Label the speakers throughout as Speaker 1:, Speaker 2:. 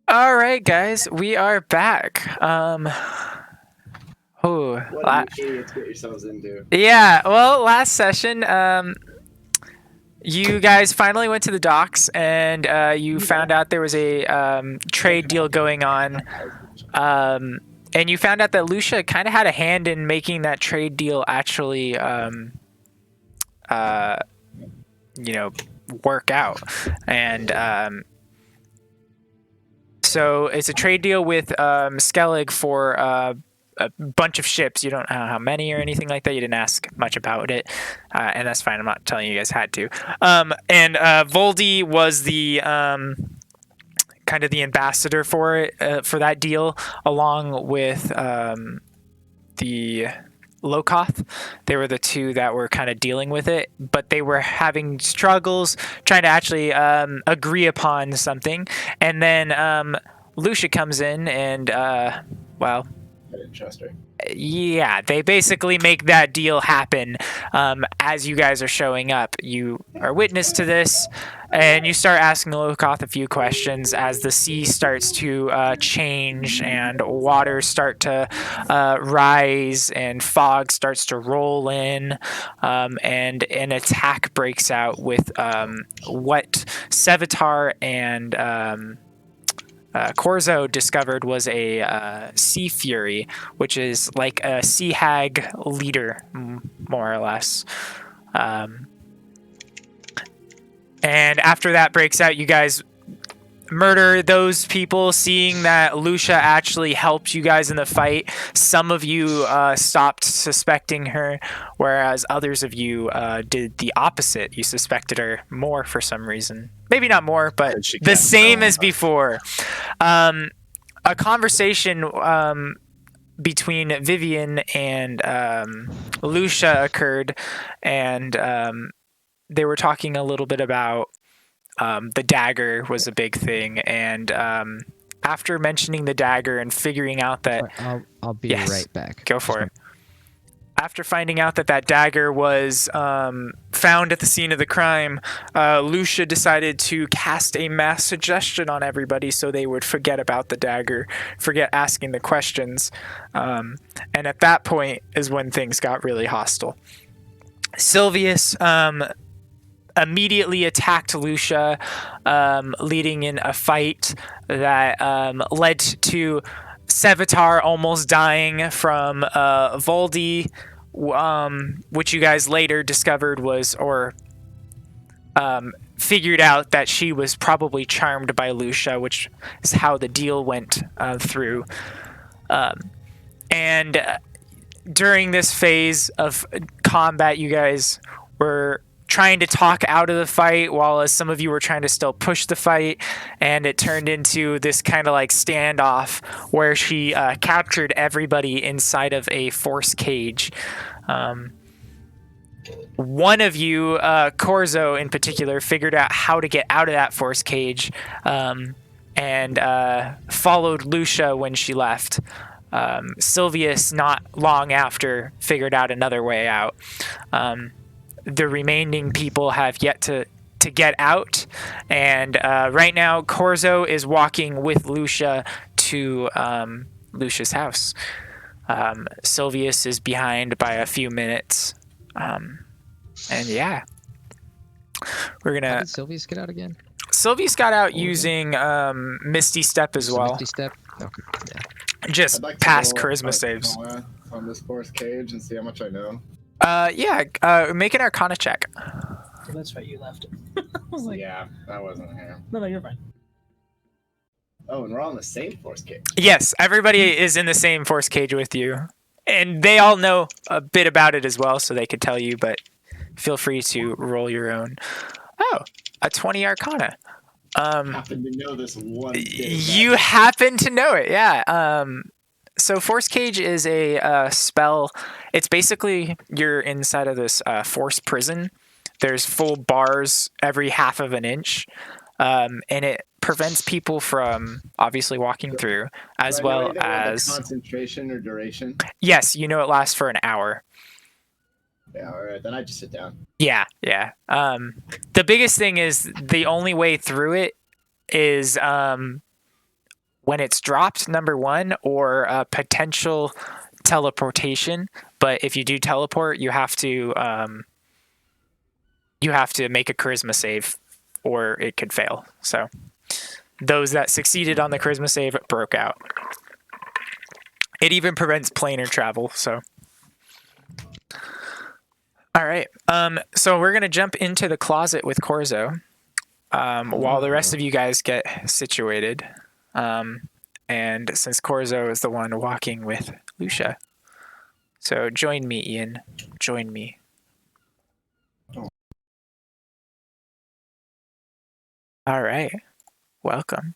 Speaker 1: All right, guys, we are back. Oh,
Speaker 2: What did you idiots get yourselves into?
Speaker 1: yeah. Well, last session, you guys finally went to the docks, and you found out there was a trade deal going on. Um, and you found out that Lusha kind of had a hand in making that trade deal actually, uh, you know, work out. And so it's a trade deal with Skellig for a bunch of ships. You don't know how many or anything like that. You didn't ask much about it, and that's fine. I'm not telling you guys had to. And Voldy was the kind of the ambassador for it for that deal, along with the Lokoth. They were the two that were kind of dealing with it, but they were having struggles trying to actually agree upon something. And then Lucia comes in and, well,
Speaker 2: I didn't trust her.
Speaker 1: yeah, they basically make that deal happen as you guys are showing up. You are witness to this, and you start asking Lokoth a few questions as the sea starts to change and waters start to rise and fog starts to roll in, and an attack breaks out with what Sevatar and Corzo discovered was a sea fury, which is like a sea hag leader, more or less. And after that breaks out, you guys murder those people, seeing that Lusha actually helped you guys in the fight. Some of you stopped suspecting her, whereas others of you did the opposite. You suspected her more for some reason. Maybe not more, but the same as before. A conversation between Vivian and Lusha occurred, and they were talking a little bit about the dagger was a big thing, and after mentioning the dagger and figuring out that
Speaker 3: I'll be
Speaker 1: Yes.
Speaker 3: right back.
Speaker 1: Go for it. After finding out that that dagger was found at the scene of the crime, Lucia decided to cast a mass suggestion on everybody so they would forget about the dagger, forget asking the questions. And at that point is when things got really hostile. Sylvius immediately attacked Lucia, leading in a fight that led to Sevatar almost dying from Voldy, which you guys later discovered was, or figured out that she was probably charmed by Lucia, which is how the deal went through. And during this phase of combat, you guys were trying to talk out of the fight, while some of you were trying to still push the fight, and it turned into this kind of like standoff where she captured everybody inside of a force cage. One of you, Corzo in particular, figured out how to get out of that force cage, and followed Lucia when she left. Sylvius, not long after, figured out another way out. The remaining people have yet to get out, and right now Corzo is walking with Lucia to Lucia's house. Sylvius is behind by a few minutes, and yeah, we're
Speaker 3: How
Speaker 1: gonna.
Speaker 3: did Sylvius get out again?
Speaker 1: Sylvius got out using Misty Step as well.
Speaker 3: Misty Step? Okay. Yeah.
Speaker 1: Just
Speaker 2: I'd like to
Speaker 1: pass
Speaker 2: roll
Speaker 1: charisma saves.
Speaker 2: on this force cage and see how much I know.
Speaker 1: Yeah, make an Arcana check.
Speaker 4: Oh, that's right, you left. I was like,
Speaker 2: Yeah, that wasn't him.
Speaker 4: no, you're fine.
Speaker 2: Oh, and we're all in the same force cage.
Speaker 1: Yes, everybody is in the same force cage with you, and they all know a bit about it as well, so they could tell you. But feel free to roll your own. Oh, a 20 Arcana.
Speaker 2: Happen to know this one thing.
Speaker 1: You happen to know it, yeah. So Force Cage is a spell. It's basically you're inside of this force prison. There's full bars every half of an inch, and it prevents people from obviously walking through, as
Speaker 2: Do I know
Speaker 1: well
Speaker 2: anything about the
Speaker 1: as
Speaker 2: concentration or duration.
Speaker 1: yes, you know it lasts for an hour.
Speaker 2: Yeah, all right. Then I just sit down.
Speaker 1: Yeah. The biggest thing is the only way through it is when it's dropped, number one, or potential teleportation. But if you do teleport, you have to make a charisma save, or it could fail. So those that succeeded on the charisma save broke out. It even prevents planar travel. So, all right. So we're gonna jump into the closet with Corzo, while the rest of you guys get situated. And since Corzo is the one walking with Lusha, so join me, Ian. Join me. All right. Welcome.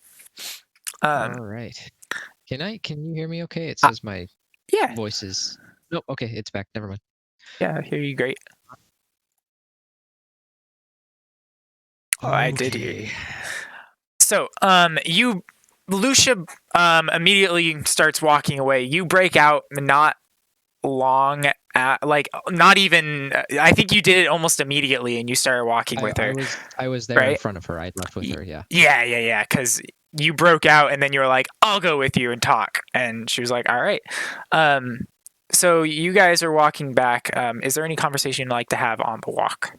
Speaker 3: All right. Can you hear me okay? It says my
Speaker 1: Yeah.
Speaker 3: voice is... Nope, okay, it's back. Never mind.
Speaker 1: Yeah, I hear you great. Oh, I did hear you. So, Lucia immediately starts walking away. You break out not long not even, I think you did it almost immediately and you started walking with her.
Speaker 3: I was there in
Speaker 1: right?
Speaker 3: front of her. I'd left with her, yeah.
Speaker 1: Yeah, because you broke out and then you were like, I'll go with you and talk. And she was like, all right. So you guys are walking back. Is there any conversation you'd like to have on the walk?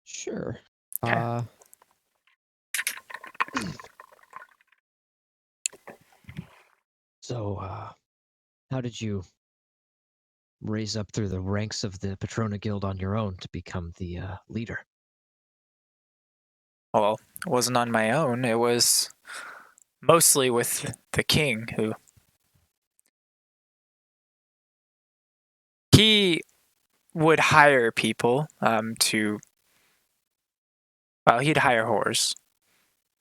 Speaker 3: Sure.
Speaker 1: Okay.
Speaker 3: So, how did you raise up through the ranks of the Patrona Guild on your own to become the leader?
Speaker 1: Well, it wasn't on my own. It was mostly with the king, who he would hire people he'd hire whores.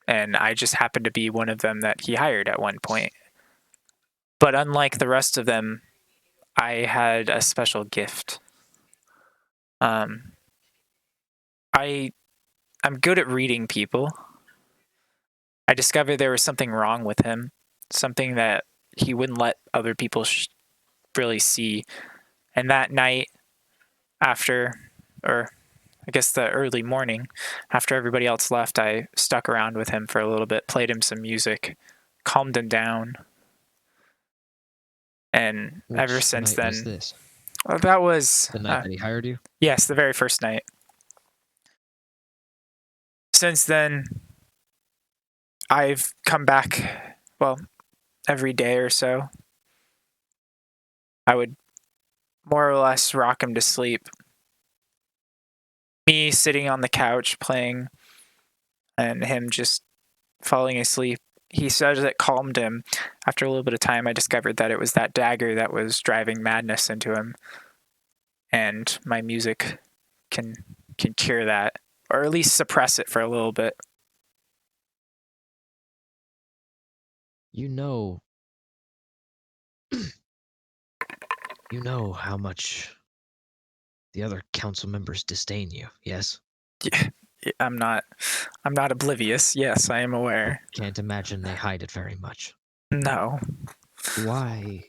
Speaker 1: And I just happened to be one of them that he hired at one point. But unlike the rest of them, I had a special gift. I'm good at reading people. I discovered there was something wrong with him, something that he wouldn't let other people really see. And that night, after, or I guess the early morning, after everybody else left, I stuck around with him for a little bit, played him some music, calmed him down. And ever since then,
Speaker 3: was this?
Speaker 1: Well, that was
Speaker 3: The night that he hired you?
Speaker 1: Yes, the very first night. Since then, I've come back, well, every day or so. I would more or less rock him to sleep. Me sitting on the couch playing and him just falling asleep. He said it calmed him. After a little bit of time, I discovered that it was that dagger that was driving madness into him. And my music can cure that, or at least suppress it for a little bit.
Speaker 3: You know how much the other council members disdain you, yes?
Speaker 1: Yeah, I'm not oblivious. Yes, I am aware.
Speaker 3: Can't imagine they hide it very much.
Speaker 1: No.
Speaker 3: Why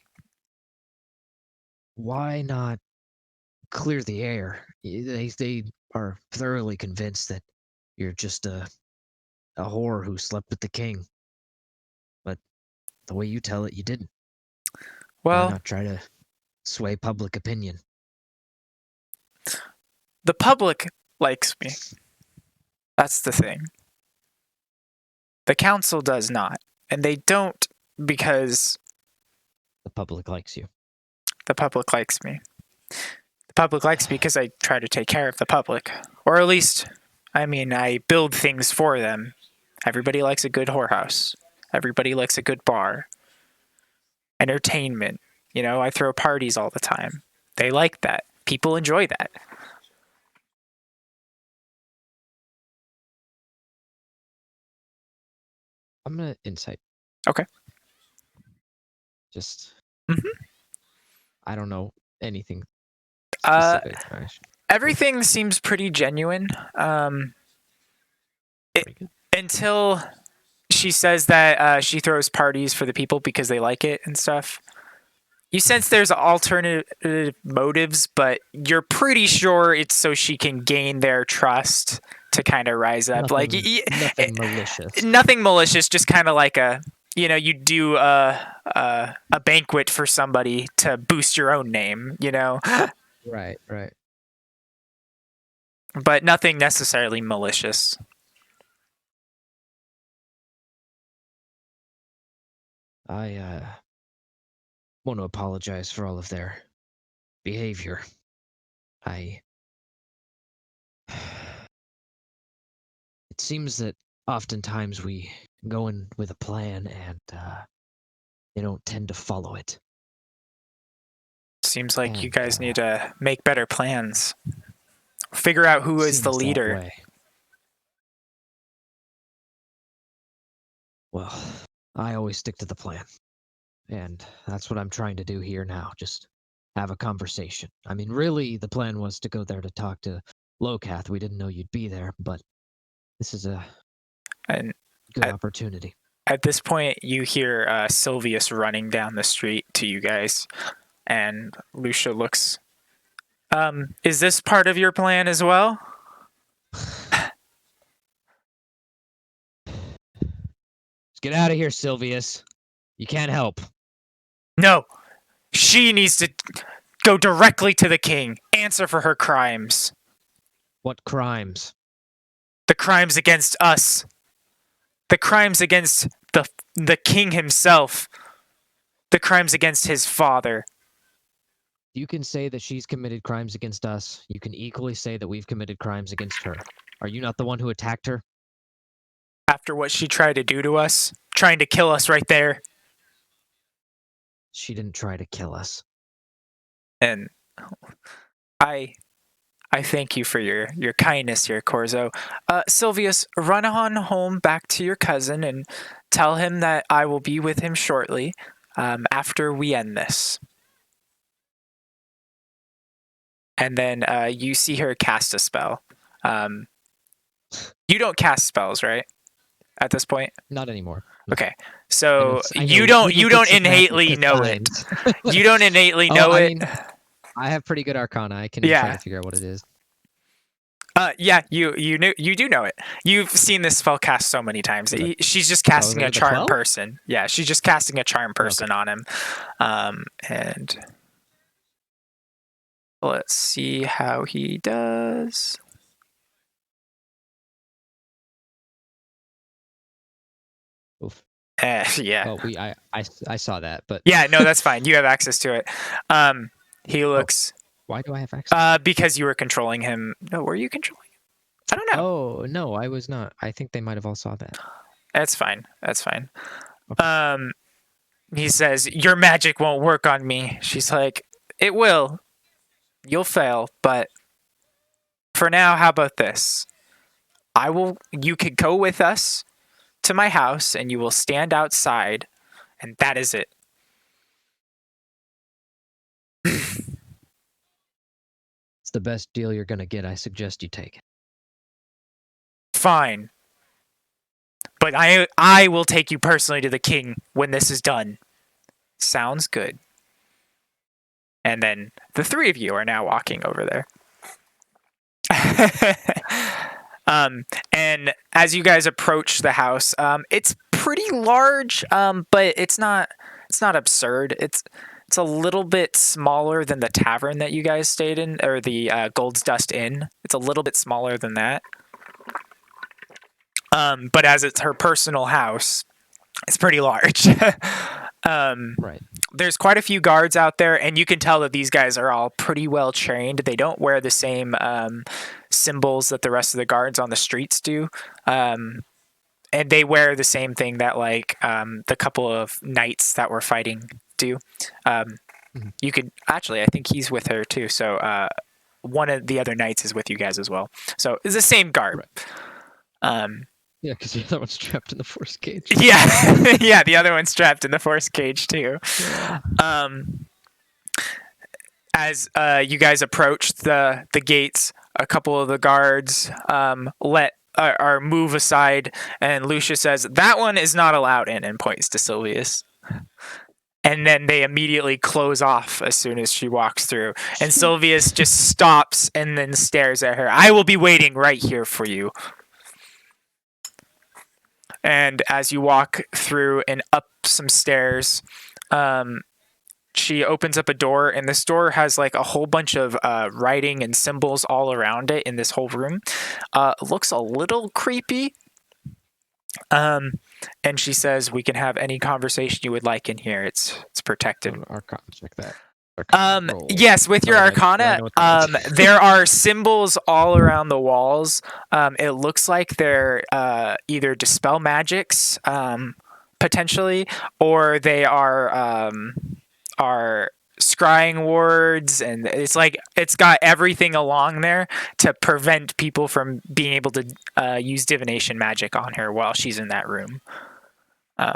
Speaker 3: not clear the air? They are thoroughly convinced that you're just a whore who slept with the king. But the way you tell it, you didn't.
Speaker 1: Well,
Speaker 3: why not try to sway public opinion?
Speaker 1: the public likes me. That's the thing. The council does not. And they don't because
Speaker 3: The public likes you.
Speaker 1: the public likes me. The public likes me because I try to take care of the public. Or at least, I build things for them. Everybody likes a good whorehouse. Everybody likes a good bar. Entertainment. I throw parties all the time. They like that. People enjoy that.
Speaker 3: I'm gonna insight.
Speaker 1: Okay.
Speaker 3: Just.
Speaker 1: Mhm.
Speaker 3: I don't know anything
Speaker 1: Uh,
Speaker 3: specific.
Speaker 1: Everything seems pretty genuine.
Speaker 3: Pretty good.
Speaker 1: Until she says that she throws parties for the people because they like it and stuff. You sense there's alternative motives, but you're pretty sure it's so she can gain their trust to kind of rise up.
Speaker 3: Nothing malicious.
Speaker 1: Nothing malicious, just kind of like a you do a banquet for somebody to boost your own name,
Speaker 3: Right, right.
Speaker 1: but nothing necessarily malicious.
Speaker 3: I want to apologize for all of their behavior. It seems that oftentimes we go in with a plan and they don't tend to follow it.
Speaker 1: Seems like you
Speaker 3: And,
Speaker 1: guys need to make better plans. Figure out who is the
Speaker 3: seems that
Speaker 1: leader.
Speaker 3: way. Well, I always stick to the plan. And that's what I'm trying to do here now. Just have a conversation. I mean, really, the plan was to go there to talk to Locath. We didn't know you'd be there, but this is a
Speaker 1: And
Speaker 3: good opportunity.
Speaker 1: at this point, you hear Sylvius running down the street to you guys, and Lusha looks. Is this part of your plan as well?
Speaker 3: Let's get out of here, Sylvius. You can't help.
Speaker 1: No, she needs to go directly to the king, answer for her crimes.
Speaker 3: What crimes?
Speaker 1: The crimes against us. The crimes against the king himself. The crimes against his father.
Speaker 3: You can say that she's committed crimes against us. You can equally say that we've committed crimes against her. Are you not the one who attacked her?
Speaker 1: After what she tried to do to us, trying to kill us right there.
Speaker 3: She didn't try to kill us.
Speaker 1: And I thank you for your kindness here, Corzo. Sylvius, run on home back to your cousin and tell him that I will be with him shortly after we end this. And then you see her cast a spell. You don't cast spells, right? At this point?
Speaker 3: Not anymore.
Speaker 1: Okay. So
Speaker 3: I know
Speaker 1: you don't innately know it. You don't innately know
Speaker 3: I
Speaker 1: it.
Speaker 3: mean, I have pretty good arcana. I can
Speaker 1: Yeah.
Speaker 3: try to figure out what it is.
Speaker 1: Yeah, you do know it. You've seen this spell cast so many times. She's just casting a
Speaker 3: the
Speaker 1: charm
Speaker 3: 12?
Speaker 1: person. Yeah, she's just casting a charm person on him. And let's see how he does.
Speaker 3: Oof.
Speaker 1: Yeah.
Speaker 3: Oh, I saw that, but
Speaker 1: Yeah, no, that's fine. You have access to it. He looks
Speaker 3: why do I have access?
Speaker 1: because you were controlling him. No, were you controlling him? I don't know.
Speaker 3: Oh no, I was not. I think they might have all saw that.
Speaker 1: That's fine. That's fine.
Speaker 3: Okay.
Speaker 1: He says, "Your magic won't work on me." She's like, "It will. You'll fail, but for now, how about this? You could go with us to my house and you will stand outside, and that is it."
Speaker 3: It's the best deal you're gonna get. I suggest you take it.
Speaker 1: Fine. But I will take you personally to the king when this is done. Sounds good. And then the three of you are now walking over there. And as you guys approach the house, it's pretty large, but it's not absurd. It's a little bit smaller than the tavern that you guys stayed in, or the Gold's Dust Inn. It's a little bit smaller than that. But as it's her personal house, it's pretty large.
Speaker 3: Right.
Speaker 1: There's quite a few guards out there, and you can tell that these guys are all pretty well trained. They don't wear the same symbols that the rest of the guards on the streets do. And they wear the same thing that the couple of knights that were fighting do. You could actually, I think he's with her too. So one of the other knights is with you guys as well. So it's the same guard.
Speaker 3: Right. Yeah, because the other one's trapped in the force cage.
Speaker 1: Yeah, yeah, the other one's trapped in the force cage too. As you guys approach the gates, a couple of the guards move aside, and Lusha says, "That one is not allowed in," and points to Sylvius. And then they immediately close off as soon as she walks through. And Sylvius just stops and then stares at her. "I will be waiting right here for you." And as you walk through and up some stairs, she opens up a door, and this door has like a whole bunch of writing and symbols all around it in this whole room. It looks a little creepy. And she says, "We can have any conversation you would like in here. It's protected."
Speaker 3: Arcana, check that. Arcana roll.
Speaker 1: Yes, with your
Speaker 3: Oh, do I
Speaker 1: Arcana,
Speaker 3: know what that means?
Speaker 1: there are symbols all around the walls. It looks like they're either dispel magics, potentially, or they are scrying words, and it's got everything along there to prevent people from being able to use divination magic on her while she's in that room. I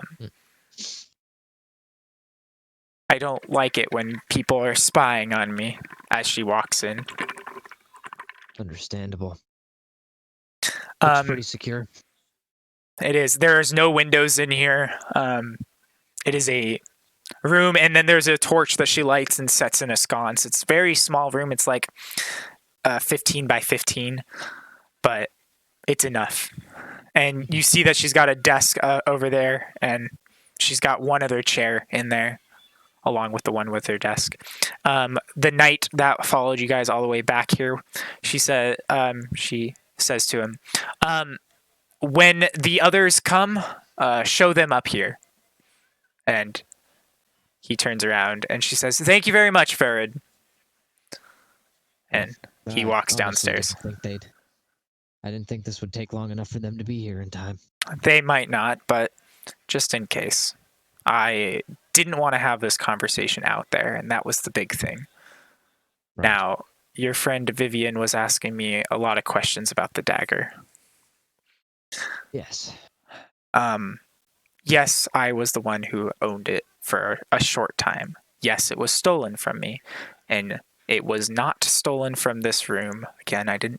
Speaker 1: don't like it when people are spying on me as she walks in.
Speaker 3: Understandable. Looks pretty secure.
Speaker 1: It is. There is no windows in here. It is a room, and then there's a torch that she lights and sets in a sconce. It's a very small room. It's like 15 by 15, but it's enough. And you see that she's got a desk over there, and she's got one other chair in there, along with the one with her desk. The knight that followed you guys all the way back here, she says to him, "When the others come, show them up here." And he turns around, and she says, "Thank you very much, Farid." And he walks downstairs.
Speaker 3: I didn't think this would take long enough for them to be here in time.
Speaker 1: They might not, but just in case. I didn't want to have this conversation out there, and that was the big thing. Right. Now, your friend Vivian was asking me a lot of questions about the dagger.
Speaker 3: Yes.
Speaker 1: Yes, I was the one who owned it for a short time. Yes, it was stolen from me, and it was not stolen from this room. Again,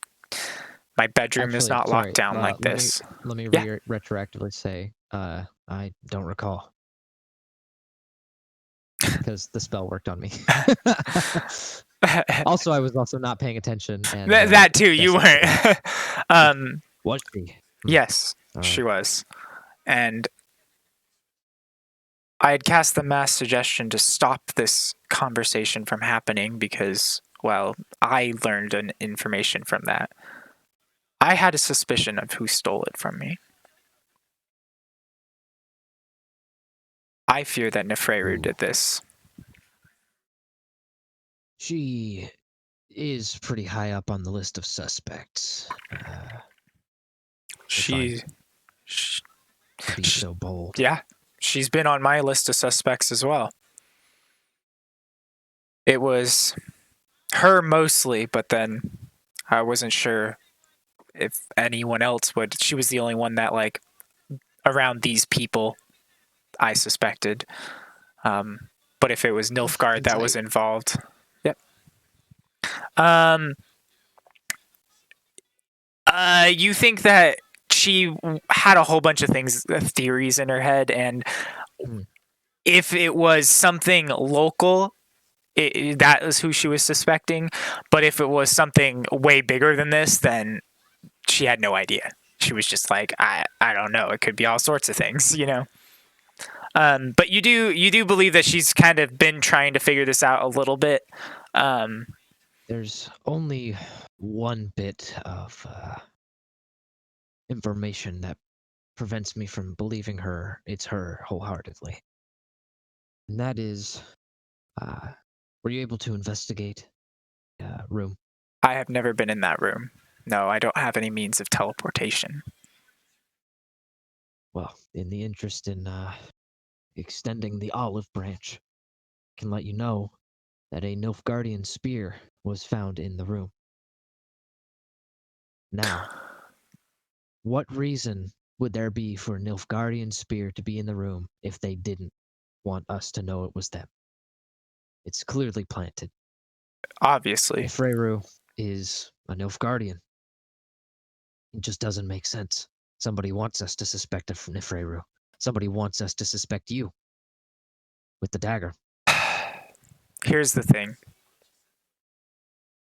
Speaker 1: my bedroom is not locked down like this.
Speaker 3: Let me retroactively say, I don't recall. Because the spell worked on me. Also, I was also not paying attention. And,
Speaker 1: that too, you weren't.
Speaker 3: Was she?
Speaker 1: Yes, she was. And I had cast the mass suggestion to stop this conversation from happening because, well, I learned information from that. I had a suspicion of who stole it from me. I fear that Nefreru did this.
Speaker 3: She is pretty high up on the list of suspects.
Speaker 1: She's
Speaker 3: so bold.
Speaker 1: Yeah, she's been on my list of suspects as well. It was her mostly, but then I wasn't sure if anyone else would. She was the only one that, like, around these people, I suspected. But if it was Nilfgaard that was involved, yep. You think that she had a whole bunch of theories in her head, and if it was something local, that is who she was suspecting. But if it was something way bigger than this, then she had no idea. She was just like, I don't know. It could be all sorts of things, you know. But you do believe that she's kind of been trying to figure this out a little bit.
Speaker 3: There's only one bit of information that prevents me from believing it's her wholeheartedly. And that is, were you able to investigate room?
Speaker 1: I have never been in that room. No, I don't have any means of teleportation.
Speaker 3: Well, in the interest in extending the olive branch, I can let you know that a Nilfgaardian spear was found in the room. Now, what reason would there be for a Nilfgaardian spear to be in the room if they didn't want us to know it was them? It's clearly planted.
Speaker 1: Obviously.
Speaker 3: Nefreru is a Nilfgaardian. It just doesn't make sense. Somebody wants us to suspect Nefreru. Somebody wants us to suspect you with the dagger.
Speaker 1: Here's the thing.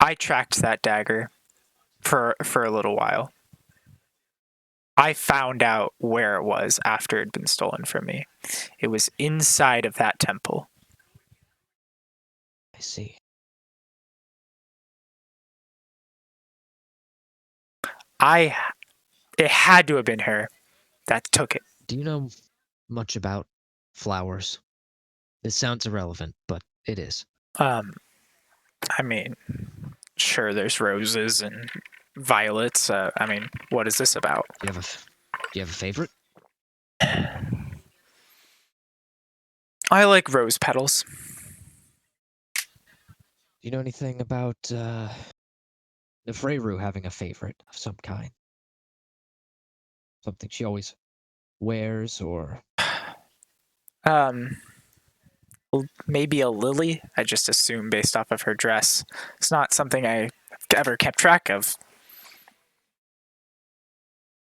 Speaker 1: I tracked that dagger for a little while. I found out where it was after it had been stolen from me. It was inside of that temple.
Speaker 3: I see.
Speaker 1: It had to have been her that took it.
Speaker 3: Do you know much about flowers? This sounds irrelevant, but it is.
Speaker 1: I mean, sure, there's roses and violets. I mean, what is this about?
Speaker 3: Do you have a favorite?
Speaker 1: I like rose petals.
Speaker 3: Do you know anything about the Freyru having a favorite of some kind? Something she always wears, or
Speaker 1: Maybe a lily. I just assume based off of her dress. It's not something I ever kept track of.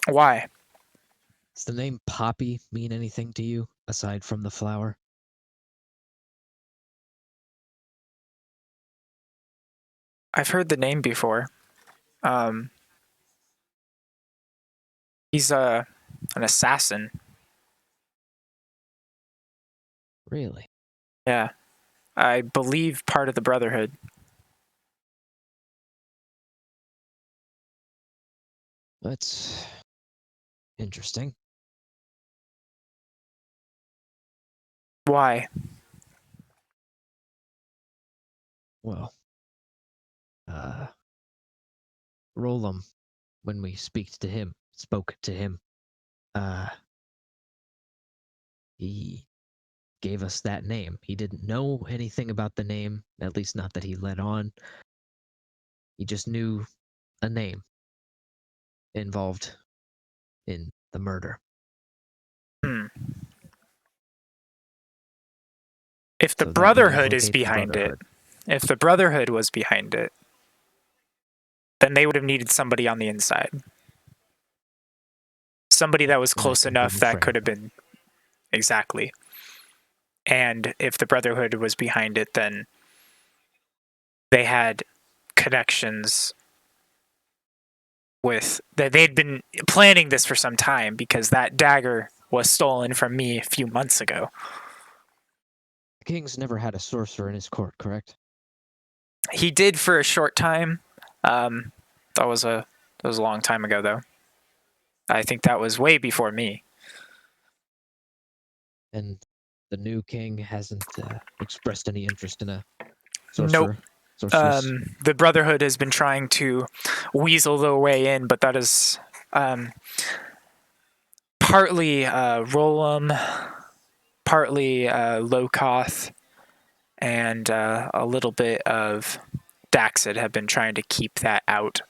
Speaker 1: Why?
Speaker 3: does the name Poppy mean anything to you aside from the flower?
Speaker 1: I've heard the name before. He's an assassin.
Speaker 3: Really?
Speaker 1: Yeah. I believe part of the Brotherhood.
Speaker 3: That's interesting.
Speaker 1: Why?
Speaker 3: Well, Rolam, when we spoke to him, he gave us that name. He didn't know anything about the name, at least not that he let on. He just knew a name involved in the murder.
Speaker 1: If the
Speaker 3: So that would
Speaker 1: Brotherhood is
Speaker 3: implicate the
Speaker 1: behind it,
Speaker 3: Brotherhood.
Speaker 1: if the Brotherhood was behind it, then they would have needed somebody on the inside. Somebody that was
Speaker 3: And that
Speaker 1: close
Speaker 3: could have
Speaker 1: enough
Speaker 3: been
Speaker 1: that
Speaker 3: Frey.
Speaker 1: could have been. Exactly. And if the Brotherhood was behind it, then they had connections with that. They'd been planning this for some time because that dagger was stolen from me a few months ago.
Speaker 3: The king's never had a sorcerer in his court, correct?
Speaker 1: He did for a short time. That was a long time ago, though. I think that was way before me.
Speaker 3: And the new king hasn't expressed any interest in a
Speaker 1: Nope.
Speaker 3: sorcerer? Sorceress?
Speaker 1: The Brotherhood has been trying to weasel their way in, but that is partly Rolam, partly Lokoth, and a little bit of Daxid have been trying to keep that out.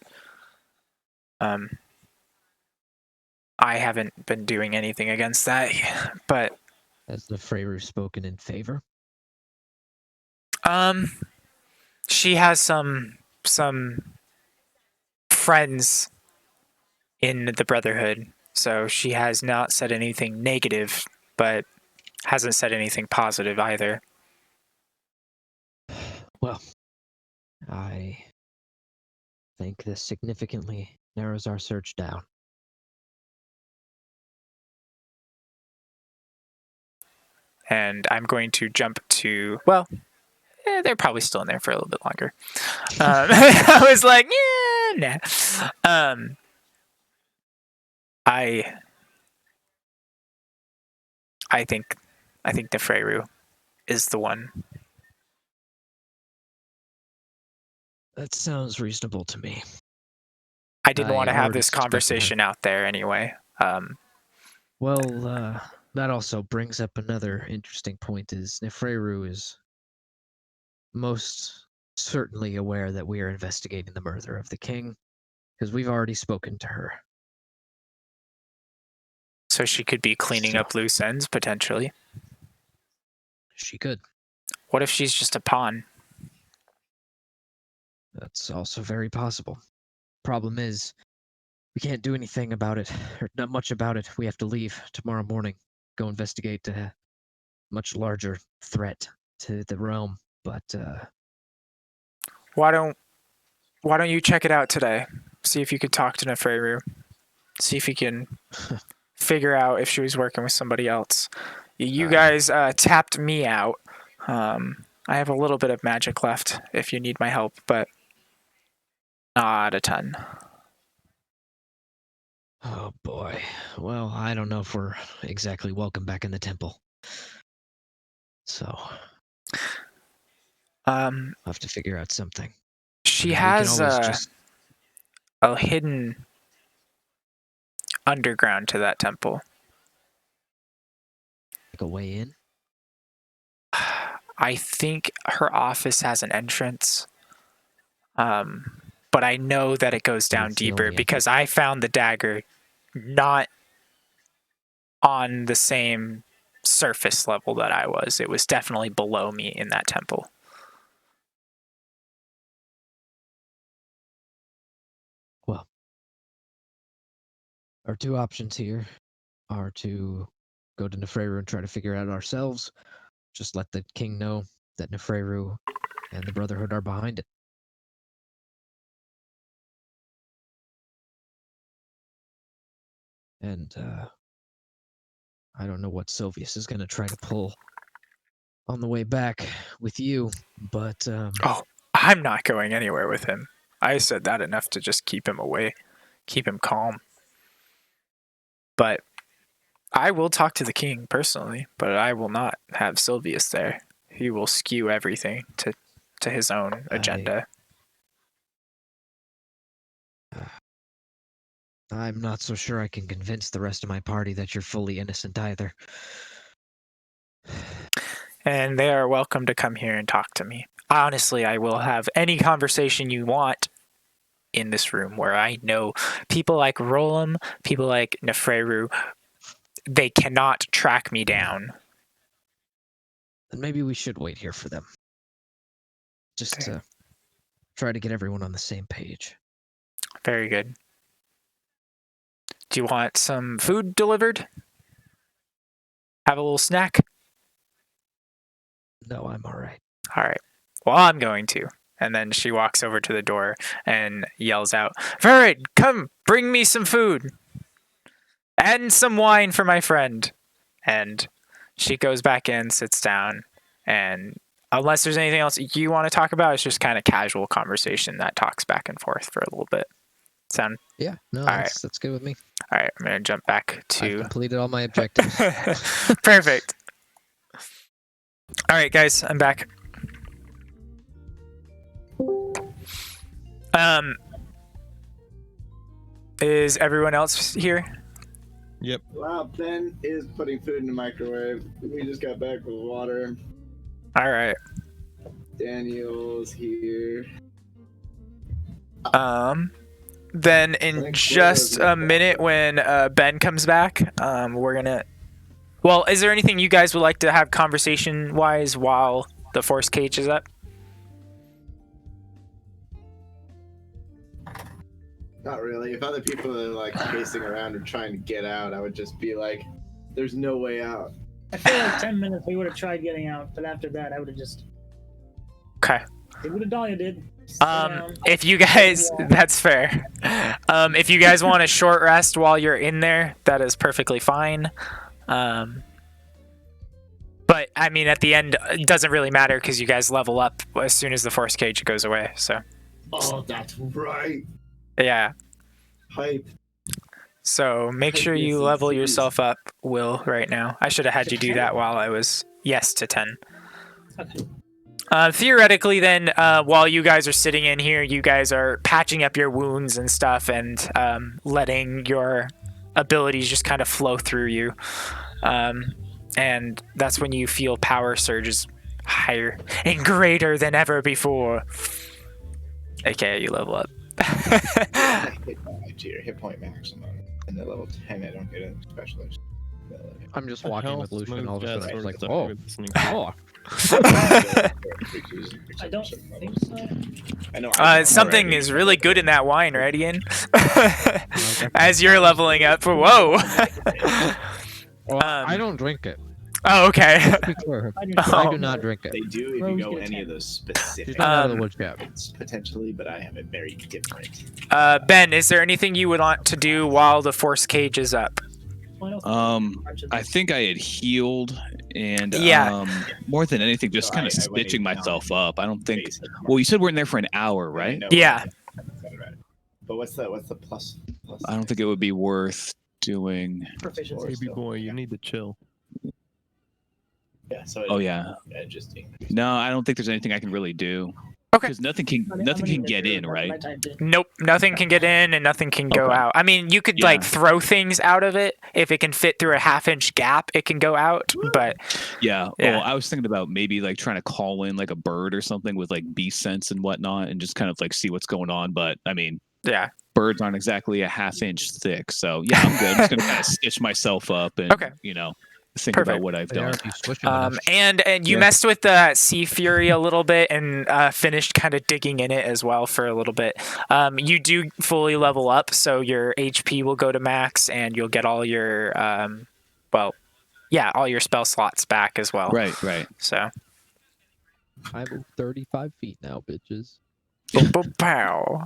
Speaker 1: I haven't been doing anything against that, but
Speaker 3: Has the Freyru spoken in favor?
Speaker 1: she has some friends in the Brotherhood, so she has not said anything negative, but hasn't said anything positive either.
Speaker 3: Well, I think this significantly narrows our search down.
Speaker 1: And I'm going to jump to, well, they're probably still in there for a little bit longer. I was like, yeah, nah. I think the Freyru is the one.
Speaker 3: That sounds reasonable to me.
Speaker 1: I didn't
Speaker 3: I
Speaker 1: want to have
Speaker 3: already
Speaker 1: this
Speaker 3: suspected her.
Speaker 1: conversation out there anyway.
Speaker 3: Well, that also brings up another interesting point, is Nefreru is most certainly aware that we are investigating the murder of the king, because we've already spoken to her.
Speaker 1: So she could be cleaning up loose ends, potentially.
Speaker 3: She could.
Speaker 1: What if she's just a pawn?
Speaker 3: That's also very possible. Problem is, we can't do anything about it, or not much about it. We have to leave tomorrow morning, go investigate a much larger threat to the realm. But
Speaker 1: Why don't you check it out today? See if you could talk to Nefreru. See if he can figure out if she was working with somebody else. You guys tapped me out. I have a little bit of magic left if you need my help, but not a ton.
Speaker 3: Oh boy. Well, I don't know if we're exactly welcome back in the temple. So I'll have to figure out something.
Speaker 1: She
Speaker 3: We can
Speaker 1: has
Speaker 3: always just
Speaker 1: a hidden underground to that temple.
Speaker 3: take a way in.
Speaker 1: I think her office has an entrance. But I know that it goes down
Speaker 3: That's the
Speaker 1: deeper
Speaker 3: only
Speaker 1: because I found the dagger not on the same surface level that I was. It was definitely below me in that temple.
Speaker 3: Well, our two options here are to go to Nefreru and try to figure it out ourselves. Just let the king know that Nefreru and the Brotherhood are behind it. And I don't know what Sylvius is going to try to pull on the way back with you, but
Speaker 1: Oh, I'm not going anywhere with him. I said that enough to just keep him away, keep him calm. But I will talk to the king personally, but I will not have Sylvius there. He will skew everything to his own agenda.
Speaker 3: I'm not so sure I can convince the rest of my party that you're fully innocent either.
Speaker 1: And they are welcome to come here and talk to me. Honestly, I will have any conversation you want in this room where I know people like Rolam, people like Nefreru, they cannot track me down.
Speaker 3: Then maybe we should wait here for them. Just to try to get everyone on the same page.
Speaker 1: Very good. Do you want some food delivered? Have a little snack?
Speaker 3: No, I'm all right.
Speaker 1: All right. Well, I'm going to. And then she walks over to the door and yells out, Verid, come, bring me some food. And some wine for my friend. And she goes back in, sits down, and unless there's anything else you want to talk about, it's just kind of casual conversation that talks back and forth for a little bit. Sound?
Speaker 3: Yeah, no,
Speaker 1: All right.
Speaker 3: that's good with me.
Speaker 1: All right, I'm going to jump back
Speaker 3: I've
Speaker 1: to...
Speaker 3: completed all my objectives.
Speaker 1: Perfect. All right, guys, I'm back. Is everyone else here?
Speaker 5: Yep.
Speaker 2: Wow, Ben is putting food in the microwave. We just got back with water.
Speaker 1: All right.
Speaker 2: Daniel's here.
Speaker 1: Then in just a minute when Ben comes back, we're gonna... Well, is there anything you guys would like to have conversation-wise while the force cage is up?
Speaker 2: Not really. If other people are like pacing around or trying to get out, I would just be like, there's no way out.
Speaker 4: I feel like 10 minutes we would have tried getting out, but after that I would have just
Speaker 1: Okay.
Speaker 4: did what Adalia did. Sit down.
Speaker 1: If you guys... That's fair. If you guys want a short rest while you're in there, that is perfectly fine. But, I mean, at the end, it doesn't really matter because you guys level up as soon as the force cage goes away, so...
Speaker 2: Oh, that's right.
Speaker 1: Yeah.
Speaker 2: Hype.
Speaker 1: So make sure
Speaker 2: Hype
Speaker 1: you
Speaker 2: is
Speaker 1: level
Speaker 2: infused.
Speaker 1: yourself up, Will, right now. I should have had you do that while I was... Yes, to 10.
Speaker 4: Okay.
Speaker 1: Theoretically, then, while you guys are sitting in here, you guys are patching up your wounds and stuff and letting your abilities just kind of flow through you. And that's when you feel power surges higher and greater than ever before. AKA, you level up.
Speaker 2: I hit my hit point maximum. And at level 10, I don't get a specialist.
Speaker 3: I'm just walking with Lusha and all of a sudden I was like,
Speaker 5: Sorry,
Speaker 3: oh,
Speaker 5: listening.
Speaker 3: oh.
Speaker 4: I don't think so.
Speaker 2: I know.
Speaker 1: Something is really good in that wine, right, Ian? As you're leveling up. Whoa.
Speaker 3: Well, I don't drink it.
Speaker 1: Oh, okay.
Speaker 3: Be clear,
Speaker 4: I do
Speaker 3: I
Speaker 1: Oh.
Speaker 3: do not drink it.
Speaker 2: They do if
Speaker 4: Rose
Speaker 2: you go
Speaker 4: gets
Speaker 2: any
Speaker 4: it.
Speaker 2: of those specific
Speaker 3: She's not out of the
Speaker 1: Um,
Speaker 3: woods yet.
Speaker 2: potentially, but I have it very different.
Speaker 1: Ben, is there anything you would want to do while the force cage is up?
Speaker 5: I think I had healed, and
Speaker 1: Yeah.
Speaker 5: more than anything, just
Speaker 2: So
Speaker 5: kind of
Speaker 2: I went
Speaker 5: stitching
Speaker 2: down
Speaker 5: myself up. I don't think.
Speaker 2: basic.
Speaker 5: Well, you said we're in there for an hour,
Speaker 2: I
Speaker 5: right?
Speaker 2: know,
Speaker 1: Yeah.
Speaker 2: right. But what's the plus?
Speaker 5: I don't think it would be worth doing.
Speaker 4: Proficiency.
Speaker 2: Or
Speaker 6: Baby
Speaker 2: still-
Speaker 6: boy, you
Speaker 2: yeah.
Speaker 6: need to chill.
Speaker 2: Yeah. So
Speaker 5: Oh yeah.
Speaker 2: just
Speaker 5: No, I don't think there's anything I can really do.
Speaker 1: Okay.
Speaker 5: Because nothing can
Speaker 4: I'm
Speaker 5: nothing
Speaker 4: gonna
Speaker 5: can
Speaker 4: need
Speaker 5: get
Speaker 4: to do
Speaker 5: in,
Speaker 4: it, that's what I
Speaker 5: right?
Speaker 4: typed in.
Speaker 1: Nope, nothing can get in and nothing can go
Speaker 5: Okay.
Speaker 1: out. I mean, you could
Speaker 5: Yeah.
Speaker 1: like throw things out of it. If it can fit through a half-inch gap, it can go out. But
Speaker 5: Yeah.
Speaker 1: Yeah.
Speaker 5: Well, I was thinking about maybe like trying to call in like a bird or something with like beast sense and whatnot, and just kind of like see what's going on. But I mean,
Speaker 1: yeah,
Speaker 5: birds aren't exactly a half-inch thick, so yeah, I'm good. I'm just gonna kind of stitch myself up and
Speaker 1: Okay.
Speaker 5: think
Speaker 1: Perfect.
Speaker 5: about what I've
Speaker 3: They
Speaker 5: done.
Speaker 3: aren't you switching enough.
Speaker 1: and you
Speaker 5: Yeah.
Speaker 1: messed with the sea fury a little bit and finished kind of digging in it as well for a little bit. You do fully level up, so your HP will go to max, and you'll get all your all your spell slots back as well.
Speaker 5: Right. Right.
Speaker 1: So.
Speaker 6: I move 35 feet now, bitches.
Speaker 1: Boom, boom, pow.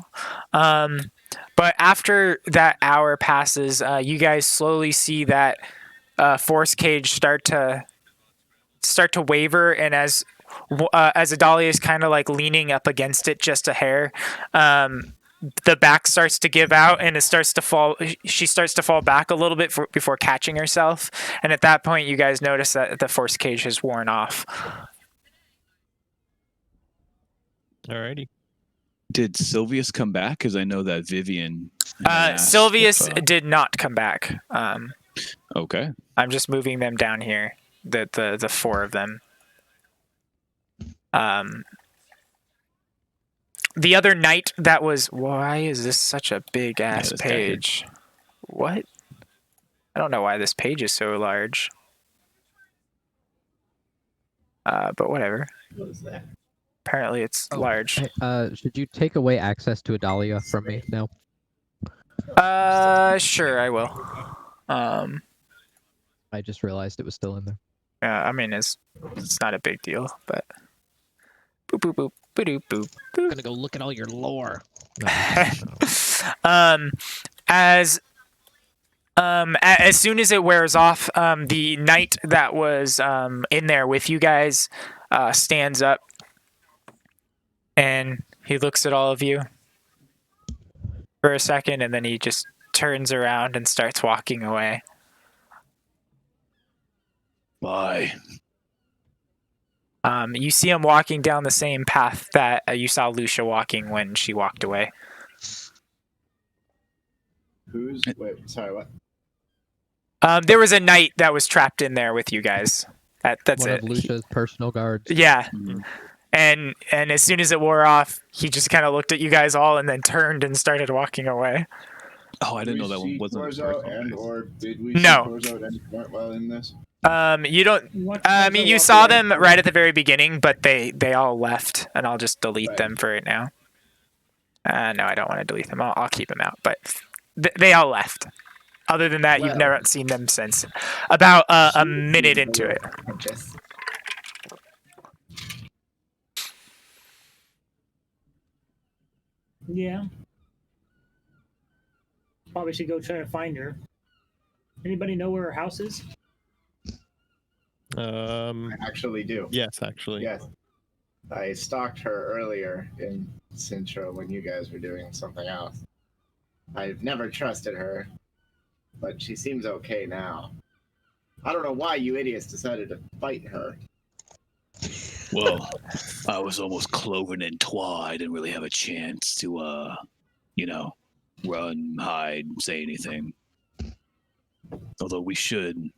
Speaker 1: But after that hour passes, you guys slowly see that force cage start to waver, and as Adalia is kind of like leaning up against it just a hair, the back starts to give out and it starts to fall. She starts to fall back a little bit before catching herself, and at that point, you guys notice that the force cage has worn off.
Speaker 6: Alrighty.
Speaker 5: Did Sylvius come back? Because I know that Vivian. had asked
Speaker 1: Sylvius
Speaker 5: if,
Speaker 1: did not come back.
Speaker 5: Okay.
Speaker 1: I'm just moving them down here. The four of them. The other knight that was. Why is this such a big ass
Speaker 5: this guy here.
Speaker 1: page? What? I don't know why this page is so large. But whatever.
Speaker 2: What is that?
Speaker 1: Apparently it's
Speaker 3: Oh,
Speaker 1: large.
Speaker 3: Hey, should you take away access to Adalia from me now?
Speaker 1: Sure, I will.
Speaker 3: I just realized it was still in there.
Speaker 1: Yeah, I mean it's not a big deal, but. Boop boop boop boop boop boop.
Speaker 3: I'm gonna go look at all your lore.
Speaker 1: As soon as it wears off, the knight that was in there with you guys stands up, and he looks at all of you for a second, and then he just turns around and starts walking away.
Speaker 5: Bye.
Speaker 1: You see him walking down the same path that you saw Lusha walking when she walked away.
Speaker 2: Wait, sorry, what?
Speaker 1: There was a knight that was trapped in there with you guys. That's
Speaker 3: One
Speaker 1: it.
Speaker 3: of Lucia's personal guards.
Speaker 1: Yeah.
Speaker 5: Mhm.
Speaker 1: And as soon as it wore off, he just kind of looked at you guys all and then turned and started walking away.
Speaker 5: Oh, I didn't know that
Speaker 2: Did we
Speaker 5: one
Speaker 2: see
Speaker 5: wasn't.
Speaker 2: Corzo and or did we
Speaker 1: No.
Speaker 2: see Corzo at any point while in this?
Speaker 1: You don't.
Speaker 4: What
Speaker 1: I
Speaker 4: does
Speaker 1: mean,
Speaker 4: it
Speaker 1: you
Speaker 4: walk
Speaker 1: saw
Speaker 4: away?
Speaker 1: them right at the very beginning, but they all left, and I'll just delete
Speaker 2: Right.
Speaker 1: them for right now. No, I don't want to delete them. I'll keep them out, but they all left. Other than that, you've
Speaker 2: Well.
Speaker 1: never seen them since. About a minute into it.
Speaker 2: Just
Speaker 4: Yeah. Probably should go try to find her. Anybody know where her house is?
Speaker 2: I actually do.
Speaker 6: Yes, actually.
Speaker 2: Yes. I stalked her earlier in Sintra when you guys were doing something else. I've never trusted her, but she seems okay now. I don't know why you idiots decided to fight her.
Speaker 5: Well, I was almost cloven in twain. I didn't really have a chance to, run, hide, say anything. Although we should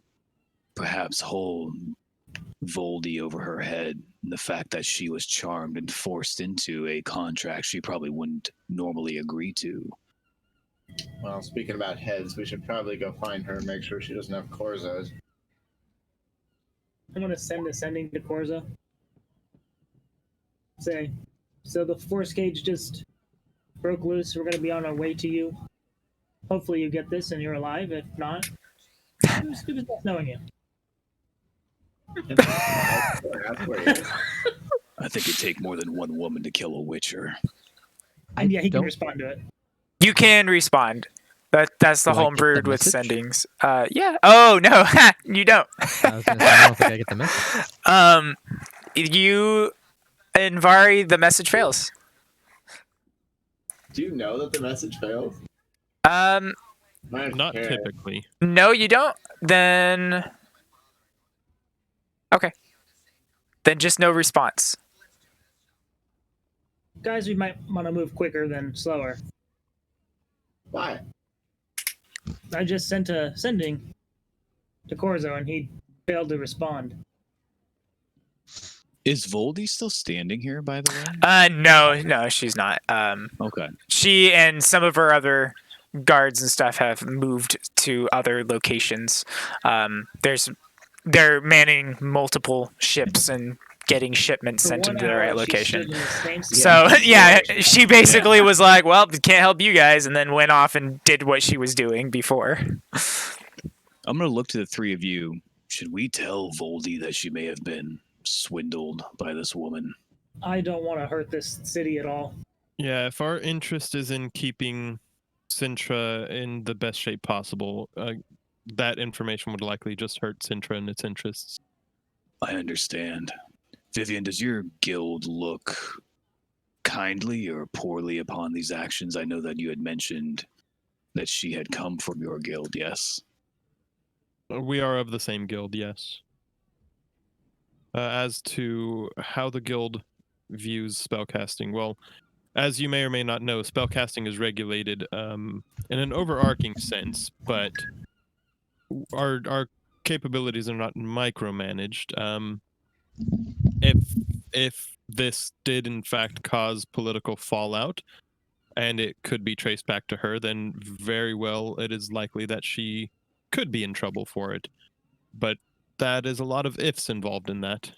Speaker 5: perhaps hold Voldy over her head and the fact that she was charmed and forced into a contract she probably wouldn't normally agree to.
Speaker 2: Well, speaking about heads, we should probably go find her and make sure she doesn't have Corzos.
Speaker 4: I'm gonna send a sending to Korza. Say, so the force cage just broke loose. We're gonna be on our way to you. Hopefully you get this and you're alive. If not, it was nice knowing you.
Speaker 2: That's where he is.
Speaker 5: I think it'd take more than one woman to kill a Witcher.
Speaker 4: And yeah, he can
Speaker 6: don't-
Speaker 4: respond to it.
Speaker 1: You can respond. That's the
Speaker 6: Do I
Speaker 1: whole
Speaker 6: get the
Speaker 1: brewed with
Speaker 6: message?
Speaker 1: sendings. Yeah. Oh no, you don't.
Speaker 6: I was gonna say, I don't think I get the message.
Speaker 1: You and Vari, the message fails.
Speaker 2: Do you know that the message failed?
Speaker 1: Um,
Speaker 2: I don't
Speaker 7: Not
Speaker 2: care.
Speaker 7: typically.
Speaker 1: no, you don't. Then okay. Then just no response.
Speaker 4: Guys, we might want to move quicker than slower.
Speaker 2: Why?
Speaker 4: I just sent a sending to Corzo and he failed to respond.
Speaker 5: Is Voldy still standing here, by the way?
Speaker 1: No, she's not.
Speaker 5: Okay.
Speaker 1: She and some of her other guards and stuff have moved to other locations. They're manning multiple ships and getting shipments
Speaker 4: For
Speaker 1: sent
Speaker 4: 1
Speaker 1: into the
Speaker 4: hour,
Speaker 1: right
Speaker 4: she
Speaker 1: location.
Speaker 4: stood in the same
Speaker 1: So
Speaker 4: spot.
Speaker 1: yeah, she basically was like, "Well, can't help you guys," and then went off and did what she was doing before.
Speaker 5: I'm gonna look to the three of you. Should we tell Voldy that she may have been swindled by this woman?
Speaker 4: I don't want to hurt this city at all.
Speaker 7: Yeah, if our interest is in keeping Sintra in the best shape possible, that information would likely just hurt Sintra and its interests.
Speaker 5: I understand. Vivian, does your guild look kindly or poorly upon these actions? I know that you had mentioned that she had come from your guild, yes?
Speaker 7: We are of the same guild, yes. As to how the guild views spellcasting, well, as you may or may not know, spellcasting is regulated in an overarching sense, but our capabilities are not micromanaged. If this did in fact cause political fallout, and it could be traced back to her, then very well it is likely that she could be in trouble for it. But that is a lot of ifs involved in that.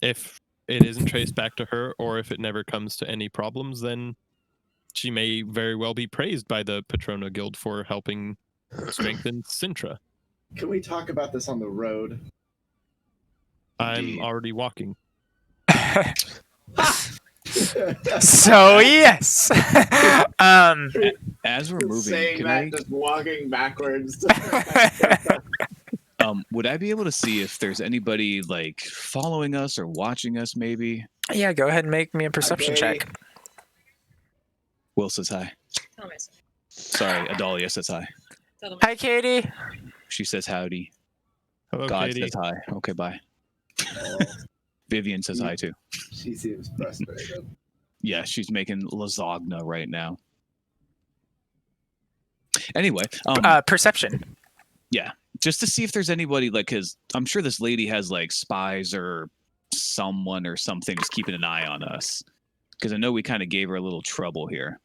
Speaker 7: If it isn't traced back to her, or if it never comes to any problems, then she may very well be praised by the Patrona Guild for helping strengthen Sintra.
Speaker 2: Can we talk about this on the road?
Speaker 5: Indeed.
Speaker 7: I'm already walking.
Speaker 1: So yes.
Speaker 5: As we're moving,
Speaker 2: Saying
Speaker 5: can
Speaker 2: that,
Speaker 5: I,
Speaker 2: just walking backwards.
Speaker 5: would I be able to see if there's anybody like following us or watching us? Maybe.
Speaker 1: Yeah, go ahead and make me a perception
Speaker 2: Okay.
Speaker 1: check.
Speaker 5: Will says hi.
Speaker 8: Tell myself.
Speaker 5: Sorry, Adalia says hi.
Speaker 8: Tell them.
Speaker 1: Hi, Katie.
Speaker 5: She says howdy.
Speaker 7: Hello,
Speaker 5: God
Speaker 7: Katie.
Speaker 5: says hi. Okay, bye.
Speaker 2: Oh,
Speaker 5: Vivian says hi too.
Speaker 2: she seems frustrated.
Speaker 5: Yeah, she's making lasagna right now. Anyway,
Speaker 1: Perception.
Speaker 5: just to see if there's anybody like, because I'm sure this lady has like spies or someone or something just keeping an eye on us. Because I know we kind of gave her a little trouble here.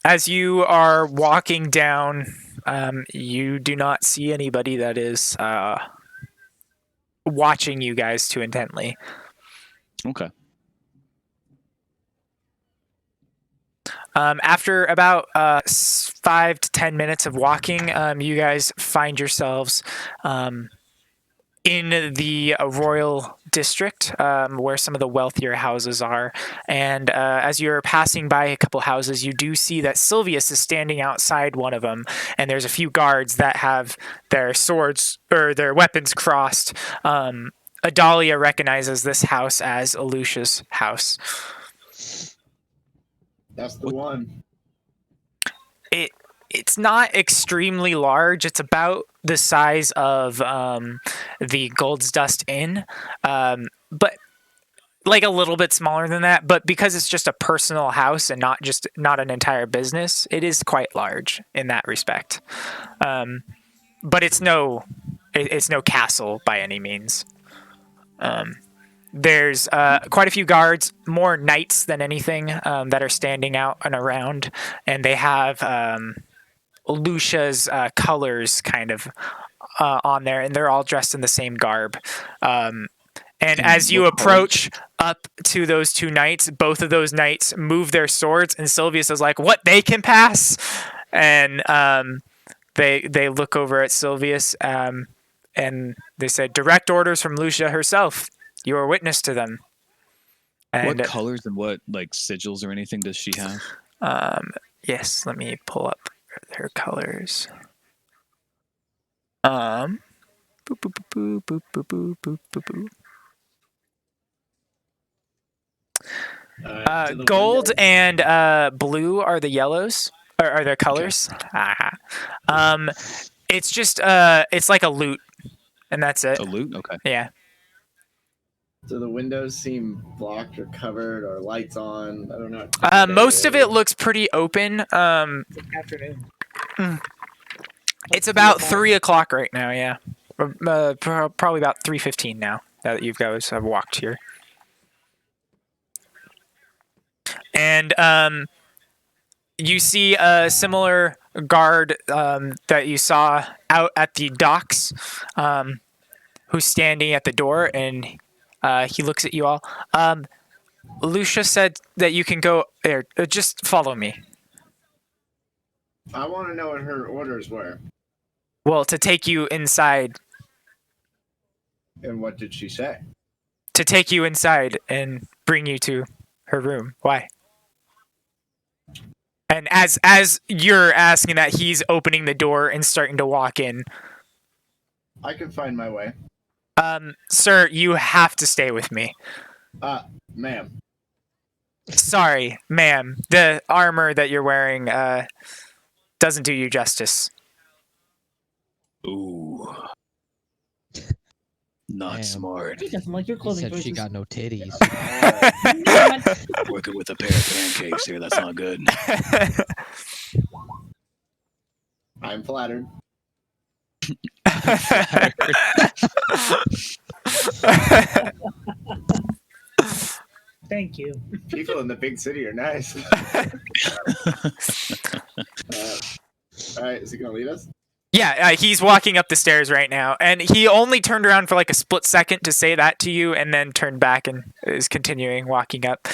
Speaker 1: As you are walking down, you do not see anybody that is watching you guys too intently.
Speaker 5: Okay.
Speaker 1: After about 5 to 10 minutes of walking, you guys find yourselves in the royal district, where some of the wealthier houses are. And as you're passing by a couple houses, you do see that Silvius is standing outside one of them, and there's a few guards that have their swords or their weapons crossed. Adalia recognizes this house as Lusha's house.
Speaker 2: That's the one.
Speaker 1: It's not extremely large. It's about the size of the Gold's Dust Inn, but like a little bit smaller than that. But because it's just a personal house and not an entire business, it is quite large in that respect. But it's no castle by any means. There's quite a few guards, more knights than anything, that are standing out and around, and they have Lusha's colors kind of on there, and they're all dressed in the same garb. And as you approach up to those two knights, both of those knights move their swords, and Silvius is like, "What? They can pass?" And they look over at Sylvius, and they said, "Direct orders from Lusha herself. You are witness to them." And
Speaker 5: what colors and what like sigils or anything does she have?
Speaker 1: yes, let me pull up her colors. Boop, boop, boop, boop, boop, boop, boop, boop, boop.
Speaker 2: To the
Speaker 1: Gold
Speaker 2: window.
Speaker 1: and blue are the yellows, or are their colors. Aha. It's just it's like a loot, and that's it.
Speaker 5: A loot? Okay.
Speaker 1: Yeah.
Speaker 2: Do the windows seem blocked or covered or lights on? I don't know.
Speaker 1: Most of it looks pretty open.
Speaker 4: It's afternoon.
Speaker 1: It's about 3 o'clock right now. Yeah, probably about 3:15 now that you guys have walked here. And you see a similar guard that you saw out at the docks, who's standing at the door, and he looks at you all. Lusha said that you can go there. Just follow me.
Speaker 2: I want to know what her orders were.
Speaker 1: Well, to take you inside.
Speaker 2: And what did she say?
Speaker 1: To take you inside and bring you to her room. Why? And as you're asking that, he's opening the door and starting to walk in.
Speaker 2: I can find my way.
Speaker 1: Sir, you have to stay with me.
Speaker 2: Ma'am.
Speaker 1: Sorry, ma'am. The armor that you're wearing doesn't do you justice.
Speaker 5: Ooh. Not
Speaker 3: Damn.
Speaker 5: smart.
Speaker 4: He doesn't like your
Speaker 3: He
Speaker 4: clothing
Speaker 3: said
Speaker 4: choices.
Speaker 3: she got no titties.
Speaker 5: Working with a pair of pancakes here. That's not good.
Speaker 2: I'm flattered.
Speaker 4: Thank you.
Speaker 2: People in the big city are nice. All right, is he gonna lead us?
Speaker 1: Yeah, he's walking up the stairs right now, and he only turned around for like a split second to say that to you, and then turned back and is continuing walking up.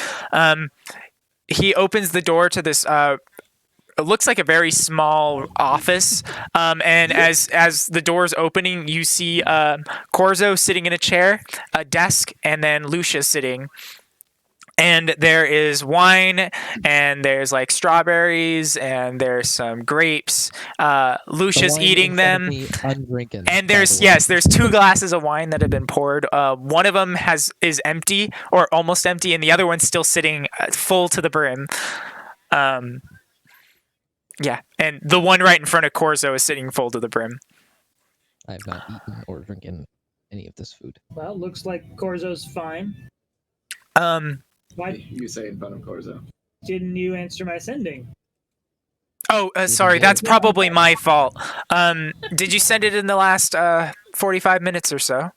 Speaker 1: He opens the door to this. It looks like a very small office, and as the door's opening, you see Corzo sitting in a chair, a desk, and then Lusha sitting. And there is wine, and there's like strawberries, and there's some grapes. Lusha's eating them.
Speaker 3: Undrinking.
Speaker 1: And there's there's 2 glasses of wine that have been poured. One of them is empty or almost empty, and the other one's still sitting full to the brim. Yeah, and the one right in front of Corzo is sitting full to the brim.
Speaker 3: I have not eaten or drinking any of this food.
Speaker 4: Well, looks like Corzo's fine. Why
Speaker 2: You say in front of Corzo.
Speaker 4: didn't you answer my sending?
Speaker 1: Oh, sorry, that's probably my fault. Did you send it in the last 45 minutes or so?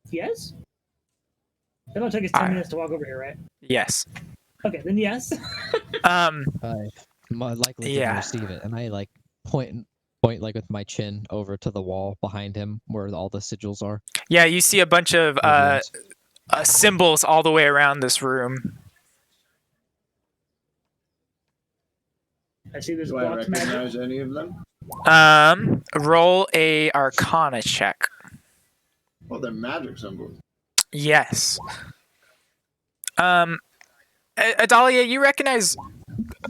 Speaker 4: Yes? It only took us 10 minutes to walk over here, right?
Speaker 1: Yes.
Speaker 4: Okay, then yes.
Speaker 3: I likely didn't
Speaker 1: Yeah.
Speaker 3: receive it, and I like point like with my chin over to the wall behind him where all the sigils are.
Speaker 1: Yeah, you see a bunch of symbols all the way around this room.
Speaker 4: I see there's
Speaker 2: Do I
Speaker 4: blocked magic.
Speaker 2: recognize any of them?
Speaker 1: Roll a Arcana check.
Speaker 2: Well, they're magic symbols.
Speaker 1: Yes. Adalia, you recognize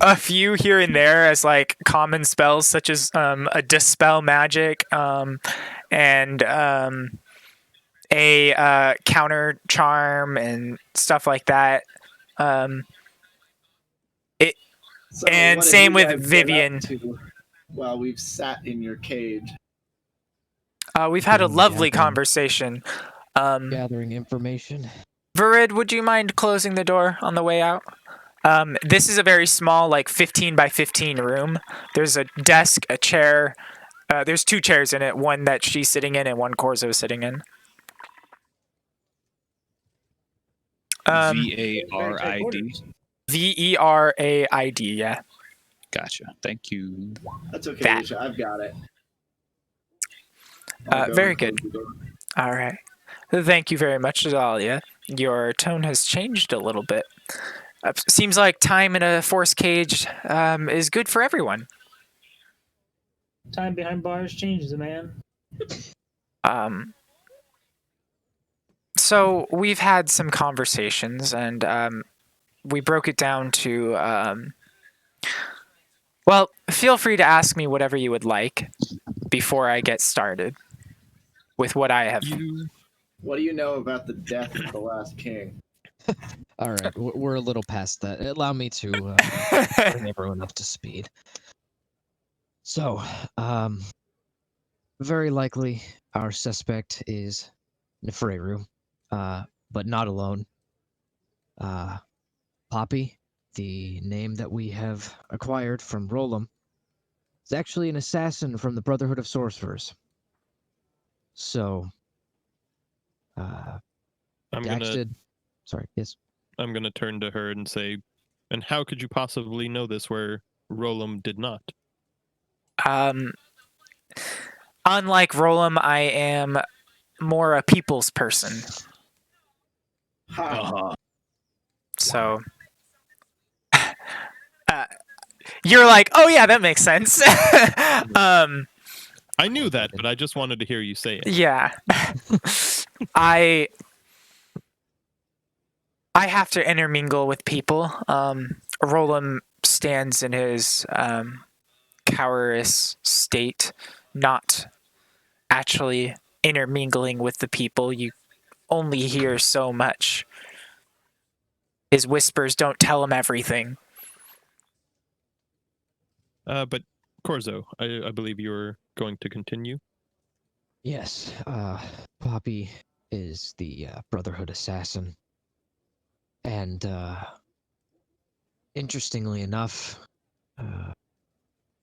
Speaker 1: a few here and there as like common spells, such as a dispel magic, and a counter charm and stuff like that.
Speaker 2: So
Speaker 1: And
Speaker 2: what have
Speaker 1: same
Speaker 2: you
Speaker 1: with
Speaker 2: guys been up
Speaker 1: Vivian.
Speaker 2: to while we've sat in your cage.
Speaker 1: We've had a lovely
Speaker 3: Gathering.
Speaker 1: conversation.
Speaker 3: Gathering information.
Speaker 1: Virid, would you mind closing the door on the way out? This is a very small, like 15 by 15 room. There's a desk, a chair. There's 2 chairs in it, one that she's sitting in and one Corzo is sitting in.
Speaker 5: VARID.
Speaker 1: VERAID, yeah.
Speaker 5: Gotcha. Thank you.
Speaker 2: That's okay,
Speaker 1: That.
Speaker 2: Lusha, I've got it. I'll go
Speaker 1: Very
Speaker 2: and close
Speaker 1: good.
Speaker 2: the door.
Speaker 1: All right. Thank you very much, Adalia. Your tone has changed a little bit. seems like time in a force cage is good for everyone.
Speaker 4: Time behind bars changes, man.
Speaker 1: So we've had some conversations, and we broke it down to. Well, feel free to ask me whatever you would like before I get started with what I have.
Speaker 2: What do you know about the death of the last king?
Speaker 3: All right, we're a little past that. Allow me to bring everyone up to speed. So, very likely our suspect is Nefreru, but not alone. Poppy, the name that we have acquired from Rolam, is actually an assassin from the Brotherhood of Sorcerers. So,
Speaker 7: I'm
Speaker 3: Dax
Speaker 7: gonna
Speaker 3: did. Sorry, yes.
Speaker 7: I'm gonna turn to her and say, and how could you possibly know this where Rolam did not?
Speaker 1: Unlike Rolam, I am more a people's person.
Speaker 2: Ha!
Speaker 1: So you're like, oh yeah, that makes sense.
Speaker 7: I knew that, but I just wanted to hear you say it.
Speaker 1: Yeah. I have to intermingle with people. Rolam stands in his cowardice state, not actually intermingling with the people. You only hear so much. His whispers don't tell him everything.
Speaker 7: But Corzo, I believe you were going to continue.
Speaker 3: Yes, Poppy is the Brotherhood assassin. And interestingly enough,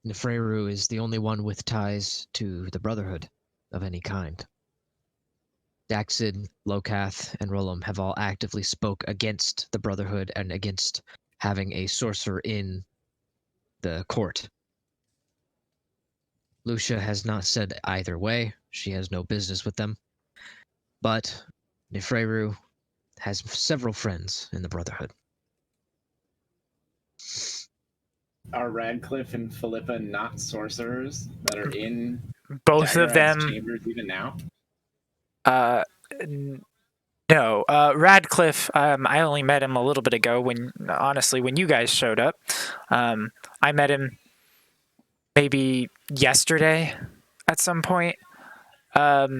Speaker 3: Nefreru is the only one with ties to the Brotherhood of any kind. Daxid, Lokath, and Rolam have all actively spoke against the Brotherhood and against having a sorcerer in the court. Lusha has not said either way. She has no business with them. But Nefreru has several friends in the Brotherhood.
Speaker 2: Are Radcliffe and Philippa not sorcerers that are in
Speaker 1: Both of
Speaker 2: Daggerad's
Speaker 1: them.
Speaker 2: chambers even now?
Speaker 1: No. Radcliffe. I only met him a little bit ago. When you guys showed up, I met him maybe yesterday at some point. But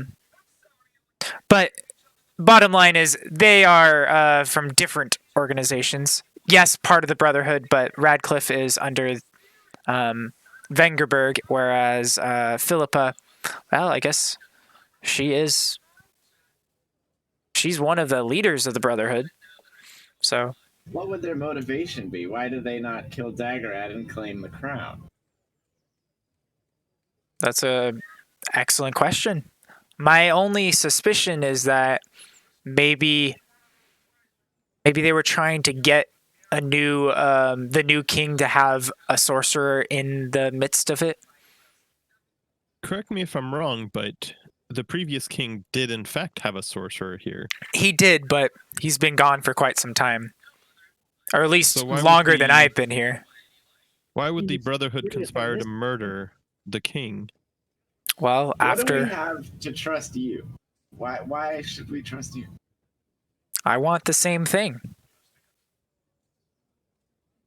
Speaker 1: bottom line is they are from different organizations. Yes, part of the Brotherhood, but Radcliffe is under Vengerberg, whereas Philippa, well, I guess she's one of the leaders of the Brotherhood. So
Speaker 2: What would their motivation be? Why do they not kill Daggerad and claim the crown?
Speaker 1: that's a excellent question. My only suspicion is that maybe they were trying to get the new king to have a sorcerer in the midst of it.
Speaker 7: Correct me if I'm wrong, but the previous king did in fact have a sorcerer here.
Speaker 1: He did, but he's been gone for quite some time. Or at least
Speaker 7: So why would
Speaker 1: longer than
Speaker 7: the-
Speaker 1: I've been here.
Speaker 7: Why would the
Speaker 4: He's
Speaker 7: Brotherhood
Speaker 4: curious
Speaker 7: conspire
Speaker 4: on
Speaker 7: to
Speaker 4: this.
Speaker 7: murder the king?
Speaker 1: Well,
Speaker 2: What do we
Speaker 1: after
Speaker 2: have to trust you? Why should we trust you?
Speaker 1: I want the same thing.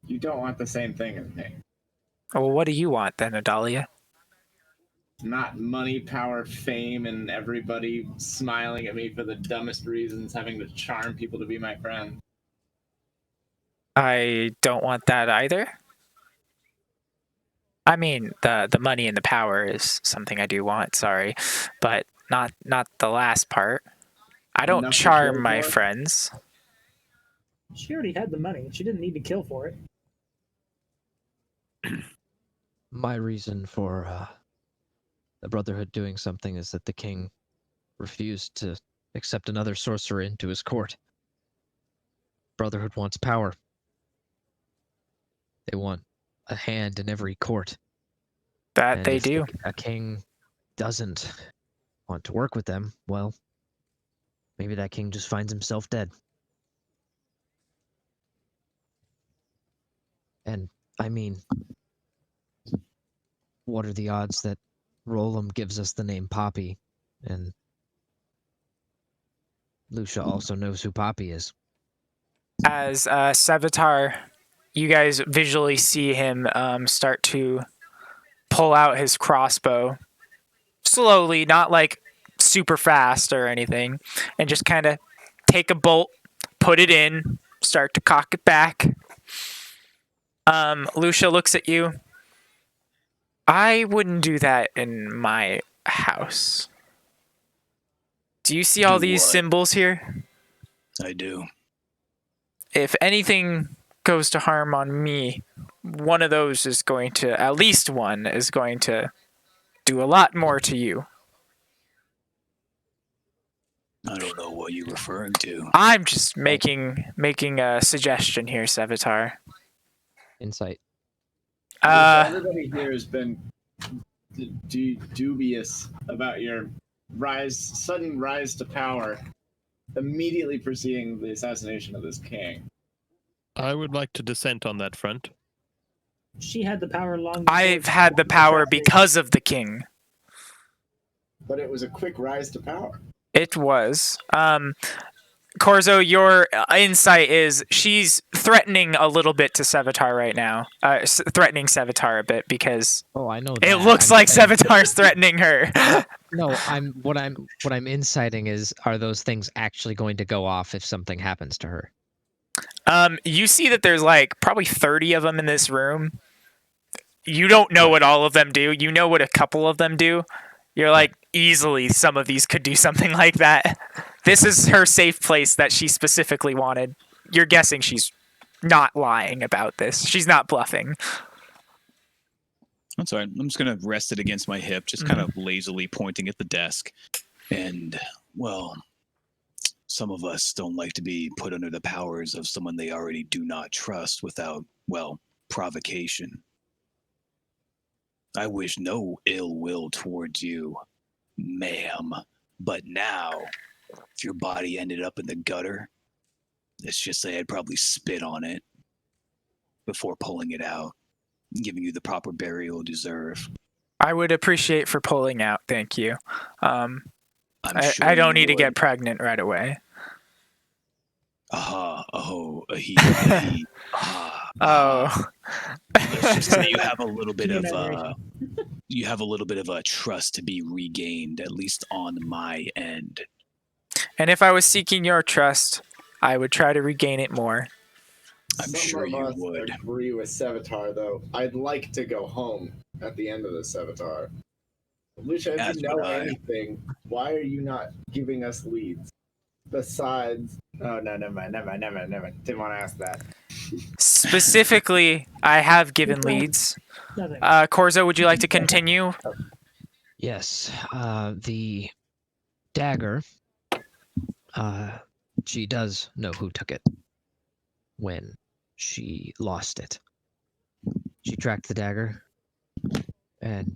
Speaker 2: You don't want the same thing as me.
Speaker 1: Well, what do you want then, Adalia?
Speaker 2: Not money, power, fame, and everybody smiling at me for the dumbest reasons, having to charm people to be my friend.
Speaker 1: I don't want that either. I mean, the money and the power is something I do want, sorry, but not the last part. I don't
Speaker 2: Enough to
Speaker 1: charm
Speaker 2: kill
Speaker 1: my
Speaker 2: for?
Speaker 1: friends.
Speaker 4: She already had the money. She didn't need to kill for it.
Speaker 3: My reason for the Brotherhood doing something is that the king refused to accept another sorcerer into his court. Brotherhood wants power. They want a hand in every court.
Speaker 1: That
Speaker 3: And
Speaker 1: they
Speaker 3: if
Speaker 1: do.
Speaker 3: a king doesn't want to work with them, well, maybe that king just finds himself dead. And I mean, what are the odds that Rolam gives us the name Poppy, and Lusha also knows who Poppy is?
Speaker 1: As Savitar, you guys visually see him start to pull out his crossbow slowly, not like super fast or anything, and just kind of take a bolt, put it in, start to cock it back. Lusha looks at you. I wouldn't do that in my house. Do you see all
Speaker 5: Do
Speaker 1: these
Speaker 5: what?
Speaker 1: symbols here?
Speaker 5: I do.
Speaker 1: If anything goes to harm on me, one of those is going to, at least one, is going to do a lot more to you.
Speaker 5: I don't know what you're referring to.
Speaker 1: I'm just making a suggestion here, Savitar.
Speaker 6: Insight.
Speaker 2: Everybody here has been dubious about your sudden rise to power, immediately preceding the assassination of this king.
Speaker 7: I would like to dissent on that front.
Speaker 4: She had the power long.
Speaker 1: I've had the power because of the king.
Speaker 2: But it was a quick rise to power.
Speaker 1: It was. Corzo, your insight is she's threatening a little bit to Savitar right now. Threatening Savitar a bit because
Speaker 3: Oh, I know that.
Speaker 1: it looks like Savitar's threatening her.
Speaker 3: No, what I'm inciting is, are those things actually going to go off if something happens to her?
Speaker 1: You see that there's like probably 30 of them in this room. You don't know what all of them do. You know what a couple of them do. You're like, easily some of these could do something like that. This is her safe place that she specifically wanted. You're guessing she's not lying about this. She's not bluffing.
Speaker 5: That's all right. I'm just going to rest it against my hip, just kind of lazily pointing at the desk. And, well, some of us don't like to be put under the powers of someone they already do not trust without, well, provocation. I wish no ill will towards you, ma'am. But now, if your body ended up in the gutter, let's just say I'd probably spit on it before pulling it out, giving you the proper burial you deserve.
Speaker 1: I would appreciate for pulling out. Thank you.
Speaker 5: Sure
Speaker 1: I don't
Speaker 5: you
Speaker 1: need to
Speaker 5: would.
Speaker 1: get pregnant right away.
Speaker 5: Aha, oh, ahi, aha.
Speaker 1: Oh.
Speaker 5: Let's just say you have a little bit
Speaker 4: Give
Speaker 5: of
Speaker 4: me that
Speaker 5: you have a little bit of a trust to be regained, at least on my end.
Speaker 1: And if I was seeking your trust, I would try to regain it more.
Speaker 5: I'm
Speaker 2: Some
Speaker 5: sure
Speaker 2: of
Speaker 5: you
Speaker 2: us
Speaker 5: would.
Speaker 2: agree with Savitar, though. I'd like to go home at the end of the Savitar. Lusha, if
Speaker 5: That's
Speaker 2: you know
Speaker 5: what I-
Speaker 2: anything, why are you not giving us leads? Besides, oh no, never mind. Didn't want to ask that.
Speaker 1: Specifically, I have given leads.
Speaker 4: Nothing.
Speaker 1: Corzo, would you like to continue?
Speaker 3: Yes. The dagger. She does know who took it when she lost it. She tracked the dagger and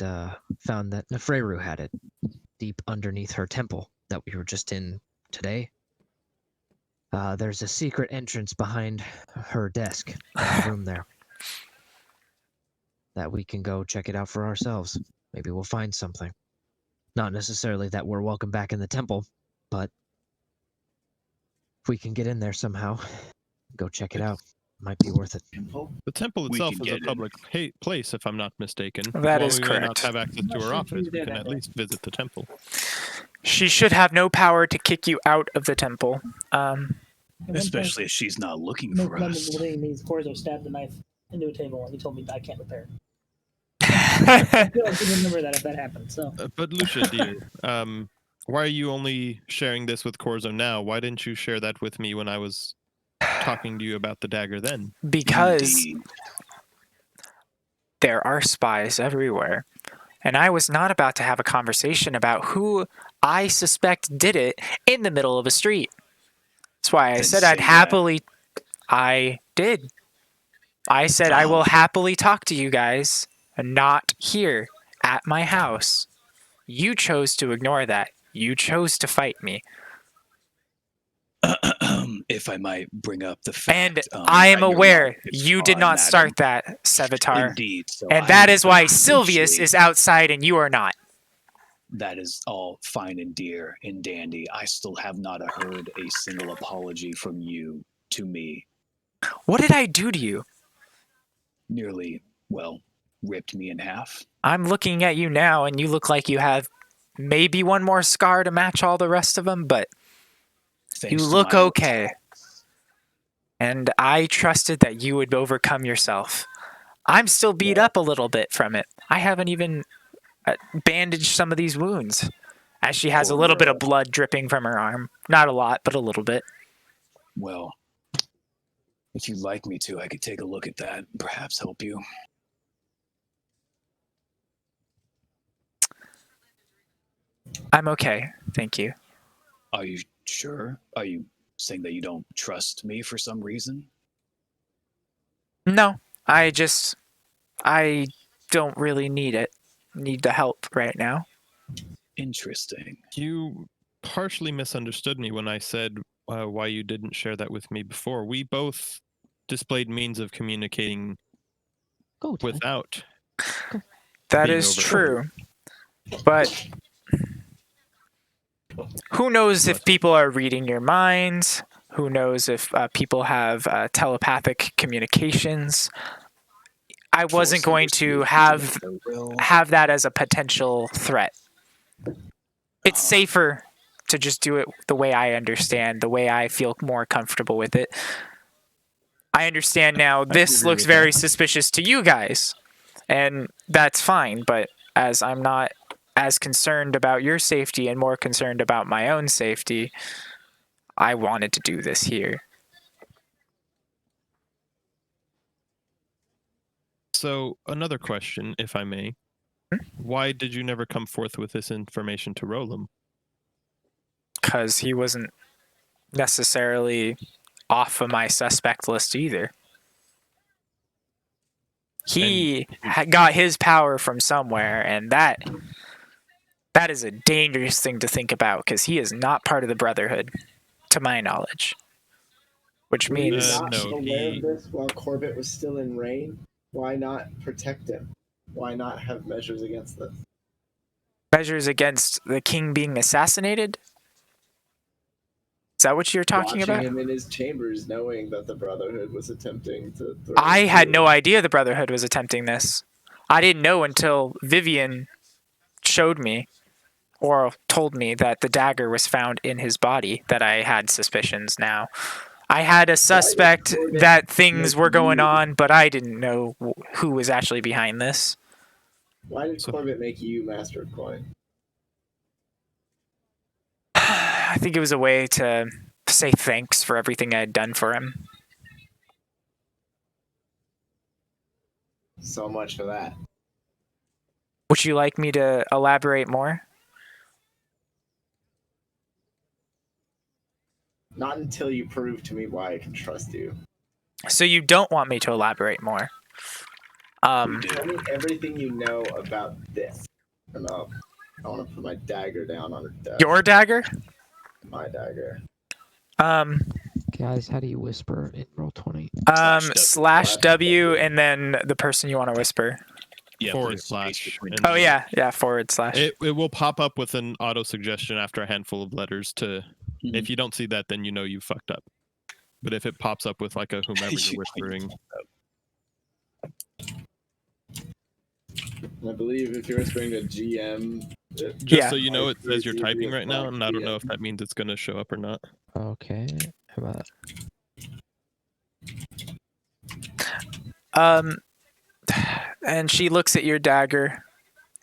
Speaker 3: found that Nefreru had it deep underneath her temple that we were just in today. There's a secret entrance behind her desk in the room there that we can go check it out for ourselves. Maybe we'll find something. Not necessarily that we're welcome back in the temple, but if we can get in there somehow, go check it out. Might be worth it.
Speaker 7: The temple
Speaker 5: We
Speaker 7: itself
Speaker 5: can
Speaker 7: is a
Speaker 5: get in.
Speaker 7: public place, if I'm not mistaken.
Speaker 1: That
Speaker 7: While
Speaker 1: is
Speaker 7: we may not
Speaker 1: correct.
Speaker 7: have access to her
Speaker 4: Not
Speaker 7: office,
Speaker 4: sure
Speaker 7: we
Speaker 4: if
Speaker 7: can
Speaker 4: you
Speaker 7: at
Speaker 4: did.
Speaker 7: least visit the temple.
Speaker 1: She should have no power to kick you out of the temple.
Speaker 4: At one point,
Speaker 5: Especially if she's not looking
Speaker 4: most
Speaker 5: for
Speaker 4: members
Speaker 5: us.
Speaker 4: of the means Corzo stabbed the knife into a table and he told me I can't repair it.
Speaker 1: I
Speaker 4: I feel like you remember that if that happened. So
Speaker 7: But Lucia, dear, why are you only sharing this with Corzo now? Why didn't you share that with me when I was talking to you about the dagger then?
Speaker 1: because
Speaker 5: Indeed.
Speaker 1: there are spies everywhere. And I was not about to have a conversation about who I suspect did it in the middle of a street. That's why I
Speaker 5: Then
Speaker 1: said I'd
Speaker 5: say
Speaker 1: happily... I did. I said I
Speaker 5: Oh.
Speaker 1: will happily talk to you guys, and not here at my house. You chose to ignore that. You chose to fight me.
Speaker 5: if I might bring up the fact,
Speaker 1: And I am
Speaker 5: that your
Speaker 1: aware
Speaker 5: relatives
Speaker 1: you did
Speaker 5: are,
Speaker 1: not
Speaker 5: madam.
Speaker 1: start that, Sevatar.
Speaker 5: Indeed. So
Speaker 1: And
Speaker 5: I
Speaker 1: that
Speaker 5: would
Speaker 1: is why Sylvius
Speaker 5: essentially-
Speaker 1: is outside and you are not.
Speaker 5: That is all fine and dear and dandy. I still have not heard a single apology from you to me.
Speaker 1: What did I do to you?
Speaker 5: Nearly, well, ripped me in half.
Speaker 1: I'm looking at you now and you look like you have maybe one more scar to match all the rest of them, but
Speaker 5: Thanks
Speaker 1: you
Speaker 5: to
Speaker 1: look
Speaker 5: my
Speaker 1: okay. And I trusted that you would overcome yourself. I'm still beat up a little bit from it. I haven't even bandaged some of these wounds, as she has a
Speaker 5: Poor
Speaker 1: little bit
Speaker 5: girl.
Speaker 1: of blood dripping from her arm. Not a lot, but a little bit.
Speaker 5: Well, if you'd like me to, I could take a look at that and perhaps help you.
Speaker 1: I'm okay, thank you.
Speaker 5: Are you sure? Are you saying that you don't trust me for some reason?
Speaker 1: No, I don't really need it. Need the help right now.
Speaker 5: Interesting.
Speaker 7: You partially misunderstood me when I said why you didn't share that with me before. We both displayed means of communicating
Speaker 3: Go, Ty.
Speaker 7: without.
Speaker 1: That
Speaker 7: Being
Speaker 1: is
Speaker 7: overheard.
Speaker 1: true. But who knows if people are reading your minds? Who knows if people have telepathic communications? I wasn't going to have that as a potential threat. It's safer to just do it the way I understand, the way I feel more comfortable with it. I understand now this
Speaker 7: agree
Speaker 1: looks
Speaker 7: with
Speaker 1: very
Speaker 7: that.
Speaker 1: suspicious to you guys, and that's fine, but as I'm not as concerned about your safety and more concerned about my own safety, I wanted to do this here.
Speaker 7: So, another question, if I may. Why did you never come forth with this information to Rolam?
Speaker 1: Because he wasn't necessarily off of my suspect list either. He got his power from somewhere, and that is a dangerous thing to think about, because he is not part of the Brotherhood, to my knowledge. Which
Speaker 2: Were you
Speaker 1: means
Speaker 2: not
Speaker 7: no,
Speaker 2: aware
Speaker 7: he-
Speaker 2: of this while Corbett was still in reign? Why not protect him? Why not have measures against this?
Speaker 1: measures against the king being assassinated? Is that what you're talking
Speaker 2: Watching
Speaker 1: about?
Speaker 2: him in his chambers, knowing that the Brotherhood was attempting to.
Speaker 1: I had no idea the Brotherhood was attempting this. I didn't know until Vivian showed me or told me that the dagger was found in his body that I had suspicions now. I had a suspect that things were going on, but I didn't know who was actually behind this.
Speaker 2: Why did Corbett make you Master of Coin?
Speaker 1: I think it was a way to say thanks for everything I had done for him.
Speaker 2: So much for that.
Speaker 1: Would you like me to elaborate more?
Speaker 2: Not until you prove to me why I can trust you.
Speaker 1: So you don't want me to elaborate more?
Speaker 5: We do.
Speaker 2: Tell me everything you know about this. And I want to put my dagger down on her desk.
Speaker 1: Your dagger?
Speaker 2: My dagger.
Speaker 6: Guys, how do you whisper in Roll20?
Speaker 1: Slash W and then the person you want to whisper.
Speaker 5: Yeah,
Speaker 7: Forward
Speaker 5: put a space
Speaker 7: slash.
Speaker 5: between
Speaker 7: and-
Speaker 1: Oh yeah, forward slash.
Speaker 7: It will pop up with an auto suggestion after a handful of letters to.
Speaker 5: Mhm.
Speaker 7: If you don't see that, then you know you fucked up. But if it pops up with like a whomever you're whispering,
Speaker 2: I believe if you're whispering to GM.
Speaker 7: just
Speaker 1: Yeah.
Speaker 7: so you know, it says you're
Speaker 2: It's easy
Speaker 7: typing
Speaker 2: to
Speaker 7: right now, and I don't know
Speaker 2: DM.
Speaker 7: if that means it's gonna show up or not.
Speaker 6: Okay. How about
Speaker 1: And she looks at your dagger,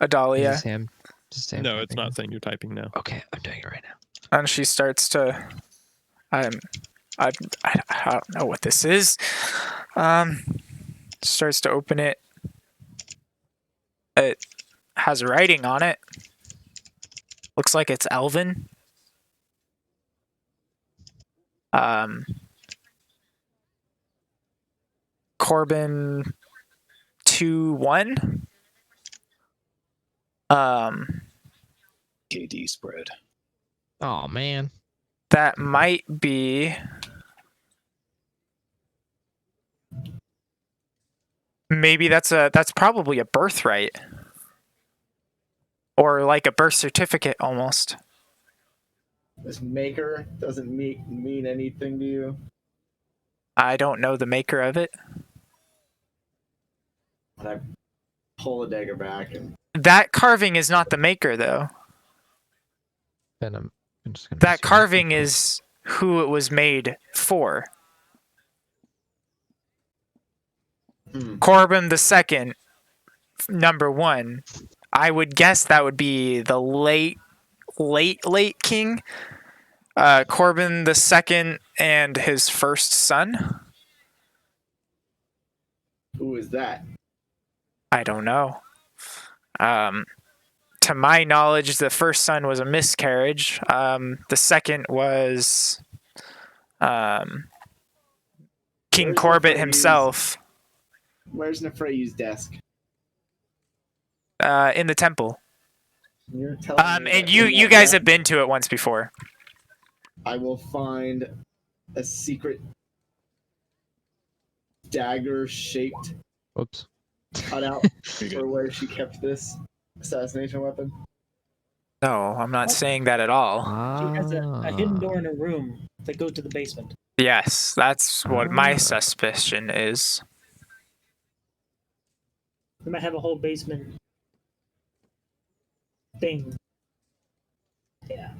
Speaker 1: Adalia,
Speaker 6: Is this him? Just him
Speaker 7: No, it's
Speaker 6: typing
Speaker 7: not saying you're typing now.
Speaker 6: now? Okay, I'm doing it right now.
Speaker 1: and she starts to. I don't know what this is. Starts to open it. It has writing on it. Looks like it's Elven. Corbin 2-1.
Speaker 5: KD spread.
Speaker 6: Oh man.
Speaker 1: That might be Maybe that's probably a birthright. Or like a birth certificate almost.
Speaker 2: This maker doesn't mean anything to you.
Speaker 1: I don't know the maker of it.
Speaker 2: And I pull the dagger back and
Speaker 1: That carving is not the maker though.
Speaker 6: And I'm just gonna
Speaker 1: That
Speaker 6: assume-
Speaker 1: carving is who it was made for. Corbin II, number 1. I would guess that would be the late king. Corbin II and his first son.
Speaker 2: Who is that?
Speaker 1: I don't know. To my knowledge, the first son was a miscarriage. The second was King
Speaker 2: Where's
Speaker 1: Corbett
Speaker 2: Nefrey's-
Speaker 1: himself
Speaker 2: Where's Nefrey's desk?
Speaker 1: in the temple.
Speaker 2: You're telling me
Speaker 1: And
Speaker 2: that
Speaker 1: you
Speaker 2: in
Speaker 1: you
Speaker 2: that
Speaker 1: guys
Speaker 2: desk,
Speaker 1: have been to it once before.
Speaker 2: I will find a secret dagger-shaped
Speaker 6: Whoops.
Speaker 2: cutout
Speaker 5: You're
Speaker 2: for
Speaker 5: good.
Speaker 2: where she kept this assassination weapon.
Speaker 1: No, I'm not saying that at all.
Speaker 4: She has a hidden
Speaker 6: Ah.
Speaker 4: door in her room that goes to the basement.
Speaker 1: Yes, that's what my
Speaker 6: Ah.
Speaker 1: suspicion is.
Speaker 4: We might have a whole basement thing. Yeah.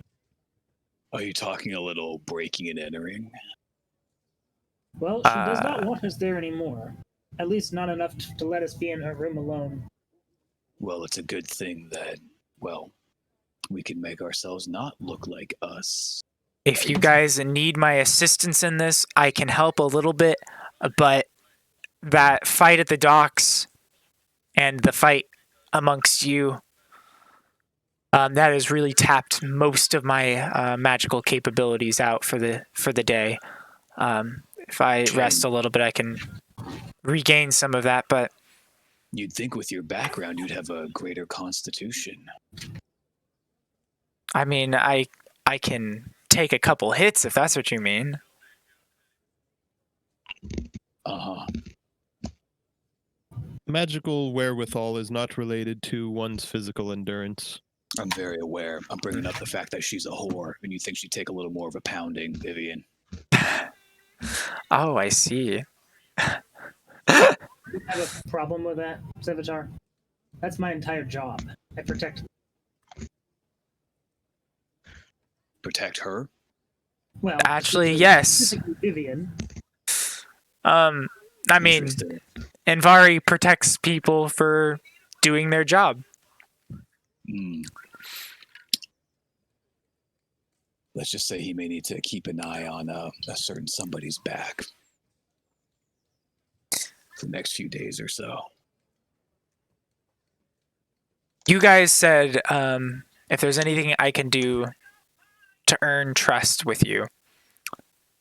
Speaker 5: Are you talking a little breaking and entering?
Speaker 4: Well, she does
Speaker 1: Uh,
Speaker 4: not want us there anymore. At least not enough to let us be in her room alone.
Speaker 5: Well, it's a good thing that, well, we can make ourselves not look like us.
Speaker 1: If you guys need my assistance in this, I can help a little bit, but that fight at the docks and the fight amongst you, that has really tapped most of my magical capabilities out for the day. If I rest a little bit, I can regain some of that, but
Speaker 5: You'd think with your background you'd have a greater constitution.
Speaker 1: I mean, I can take a couple hits if that's what you mean.
Speaker 5: Uh-huh.
Speaker 7: Magical wherewithal is not related to one's physical endurance.
Speaker 5: I'm very aware. I'm bringing up the fact that she's a whore, and you think she'd take a little more of a pounding, Vivian.
Speaker 1: Oh, I see.
Speaker 4: You have a problem with that, Sevatar? That's my entire job. I protect.
Speaker 5: Protect her?
Speaker 4: Well,
Speaker 1: Actually, yes.
Speaker 4: specifically Vivian.
Speaker 1: I mean,
Speaker 5: Interesting.
Speaker 1: Envari protects people for doing their job.
Speaker 5: Hmm. Let's just say he may need to keep an eye on a certain somebody's back for the next few days or so.
Speaker 1: You guys said if there's anything I can do to earn trust with you.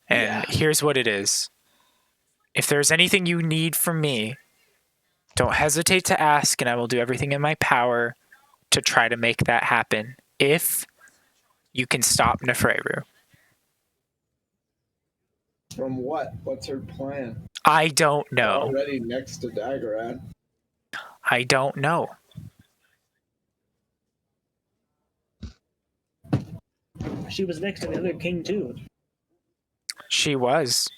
Speaker 1: And
Speaker 5: Yeah.
Speaker 1: here's what it is. If there's anything you need from me, don't hesitate to ask, and I will do everything in my power to try to make that happen. If you can stop Nefreru.
Speaker 2: From what? What's her plan?
Speaker 1: I don't know.
Speaker 2: Already next to Daggerad.
Speaker 1: I don't know.
Speaker 4: She was next to the other king too.
Speaker 1: She was.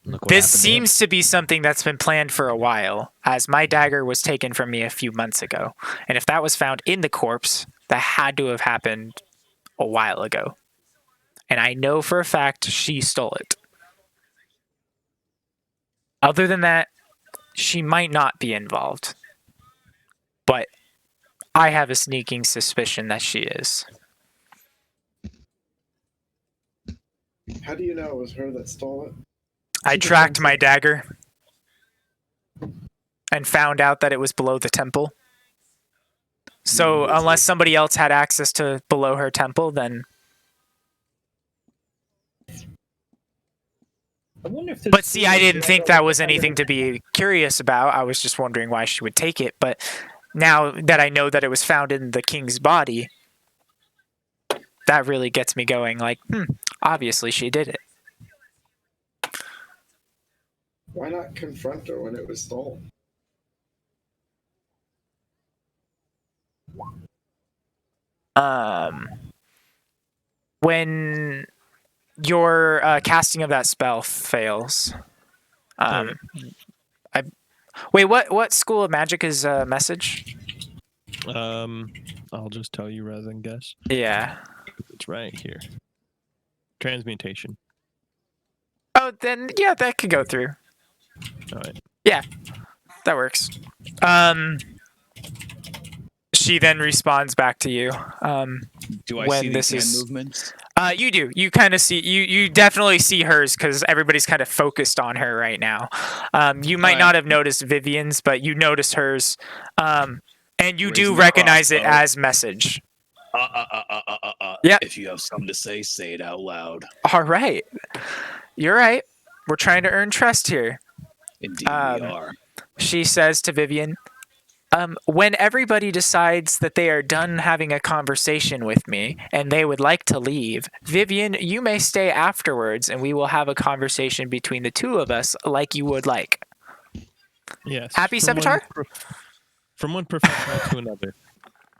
Speaker 3: Look what
Speaker 1: This
Speaker 3: happened to him.
Speaker 1: seems to be something that's been planned for a while, as my dagger was taken from me a few months ago. And if that was found in the corpse, that had to have happened a while ago. And I know for a fact she stole it. Other than that, she might not be involved. But I have a sneaking suspicion that she is.
Speaker 2: How do you know it was her that stole it?
Speaker 1: I tracked my dagger and found out that it was below the temple. So unless somebody else had access to below her temple, then...
Speaker 4: I wonder if.
Speaker 1: But see, I didn't think that was anything to be curious about. I was just wondering why she would take it. But now that I know that it was found in the king's body, that really gets me going like, obviously she did it.
Speaker 2: Why not confront her when it was stolen?
Speaker 1: When your casting of that spell fails, I wait. What school of magic is message?
Speaker 7: I'll just tell you rather than guess.
Speaker 1: Yeah.
Speaker 7: It's right here. Transmutation.
Speaker 1: Oh, then yeah, that could go through.
Speaker 7: All right.
Speaker 1: Yeah, that works. She then responds back to you.
Speaker 5: Do I
Speaker 1: When
Speaker 5: see
Speaker 1: this
Speaker 5: these hand
Speaker 1: is-
Speaker 5: movements?
Speaker 1: You do. You kind of see. You definitely see hers because everybody's kind of focused on her right now. You might
Speaker 5: Alright.
Speaker 1: not have noticed Vivian's, but you notice hers. And you
Speaker 5: Raising
Speaker 1: do
Speaker 5: the
Speaker 1: recognize it
Speaker 5: crossbow.
Speaker 1: as message.
Speaker 5: Yep.
Speaker 1: Yep.
Speaker 5: If you have something to say it out loud.
Speaker 1: All right. You're right. We're trying to earn trust here.
Speaker 5: Indeed, we are.
Speaker 1: She says to Vivian, when everybody decides that they are done having a conversation with me and they would like to leave, Vivian, you may stay afterwards and we will have a conversation between the two of us like you would like.
Speaker 7: Yes.
Speaker 1: Happy, Sevatar?
Speaker 7: From one professional to another.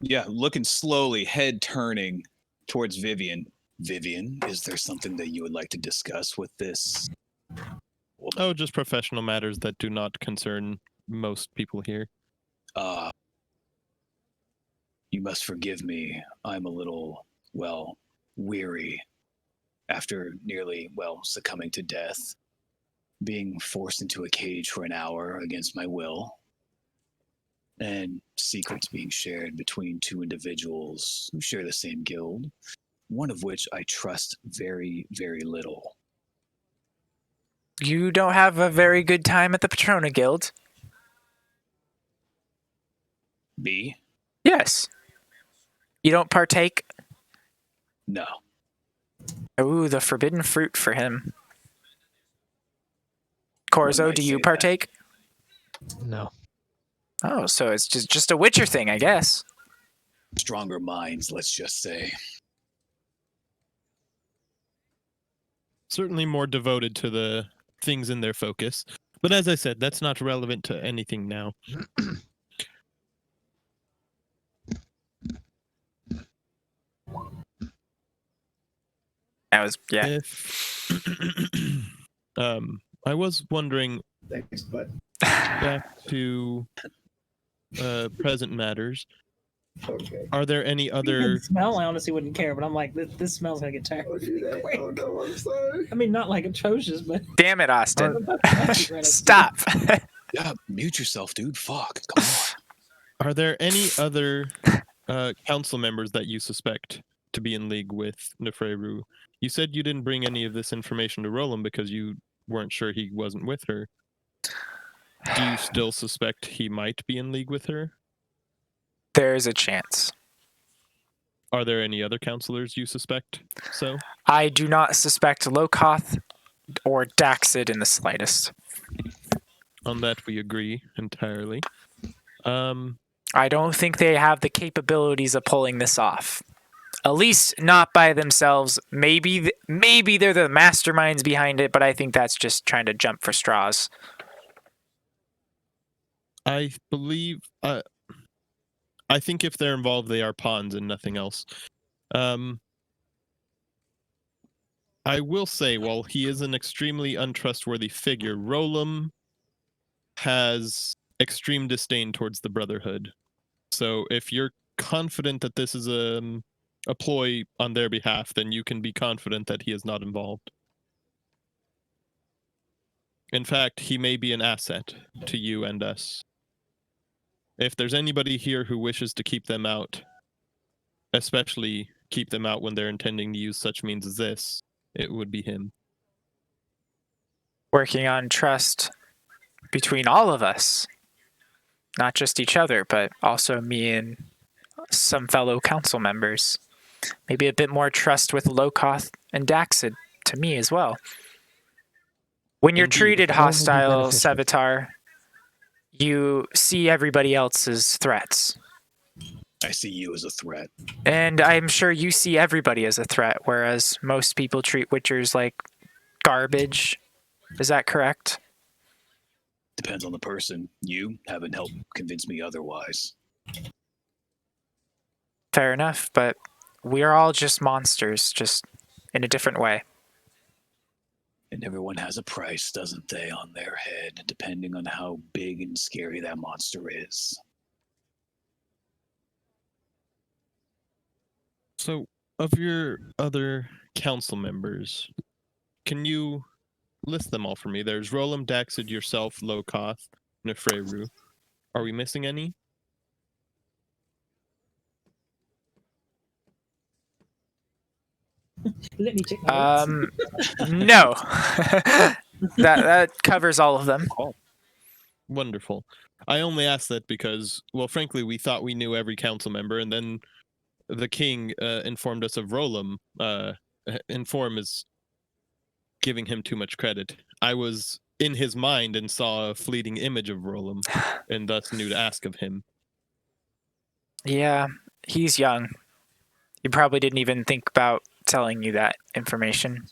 Speaker 5: Yeah, looking slowly, head turning towards Vivian. Vivian, is there something that you would like to discuss with this?
Speaker 7: Oh, just professional matters that do not concern most people here.
Speaker 5: You must forgive me. I'm a little, well, weary after nearly, succumbing to death, being forced into a cage for an hour against my will, and secrets being shared between two individuals who share the same guild, one of which I trust very, very little.
Speaker 1: You don't have a very good time at the Patrona Guild.
Speaker 5: Me?
Speaker 1: Yes. You don't partake?
Speaker 5: No.
Speaker 1: Ooh, the forbidden fruit for him.
Speaker 5: One
Speaker 1: Corzo,
Speaker 5: might
Speaker 1: do
Speaker 5: say
Speaker 1: you
Speaker 5: that.
Speaker 1: partake?
Speaker 3: No.
Speaker 1: Oh, so it's just a Witcher thing, I guess.
Speaker 5: Stronger minds, let's just say.
Speaker 7: Certainly more devoted to the things in their focus. But as I said, that's not relevant to anything now.
Speaker 1: That was, yeah.
Speaker 7: If I was wondering,
Speaker 2: Thanks, bud.
Speaker 7: back to present matters,
Speaker 2: Okay.
Speaker 7: are there any
Speaker 4: The
Speaker 7: other
Speaker 4: smell, I honestly wouldn't care, but I'm like, this smell's gonna get terrible.
Speaker 2: Oh, do they? Oh no, I'm sorry.
Speaker 4: I mean, not like atrocious, but
Speaker 1: Damn it, Austin.
Speaker 4: right
Speaker 1: Stop.
Speaker 5: Yeah, mute yourself, dude. Fuck. Come on.
Speaker 7: are there any other council members that you suspect to be in league with Nefreru? You said you didn't bring any of this information to Roland because you weren't sure he wasn't with her. Do you still suspect he might be in league with her?
Speaker 1: There's a chance.
Speaker 7: Are there any other counselors you suspect so?
Speaker 1: I do not suspect Lokoth or Daxid in the slightest.
Speaker 7: On that we agree entirely.
Speaker 1: I don't think they have the capabilities of pulling this off. At least not by themselves. Maybe they're the masterminds behind it, but I think that's just trying to jump for straws.
Speaker 7: I believe I think if they're involved they are pawns and nothing else. I will say, while he is an extremely untrustworthy figure, Rolam has extreme disdain towards the Brotherhood. So if you're confident that this is a ploy on their behalf, then you can be confident that he is not involved. In fact, he may be an asset to you and us. If there's anybody here who wishes to keep them out, especially keep them out when they're intending to use such means as this, it would be him.
Speaker 1: Working on trust between all of us. Not just each other, but also me and some fellow council members. Maybe a bit more trust with Lokoth and Daxid to me as well. When you're
Speaker 7: Indeed,
Speaker 1: treated
Speaker 3: that would be
Speaker 1: hostile,
Speaker 3: beneficial.
Speaker 1: Sevatar, you see everybody else as threats.
Speaker 5: I see you as a threat.
Speaker 1: And I'm sure you see everybody as a threat, whereas most people treat Witchers like garbage. Is that correct?
Speaker 5: Depends on the person. You haven't helped convince me otherwise.
Speaker 1: Fair enough, but we are all just monsters, just in a different way.
Speaker 5: And everyone has a price, doesn't they, on their head, depending on how big and scary that monster is.
Speaker 7: So, of your other council members, can you list them all for me? There's Rolam, Daxid, yourself, Lokoth, and Freyru. Are we missing any?
Speaker 4: Let me check my notes.
Speaker 1: No. that covers all of them.
Speaker 7: Wonderful. I only asked that because, well, frankly, we thought we knew every council member, and then the king informed us of Rolam. Inform is giving him too much credit. I was in his mind and saw a fleeting image of Rolam, and thus knew to ask of him.
Speaker 1: Yeah, he's young. He probably didn't even think about telling you that information.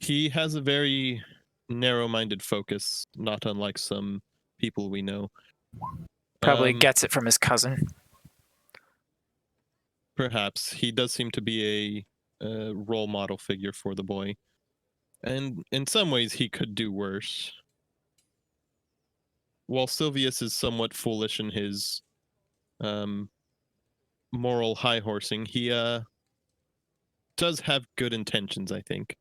Speaker 7: He has a very narrow-minded focus, not unlike some people we know.
Speaker 1: Probably gets it from his cousin.
Speaker 7: Perhaps. He does seem to be a role model figure for the boy. And in some ways, he could do worse. While Silvius is somewhat foolish in his moral high-horsing, he does have good intentions, I think.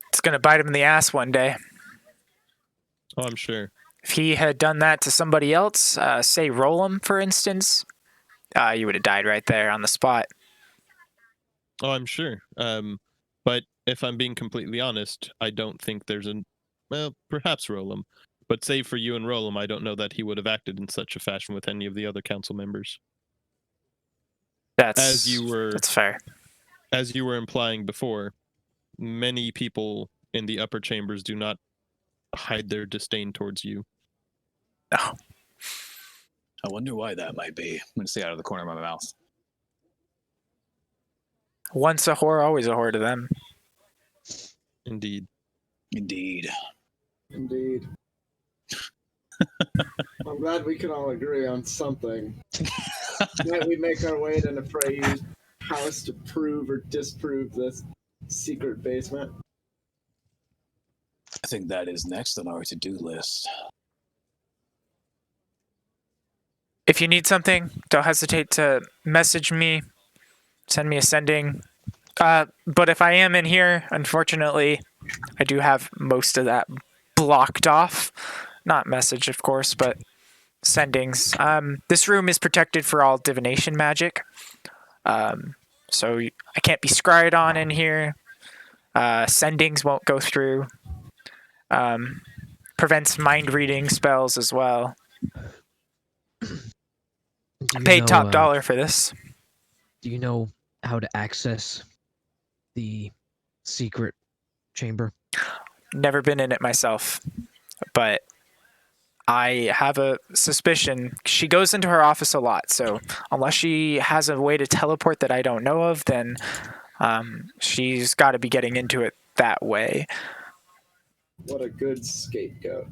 Speaker 1: It's going to bite him in the ass one day.
Speaker 7: Oh, I'm sure.
Speaker 1: If he had done that to somebody else, say Rolam, for instance, you would have died right there on the spot.
Speaker 7: Oh, I'm sure. But if I'm being completely honest, I don't think there's well, perhaps Rolam. But save for you and Rolam, I don't know that he would have acted in such a fashion with any of the other council members.
Speaker 1: That's fair.
Speaker 7: As you were implying before, many people in the upper chambers do not hide their disdain towards you.
Speaker 1: Oh.
Speaker 5: I wonder why that might be. I'm going to say out of the corner of my mouth.
Speaker 1: Once a whore, always a whore to them.
Speaker 7: Indeed.
Speaker 5: Indeed.
Speaker 2: Indeed. I'm glad we can all agree on something. Might we make our way to Nefreyu's house to prove or disprove this secret basement?
Speaker 5: I think that is next on our to-do list.
Speaker 1: If you need something, don't hesitate to message me, send me a sending. But if I am in here, unfortunately, I do have most of that blocked off. Not message, of course, but sendings. This room is protected for all divination magic. So I can't be scryed on in here. Sendings won't go through. Prevents mind reading spells as well. Paid top dollar for this.
Speaker 3: Do you know how to access the secret chamber?
Speaker 1: Never been in it myself, but I have a suspicion. She goes into her office a lot, so unless she has a way to teleport that I don't know of, then she's got to be getting into it that way.
Speaker 2: What a good scapegoat.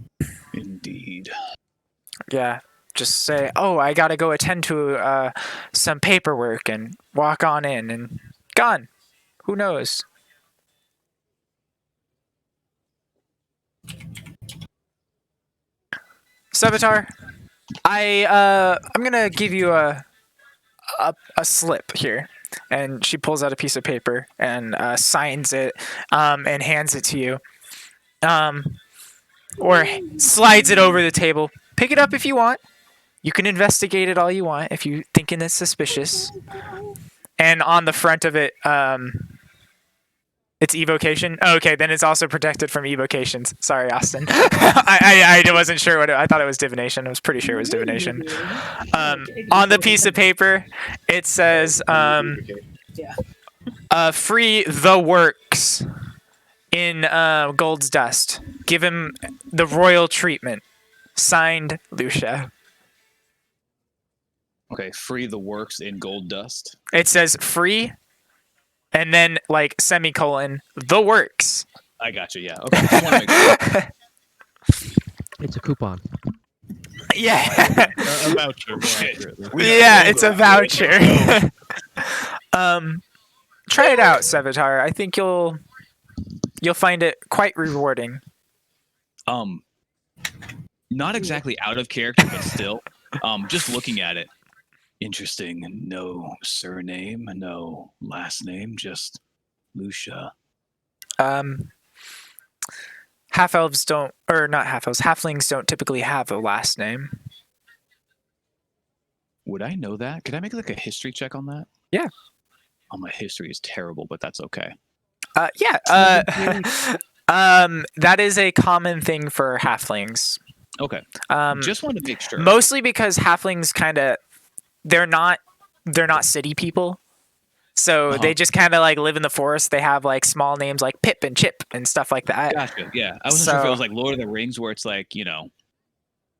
Speaker 5: Indeed.
Speaker 1: Yeah, just say, oh, I got to go attend to some paperwork and walk on in and gone. Who knows? Savitar, I'm gonna give you a slip here, and she pulls out a piece of paper and signs it and hands it to you, or slides it over the table. Pick it up if you want. You can investigate it all you want if you thinking it's suspicious. And on the front of it, it's evocation. Oh, okay, then it's also protected from evocations. Sorry, Austin. I wasn't sure what I thought it was divination. I was pretty sure it was divination. On the piece of paper, it says, free the works in Gold's Dust. Give him the royal treatment. Signed, Lusha.
Speaker 5: Okay, free the works in gold dust.
Speaker 1: It says free, and then like semicolon, the works.
Speaker 5: I got you. Yeah. Okay. Just wanna make sure.
Speaker 3: It's a coupon.
Speaker 1: Yeah.
Speaker 7: A voucher, more
Speaker 5: Shit.
Speaker 7: accurately.
Speaker 5: We got
Speaker 1: Yeah,
Speaker 5: a
Speaker 1: it's a
Speaker 5: logo.
Speaker 1: voucher. Try it out, Sevatar. I think you'll find it quite rewarding.
Speaker 5: Not exactly out of character, but still. Just looking at it. Interesting. No surname, no last name, just Lusha.
Speaker 1: Half-elves don't, or not half-elves, halflings don't typically have a last name.
Speaker 5: Would I know that? Could I make like a history check on that?
Speaker 1: Yeah.
Speaker 5: Oh, my history is terrible, but that's okay.
Speaker 1: Yeah. That is a common thing for halflings.
Speaker 5: Okay. Just want to make sure.
Speaker 1: Mostly because halflings kind of they're not city people. So they just kind of like live in the forest. They have like small names like Pip and Chip and stuff like that.
Speaker 5: Gotcha. Yeah. I wasn't sure if it was like Lord of the Rings where it's like, you know,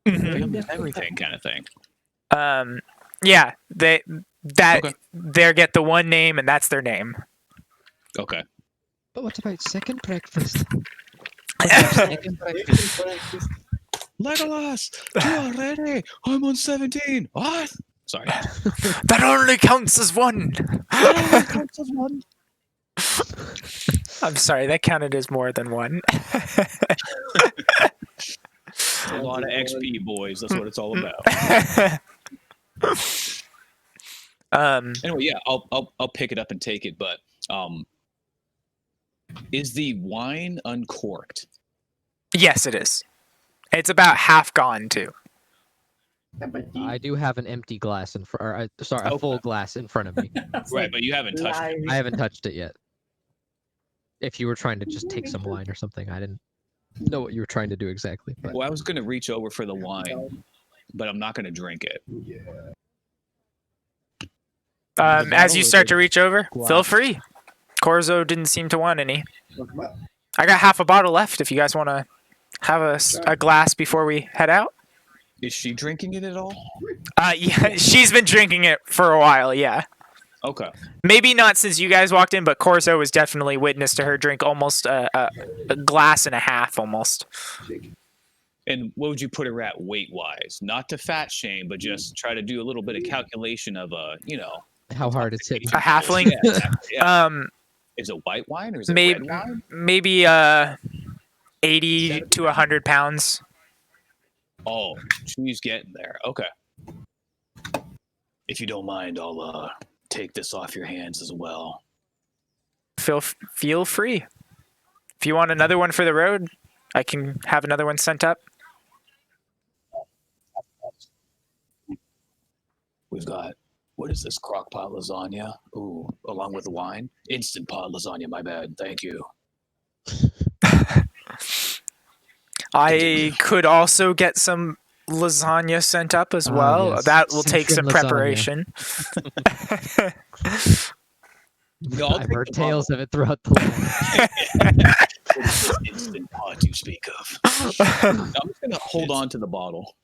Speaker 5: everything kind of thing.
Speaker 1: Yeah, they get the one name and that's their name.
Speaker 5: Okay.
Speaker 3: But what about second breakfast?
Speaker 5: Legolas, you are ready. I'm on 17. What? Sorry.
Speaker 1: That only counts as one. I'm sorry, that counted as more than one.
Speaker 5: A lot of XP, boys. That's what it's all about. Anyway, yeah, I'll pick it up and take it. But is the wine uncorked?
Speaker 1: Yes, it is. It's about half gone too.
Speaker 3: I do have an empty glass in front. Sorry, a full glass in front of me.
Speaker 5: Right, but you haven't touched it.
Speaker 3: I haven't touched it yet. If you were trying to just take some wine or something, I didn't know what you were trying to do exactly. But
Speaker 5: Well, I was going to reach over for the wine, but I'm not going to drink it.
Speaker 1: As you start to reach over,
Speaker 3: glass?
Speaker 1: feel free. Corzo didn't seem to want any. I got half a bottle left if you guys want to have a glass before we head out.
Speaker 5: Is she drinking it at all?
Speaker 1: Yeah, she's been drinking it for a while, yeah.
Speaker 5: Okay.
Speaker 1: Maybe not since you guys walked in, but Corzo was definitely witness to her drink almost a glass and a half almost.
Speaker 5: And what would you put her at weight-wise? Not to fat shame, but just try to do a little bit of calculation of,
Speaker 3: how hard it's hitting.
Speaker 1: A halfling?
Speaker 5: Yeah, exactly, yeah. Is it white wine or is it
Speaker 1: Maybe
Speaker 5: red wine?
Speaker 1: maybe 80 to 100 pounds.
Speaker 5: Oh, she's getting there. Okay. If you don't mind, I'll take this off your hands as well.
Speaker 1: Feel free. If you want another one for the road, I can have another one sent up.
Speaker 5: We've got, what is this, crock pot lasagna? Ooh, along with the wine? Instant pot lasagna, my bad. Thank you.
Speaker 1: I could also get some lasagna sent up as well.
Speaker 3: Yes.
Speaker 1: That will take some
Speaker 3: Cinnamon
Speaker 1: preparation.
Speaker 5: No, I'll
Speaker 3: I've
Speaker 5: take
Speaker 3: heard
Speaker 5: the
Speaker 3: tales of it throughout the land.
Speaker 5: What is this instant pot you speak of? I'm just going to hold on to the bottle.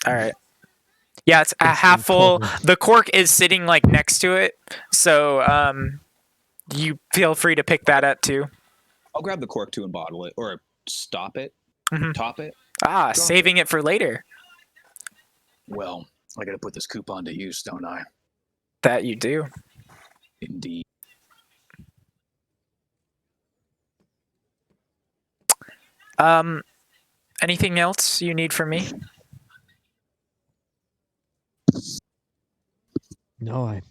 Speaker 1: All right. Yeah, it's a half full. The cork is sitting like next to it, so you feel free to pick that up too.
Speaker 5: I'll grab the cork too and bottle it, or stop it, top it.
Speaker 1: Saving it for later.
Speaker 5: Well, I got to put this coupon to use, don't I?
Speaker 1: That you do.
Speaker 5: Indeed.
Speaker 1: Anything else you need from me?
Speaker 3: No, I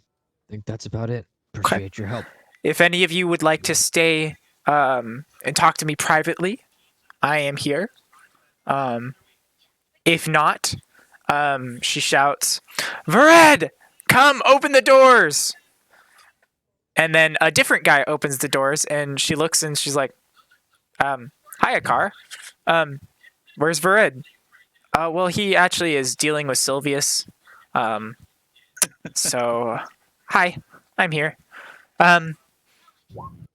Speaker 3: think that's about it. Appreciate your help.
Speaker 1: If any of you would like to stay and talk to me privately, I am here. If not, she shouts, "Vered, come open the doors!" And then a different guy opens the doors, and she looks and she's like, "Hiya, Car. Where's Vered?" Well, he actually is dealing with Sylvius. So, hi, I'm here.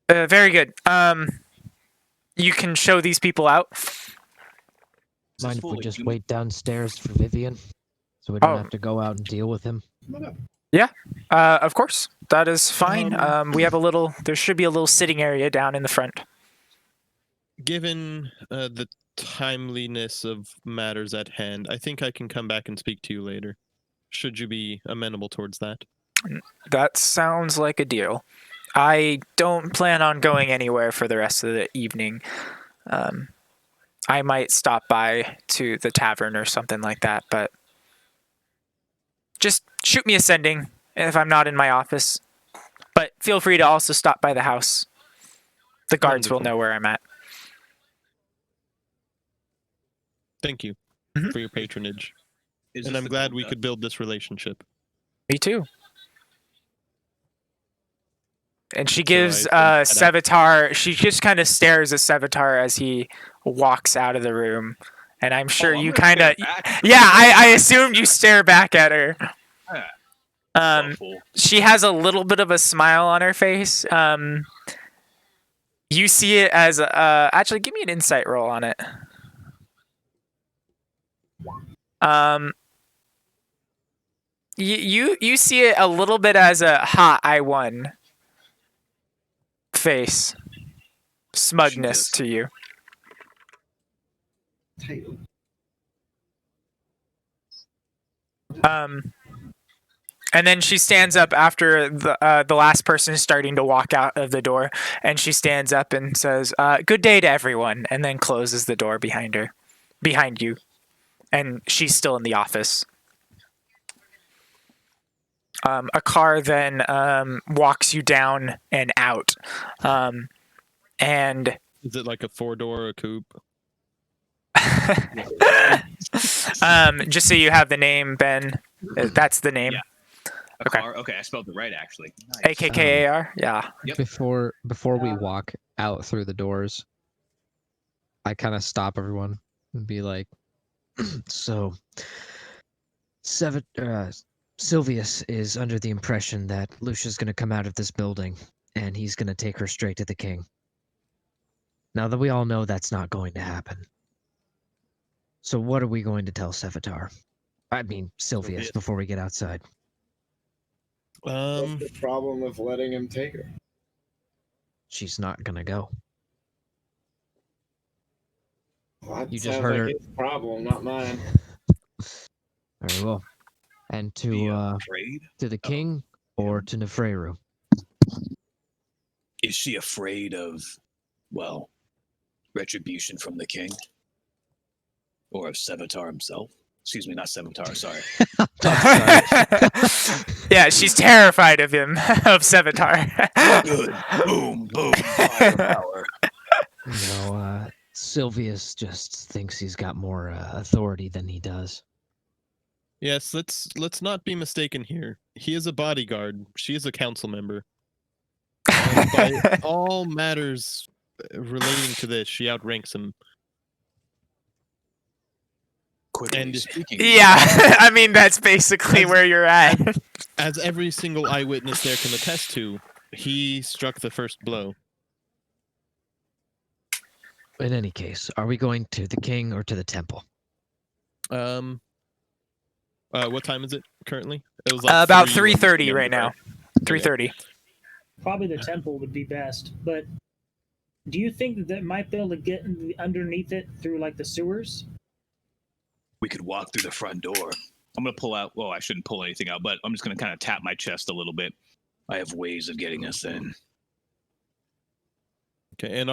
Speaker 1: Very good. You can show these people out.
Speaker 3: Mind if we just wait downstairs for Vivian, so we don't have to go out and deal with him?
Speaker 1: Yeah, of course. That is fine. We have there should be a little sitting area down in the front.
Speaker 7: given the timeliness of matters at hand, I think I can come back and speak to you later. Should you be amenable towards that?
Speaker 1: That sounds like a deal. I don't plan on going anywhere for the rest of the evening. I might stop by to the tavern or something like that, but just shoot me a sending if I'm not in my office. But feel free to also stop by the house. The guards will
Speaker 7: Wonderful.
Speaker 1: know where I'm at.
Speaker 7: Thank you
Speaker 1: Mhm.
Speaker 7: for your patronage.
Speaker 5: Is
Speaker 7: And
Speaker 5: this
Speaker 7: I'm
Speaker 5: the
Speaker 7: glad we
Speaker 5: donut?
Speaker 7: could build this relationship.
Speaker 1: Me too. And she
Speaker 7: So
Speaker 1: gives
Speaker 7: I think
Speaker 1: Sevatar, she just kind of stares at Sevatar as he walks out of the room. And I'm sure
Speaker 5: I'm
Speaker 1: you
Speaker 5: gonna
Speaker 1: kind of,
Speaker 5: stare back at her.
Speaker 1: yeah, I assumed you stare back at her.
Speaker 5: Yeah.
Speaker 1: Um,
Speaker 5: Fool.
Speaker 1: she has a little bit of a smile on her face. You see it as, actually, give me an insight roll on it. You see it a little bit as a I won face. Smugness
Speaker 5: just-
Speaker 1: to you.
Speaker 2: Title.
Speaker 1: And then she stands up after the last person is starting to walk out of the door, and she stands up and says, "Good day to everyone," and then closes the door behind you, and she's still in the office. A car then walks you down and out, and
Speaker 7: Is it like a 4-door or a coupe?
Speaker 1: just so you have the name, Ben, that's the name.
Speaker 5: Yeah. A
Speaker 1: Okay.
Speaker 5: car? Okay, I spelled it right actually. Nice.
Speaker 1: AKKAR, yeah.
Speaker 5: Yep.
Speaker 6: Before we walk out through the doors, I kind of stop everyone and be like, "So, Sylvius is under the impression that Lucia's going to come out of this building and he's going to take her straight to the king. Now that we all know that's not going to happen. So what are we going to tell Sevatar? I mean, Sylvius,
Speaker 5: Sylvius.
Speaker 6: before we get outside."
Speaker 2: What's the problem of letting him take her?
Speaker 6: She's not going to go.
Speaker 2: Well, that
Speaker 6: You just
Speaker 2: sounds
Speaker 6: heard
Speaker 2: like
Speaker 6: her-
Speaker 2: his problem, not mine.
Speaker 6: Very well. And
Speaker 5: Be
Speaker 6: to
Speaker 5: afraid?
Speaker 6: the king or to Nefreru?
Speaker 5: Is she afraid of, well, retribution from the king? Or of Sevatar himself? Excuse me, not Sevatar, sorry.
Speaker 1: Yeah, she's terrified of him, of Sevatar.
Speaker 5: Good. Boom, boom, firepower.
Speaker 6: No, Sylvius just thinks he's got more authority than he does.
Speaker 7: Yes, let's not be mistaken here. He is a bodyguard. She is a council member. And by all matters relating to this, she outranks him.
Speaker 5: Quickly
Speaker 7: And-
Speaker 5: speaking.
Speaker 1: Yeah, I mean, that's basically where you're at.
Speaker 7: As every single eyewitness there can attest to, he struck the first blow.
Speaker 6: In any case, are we going to the king or to the temple?
Speaker 7: What time is it currently? It was
Speaker 1: About
Speaker 7: 3 when
Speaker 1: 3:30
Speaker 7: we
Speaker 1: right now. 3:30.
Speaker 4: Probably the temple would be best, but do you think that might be able to get underneath it through like the sewers?
Speaker 5: We could walk through the front door. I'm going to pull out, well, I shouldn't pull anything out, but I'm just going to kind of tap my chest a little bit. I have ways of getting us in.
Speaker 7: Okay, and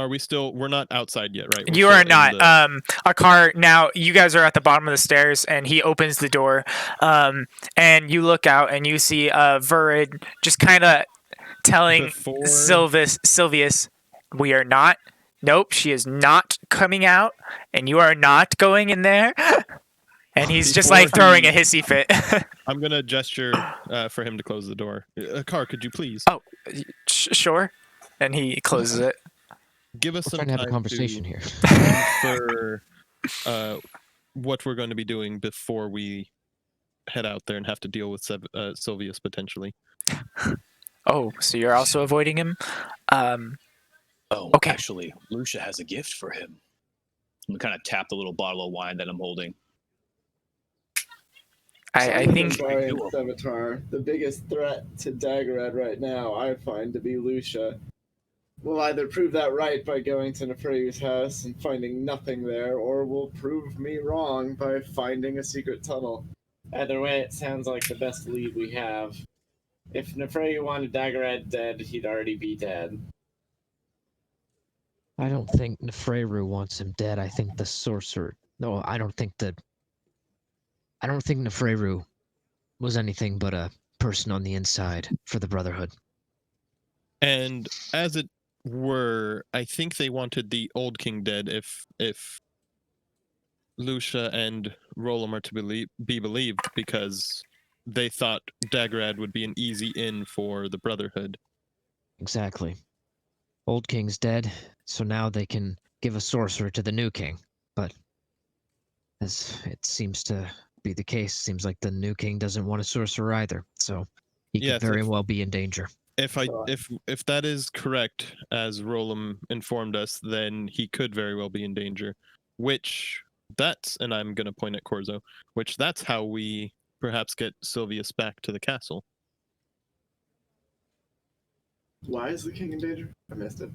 Speaker 7: we're not outside yet, right? We're
Speaker 1: You
Speaker 7: still
Speaker 1: are
Speaker 7: in
Speaker 1: not.
Speaker 7: the-
Speaker 1: A car now. You guys are at the bottom of the stairs, and he opens the door. And you look out, and you see Vurid just kind of telling
Speaker 7: Before-
Speaker 1: Sylvius, "We are not. Nope, she is not coming out, and you are not going in there." And he's just like
Speaker 7: Before
Speaker 1: throwing
Speaker 7: he-
Speaker 1: a hissy fit.
Speaker 7: I'm gonna gesture for him to close the door. Car, could you please
Speaker 1: Sure. And he closes it.
Speaker 7: give us
Speaker 6: We're
Speaker 7: some
Speaker 6: trying to have a
Speaker 7: time
Speaker 6: conversation here.
Speaker 7: for what we're going to be doing before we head out there and have to deal with Sylvius potentially.
Speaker 1: Oh, so you're also avoiding him?
Speaker 5: Oh,
Speaker 1: Okay.
Speaker 5: actually, Lusha has a gift for him. I'm going to kind of tap the little bottle of wine that I'm holding.
Speaker 1: I think
Speaker 2: Sorry, Sevatar, the biggest threat to Daggerad right now, I find to be Lusha. We'll either prove that right by going to Nefreyu's house and finding nothing there, or we'll prove me wrong by finding a secret tunnel. Either way, it sounds like the best lead we have. If Nefreyu wanted Daggerad dead, he'd already be dead.
Speaker 6: I don't think Nefreru wants him dead. I think the sorcerer. No, I don't think Nefreru was anything but a person on the inside for the Brotherhood.
Speaker 7: And as it were, I think they wanted the old king dead if Lusha and Rolam are to be believed, because they thought Daggerad would be an easy in for the Brotherhood.
Speaker 6: Exactly. Old king's dead, so now they can give a sorcerer to the new king. But as it seems to be the case, seems like the new king doesn't want a sorcerer either. So he could very well be in danger.
Speaker 7: If that is correct, as Rolam informed us, then he could very well be in danger. And I'm going to point at Corzo, that's how we perhaps get Sylvius back to the castle.
Speaker 2: Why is the king in danger? I missed it.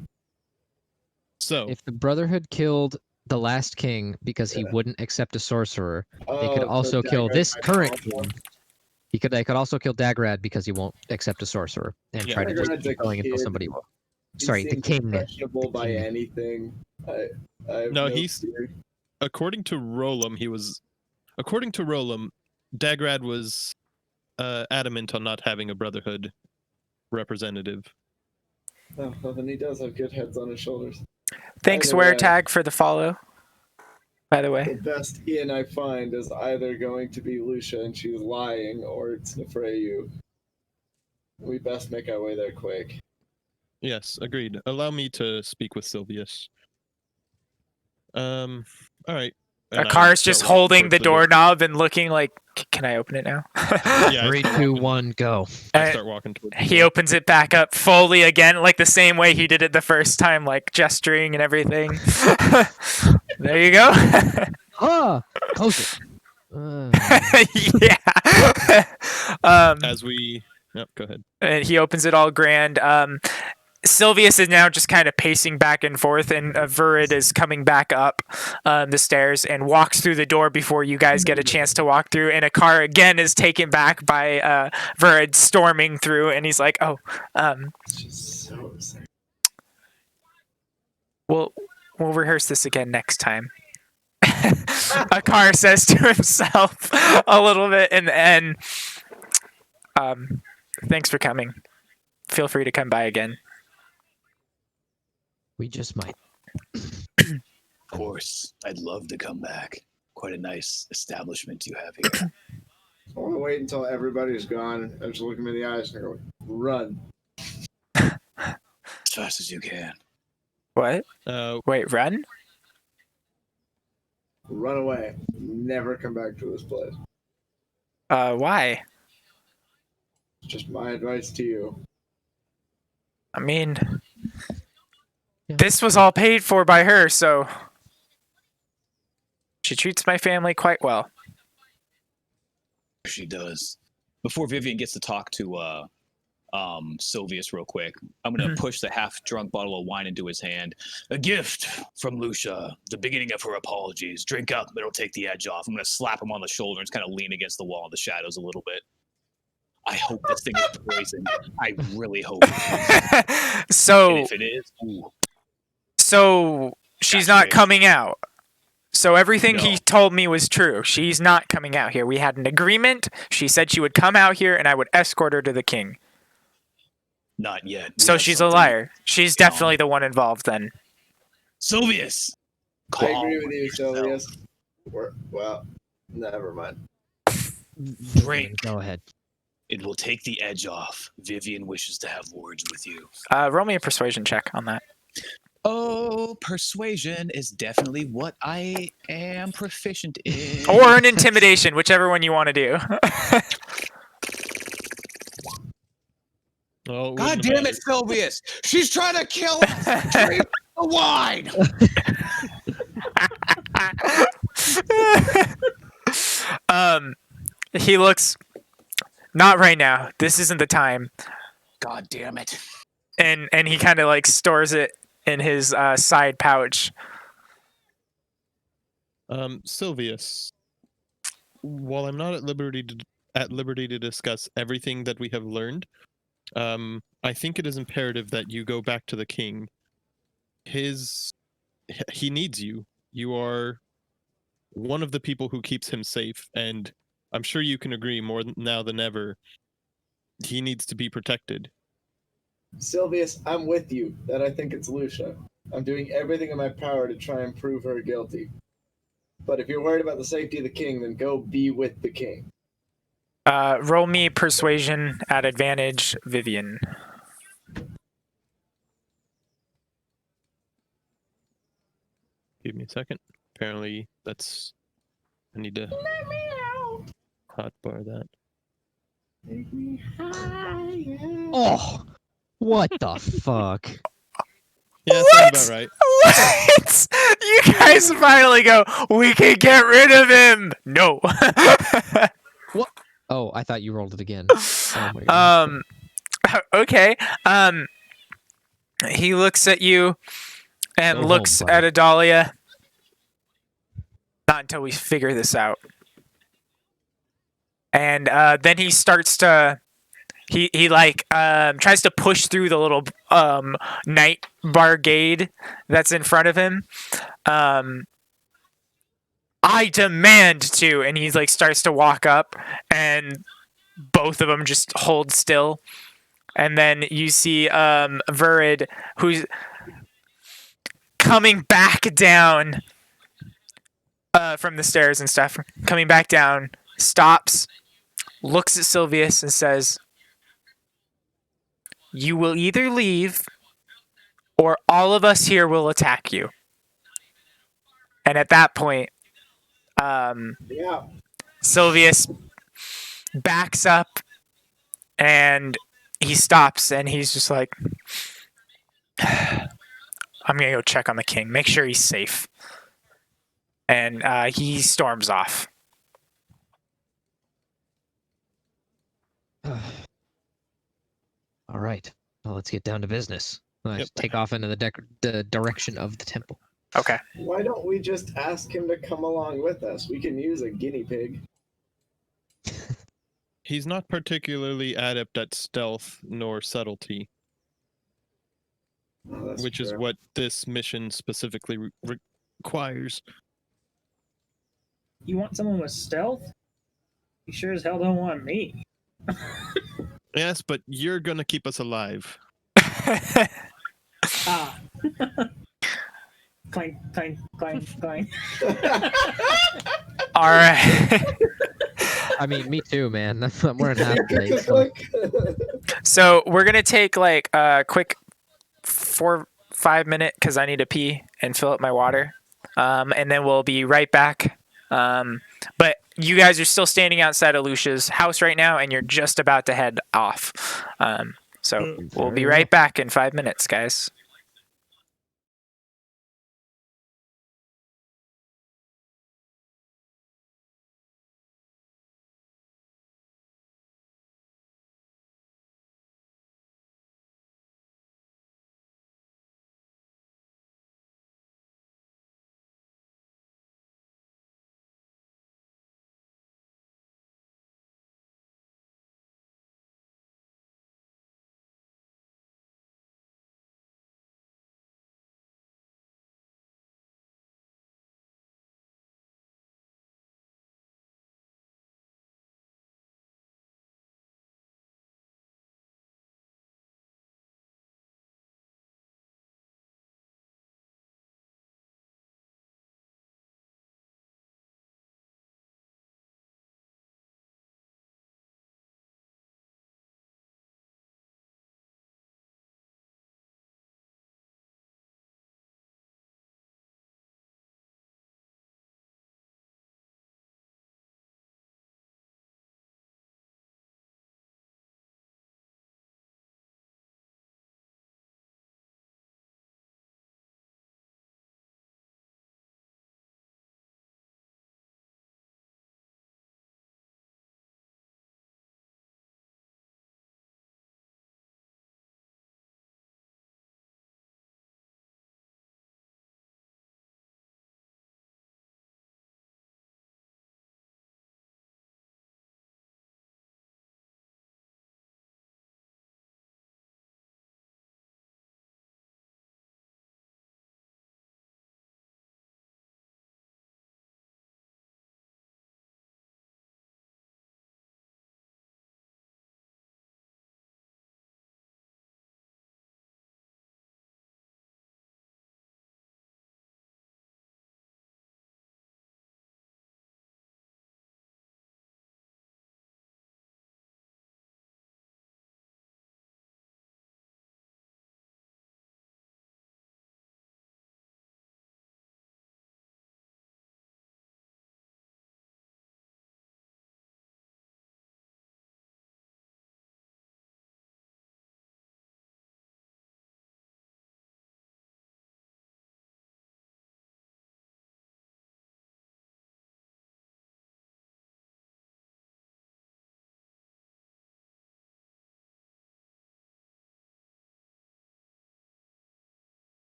Speaker 7: So,
Speaker 6: if the Brotherhood killed the last king because he wouldn't accept a sorcerer, they could
Speaker 2: so
Speaker 6: also kill
Speaker 2: Daggerad
Speaker 6: this
Speaker 2: might
Speaker 6: current
Speaker 2: also-
Speaker 6: king. They could also kill Daggerad because he won't accept a sorcerer and
Speaker 7: Yeah.
Speaker 6: try to just
Speaker 2: Daggerad's
Speaker 6: keep
Speaker 2: a
Speaker 6: going until
Speaker 2: kid.
Speaker 6: somebody will.
Speaker 2: He
Speaker 6: Sorry, the
Speaker 2: seems
Speaker 6: king.
Speaker 2: impressionable
Speaker 6: The
Speaker 2: by
Speaker 6: king.
Speaker 2: anything. I have
Speaker 7: No,
Speaker 2: no
Speaker 7: he's-
Speaker 2: fear.
Speaker 7: according to Rolam, Daggerad was adamant on not having a Brotherhood representative.
Speaker 2: Oh, well, then he does have good heads on his shoulders.
Speaker 1: Thanks,
Speaker 2: Either way,
Speaker 1: Weretag, for the follow. By the way,
Speaker 2: the best in I find is either going to be Lusha and she's lying, or it's Nefreyu. We best make our way there quick.
Speaker 7: Yes, agreed. Allow me to speak with Sylvius. All right. And I
Speaker 1: Akar's
Speaker 7: start
Speaker 1: just
Speaker 7: walking
Speaker 1: holding the
Speaker 7: towards door.
Speaker 1: doorknob and looking like, "Can I open it now?"
Speaker 7: Yeah, I
Speaker 6: 3,
Speaker 7: start
Speaker 6: 2,
Speaker 7: walking-
Speaker 6: 1, go.
Speaker 7: I start walking towards the
Speaker 1: He
Speaker 7: door.
Speaker 1: opens it back up fully again, like the same way he did it the first time, like gesturing and everything. There you go.
Speaker 6: Close it.
Speaker 1: Yeah.
Speaker 7: As we... Yep, go ahead.
Speaker 1: And he opens it all grand. Sylvius is now just kind of pacing back and forth, and Vurid is coming back up the stairs and walks through the door before you guys get a chance to walk through. And Akar again is taken back by Vurid storming through, and he's like, "Oh,
Speaker 2: It's just so exciting.
Speaker 1: we'll rehearse this again next time." Akar says to himself a little bit in the end, "Thanks for coming. Feel free to come by again."
Speaker 6: We just might.
Speaker 5: Of course, I'd love to come back. Quite a nice establishment you have here.
Speaker 2: I want to wait until everybody's gone. I just look him in the eyes and I go, run.
Speaker 5: As fast as you can.
Speaker 1: What? Wait, run?
Speaker 2: Run away. Never come back to this place.
Speaker 1: Why?
Speaker 2: It's just my advice to you.
Speaker 1: I mean,
Speaker 6: Yeah.
Speaker 1: this was all paid for by her, so she treats my family quite well.
Speaker 5: She does. Before Vivian gets to talk to Sylvius real quick, I'm going to push the half-drunk bottle of wine into his hand. A gift from Lusha, the beginning of her apologies. Drink up, it'll take the edge off. I'm going to slap him on the shoulder and kind of lean against the wall in the shadows a little bit. I hope this thing is poison. I really hope it is. And
Speaker 1: So,
Speaker 5: if it is, ooh,
Speaker 1: she's
Speaker 5: That's
Speaker 1: not
Speaker 5: great.
Speaker 1: coming out. So everything he
Speaker 5: No.
Speaker 1: told me was true. She's not coming out here. We had an agreement. She said she would come out here and I would escort her to the king.
Speaker 5: not yet. We
Speaker 1: So
Speaker 5: have
Speaker 1: she's a
Speaker 5: something-
Speaker 1: liar. She's definitely the one involved then.
Speaker 5: Sylvius!
Speaker 2: I agree with
Speaker 5: calm
Speaker 2: you,
Speaker 5: yourself.
Speaker 2: Sylvius. Well, never mind.
Speaker 5: Drink.
Speaker 6: Go ahead.
Speaker 5: It will take the edge off. Vivian wishes to have words with you.
Speaker 1: Roll me a persuasion check on that.
Speaker 5: Oh, persuasion is definitely what I am proficient in.
Speaker 1: Or an intimidation, whichever one you want to do.
Speaker 7: Oh,
Speaker 5: God
Speaker 7: wouldn't
Speaker 5: damn
Speaker 7: matter.
Speaker 5: it, Sylvius! She's trying to kill us! Drink the wine!
Speaker 1: He looks, not right now. This isn't the time.
Speaker 5: God damn it.
Speaker 1: and he kind of like stores it in his side pouch.
Speaker 7: Sylvius, while I'm not at liberty to discuss everything that we have learned, I think it is imperative that you go back to the king. He needs you. You are one of the people who keeps him safe, and I'm sure you can agree more now than ever, he needs to be protected.
Speaker 2: Sylvius, I'm with you that I think it's Lusha. I'm doing everything in my power to try and prove her guilty. But if you're worried about the safety of the king, then go be with the king.
Speaker 1: Roll me persuasion at advantage, Vivian.
Speaker 7: Give me a second. Apparently, I need to hotbar that.
Speaker 2: Take me higher.
Speaker 3: Oh, what the fuck?
Speaker 7: Yeah,
Speaker 1: What?
Speaker 7: sounds about right.
Speaker 1: What? You guys finally go, we can get rid of him. No.
Speaker 3: Oh, I thought you rolled it again. Oh my god.
Speaker 1: Okay. He looks at you and
Speaker 3: Go
Speaker 1: looks
Speaker 3: home,
Speaker 1: at
Speaker 3: buddy.
Speaker 1: Adalia. Not until we figure this out. And then he starts to he like tries to push through the little night barricade that's in front of him. I demand to, and he's like starts to walk up, and both of them just hold still. And then you see Virid, who's coming back down from the stairs and stuff, coming back down, stops, looks at Sylvius and says, "You will either leave or all of us here will attack you." And at that point,
Speaker 2: Yeah.
Speaker 1: Sylvius backs up and he stops and he's just like, "I'm going to go check on the king, make sure he's safe." And he storms off.
Speaker 3: All right. Well, let's get down to business. Let's
Speaker 7: Yep.
Speaker 3: take off into the direction of the temple.
Speaker 1: Okay.
Speaker 2: Why don't we just ask him to come along with us? We can use a guinea pig.
Speaker 7: He's not particularly adept at stealth nor subtlety,
Speaker 2: Oh, that's
Speaker 7: which is
Speaker 2: true.
Speaker 7: what this mission specifically requires.
Speaker 4: You want someone with stealth? You sure as hell don't want me.
Speaker 7: Yes, but you're gonna keep us alive.
Speaker 4: Ah. Clank, clank, clank, clank.
Speaker 1: All right.
Speaker 3: I mean, me too, man. I'm wearing half plate. So.
Speaker 1: So we're gonna take like a quick 4-5 minute because I need to pee and fill up my water, and then we'll be right back. But you guys are still standing outside of Lusha's house right now, and you're just about to head off. So we'll be right back in 5 minutes, guys.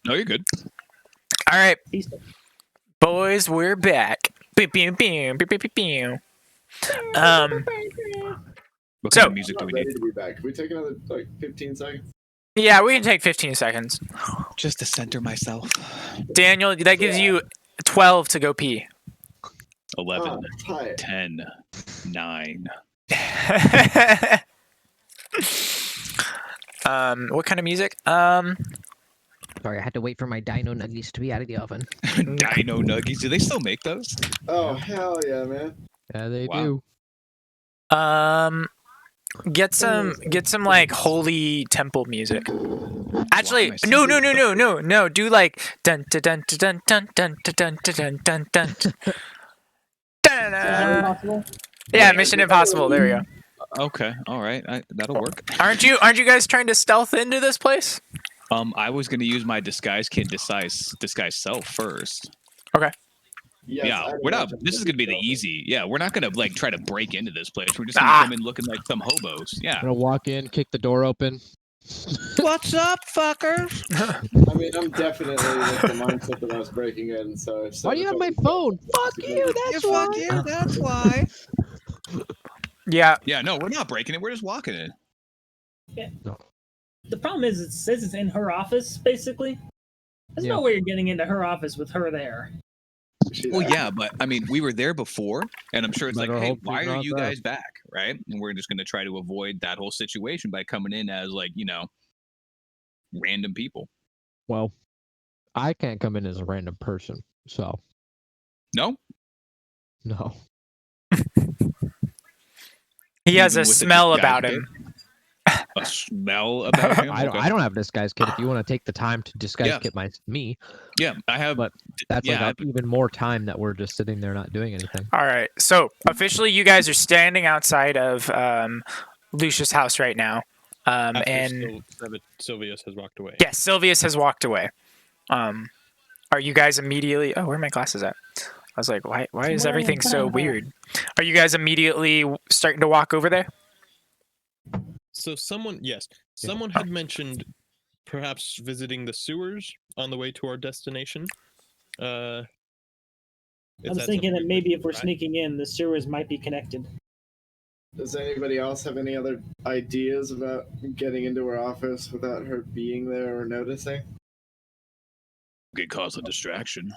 Speaker 5: No, you're good.
Speaker 1: All right,
Speaker 4: Peace.
Speaker 1: boys, we're back. Pew, pew, pew, pew, pew, pew, pew.
Speaker 5: What
Speaker 1: So-
Speaker 5: kind of
Speaker 2: I'm
Speaker 5: music do
Speaker 2: not
Speaker 5: we
Speaker 2: ready
Speaker 5: need?
Speaker 2: to be back. Can we take another 15 seconds?
Speaker 1: Yeah, we can take 15 seconds.
Speaker 5: Just to center myself.
Speaker 1: Daniel, that gives you 12 to go pee.
Speaker 5: 11,
Speaker 2: Hi.
Speaker 5: 10, 9.
Speaker 1: What kind of music?
Speaker 6: Sorry, I had to wait for my dino nuggies to be out of the oven.
Speaker 5: Dino Nuggies. Do they still make those?
Speaker 2: Oh, hell yeah, man.
Speaker 6: Yeah, they
Speaker 5: Wow.
Speaker 6: do.
Speaker 1: Get some like holy temple music. Actually,
Speaker 5: Why am I
Speaker 1: no. Do like dun dun dun dun dun dun dun dun dun dun dun.
Speaker 4: Impossible.
Speaker 1: Yeah, Mission Impossible. There we go.
Speaker 5: Okay, all right. That'll work.
Speaker 1: Aren't you guys trying to stealth into this place?
Speaker 5: I was gonna use my disguise kit disguise self first.
Speaker 2: Yes,
Speaker 5: Yeah,
Speaker 2: I
Speaker 5: we're not.
Speaker 2: imagine
Speaker 5: This is gonna be the
Speaker 2: so.
Speaker 5: easy. Yeah, we're not gonna like try to break into this place. We're just gonna
Speaker 1: Ah.
Speaker 5: come in looking like some hobos. Yeah.
Speaker 6: I'm gonna walk in, kick the door open.
Speaker 5: What's up, fuckers?
Speaker 2: I mean, I'm definitely with the mindset that I was breaking in, so if
Speaker 6: Why do you have my phone? Fuck you, that's why.
Speaker 5: That's why.
Speaker 1: Yeah.
Speaker 5: Yeah, no, we're not breaking it. We're just walking in.
Speaker 4: The problem is, it says it's in her office, basically. There's
Speaker 6: Yeah.
Speaker 4: no way you're getting into her office with her there.
Speaker 2: She's
Speaker 5: Well,
Speaker 2: actually-
Speaker 5: yeah, but I mean, we were there before, and I'm sure it's like,
Speaker 6: Better
Speaker 5: hey,
Speaker 6: hope
Speaker 5: why
Speaker 6: she's
Speaker 5: are
Speaker 6: not
Speaker 5: you
Speaker 6: there.
Speaker 5: guys back, right? And we're just gonna try to avoid that whole situation by coming in as like, random people.
Speaker 6: Well, I can't come in as a random person, so
Speaker 5: No,
Speaker 6: no.
Speaker 1: He has
Speaker 5: Even
Speaker 1: a
Speaker 5: with the
Speaker 1: smell
Speaker 5: disguise
Speaker 1: about
Speaker 5: kit?
Speaker 1: him.
Speaker 5: a smell about him.
Speaker 6: I
Speaker 5: Okay.
Speaker 6: don't have a disguise kit. If you want to take the time to disguise
Speaker 5: Yeah.
Speaker 6: kit me,
Speaker 5: Yeah, I have.
Speaker 6: But that's
Speaker 5: yeah,
Speaker 6: like even more time that we're just sitting there not doing anything.
Speaker 1: All right. So officially, you guys are standing outside of Lucia's house right now.
Speaker 7: After
Speaker 1: And
Speaker 7: Sylvius has walked away.
Speaker 1: yes, Sylvius has walked away. Are you guys immediately? Oh, where are my glasses at? I was like, why is everything so weird? Are you guys immediately starting to walk over there?
Speaker 7: So someone had mentioned perhaps visiting the sewers on the way to our destination.
Speaker 4: I was thinking that maybe if we're sneaking in, the sewers might be connected.
Speaker 2: Does anybody else have any other ideas about getting into her office without her being there or noticing?
Speaker 5: Could cause a distraction.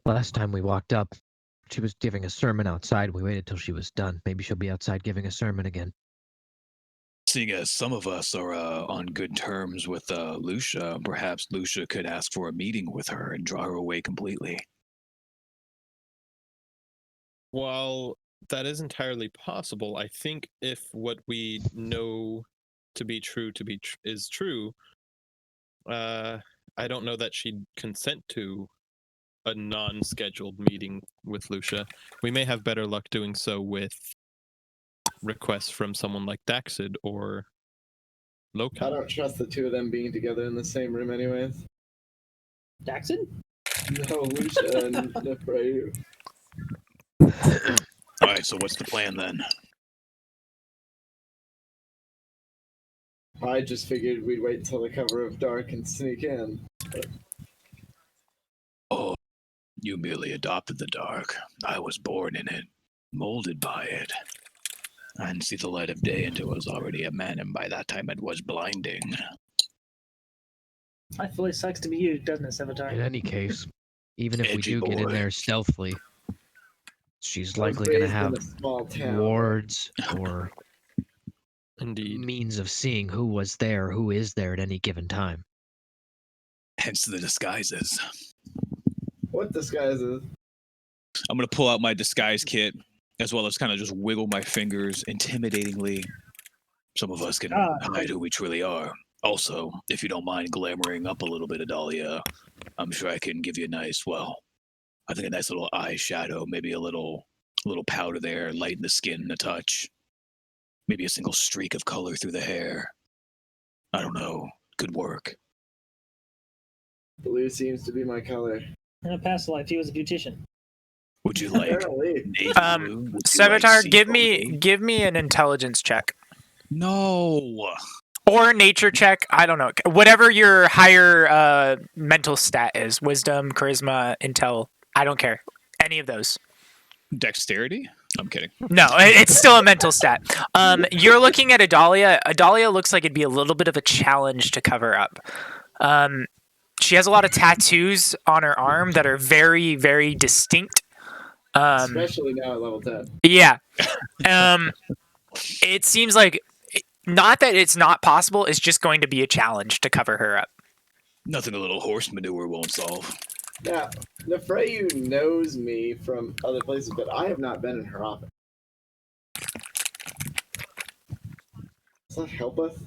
Speaker 6: Last time we walked up, she was giving a sermon outside. We waited till she was done. Maybe she'll be outside giving a sermon again.
Speaker 5: Seeing as some of us are on good terms with Lusha, perhaps Lusha could ask for a meeting with her and draw her away completely.
Speaker 7: While that is entirely possible, I think if what we know to be true is true, I don't know that she'd consent to a non-scheduled meeting with Lusha. We may have better luck doing so with requests from someone like Daxid or
Speaker 2: I
Speaker 7: Lokan.
Speaker 2: don't trust the two of them being together in the same room anyways.
Speaker 4: Daxid?
Speaker 2: No, Lucia and Nefrayu.
Speaker 5: All right, so what's the plan then?
Speaker 2: I just figured we'd wait till the cover of dark and sneak in.
Speaker 5: Oh, you merely adopted the dark. I was born in it, molded by it. I didn't see the light of day until I was already a man, and by that time it was blinding.
Speaker 4: Life really sucks to be you, doesn't it, Sevatar?
Speaker 6: In any case, even if we
Speaker 5: Edgy
Speaker 6: do get in
Speaker 5: boy.
Speaker 6: there stealthily, she's
Speaker 2: I was
Speaker 6: likely going to
Speaker 2: raised in
Speaker 6: have
Speaker 2: a small town.
Speaker 6: wards or
Speaker 7: Indeed.
Speaker 6: means of seeing who was there, who is there at any given time.
Speaker 5: Hence the disguises.
Speaker 2: What disguises?
Speaker 5: I'm gonna pull out my disguise kit, as well as kind of just wiggle my fingers intimidatingly. Some of us can hide who we truly are. Also, if you don't mind glamoring up a little bit, Adalia, I'm sure I can give you a nice, I think a nice little eyeshadow, maybe a little powder there, lighten the skin a touch. Maybe a single streak of color through the hair. I don't know. Could work.
Speaker 2: Blue seems to be my color.
Speaker 4: In a past life, he was a beautician.
Speaker 5: Would you like
Speaker 2: Apparently.
Speaker 5: navy blue? Would you like
Speaker 1: Sevatar,
Speaker 5: sea
Speaker 1: give
Speaker 5: foam
Speaker 1: me
Speaker 5: blue?
Speaker 1: give me an intelligence check.
Speaker 5: No.
Speaker 1: Or nature check. I don't know. Whatever your higher mental stat is. Wisdom, charisma, intel. I don't care. Any of those.
Speaker 5: Dexterity? I'm kidding.
Speaker 1: No, it's still a mental stat. You're looking at Adalia. Adalia looks like it'd be a little bit of a challenge to cover up. She has a lot of tattoos on her arm that are very, very distinct.
Speaker 2: Especially now at level 10.
Speaker 1: Yeah. It seems like, not that it's not possible, it's just going to be a challenge to cover her up.
Speaker 5: Nothing a little horse manure won't solve.
Speaker 2: Now, Nefreyu knows me from other places, but I have not been in her office. Does that help us?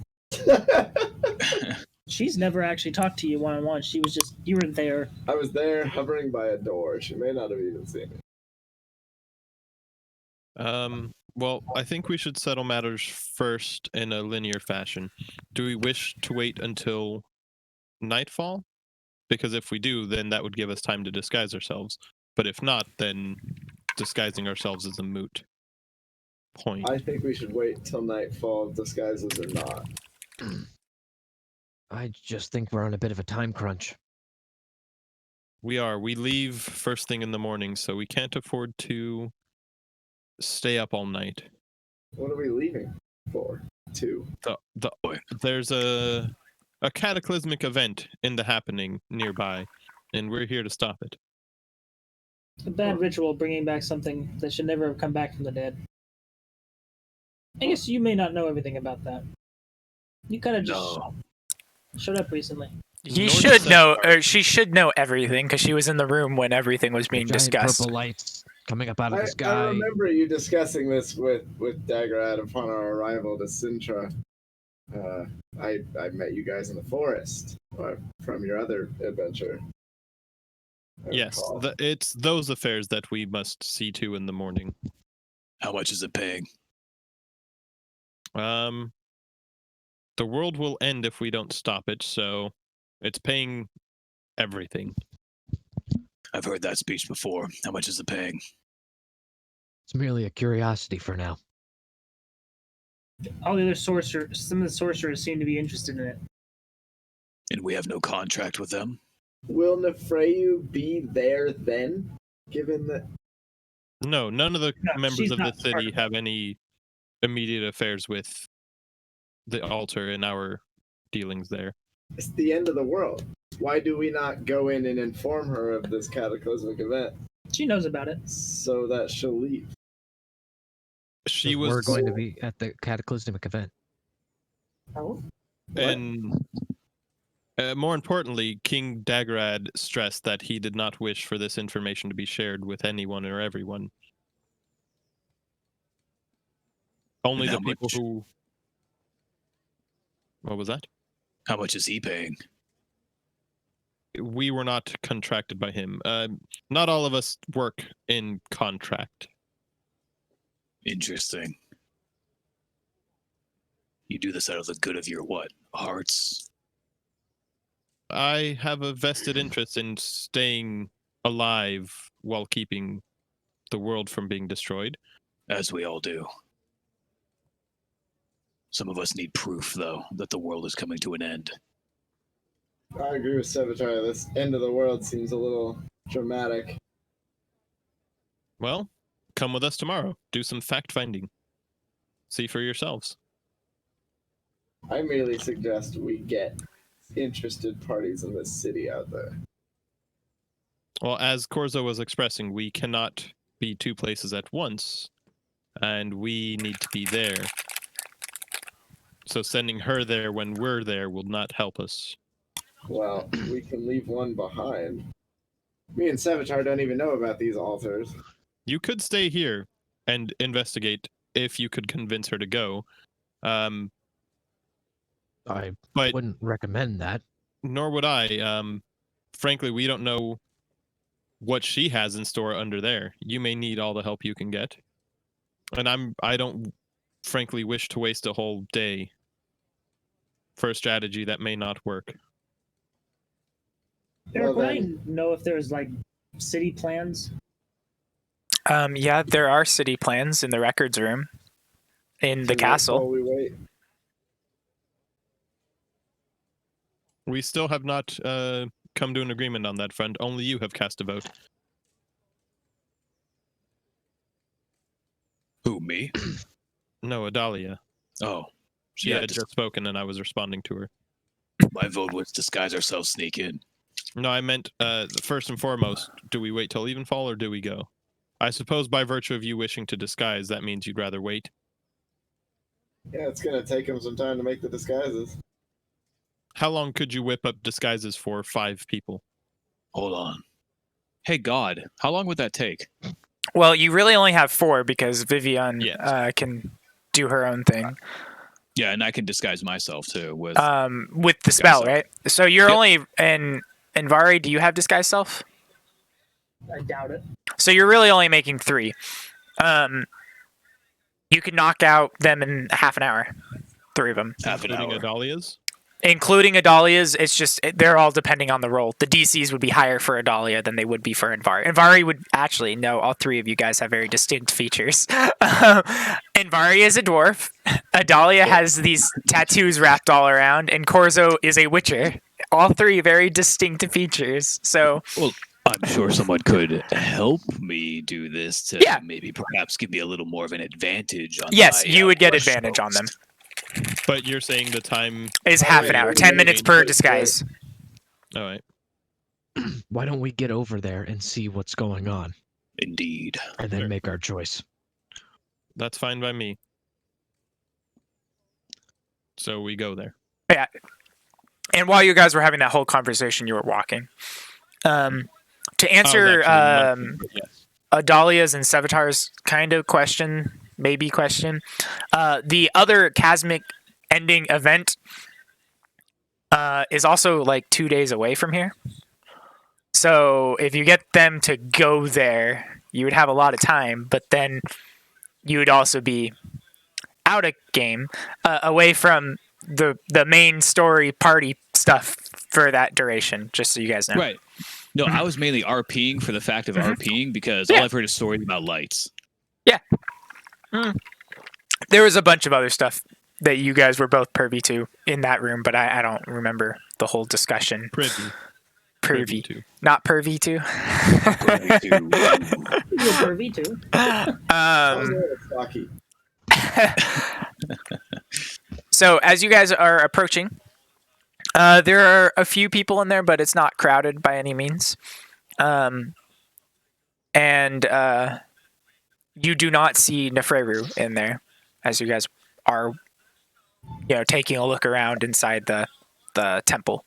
Speaker 4: She's never actually talked to you one-on-one. She was just, you were there.
Speaker 2: I was there hovering by a door. She may not have even seen me.
Speaker 7: Well, I think we should settle matters first in a linear fashion. Do we wish to wait until nightfall? Because if we do, then that would give us time to disguise ourselves. But if not, then disguising ourselves is a moot point.
Speaker 2: I think we should wait till nightfall, disguises or not.
Speaker 6: I just think we're on a bit of a time crunch.
Speaker 7: We are. We leave first thing in the morning, so we can't afford to stay up all night.
Speaker 2: What are we leaving for?
Speaker 7: There's a cataclysmic event in the happening nearby, and we're here to stop it.
Speaker 4: A bad ritual bringing back something that should never have come back from the dead. I guess you may not know everything about that. You kind of just showed up recently.
Speaker 1: You should know, or she should know everything because she was in the room when everything was being
Speaker 6: Giant
Speaker 1: discussed.
Speaker 6: purple lights coming up out of the
Speaker 2: I
Speaker 6: sky.
Speaker 2: remember you discussing this with Dagrad upon our arrival to Sintra. I met you guys in the forest from your other adventure.
Speaker 7: Yes, it's those affairs that we must see to in the morning.
Speaker 5: How much is it paying?
Speaker 7: The world will end if we don't stop it, so it's paying everything.
Speaker 5: I've heard that speech before. How much is it paying?
Speaker 6: It's merely a curiosity for now.
Speaker 4: All the other sorcerers, some of the sorcerers seem to be interested in it.
Speaker 5: And we have no contract with them?
Speaker 2: Will Nefreyu be there then, given that...
Speaker 7: No, none of the members
Speaker 4: she's
Speaker 7: of the
Speaker 4: not part
Speaker 7: city
Speaker 4: of it.
Speaker 7: have any immediate affairs with the altar and our dealings there.
Speaker 2: It's the end of the world. Why do we not go in and inform her of this cataclysmic event
Speaker 4: She knows about it.
Speaker 2: so that she'll leave?
Speaker 6: We're going to be at the cataclysmic event.
Speaker 4: Oh.
Speaker 7: And more importantly, King Dagrad stressed that he did not wish for this information to be shared with anyone or everyone. Only
Speaker 5: And
Speaker 7: the
Speaker 5: how
Speaker 7: people
Speaker 5: much?
Speaker 7: who... What was that?
Speaker 5: How much is he paying?
Speaker 7: We were not contracted by him. Not all of us work in contract.
Speaker 5: Interesting. You do this out of the good of your what? Hearts?
Speaker 7: I have a vested interest in staying alive while keeping the world from being destroyed.
Speaker 5: As we all do. Some of us need proof, though, that the world is coming to an end.
Speaker 2: I agree with Sevatar. This end of the world seems a little dramatic.
Speaker 7: Well, come with us tomorrow. Do some fact-finding. See for yourselves.
Speaker 2: I merely suggest we get interested parties in this city out there.
Speaker 7: Well, as Corzo was expressing, we cannot be two places at once, and we need to be there. So sending her there when we're there will not help us.
Speaker 2: Well, we can leave one behind. Me and Sevatar don't even know about these altars.
Speaker 7: You could stay here and investigate if you could convince her to go.
Speaker 6: I
Speaker 7: But
Speaker 6: wouldn't recommend that.
Speaker 7: nor would I. Frankly, we don't know what she has in store under there. You may need all the help you can get. And I don't frankly wish to waste a whole day for a strategy that may not work.
Speaker 4: Eric,
Speaker 2: Well,
Speaker 4: would I
Speaker 2: then-
Speaker 4: know if there's like city plans?
Speaker 1: Yeah, there are city plans in the records room in the
Speaker 2: While
Speaker 1: castle.
Speaker 2: we wait.
Speaker 7: We still have not come to an agreement on that front. Only you have cast a vote.
Speaker 5: Who, me?
Speaker 7: No, Adalia.
Speaker 5: Oh,
Speaker 7: She
Speaker 5: yeah,
Speaker 7: had just spoken, and I was responding to her.
Speaker 5: my vote was disguise ourselves, sneak in.
Speaker 7: No, I meant first and foremost, do we wait till evenfall or do we go? I suppose by virtue of you wishing to disguise, that means you'd rather wait.
Speaker 2: Yeah, it's gonna take him some time to make the disguises.
Speaker 7: How long could you whip up disguises for 5 people?
Speaker 5: Hold on. Hey, God, how long would that take?
Speaker 1: Well, you really only have 4 because Vivian
Speaker 7: Yes.
Speaker 1: can do her own thing.
Speaker 5: Yeah, and I can disguise myself too with
Speaker 1: With the spell,
Speaker 5: self.
Speaker 1: right? So you're
Speaker 5: Yep.
Speaker 1: only in Vari. Do you have disguise self?
Speaker 4: I doubt it.
Speaker 1: So you're really only making 3. You can knock out them in half an hour. 3 of them,
Speaker 5: half an
Speaker 7: Including
Speaker 5: hour.
Speaker 7: Adalia's?
Speaker 1: including Adalia's. It's just they're all depending on the roll. The DCs would be higher for Adalia than they would be for Invari. Invari would actually no. All 3 of you guys have very distinct features. Invari is a dwarf. Adalia has these tattoos wrapped all around, and Corzo is a witcher. All 3 very distinct features. So
Speaker 5: Well, I'm sure someone could help me do this to maybe perhaps give me a little more of an advantage on
Speaker 1: yes,
Speaker 5: my,
Speaker 1: you would get
Speaker 5: brush
Speaker 1: advantage on them.
Speaker 5: strokes.
Speaker 7: But you're saying the time...
Speaker 1: Is half an hour, 10 minutes per disguise.
Speaker 7: All right.
Speaker 3: Why don't we get over there and see what's going on,
Speaker 5: Indeed.
Speaker 3: and then
Speaker 7: Sure.
Speaker 3: make our choice?
Speaker 7: That's fine by me. So we go there.
Speaker 1: Yeah. And while you guys were having that whole conversation, you were walking. To answer
Speaker 7: Yes.
Speaker 1: Adalia's and Sevatar's kind of question, maybe question, the other Chasmic ending event is also like 2 days away from here. So if you get them to go there, you would have a lot of time, but then you would also be out of game, away from the main story party stuff for that duration, just so you guys know.
Speaker 5: Right. No, I was mainly RPing for the fact of RPing because
Speaker 1: Yeah.
Speaker 5: all I've heard is stories about lights.
Speaker 1: There was a bunch of other stuff that you guys were both privy to in that room, but I don't remember the whole discussion.
Speaker 7: Privy.
Speaker 1: Pervy. Not pervy to.
Speaker 4: You're pervy too.
Speaker 2: I was there with Stocky.
Speaker 1: So as you guys are approaching, there are a few people in there, but it's not crowded by any means. And you do not see Nefreru in there as you guys are, taking a look around inside the temple.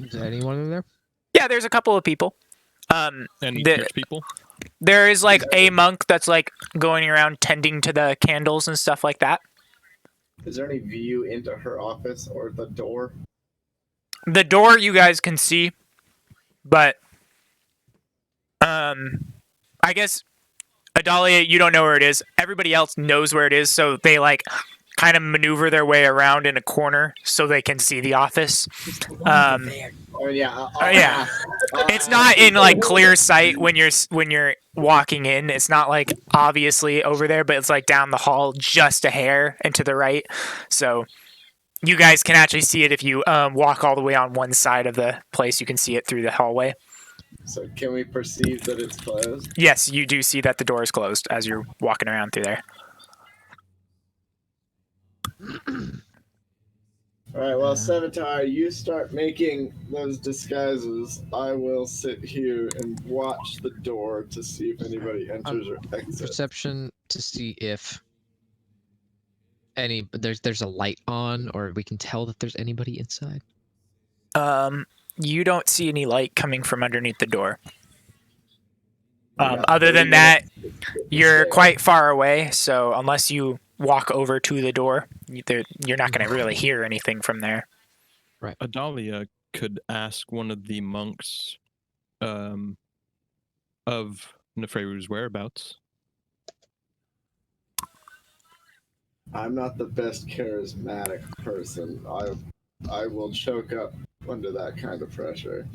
Speaker 3: Is there anyone in there?
Speaker 1: Yeah, there's a couple of people.
Speaker 7: Any
Speaker 1: The-
Speaker 7: church people?
Speaker 1: There is like a monk that's like going around tending to the candles and stuff like that.
Speaker 2: Is there any view into her office or the door?
Speaker 1: The door you guys can see, but I guess Adalia, you don't know where it is. Everybody else knows where it is, so they like kind of maneuver their way around in a corner so they can see the office.
Speaker 2: Oh yeah.
Speaker 1: Yeah. It's not in like clear sight when you're walking in. It's not like obviously over there, but it's like down the hall just a hair and to the right. So you guys can actually see it if you walk all the way on one side of the place. You can see it through the hallway.
Speaker 2: So can we perceive that it's closed?
Speaker 1: Yes, you do see that the door is closed as you're walking around through there.
Speaker 2: Alright, well, Sevatar, you start making those disguises. I will sit here and watch the door to see if anybody enters or exits.
Speaker 3: Perception to see if there's a light on, or we can tell that there's anybody inside.
Speaker 1: You don't see any light coming from underneath the door. Other than that, you're quite far away, so unless you walk over to the door, you're not going to really hear anything from there.
Speaker 7: Adalia could ask one of the monks of Nefreru's whereabouts.
Speaker 2: I'm not the best charismatic person. I will choke up under that kind of pressure.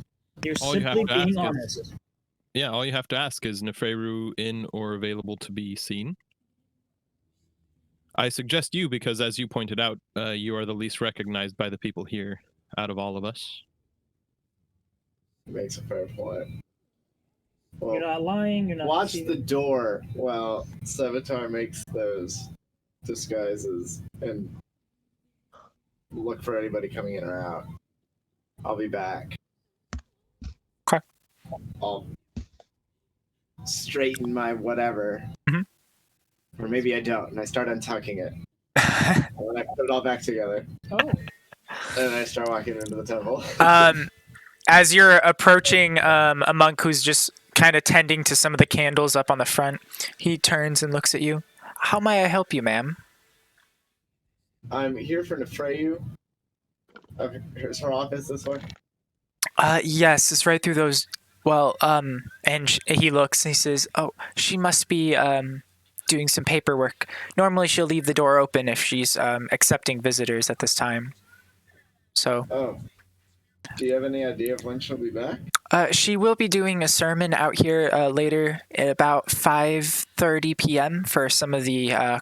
Speaker 4: You're
Speaker 7: All you have
Speaker 4: simply
Speaker 7: to
Speaker 4: being
Speaker 7: ask
Speaker 4: honest.
Speaker 7: Yeah, all you have to ask is Nefreru in or available to be seen? I suggest you because, as you pointed out, you are the least recognized by the people here out of all of us.
Speaker 2: Makes a fair point. Well,
Speaker 4: You're not lying. You're not.
Speaker 2: watch
Speaker 4: deceiving.
Speaker 2: the door while Savitar makes those disguises and look for anybody coming in or out. I'll be back.
Speaker 1: Okay.
Speaker 2: I'll straighten my whatever.
Speaker 1: Mhm.
Speaker 2: Or maybe I don't, and I start untucking it. And then I put it all back together.
Speaker 4: Oh.
Speaker 2: And then I start walking into the temple.
Speaker 1: As you're approaching a monk who's just kind of tending to some of the candles up on the front, he turns and looks at you. How may I help you, ma'am?
Speaker 2: I'm here for Nefreyu. Here's her office this way.
Speaker 1: Yes, it's right through those. Well, and he looks and he says, "Oh, she must be doing some paperwork. Normally, she'll leave the door open if she's accepting visitors at this time." So.
Speaker 2: Oh. Do you have any idea of when she'll be back?
Speaker 1: She will be doing a sermon out here later at about 5:30 p.m. for some of the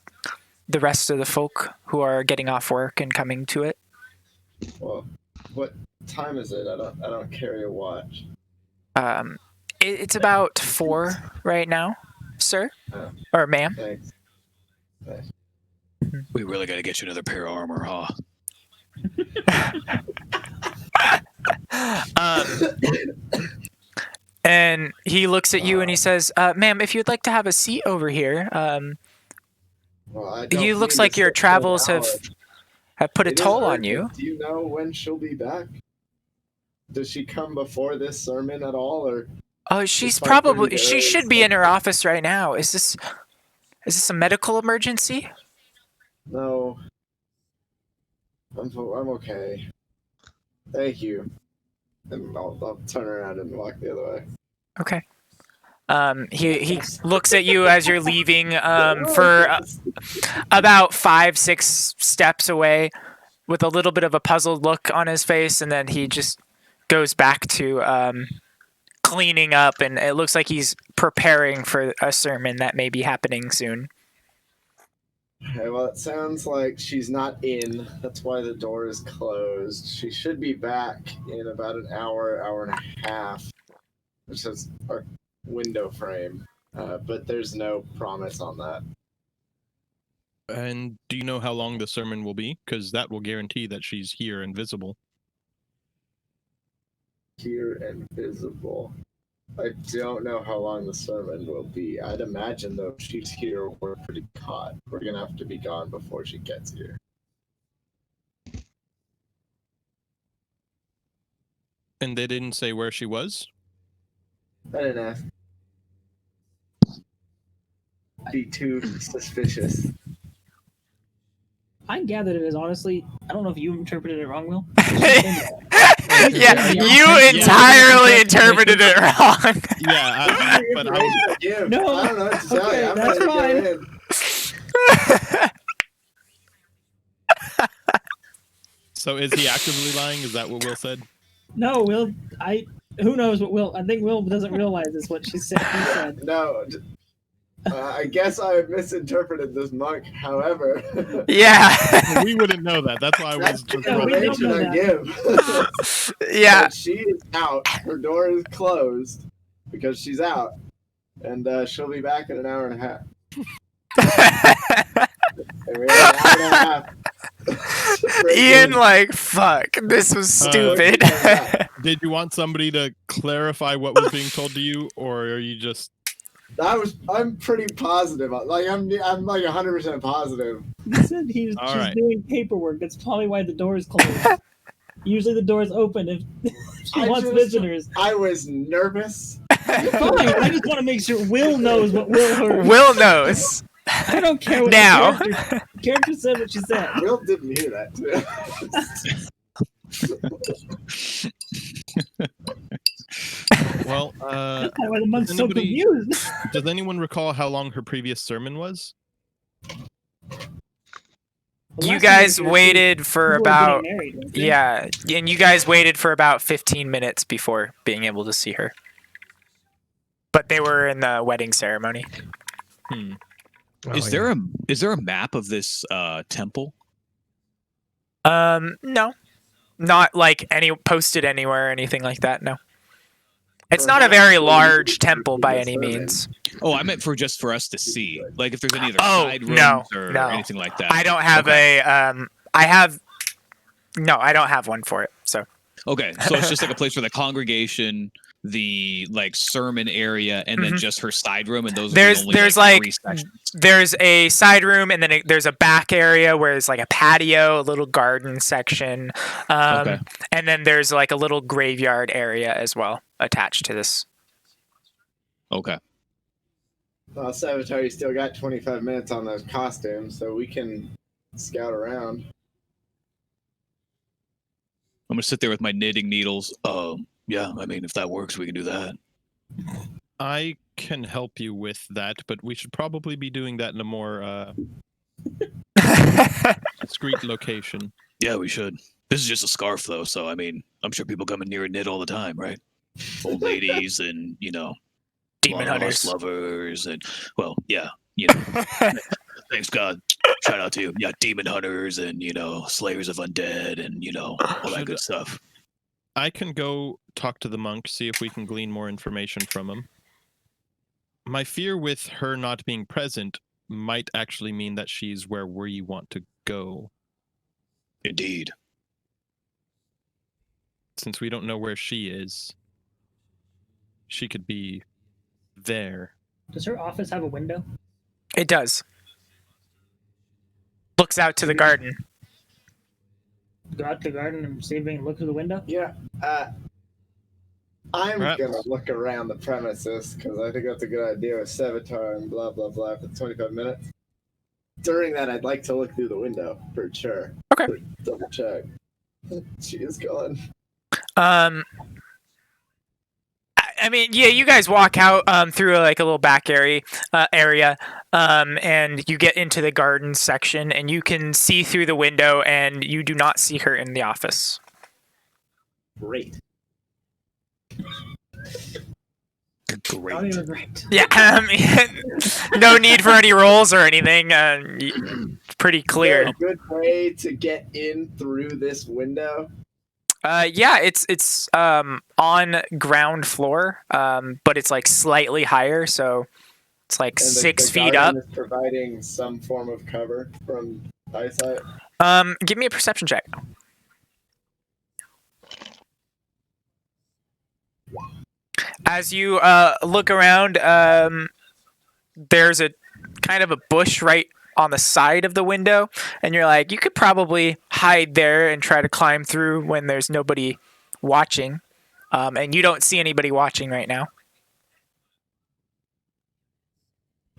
Speaker 1: rest of the folk who are getting off work and coming to it.
Speaker 2: Well, what time is it? I don't carry a watch.
Speaker 1: It's about 4 right now, sir,
Speaker 2: Oh.
Speaker 1: or ma'am.
Speaker 2: Thanks.
Speaker 5: We really got to get you another pair of armor, huh?
Speaker 1: And he looks at you and he says, "Ma'am, if you'd like to have a seat over here,
Speaker 2: Well, I don't
Speaker 1: you
Speaker 2: mean
Speaker 1: looks
Speaker 2: to
Speaker 1: like your
Speaker 2: sit for an
Speaker 1: travels
Speaker 2: hour.
Speaker 1: have put a
Speaker 2: It is
Speaker 1: toll on
Speaker 2: urgent.
Speaker 1: you."
Speaker 2: Do you know when she'll be back? Does she come before this sermon at all, or?
Speaker 1: Oh, she's
Speaker 2: 5:30
Speaker 1: probably
Speaker 2: to
Speaker 1: she
Speaker 2: 8,
Speaker 1: should be in her office right now. Is this a medical emergency?
Speaker 2: No. I'm okay. Thank you. And I'll turn around and walk the other way.
Speaker 1: Okay. He looks at you as you're leaving for about 5-6 steps away with a little bit of a puzzled look on his face, and then he just goes back to cleaning up, and it looks like he's preparing for a sermon that may be happening soon.
Speaker 2: Okay, well, it sounds like she's not in. That's why the door is closed. She should be back in about an hour and a half, which is our window frame. But there's no promise on that.
Speaker 7: And do you know how long the sermon will be? Because that will guarantee that she's here and visible.
Speaker 2: Here and visible. I don't know how long the sermon will be. I'd imagine, though, if she's here, we're pretty caught. We're gonna have to be gone before she gets here.
Speaker 7: And they didn't say where she was?
Speaker 2: I didn't ask. Be too suspicious.
Speaker 4: I gathered it as honestly. I don't know if you interpreted it wrong, Will.
Speaker 1: Yeah, you entirely interpreted it wrong.
Speaker 7: Yeah, but
Speaker 4: No,
Speaker 2: I don't know what to tell
Speaker 4: okay,
Speaker 2: you. I'm
Speaker 4: that's
Speaker 2: ready to go in.
Speaker 7: So is he actively lying? Is that what Will said?
Speaker 4: No, Will. Who knows what Will? I think Will doesn't realize is what she said. He said.
Speaker 2: No, I guess I misinterpreted this monk. However,
Speaker 1: Yeah.
Speaker 7: We wouldn't know that. That's why I was
Speaker 2: that's the
Speaker 7: just
Speaker 4: No, we don't
Speaker 2: information
Speaker 4: know
Speaker 2: I give.
Speaker 1: Yeah.
Speaker 2: But she is out. Her door is closed because she's out, and she'll be back in an hour and a half. And we have an hour and a half.
Speaker 1: Ian, like, fuck, this was stupid.
Speaker 7: Did you want somebody to clarify what was being told to you, or are you just?
Speaker 2: I'm pretty positive. Like I'm like 100% positive.
Speaker 4: He said she's
Speaker 7: right.
Speaker 4: doing paperwork. That's probably why the door is closed. Usually the door is open if she wants visitors.
Speaker 2: I was nervous.
Speaker 4: Fine. I just want to make sure Will knows what Will heard.
Speaker 1: Will knows.
Speaker 4: I don't care what
Speaker 1: Now.
Speaker 4: the character said what she said.
Speaker 2: Will didn't hear that too.
Speaker 7: Well,
Speaker 4: That's why the monk's so
Speaker 7: anybody-
Speaker 4: confused.
Speaker 7: does anyone recall how long her previous sermon was?
Speaker 1: You guys waited for
Speaker 4: People were
Speaker 1: about
Speaker 4: getting married, weren't they?
Speaker 1: yeah, and you guys waited for about 15 minutes before being able to see her. But they were in the wedding ceremony.
Speaker 5: Is there a map of this temple?
Speaker 1: No, not like any posted anywhere or anything like that. No, it's not a very large temple by any means.
Speaker 5: Oh, I meant for us to see. Like if there's any other
Speaker 1: Oh,
Speaker 5: side rooms
Speaker 1: no,
Speaker 5: or
Speaker 1: no.
Speaker 5: anything like that.
Speaker 1: I don't have I don't have one for it. So
Speaker 5: Okay, so it's just like a place for the congregation, the like sermon area, and then just her side room, and those are the only
Speaker 1: there's
Speaker 5: like
Speaker 1: like
Speaker 5: 3 sections.
Speaker 1: there's a side room, and then there's a back area where it's like a patio, a little garden section,
Speaker 5: Okay.
Speaker 1: and then there's like a little graveyard area as well attached to this.
Speaker 5: Okay.
Speaker 2: Well, Savitar, you still got 25 minutes on those costumes, so we can scout around.
Speaker 5: I'm gonna sit there with my knitting needles. Yeah, I mean, if that works, we can do that.
Speaker 7: I can help you with that, but we should probably be doing that in a more discreet location.
Speaker 5: Yeah, we should. This is just a scarf, though, so I mean, I'm sure people come in here and knit all the time, right? Old ladies and
Speaker 1: Demon
Speaker 5: long lost
Speaker 1: hunters.
Speaker 5: lovers, and well, yeah, thanks God. Shout out to you. Yeah, demon hunters and slayers of undead and all that good stuff.
Speaker 7: I can go talk to the monk, see if we can glean more information from him. My fear with her not being present might actually mean that she's where we want to go.
Speaker 5: Indeed.
Speaker 7: Since we don't know where she is, she could be there.
Speaker 4: Does her office have a window?
Speaker 1: It does. Looks out to the garden.
Speaker 4: Go out to the garden and see if we can look through the window?
Speaker 2: Yeah, I'm
Speaker 7: Perhaps.
Speaker 2: gonna look around the premises because I think that's a good idea with Savitar and blah blah blah for 25 minutes. During that, I'd like to look through the window for sure.
Speaker 1: Okay.
Speaker 2: Double check. She is gone.
Speaker 1: I mean, yeah, you guys walk out through like a little back area, and you get into the garden section, and you can see through the window, and you do not see her in the office.
Speaker 2: Great.
Speaker 4: Not even great.
Speaker 1: Yeah, no need for any rolls or anything. Pretty clear.
Speaker 2: Is there a good way to get in through this window?
Speaker 1: Yeah, it's on ground floor, but it's like slightly higher, so it's like
Speaker 2: And
Speaker 1: 6
Speaker 2: the
Speaker 1: feet up.
Speaker 2: garden is providing some form of cover from eyesight.
Speaker 1: Give me a perception check. As you look around, there's a kind of a bush right on the side of the window, and you're like, you could probably hide there and try to climb through when there's nobody watching, and you don't see anybody watching right now.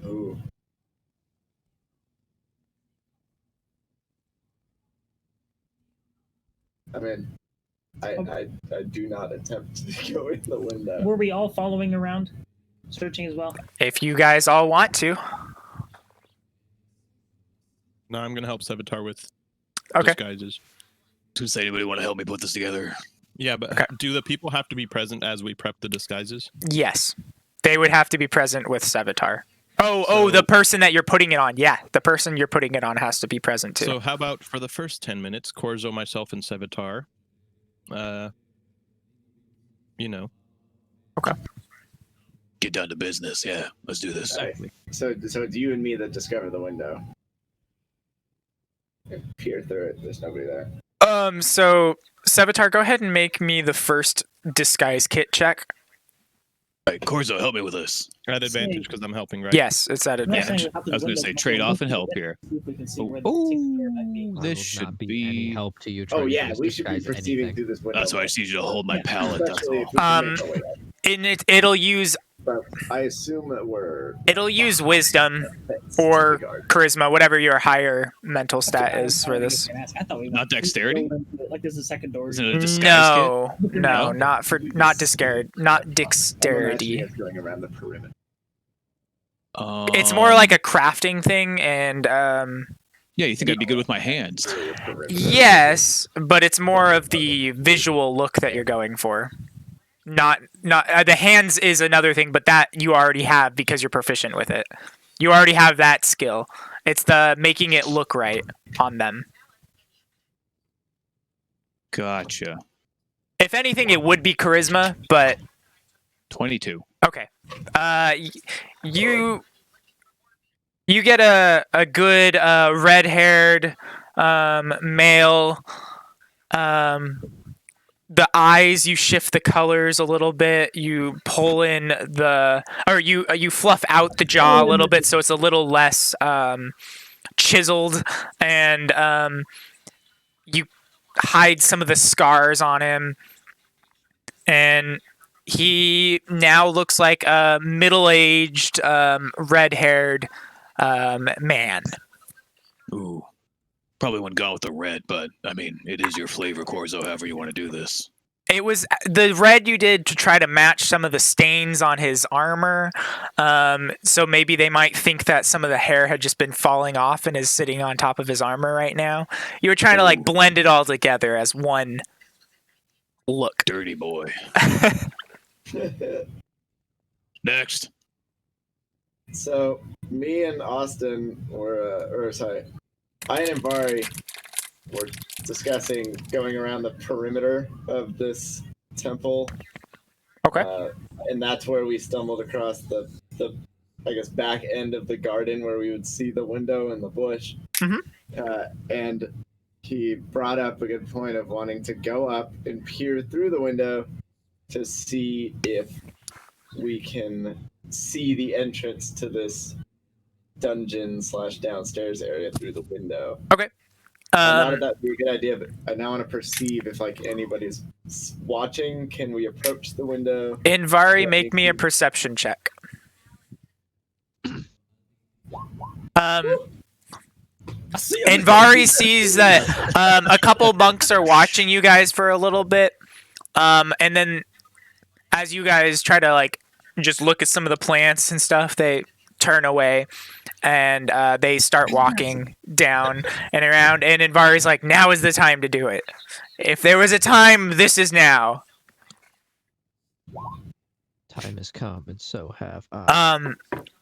Speaker 2: Ooh. I mean, I do not attempt to go in the window.
Speaker 4: Were we all following around, searching as well?
Speaker 1: If you guys all want to.
Speaker 7: No, I'm going to help Savitar with
Speaker 1: Okay.
Speaker 7: disguises.
Speaker 5: Does anybody want to help me put this together?
Speaker 7: Yeah, but
Speaker 1: Okay.
Speaker 7: do the people have to be present as we prep the disguises?
Speaker 1: Yes, they would have to be present with Savitar. Oh,
Speaker 7: So-
Speaker 1: the person that you're putting it on. Yeah, the person you're putting it on has to be present too.
Speaker 7: So how about for the first 10 minutes, Corzo, myself, and Savitar,
Speaker 5: Get down to business. Yeah, let's do this.
Speaker 7: Exactly.
Speaker 2: So it's you and me that discover the window. And peer through it. There's nobody there.
Speaker 1: So Savitar, go ahead and make me the first disguise kit check.
Speaker 5: All right, Corzo, help me with this.
Speaker 7: At advantage because I'm helping, right?
Speaker 1: Yes, it's at
Speaker 4: I'm not saying
Speaker 1: advantage.
Speaker 4: we have to
Speaker 5: I was going to
Speaker 4: window,
Speaker 5: say
Speaker 4: but
Speaker 5: trade
Speaker 4: we'll
Speaker 5: off and
Speaker 4: look
Speaker 5: help
Speaker 4: through
Speaker 5: here.
Speaker 4: it, see if we can see where the
Speaker 5: Oh,
Speaker 4: secret door might be.
Speaker 5: this
Speaker 6: I will
Speaker 5: should
Speaker 6: not be
Speaker 5: be-
Speaker 6: any help to you.
Speaker 2: Oh
Speaker 6: trying
Speaker 2: yeah,
Speaker 6: to
Speaker 2: we should be
Speaker 6: disguise
Speaker 2: perceiving
Speaker 6: anything.
Speaker 2: through this window.
Speaker 5: That's why I just need you to hold my
Speaker 4: Yeah.
Speaker 5: pallet. That's
Speaker 2: Especially
Speaker 5: all.
Speaker 2: if we can make our way out.
Speaker 1: In it'll use
Speaker 2: But I assume that we're
Speaker 1: wisdom
Speaker 2: fence
Speaker 1: or
Speaker 2: to the garden.
Speaker 1: charisma, whatever your higher mental stat is for this.
Speaker 4: I thought we
Speaker 5: Not dexterity?
Speaker 4: Like this is a second door.
Speaker 5: Isn't it a disguise
Speaker 1: No,
Speaker 5: kit?
Speaker 1: no, not dexterity, not
Speaker 2: I'm imagining
Speaker 1: dexterity.
Speaker 2: us going around the perimeter.
Speaker 1: It's more like a crafting thing, and
Speaker 5: Yeah, you think I'd be good with my hands?
Speaker 1: yes, but it's more of the visual look that you're going for. Not the hands is another thing, but that you already have because you're proficient with it. You already have that skill. It's the making it look right on them.
Speaker 5: Gotcha.
Speaker 1: If anything, it would be charisma, but
Speaker 5: 22.
Speaker 1: okay. You get a good red-haired male. The eyes, you shift the colors a little bit. You pull in you fluff out the jaw a little bit so it's a little less chiseled, and you hide some of the scars on him, and he now looks like a middle-aged red-haired man.
Speaker 5: Ooh. Probably wouldn't go with the red, but I mean, it is your flavor, Corzo, however you want to do this.
Speaker 1: It was the red you did to try to match some of the stains on his armor. So maybe they might think that some of the hair had just been falling off and is sitting on top of his armor right now. You were trying to like blend it all together as one look.
Speaker 5: Dirty boy. Next.
Speaker 2: So me and Austin were, I and Vari were discussing going around the perimeter of this temple.
Speaker 1: Okay.
Speaker 2: And that's where we stumbled across the I guess back end of the garden where we would see the window and the bush.
Speaker 1: Mm-hmm.
Speaker 2: And he brought up a good point of wanting to go up and peer through the window to see if we can see the entrance to this dungeon / downstairs area through the window.
Speaker 1: Okay.
Speaker 2: Now that would be a good idea, but I now want to perceive if like anybody's watching. Can we approach the window?
Speaker 1: Invari, make me a perception check. Invari sees that a couple monks are watching you guys for a little bit, and then as you guys try to like just look at some of the plants and stuff, they turn away and they start walking down and around. And Invari's like, "Now is the time to do it. If there was a time, this is now."
Speaker 3: Time has come, and so have I.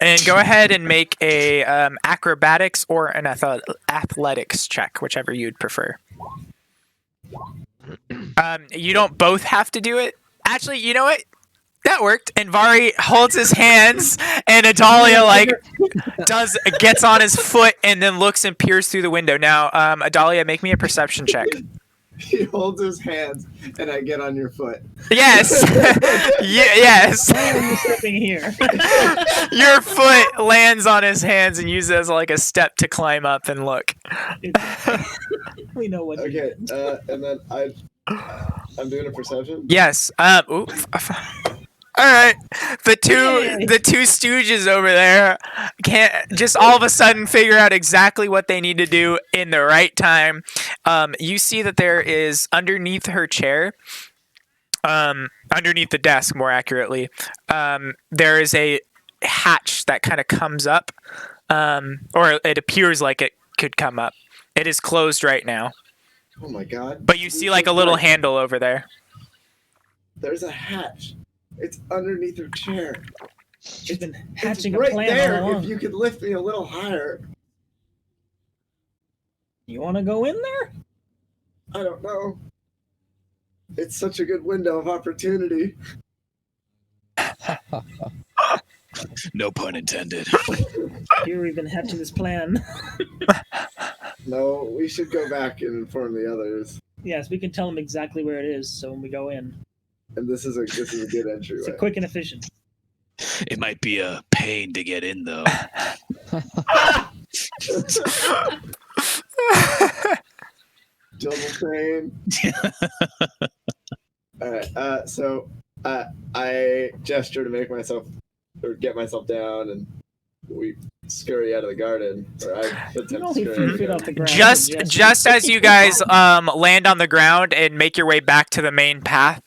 Speaker 1: And go ahead and make a acrobatics or an athletics check, whichever you'd prefer. You don't both have to do it. Actually, you know what? That worked. And Vari holds his hands, and Adalia gets on his foot and then looks and peers through the window. Now, Adalia, make me a perception check.
Speaker 2: He holds his hands, and I get on your foot.
Speaker 1: Yes. Yes.
Speaker 4: I'm stepping here.
Speaker 1: Your foot lands on his hands and uses it as like a step to climb up and look.
Speaker 4: We know what.
Speaker 2: Okay, and then I'm doing a perception.
Speaker 1: Yes. All right. The two stooges over there can't just all of a sudden figure out exactly what they need to do in the right time. You see that there is underneath her chair, underneath the desk, more accurately, there is a hatch that kind of comes up, or it appears like it could come up. It is closed right now.
Speaker 2: Oh my god.
Speaker 1: But you see like a little handle over there.
Speaker 2: There's a hatch. It's underneath her chair.
Speaker 4: She's been hatching
Speaker 2: it's right
Speaker 4: a plan
Speaker 2: there.
Speaker 4: all along.
Speaker 2: If you could lift me a little higher.
Speaker 4: You want to go in there?
Speaker 2: I don't know. It's such a good window of opportunity.
Speaker 5: No pun intended.
Speaker 4: Here we've been hatching this plan.
Speaker 2: No, we should go back and inform the others.
Speaker 4: Yes, we can tell them exactly where it is, so when we go in,
Speaker 2: And this is a good entryway.
Speaker 4: it's quick and efficient.
Speaker 5: It might be a pain to get in, though.
Speaker 2: Double train. Alright, so I gesture to make myself or get myself down, and we scurry out of the garden. Or I attempt to
Speaker 4: Only
Speaker 2: scurry out of
Speaker 4: 3
Speaker 2: the
Speaker 4: feet off
Speaker 2: garden.
Speaker 4: the ground.
Speaker 1: Just as you guys land on the ground and make your way back to the main path,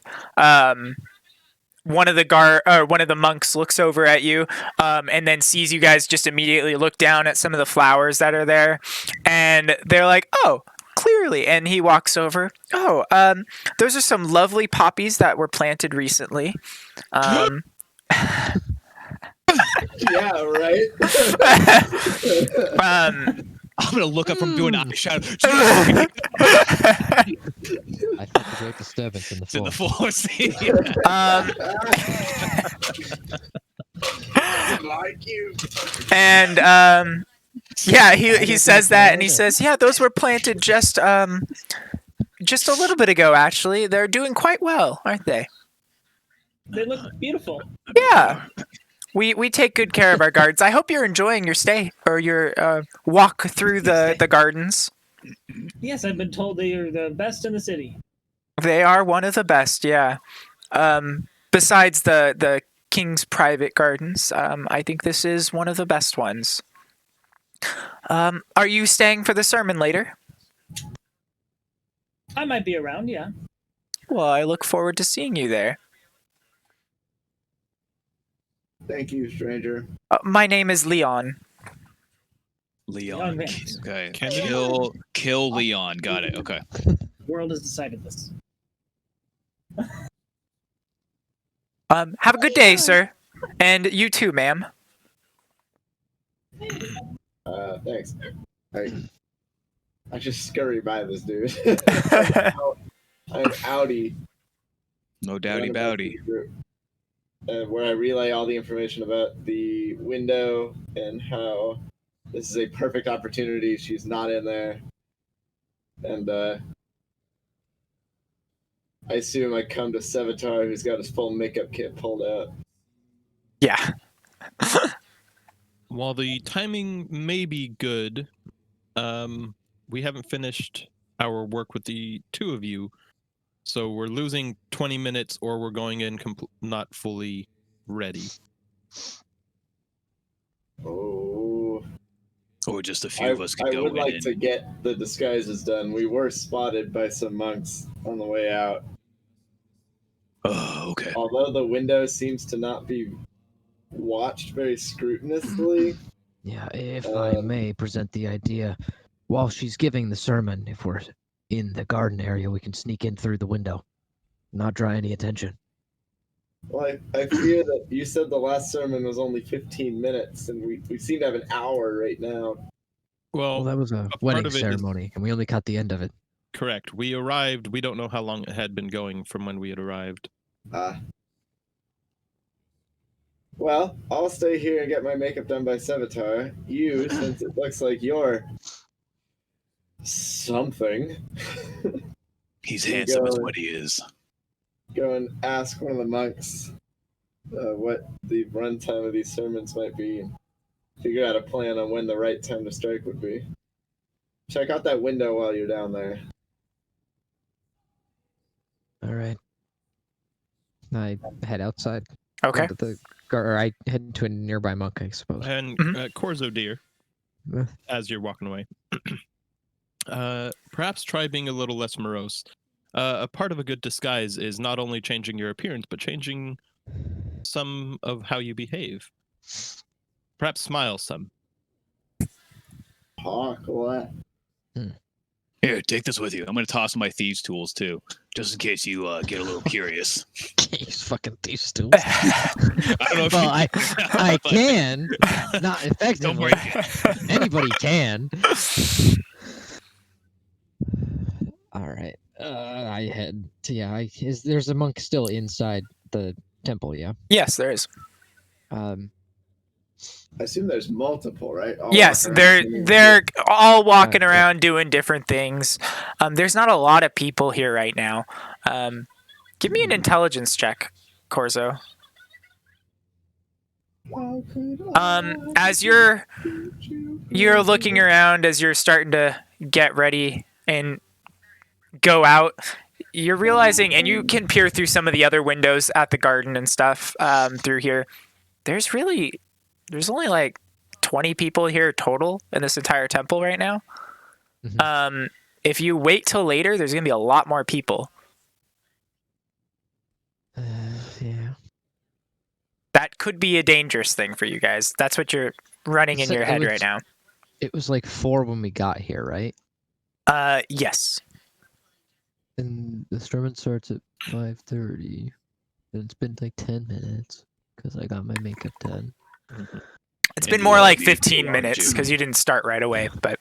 Speaker 1: one of the monks looks over at you, and then sees you guys just immediately look down at some of the flowers that are there, and they're like, "Oh, clearly." And he walks over. "Oh, those are some lovely poppies that were planted recently."
Speaker 2: Yeah, right.
Speaker 5: I'm gonna look up from doing eyeshadow.
Speaker 6: I felt a great disturbance in the
Speaker 5: To the
Speaker 6: force.
Speaker 5: force. Yeah.
Speaker 2: Doesn't like you.
Speaker 1: And yeah, he says that, and he says, yeah, those were planted just a little bit ago. Actually, they're doing quite well, aren't they?
Speaker 4: They look beautiful.
Speaker 1: Yeah. We take good care of our gardens. I hope you're enjoying your stay or your walk through the gardens.
Speaker 4: Yes, I've been told they are the best in the city.
Speaker 1: They are one of the best, yeah. Besides the king's private gardens, I think this is one of the best ones. Are you staying for the sermon later?
Speaker 4: I might be around, yeah.
Speaker 1: Well, I look forward to seeing you there.
Speaker 2: Thank you, stranger.
Speaker 1: My name is Leon.
Speaker 5: Leon.
Speaker 4: Young man.
Speaker 5: Okay.
Speaker 7: Kennedy?
Speaker 5: Kill Leon. Got it. Okay.
Speaker 4: The world has decided this.
Speaker 1: Have a good day, sir. And you too, ma'am.
Speaker 2: Thanks. I just scurry by this dude. I'm outie.
Speaker 5: No doubty bowdy.
Speaker 2: Where I relay all the information about the window and how this is a perfect opportunity. She's not in there. And I assume I come to Sevatar, who's got his full makeup kit pulled out.
Speaker 1: Yeah.
Speaker 7: While the timing may be good, we haven't finished our work with the two of you, so we're losing 20 minutes, or we're going in not fully ready.
Speaker 2: Oh.
Speaker 5: Or just a few of us could
Speaker 2: I
Speaker 5: go
Speaker 2: would
Speaker 5: in.
Speaker 2: like to get the disguises done. We were spotted by some monks on the way out.
Speaker 5: Oh, okay.
Speaker 2: Although the window seems to not be watched very scrupulously.
Speaker 6: Yeah, if I may present the idea, while she's giving the sermon, if we're in the garden area, we can sneak in through the window, not draw any attention.
Speaker 2: Well, I fear that you said the last sermon was only 15 minutes, and we seem to have an hour right now.
Speaker 6: Well, that was a
Speaker 7: part
Speaker 6: wedding
Speaker 7: of it is-
Speaker 6: ceremony, and we only caught the end of it.
Speaker 7: Correct. We arrived. We don't know how long it had been going from when we had arrived.
Speaker 2: Well, I'll stay here and get my makeup done by Sevatar. You, since it looks like you're something,
Speaker 5: He's
Speaker 2: You
Speaker 5: handsome as
Speaker 2: go-
Speaker 5: what he is.
Speaker 2: go and ask one of the monks what the runtime of these sermons might be, and figure out a plan on when the right time to strike would be. Check out that window while you're down there.
Speaker 6: All right. I head outside.
Speaker 1: Okay.
Speaker 6: Into the or I head to a nearby monk, I suppose.
Speaker 7: And
Speaker 1: Mhm.
Speaker 7: Corzo dear,
Speaker 6: Eh.
Speaker 7: as you're walking away, perhaps try being a little less morose. A part of a good disguise is not only changing your appearance, but changing some of how you behave. Perhaps smile some.
Speaker 2: Hawk, what?
Speaker 5: Here, take this with you. I'm gonna toss my thieves' tools too, just in case you get a little curious.
Speaker 6: He's fucking these tools.
Speaker 5: I don't know if
Speaker 6: Well,
Speaker 5: you
Speaker 6: I can, not
Speaker 5: Don't
Speaker 6: effectively.
Speaker 5: break it.
Speaker 6: Anybody can. All right. I head to there's a monk still inside the temple, yeah.
Speaker 1: Yes, there is.
Speaker 2: I assume there's multiple, right? All
Speaker 1: Yes,
Speaker 2: walking around singing.
Speaker 1: they're all walking
Speaker 6: Alright, yeah.
Speaker 1: around doing different things. There's not a lot of people here right now. Give me an intelligence check, Corzo.
Speaker 2: How could I
Speaker 1: As you're
Speaker 2: you
Speaker 1: looking around, as you're starting to get ready and go out, you're realizing, and you can peer through some of the other windows at the garden and stuff through here. There's only like 20 people here total in this entire temple right now.
Speaker 6: Mhm.
Speaker 1: If you wait till later, there's gonna be a lot more people.
Speaker 6: Yeah.
Speaker 1: That could be a dangerous thing for you guys. That's what you're running in
Speaker 6: So
Speaker 1: your
Speaker 6: it
Speaker 1: head
Speaker 6: was-
Speaker 1: right now.
Speaker 6: It was like 4 when we got here, right?
Speaker 1: Yes.
Speaker 6: And the sermon starts at 5:30. And it's been like 10 minutes because I got my makeup done.
Speaker 1: It's
Speaker 5: And
Speaker 1: been
Speaker 5: you
Speaker 1: more
Speaker 5: love
Speaker 1: like
Speaker 5: me
Speaker 1: 15
Speaker 5: too,
Speaker 1: minutes
Speaker 5: aren't you?
Speaker 1: because you didn't start right away. But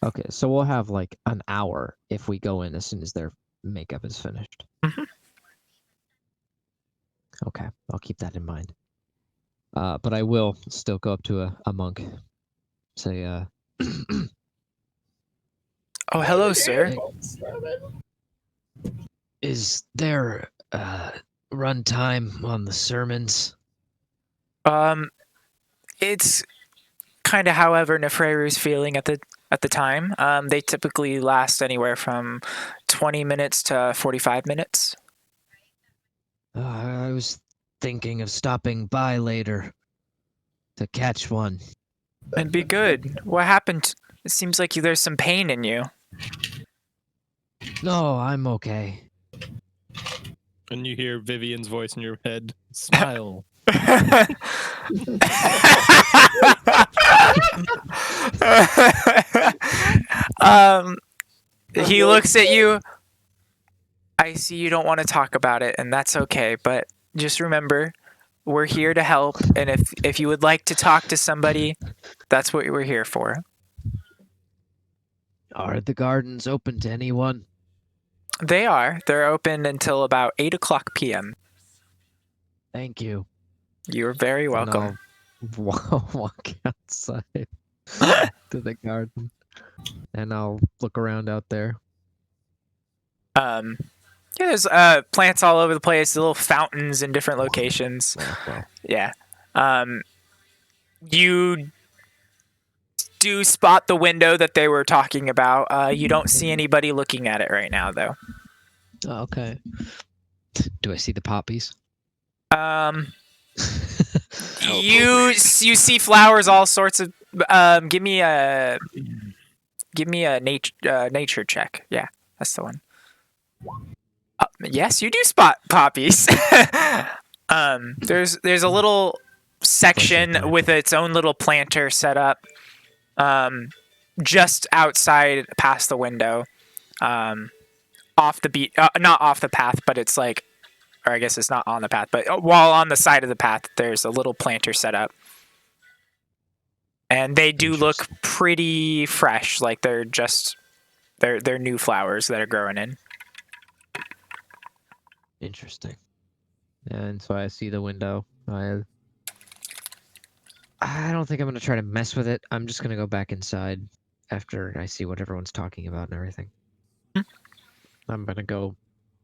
Speaker 6: Okay, so we'll have like an hour if we go in as soon as their makeup is finished.
Speaker 1: Mhm.
Speaker 6: Okay, I'll keep that in mind. But I will still go up to a monk. Say,
Speaker 1: oh, hello, sir.
Speaker 6: is there run time on the sermons?
Speaker 1: It's kind of however Nefreru's feeling at the time. They typically last anywhere from 20 minutes to 45 minutes.
Speaker 6: I was thinking of stopping by later to catch one.
Speaker 1: It'd be good. What happened? It seems like there's some pain in you.
Speaker 6: No, I'm okay.
Speaker 7: And you hear Vivian's voice in your head. Smile.
Speaker 1: um, he looks at you. I see you don't want to talk about it, and that's okay. But just remember, we're here to help. And if you would like to talk to somebody, that's what we're here for.
Speaker 6: Are the gardens open to anyone?
Speaker 1: They are. They're open until about 8:00 p.m.
Speaker 6: Thank you.
Speaker 1: You're very welcome.
Speaker 6: And I'll walk outside to the garden, and I'll look around out there.
Speaker 1: Yeah, there's plants all over the place, little fountains in different locations.
Speaker 6: Well,
Speaker 1: Yeah. You do spot the window that they were talking about. You don't see anybody looking at it right now, though.
Speaker 6: okay. Do I see the poppies?
Speaker 1: You see flowers, all sorts of. Give me a nature check. Yeah, that's the one. Yes, you do spot poppies. There's a little section with its own little planter set up, just outside past the window, off the beat, not off the path, but it's like, or I guess it's not on the path, but while on the side of the path, there's a little planter set up. And they do look pretty fresh, like they're new flowers that are growing in.
Speaker 6: Interesting. And so I see the window. I don't think I'm gonna try to mess with it. I'm just gonna go back inside after I see what everyone's talking about and everything. I'm gonna go.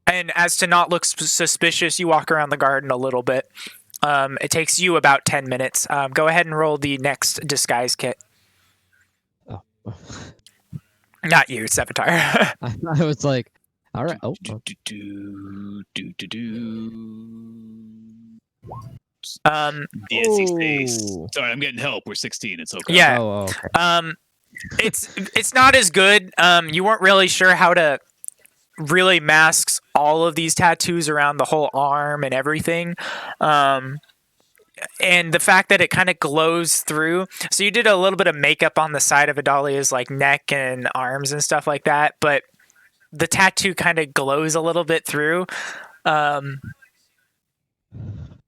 Speaker 1: And as to not look suspicious, you walk around the garden a little bit. It takes you about 10 minutes. Go ahead and roll the next disguise kit.
Speaker 6: Oh.
Speaker 1: Not you, Sevatar.
Speaker 6: I was like, all right. Oh.
Speaker 5: DSC space.
Speaker 6: Ooh.
Speaker 5: Sorry, I'm getting help. We're 16. It's okay.
Speaker 1: Yeah.
Speaker 6: Oh, okay.
Speaker 1: It's not as good. You weren't really sure how to really mask all of these tattoos around the whole arm and everything. And the fact that it kind of glows through. So you did a little bit of makeup on the side of Adalia's like neck and arms and stuff like that, but the tattoo kind of glows a little bit through.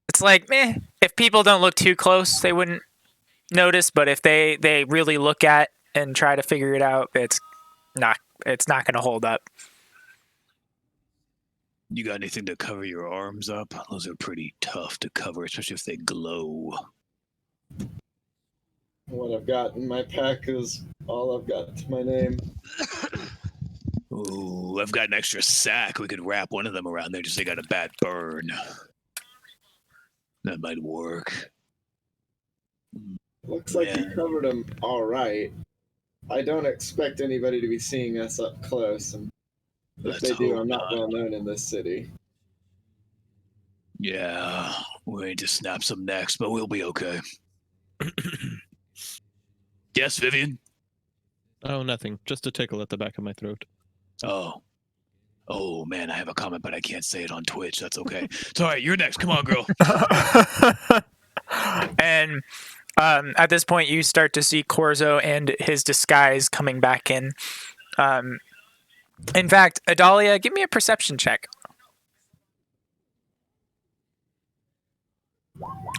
Speaker 1: It's like, if people don't look too close, they wouldn't notice, but if they really look at and try to figure it out, it's not going to hold up.
Speaker 5: You got anything to cover your arms up? Those are pretty tough to cover, especially if they glow.
Speaker 2: What I've got in my pack is all I've got to my name.
Speaker 5: Ooh, I've got an extra sack. We could wrap one of them around there just so they got a bad burn. That might work.
Speaker 2: Looks like you covered them all right. I don't expect anybody to be seeing us up close, and if they do, I'm not well known in this city.
Speaker 5: Yeah, we need to snap some necks, but we'll be okay. Yes, Vivian?
Speaker 7: Oh, nothing. Just a tickle at the back of my throat.
Speaker 5: Oh, man, I have a comment, but I can't say it on Twitch. That's okay. It's all right. You're next. Come on, girl.
Speaker 1: And at this point, you start to see Corzo and his disguise coming back in. In fact, Adalia, give me a perception check.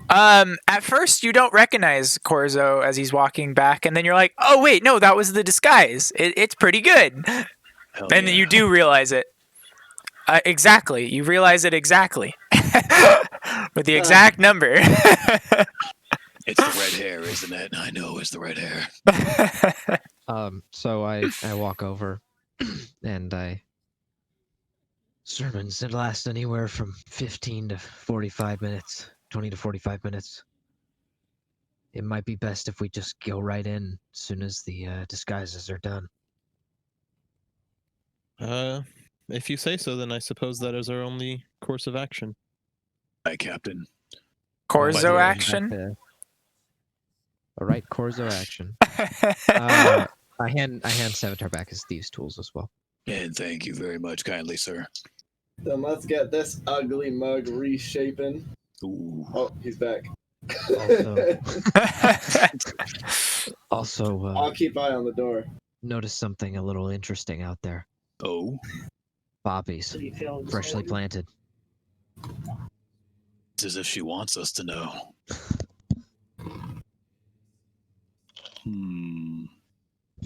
Speaker 1: At first you don't recognize Corzo as he's walking back, and then you're like, oh wait, no, that was the disguise. It's pretty good.
Speaker 5: Hell
Speaker 1: And then you do realize it. Exactly. You realize it exactly. With the exact number.
Speaker 5: It's the red hair, isn't it? I know it's the red hair.
Speaker 6: So I walk over and sermons that last anywhere from 15 to 45 minutes, 20 to 45 minutes. It might be best if we just go right in as soon as the disguises are done.
Speaker 7: If you say so, then I suppose that is our only course of action.
Speaker 5: Hi, Captain.
Speaker 1: Corzo
Speaker 5: way,
Speaker 1: action.
Speaker 6: All right, Corzo action. I hand Savitar back his thieves' tools as well.
Speaker 5: And thank you very much, kindly, sir.
Speaker 2: Then let's get this ugly mug reshapen.
Speaker 5: Ooh.
Speaker 2: Oh, he's back.
Speaker 6: Also,
Speaker 2: I'll keep eye on the door.
Speaker 6: notice something a little interesting out there.
Speaker 5: Oh,
Speaker 6: Poppies,
Speaker 4: Do you feel
Speaker 6: freshly planted.
Speaker 5: it's as if she wants us to know.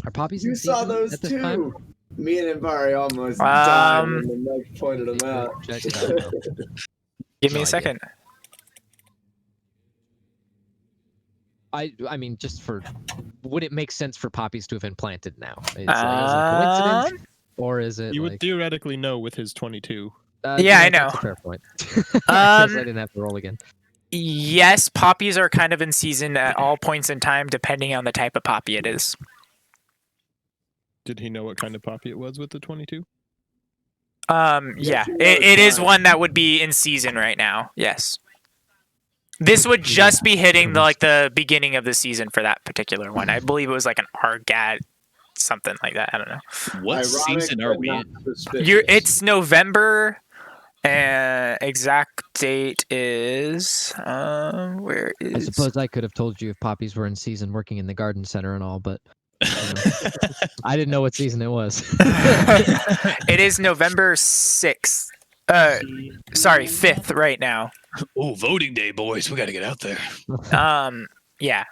Speaker 6: Are poppies
Speaker 2: You
Speaker 6: in
Speaker 2: saw
Speaker 6: season
Speaker 2: those
Speaker 6: at this time?
Speaker 2: too. Me and Imbari almost died when the mug pointed them out.
Speaker 6: Check it out.
Speaker 1: Give me
Speaker 6: No
Speaker 1: a second.
Speaker 6: I mean, just for, would it make sense for poppies to have been planted now? Is it a coincidence, or is it
Speaker 7: You
Speaker 6: like?
Speaker 7: would theoretically know with his 22.
Speaker 1: Yeah, I
Speaker 6: That's
Speaker 1: know.
Speaker 6: a fair point. 'Cause I didn't have to roll again.
Speaker 1: Yes, poppies are kind of in season at all points in time, depending on the type of poppy it is.
Speaker 7: Did he know what kind of poppy it was with the 22?
Speaker 1: Yeah,
Speaker 2: you know
Speaker 1: it
Speaker 2: it's
Speaker 1: is
Speaker 2: fine.
Speaker 1: one that would be in season right now. Yes. This would just be hitting the beginning of the season for that particular one. I believe it was like an Argat, something like that. I don't know.
Speaker 5: What
Speaker 2: Ironic,
Speaker 5: season are
Speaker 2: but
Speaker 5: we
Speaker 2: not
Speaker 5: in?
Speaker 2: suspicious.
Speaker 1: It's November. Exact date is where
Speaker 6: I
Speaker 1: is
Speaker 6: suppose I could have told you if poppies were in season working in the garden center and all, but I didn't know what season it was.
Speaker 1: it is November 6th. Sorry, 5th right now.
Speaker 5: Oh, voting day, boys. We got to get out there.
Speaker 1: Yeah.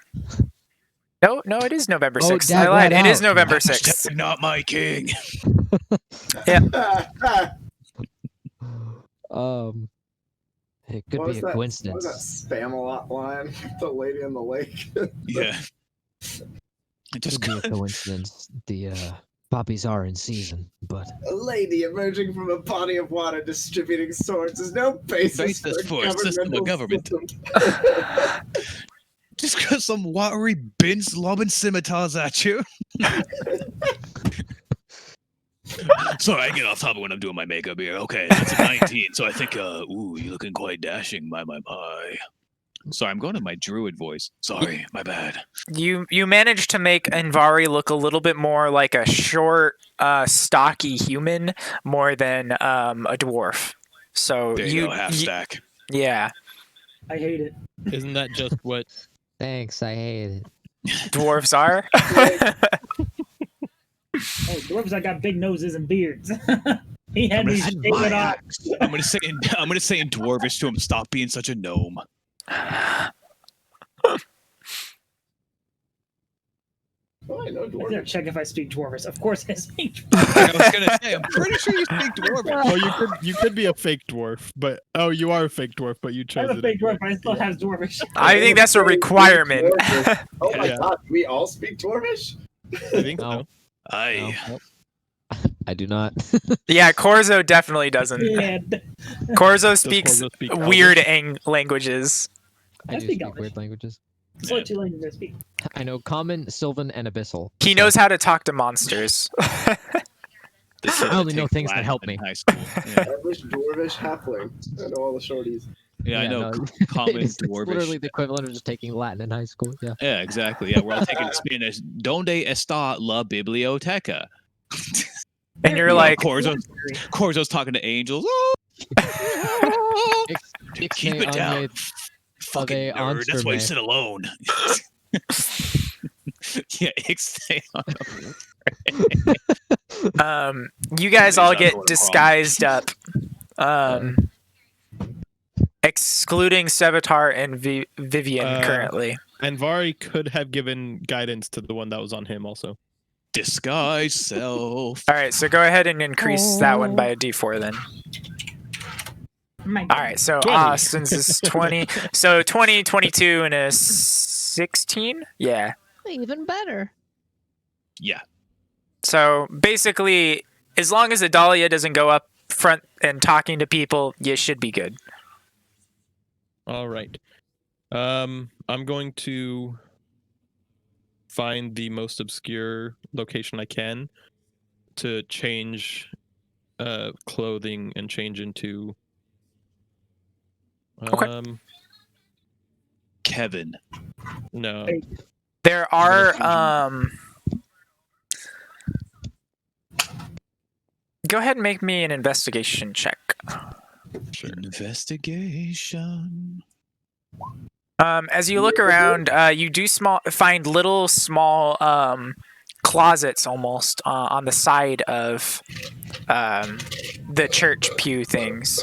Speaker 1: No, it is November
Speaker 6: Oh,
Speaker 1: 6th.
Speaker 6: Dad,
Speaker 1: I lied.
Speaker 6: right
Speaker 1: It is
Speaker 6: out.
Speaker 1: November 6th.
Speaker 5: Hashtag not my king.
Speaker 6: It could
Speaker 2: What
Speaker 6: be
Speaker 2: was
Speaker 6: a
Speaker 2: that-
Speaker 6: coincidence.
Speaker 2: What was that Spam-a-lot line? The lady in the lake.
Speaker 5: Yeah. It just
Speaker 6: Could be a coincidence. The poppies are in season, but
Speaker 2: A lady emerging from a body of water distributing swords is no basis
Speaker 5: for a system of government.
Speaker 2: system.
Speaker 5: just got some watery bins lobbing scimitars at you. Sorry, I get off topic when I'm doing my makeup here. Okay, that's a 19, so I think, ooh, you're looking quite dashing, my. Sorry, I'm going to my druid voice. Sorry, my bad.
Speaker 1: You managed to make Envari look a little bit more like a short, stocky human more than a dwarf. So
Speaker 5: There you go, half stack.
Speaker 1: Yeah,
Speaker 4: I hate it.
Speaker 7: Isn't that just what?
Speaker 6: thanks, I hate it.
Speaker 1: dwarves are.
Speaker 4: Oh, dwarves that got big noses and beards. He had me
Speaker 5: That's
Speaker 4: shave it off.
Speaker 5: I'm gonna say in dwarvish to him, stop being such a gnome.
Speaker 2: Oh, I know
Speaker 4: I'm
Speaker 2: dwarf.
Speaker 4: gonna check if I speak dwarvish. Of course I speak.
Speaker 5: I was gonna say, I'm pretty sure you speak dwarvish.
Speaker 7: Oh, you could be a fake dwarf, but you are a fake dwarf, but you chose
Speaker 4: I'm a
Speaker 7: it.
Speaker 4: fake dwarf, but I still have dwarvish.
Speaker 1: I think that's a requirement.
Speaker 2: Oh my
Speaker 7: Yeah.
Speaker 2: god, we all speak dwarvish?
Speaker 7: I think
Speaker 6: No.
Speaker 7: so.
Speaker 6: No, I do not.
Speaker 1: Yeah, Corzo definitely doesn't.
Speaker 4: Yeah,
Speaker 1: Corzo speaks
Speaker 7: Corzo speak
Speaker 1: weird
Speaker 7: Elvish?
Speaker 1: languages.
Speaker 6: I do
Speaker 4: speak
Speaker 6: speak
Speaker 4: Elvish.
Speaker 6: weird languages.
Speaker 4: that's what two languages I speak.
Speaker 6: I know Common, Sylvan, and Abyssal.
Speaker 1: He
Speaker 6: so-
Speaker 1: knows how to talk to monsters.
Speaker 5: The kid
Speaker 6: I only
Speaker 5: that
Speaker 6: know
Speaker 5: takes
Speaker 6: things that
Speaker 5: Latin
Speaker 6: help
Speaker 5: in
Speaker 6: me.
Speaker 5: High school. Yeah,
Speaker 2: Elvish, dwarvish, halfling. I know all the shorties.
Speaker 5: yeah, I know.
Speaker 6: no,
Speaker 5: Common
Speaker 6: it's literally
Speaker 5: dwarvish.
Speaker 6: the equivalent of just taking Latin in high school. Yeah.
Speaker 5: Yeah, exactly. Yeah, we're all taking Spanish. Donde está la biblioteca?
Speaker 1: And you're
Speaker 5: You know,
Speaker 1: like,
Speaker 5: Corzo's talking to angels. Dude, keep it down. Fucking
Speaker 6: they
Speaker 5: nerd. That's why you
Speaker 6: answer
Speaker 5: sit alone. Yeah,
Speaker 1: you guys all
Speaker 5: He's not
Speaker 1: get
Speaker 5: going to prom.
Speaker 1: disguised up. excluding Sevatar and Vivian currently.
Speaker 7: And Vari could have given guidance to the one that was on him also.
Speaker 5: Disguise self.
Speaker 1: All right, so go ahead and increase that one by a d4 then.
Speaker 4: My
Speaker 1: All right, so
Speaker 7: 20.
Speaker 1: Austin's is 20. So 20, 22, and a 16? Yeah.
Speaker 6: Even better.
Speaker 5: Yeah.
Speaker 1: So basically, as long as Adalia doesn't go up front and talking to people, you should be good.
Speaker 7: All right. I'm going to find the most obscure location I can to change clothing and change into
Speaker 1: Okay.
Speaker 5: Kevin.
Speaker 7: No.
Speaker 1: There are go ahead and make me an investigation check.
Speaker 7: Sure.
Speaker 5: Investigation.
Speaker 1: As you look around, you do find little small closets almost on the side of the church pew things.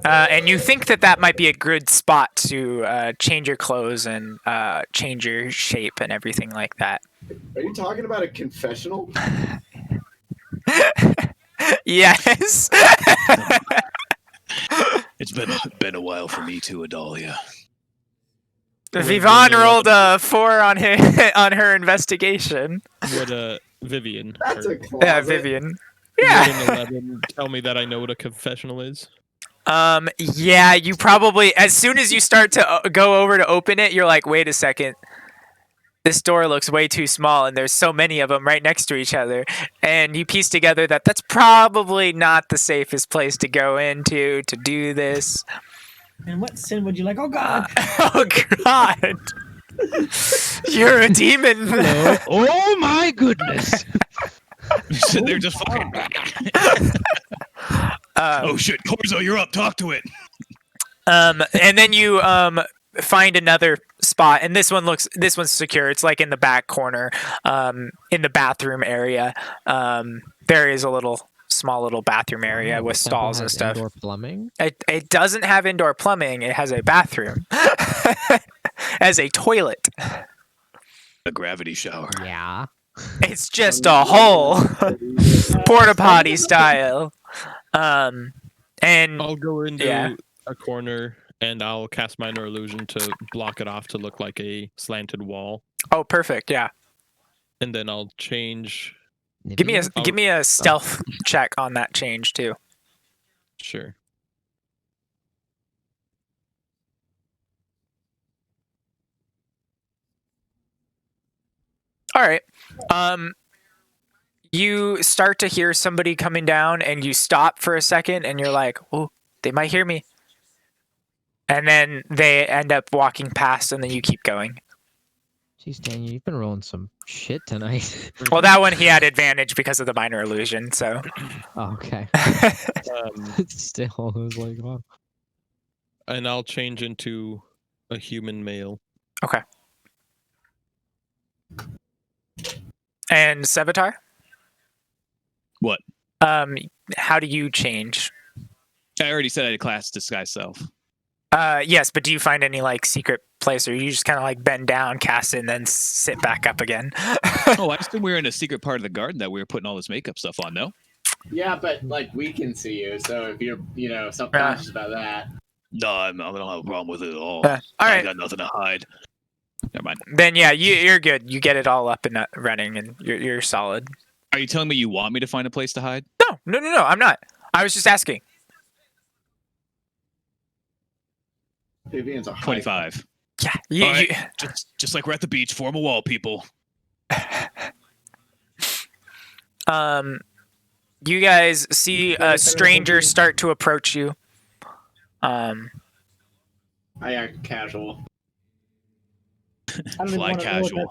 Speaker 1: And you think that might be a good spot to change your clothes and change your shape and everything like that.
Speaker 2: Are you talking about a confessional?
Speaker 1: Yes.
Speaker 5: It's been a while for me too, Adalia.
Speaker 1: Vivan rolled a 4 on her investigation.
Speaker 7: Would Vivian?
Speaker 2: That's a
Speaker 7: or
Speaker 2: closet.
Speaker 1: Yeah, Vivian.
Speaker 7: would
Speaker 1: Yeah.
Speaker 7: an 11 tell me that I know what a confessional is?
Speaker 1: Yeah, you probably, as soon as you start to go over to open it, you're like, wait a second. This door looks way too small and there's so many of them right next to each other. And you piece together that that's probably not the safest place to go into to do this.
Speaker 4: And what sin would you like? Oh God!
Speaker 1: Oh, God. You're a demon.
Speaker 6: Oh my goodness!
Speaker 5: They're just fucking. Oh shit, Corzo, you're up. Talk to it.
Speaker 1: And then you find another spot, and this one's secure. It's like in the back corner, in the bathroom area. There is a small little bathroom area with stalls and stuff.
Speaker 6: Indoor plumbing.
Speaker 1: It doesn't have indoor plumbing. It has a bathroom. As a toilet.
Speaker 5: A gravity shower.
Speaker 6: Yeah.
Speaker 1: It's just a hole. Porta potty style. And
Speaker 7: I'll go into
Speaker 1: Yeah.
Speaker 7: a corner and I'll cast minor illusion to block it off to look like a slanted wall,
Speaker 1: oh, perfect. Yeah.
Speaker 7: and then I'll change.
Speaker 1: Give me a stealth check on that change too.
Speaker 7: Sure.
Speaker 1: All right. You start to hear somebody coming down and you stop for a second and you're like, oh, they might hear me. And then they end up walking past and then you keep going.
Speaker 6: Jeez, Daniel, you've been rolling some shit tonight.
Speaker 1: Well, that one he had advantage because of the minor illusion, so.
Speaker 6: Oh, okay. Still, I was like, wow.
Speaker 7: And I'll change into a human male.
Speaker 1: Okay. And Sevatar?
Speaker 5: What?
Speaker 1: How do you change?
Speaker 5: I already said I had class disguise self.
Speaker 1: Yes, but do you find any like secret place, or you just kind of like bend down, cast it, and then sit back up again?
Speaker 5: Oh, I assume we were in a secret part of the garden that we were putting all this makeup stuff on. No.
Speaker 2: Yeah, but like we can see you, so if you're, subconscious about that.
Speaker 5: No, I don't have a problem with it at all.
Speaker 1: All
Speaker 5: I
Speaker 1: right,
Speaker 5: got nothing to hide. Never mind.
Speaker 1: then yeah, you're good. You get it all up and running, and you're solid.
Speaker 5: Are you telling me you want me to find a place to hide?
Speaker 1: No, I'm not. I was just asking.
Speaker 2: Vivian's a high
Speaker 5: 25.
Speaker 1: Yeah,
Speaker 5: All right. Just like we're at the beach, form a wall, people.
Speaker 1: You guys see a stranger start to approach you.
Speaker 2: I act casual.
Speaker 4: I don't even
Speaker 5: Fly
Speaker 4: want to know
Speaker 5: casual.
Speaker 4: what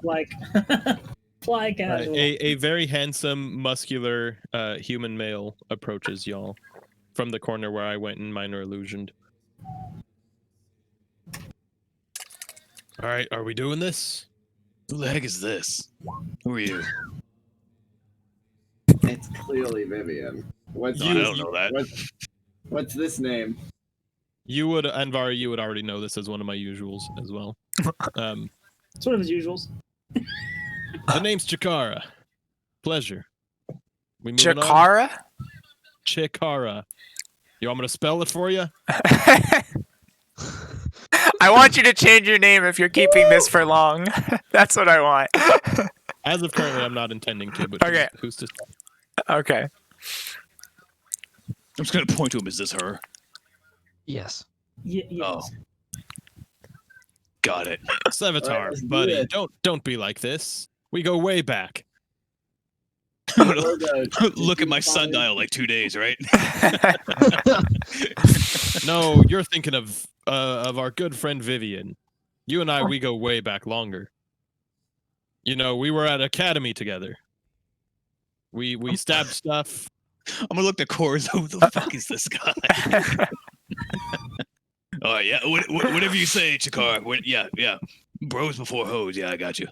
Speaker 4: that's like. Fly casual.
Speaker 7: A very handsome, muscular human male approaches y'all from the corner where I went and minor illusioned. All right, are we doing this?
Speaker 5: Who the heck is this? Who are you?
Speaker 2: It's clearly Vivian. What's
Speaker 5: I don't know that.
Speaker 2: What's this name?
Speaker 7: You would, Anvari, you would already know this as one of my usuals as well.
Speaker 4: It's one of his usuals.
Speaker 7: The name's Chikara. Pleasure. We moving on?
Speaker 1: Chikara?
Speaker 7: Chikara. You want me to spell it for you?
Speaker 1: I want you to change your name if you're keeping this for long. That's what I want.
Speaker 7: As of currently, I'm not intending to, but
Speaker 1: Okay.
Speaker 7: who's to say?
Speaker 1: Okay.
Speaker 5: I'm just gonna point to him. Is this her?
Speaker 3: Yes.
Speaker 4: Yes.
Speaker 5: Oh. Got it.
Speaker 7: Sevatar,
Speaker 2: Alright, let's do
Speaker 7: buddy,
Speaker 2: it.
Speaker 7: don't be like this. We go way back.
Speaker 5: Look at my sundial, like 2 days, right?
Speaker 7: No, you're thinking of our good friend Vivian. You and I, we go way back longer. You know, we were at academy together. We stabbed stuff.
Speaker 5: I'm gonna look at Korza. Who the fuck is this guy? All right, yeah. Whatever you say, Chikar. Yeah. Bros before hoes. Yeah, I got you.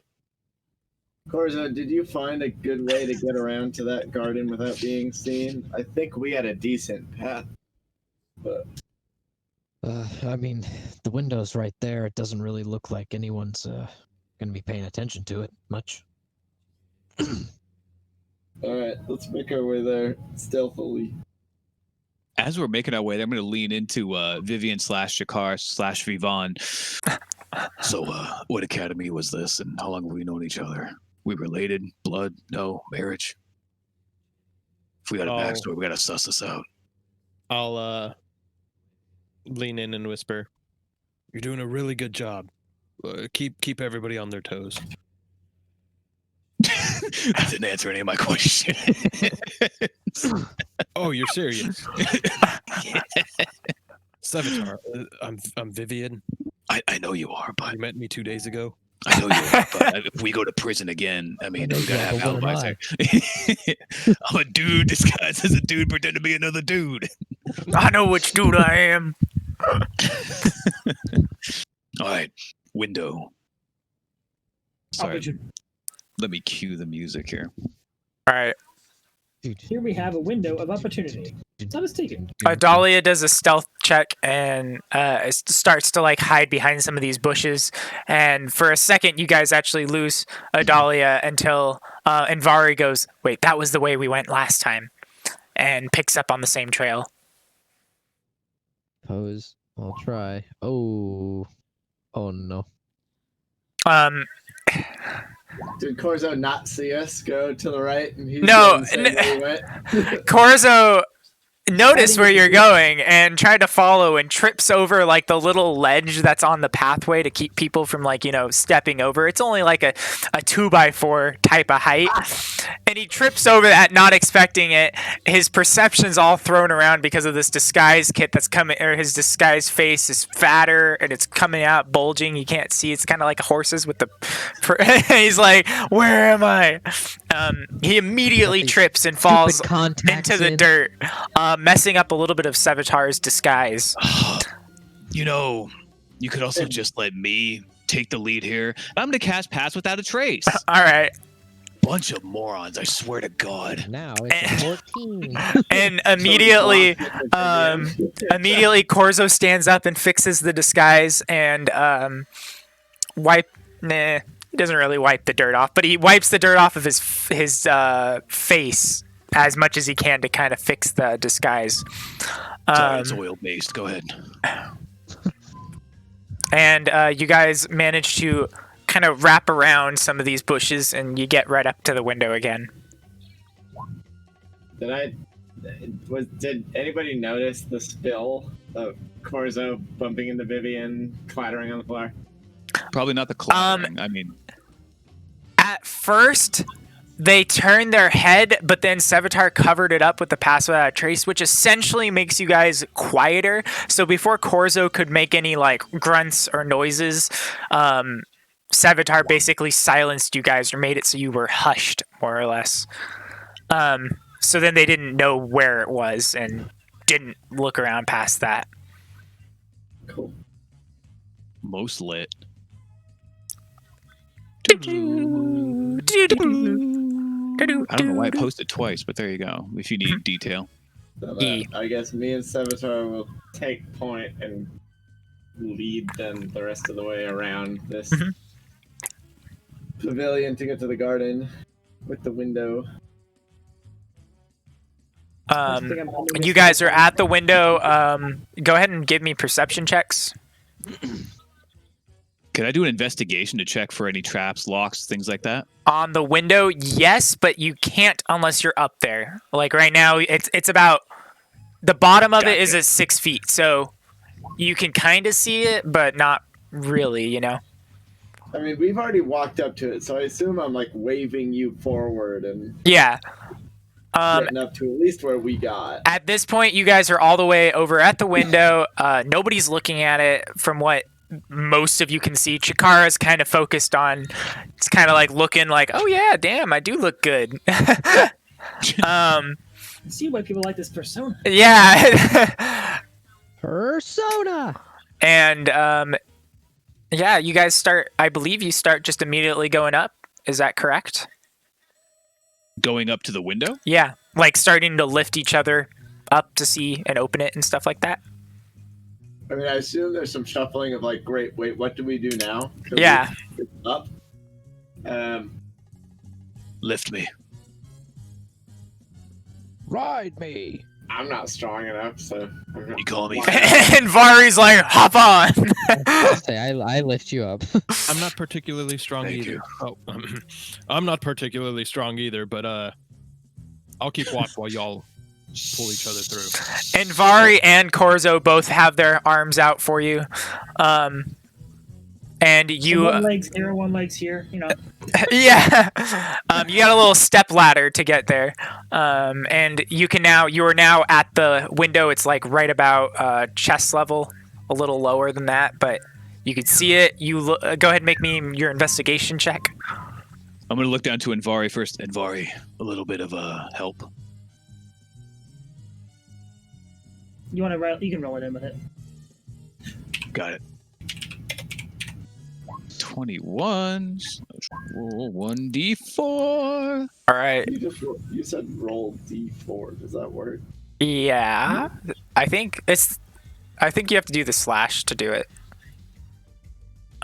Speaker 2: Korza, did you find a good way to get around to that garden without being seen? I think we had a decent path. But
Speaker 3: I mean, the window's right there. It doesn't really look like anyone's gonna be paying attention to it much.
Speaker 2: alright, let's make our way there stealthily.
Speaker 5: As we're making our way, I'm gonna lean into Vivian / Chikar / Vivon. So, what academy was this, and how long have we known each other? We related? Blood? No? Marriage? If we got a backstory, we gotta suss this out.
Speaker 7: I'll lean in and whisper, "You're doing a really good job. Keep everybody on their toes."
Speaker 5: That didn't answer any of my questions.
Speaker 7: Oh, you're serious? Sevatar, I'm Vivian.
Speaker 5: I know you are, but
Speaker 7: You met me 2 days ago.
Speaker 5: I know you are, but if we go to prison again, I mean, we gotta have
Speaker 3: but what am
Speaker 5: alibis there. I'm a dude disguised as a dude, pretend to be another dude.
Speaker 1: I know which dude I am.
Speaker 5: All right, window. Sorry,
Speaker 4: Opportunity.
Speaker 5: let me cue the music here.
Speaker 1: All right.
Speaker 3: Dude,
Speaker 4: Here we have a window of opportunity. Let us take it.
Speaker 1: Dahlia does a stealth check and starts to like hide behind some of these bushes. And for a second, you guys actually lose Dahlia until Anvari goes, "Wait, that was the way we went last time," and picks up on the same trail.
Speaker 3: pose. I'll try. Oh no.
Speaker 2: Did Korzo not see us go to the right? And he's
Speaker 1: No,
Speaker 2: going the same way we went?
Speaker 1: Korzo noticed where you're going and tried to follow and trips over like the little ledge that's on the pathway to keep people from like, stepping over. It's only like a 2x4 type of height. And he trips over that, not expecting it. His perception's all thrown around because of this disguise kit that's coming, or his disguised face is fatter and it's coming out bulging. You can't see. It's kind of like horses with the. He's like, "Where am I?" He immediately trips and falls into the dirt, messing up a little bit of Sevatar's disguise.
Speaker 5: You could also just let me take the lead here. I'm gonna cast Pass Without a Trace.
Speaker 1: All right.
Speaker 5: Bunch of morons, I swear to God.
Speaker 3: Now it's a 14.
Speaker 1: And immediately Korzo stands up and fixes the disguise and he doesn't really wipe the dirt off, but he wipes the dirt off of his face as much as he can to kind of fix the disguise.
Speaker 5: Sorry, it's oil-based. Go ahead.
Speaker 1: And you guys manage to kind of wrap around some of these bushes, and you get right up to the window again.
Speaker 2: Did anybody notice the spill of Korzo bumping into Vivian, clattering on the floor?
Speaker 5: Probably not the clattering. I mean,
Speaker 1: at first, they turned their head, but then Sevatar covered it up with the Pass Without a Trace, which essentially makes you guys quieter. So before Korzo could make any like grunts or noises, Sevatar basically silenced you guys or made it so you were hushed, more or less. So then they didn't know where it was and didn't look around past that.
Speaker 2: Cool.
Speaker 5: most lit. I don't know why I posted twice, but there you go. If you need detail.
Speaker 2: So
Speaker 1: E.
Speaker 2: I guess me and Savitar will take point and lead them the rest of the way around this
Speaker 1: Mhm.
Speaker 2: pavilion to get to the garden with the window.
Speaker 4: I think I'm humming this
Speaker 1: You guys
Speaker 4: the
Speaker 1: are
Speaker 4: whole time.
Speaker 1: at the window. Go ahead and give me perception checks.
Speaker 5: Can I do an investigation to check for any traps, locks, things like that?
Speaker 1: On the window, yes, but you can't unless you're up there. Like right now, it's about the bottom of it is
Speaker 5: Gotcha.
Speaker 1: at 6 feet, so you can kind of see it, but not really. You know.
Speaker 2: I mean, we've already walked up to it, so I assume I'm like waving you forward and
Speaker 1: Yeah.
Speaker 2: getting up to at least where we got.
Speaker 1: At this point, you guys are all the way over at the window. Nobody's looking at it from what most of you can see. Chikara's kind of focused on, it's kind of like looking like, oh yeah, damn, I do look good.
Speaker 4: See why people like this persona.
Speaker 1: Yeah.
Speaker 6: Persona.
Speaker 1: And yeah, you guys start, I believe you start just immediately going up. Is that correct?
Speaker 5: Going up to the window?
Speaker 1: Yeah. Like starting to lift each other up to see and open it and stuff like that.
Speaker 2: I mean, I assume there's some shuffling of like, great, wait, what do we do now? Can
Speaker 1: Yeah.
Speaker 2: we up.
Speaker 5: Lift me.
Speaker 6: Ride me.
Speaker 2: I'm not strong enough, so I'm not.
Speaker 5: You call me
Speaker 1: And Vari's like, hop on.
Speaker 6: Say, I lift you up.
Speaker 7: I'm not particularly strong
Speaker 5: Thank
Speaker 7: either.
Speaker 5: you.
Speaker 7: Oh, I'm not particularly strong either, but I'll keep watch while y'all pull each other through.
Speaker 1: And Vari and Corzo both have their arms out for you. And you,
Speaker 4: One leg's here, one leg's here. You know,
Speaker 1: yeah, you got a little step ladder to get there. And you are now at the window. It's like right about chest level, a little lower than that, but you can see it. Go ahead and make me your investigation check.
Speaker 5: I'm gonna look down to Envari first. Envari, a little bit of help.
Speaker 4: you want to roll? You can roll it in with it.
Speaker 5: Got it. 21. Roll 1d4.
Speaker 1: All right.
Speaker 2: You said roll d4. Does that work?
Speaker 1: Yeah, I think you have to do the slash to do it.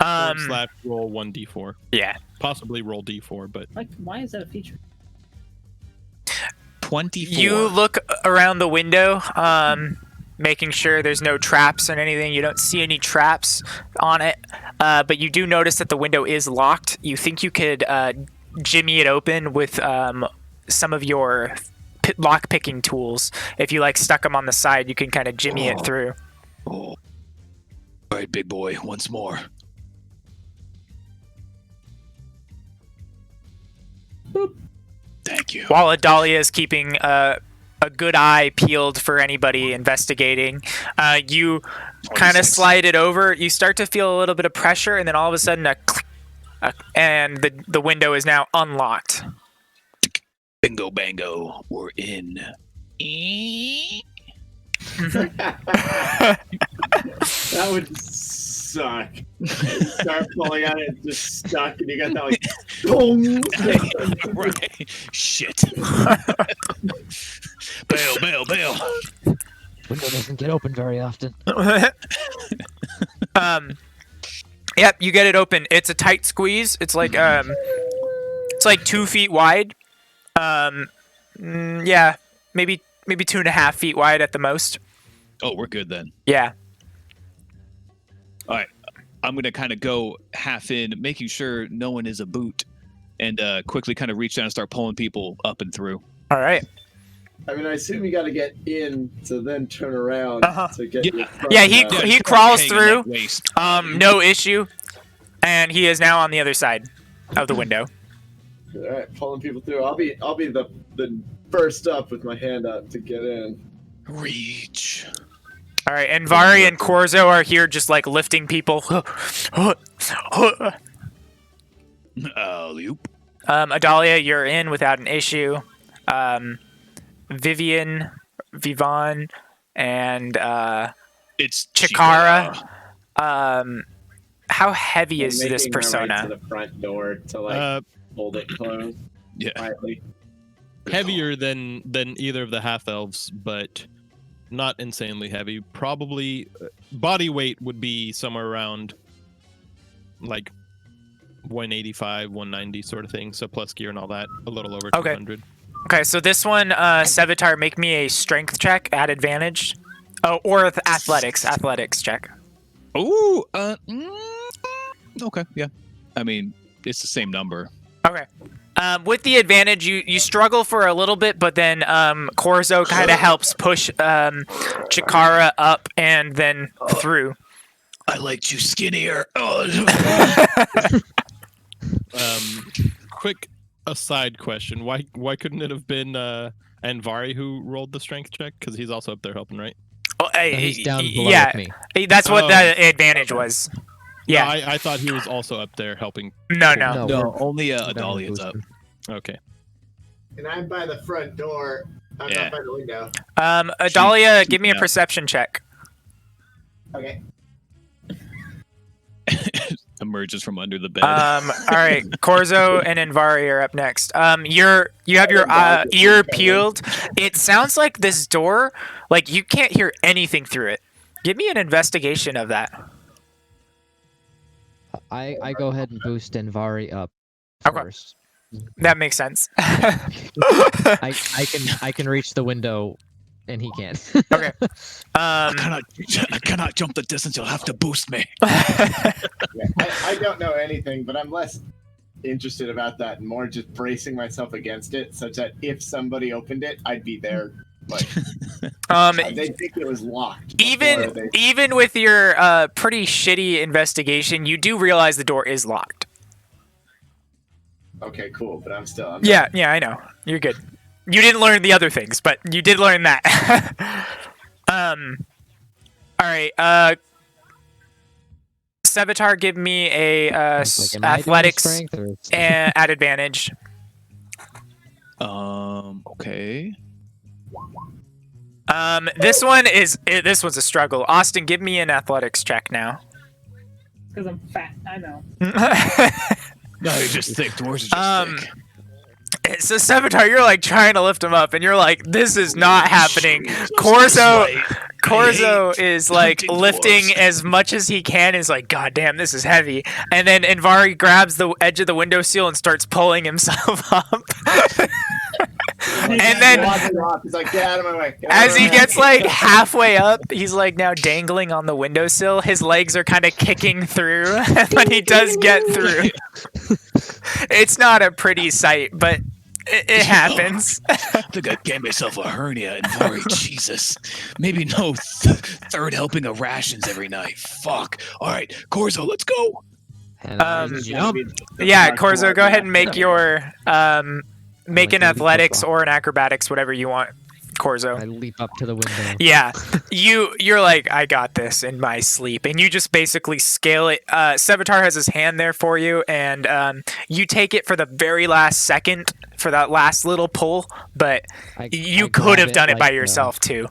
Speaker 7: Slash roll 1d4.
Speaker 1: Yeah.
Speaker 7: Possibly roll d4, but
Speaker 4: Like, why is that a feature?
Speaker 5: 24.
Speaker 1: You look around the window, making sure there's no traps or anything. You don't see any traps on it, but you do notice that the window is locked. You think you could jimmy it open with some of your lock picking tools. If you like stuck them on the side, you can kind of jimmy it through.
Speaker 5: Oh. All right, big boy, once more.
Speaker 4: Boop.
Speaker 5: Thank you.
Speaker 1: While Adalia is keeping a good eye peeled for anybody investigating, you kind of
Speaker 5: 26.
Speaker 1: slide it over. You start to feel a little bit of pressure, and then all of a sudden a click, and the window is now unlocked.
Speaker 5: Bingo bango, we're in.
Speaker 2: That would suck. You start pulling on it, just stuck, and you got that like, boom.
Speaker 5: Right. Shit. Bail.
Speaker 6: Window doesn't get open very often.
Speaker 1: Yep, you get it open. It's a tight squeeze. It's like 2 feet wide. Yeah, maybe 2.5 feet wide at the most.
Speaker 5: Oh, we're good then.
Speaker 1: Yeah.
Speaker 5: All right. I'm going to kind of go half in, making sure no one is a boot, and quickly kind of reach down and start pulling people up and through.
Speaker 1: All right.
Speaker 2: I mean, I assume you got to get in to then turn around to get.
Speaker 5: Yeah.
Speaker 2: your front
Speaker 1: Yeah, he
Speaker 2: out.
Speaker 1: crawls
Speaker 5: Hanging
Speaker 1: through.
Speaker 5: like waste.
Speaker 1: No issue. And he is now on the other side of the window.
Speaker 2: All right, pulling people through. I'll be the first up with my hand up to get in.
Speaker 5: Reach.
Speaker 1: All right, and Vari and Corzo are here just like lifting people.
Speaker 5: Alley-oop.
Speaker 1: Adalia, you're in without an issue. Vivian, and
Speaker 5: It's
Speaker 1: Chikara. How heavy
Speaker 2: I'm
Speaker 1: is this
Speaker 2: making my way
Speaker 1: persona?
Speaker 2: to the front door to like hold it closed
Speaker 5: Yeah.
Speaker 2: quietly.
Speaker 7: heavier than either of the half elves, but not insanely heavy. Probably body weight would be somewhere around like 185, 190 sort of thing. So plus gear and all that, a little over
Speaker 1: Okay.
Speaker 7: 200.
Speaker 1: Okay, so this one, Sevatar, make me a strength check at advantage. Oh, or athletics check.
Speaker 5: Ooh, okay, yeah. I mean, it's the same number.
Speaker 1: Okay. With the advantage, you struggle for a little bit, but then Korzo kind of helps push Chikara up and then through.
Speaker 5: I liked you skinnier. Oh.
Speaker 7: Quick aside question: Why couldn't it have been Anvari who rolled the strength check? Because he's also up there helping, right?
Speaker 1: Oh,
Speaker 6: He's down below
Speaker 1: yeah,
Speaker 6: with me.
Speaker 1: that's what
Speaker 7: Oh.
Speaker 1: the advantage was. Yeah.
Speaker 7: No, I thought he was also up there helping.
Speaker 1: No.
Speaker 6: No,
Speaker 5: No,
Speaker 6: we're
Speaker 5: only
Speaker 6: down
Speaker 5: Adalia's up.
Speaker 6: boosting.
Speaker 7: Okay.
Speaker 2: And I'm by the front door. I'm
Speaker 5: Yeah.
Speaker 2: not by the window.
Speaker 1: Adalia, give me a
Speaker 5: Yeah.
Speaker 1: perception check.
Speaker 2: Okay.
Speaker 5: Emerges from under the bed.
Speaker 1: All right, Korzo and Anvari are up next. You have your ear peeled. It sounds like this door, like you can't hear anything through it. Give me an investigation of that.
Speaker 6: I go ahead and boost Envari up
Speaker 1: Okay.
Speaker 6: first.
Speaker 1: That makes sense.
Speaker 6: I can reach the window, and he can't.
Speaker 1: Okay.
Speaker 5: I cannot jump the distance. You'll have to boost me.
Speaker 2: Yeah, I don't know anything, but I'm less interested about that and more just bracing myself against it, such that if somebody opened it, I'd be there. Like, they think it was locked.
Speaker 1: Even with your pretty shitty investigation, you do realize the door is locked.
Speaker 2: Okay, cool, but I'm still.
Speaker 1: Yeah, I know. You're good. You didn't learn the other things, but you did learn that. All right. Sevatar, give me a
Speaker 6: Like, am I doing
Speaker 1: athletics
Speaker 6: strength or-
Speaker 1: at advantage.
Speaker 5: Okay.
Speaker 1: This one's a struggle. Austin, give me an athletics check now.
Speaker 4: Because I'm fat. I know.
Speaker 5: No, you're just thick. Dwarves are just thick.
Speaker 1: So Sevatar, you're like trying to lift him up, and you're like, "This is not happening."
Speaker 5: Jesus
Speaker 1: Korzo is like
Speaker 5: hunting
Speaker 1: lifting
Speaker 5: dwarves.
Speaker 1: as much as he can. Is like, "God damn, this is heavy." And then Anvari grabs the edge of the windowsill and starts pulling himself up. And then
Speaker 2: He's like, get out of my way.
Speaker 1: as he gets like halfway up, he's like now dangling on the windowsill. His legs are kind of kicking through, but he does get through. It's not a pretty sight, but it happens.
Speaker 5: I think I gave myself a hernia and worry. Jesus. Maybe no third helping of rations every night. Fuck. All right, Korzo, let's go.
Speaker 6: And I jump.
Speaker 1: Yeah, Korzo, go ahead and make your make
Speaker 6: Like
Speaker 1: an
Speaker 6: a leap
Speaker 1: athletics
Speaker 6: up.
Speaker 1: or an acrobatics, whatever you want, Korzo.
Speaker 6: I leap up to the window.
Speaker 1: Yeah, you're like, I got this in my sleep, and you just basically scale it. Sevatar has his hand there for you, and you take it for the very last second for that last little pull, but you could have done it by yourself too.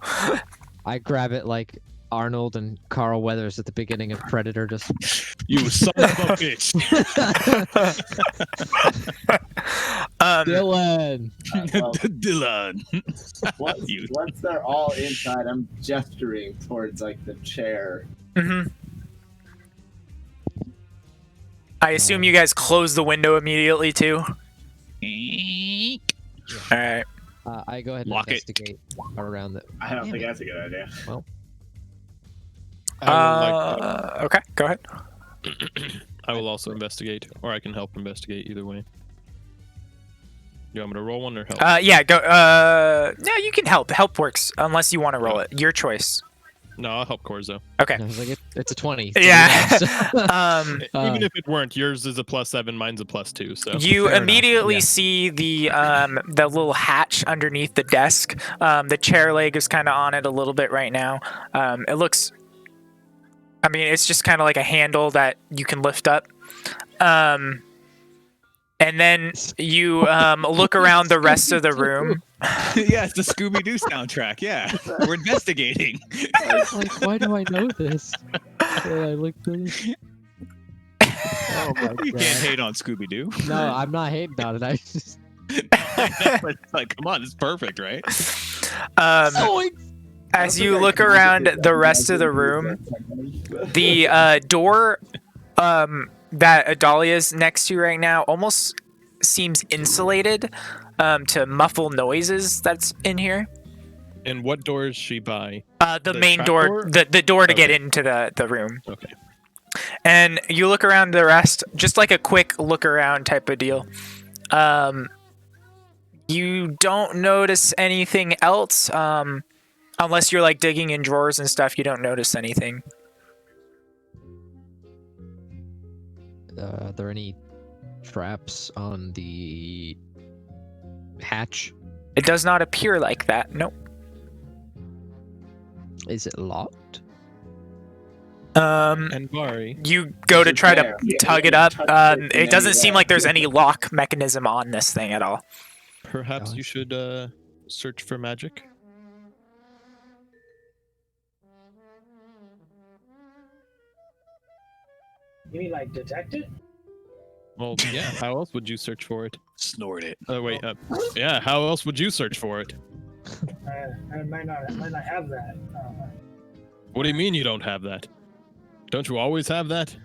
Speaker 6: I grab it like Arnold and Carl Weathers at the beginning of Predator. Just
Speaker 5: You son of a bitch.
Speaker 6: Dylan.
Speaker 2: Well,
Speaker 5: Dylan.
Speaker 2: once they're all inside, I'm gesturing towards like the chair.
Speaker 1: hmm I assume you guys close the window immediately too. All right.
Speaker 6: I go ahead and
Speaker 5: Lock it.
Speaker 6: investigate around the.
Speaker 2: I don't
Speaker 6: Damn
Speaker 2: think
Speaker 6: it.
Speaker 2: that's a good idea.
Speaker 1: Okay, go ahead.
Speaker 7: I will also investigate, or I can help investigate. Either way. You want me to roll one or help?
Speaker 1: Yeah, go. No, you can help. Help works unless you want to roll it. Your choice.
Speaker 7: No, I'll help Korzo.
Speaker 1: Okay.
Speaker 6: And I was like, it's a 20.
Speaker 1: Yeah.
Speaker 7: Even if it weren't, yours is a +7, mine's a +2. So
Speaker 1: You
Speaker 6: Fair enough,
Speaker 1: immediately
Speaker 6: yeah.
Speaker 1: see the little hatch underneath the desk. The chair leg is kind of on it a little bit right now. It looks. I mean, it's just kind of like a handle that you can lift up. And then you look around the rest of the room.
Speaker 5: Yeah, it's the Scooby-Doo soundtrack. Yeah, we're investigating.
Speaker 6: Like, why do I know this? Well, I looked at it. Oh my
Speaker 5: You
Speaker 6: god.
Speaker 5: can't hate on Scooby-Doo.
Speaker 6: No, I'm not hating on it. I just
Speaker 5: It's like, come on, it's perfect, right?
Speaker 1: As you look around the rest of the room, the door that Adalia's next to right now almost seems insulated to muffle noises that's in here.
Speaker 7: And what door is she by?
Speaker 1: The main
Speaker 7: trap
Speaker 1: door, the door to get
Speaker 7: Okay.
Speaker 1: into the room.
Speaker 7: Okay.
Speaker 1: And you look around the rest, just like a quick look around type of deal. You don't notice anything else, unless you're like digging in drawers and stuff. You don't notice anything.
Speaker 6: Are there any traps on the hatch?
Speaker 1: It does not appear like that. Nope.
Speaker 6: Is it locked?
Speaker 7: And Bari,
Speaker 1: You go to
Speaker 2: It's
Speaker 1: try to
Speaker 2: there. Yeah,
Speaker 1: tug
Speaker 2: you
Speaker 1: it up.
Speaker 2: touch it and
Speaker 1: It
Speaker 2: then
Speaker 1: doesn't
Speaker 2: you
Speaker 1: seem
Speaker 2: let
Speaker 1: like
Speaker 2: it
Speaker 1: there's
Speaker 2: go.
Speaker 1: any lock mechanism on this thing at all.
Speaker 7: perhaps you
Speaker 6: Gosh.
Speaker 7: should search for magic.
Speaker 4: You mean like detect it?
Speaker 7: Well, yeah. How else would you search for it?
Speaker 5: Snort it.
Speaker 7: Oh wait. Yeah. How else would you search for it?
Speaker 4: I might not have that.
Speaker 7: What do you mean you don't have that? Don't you always have that?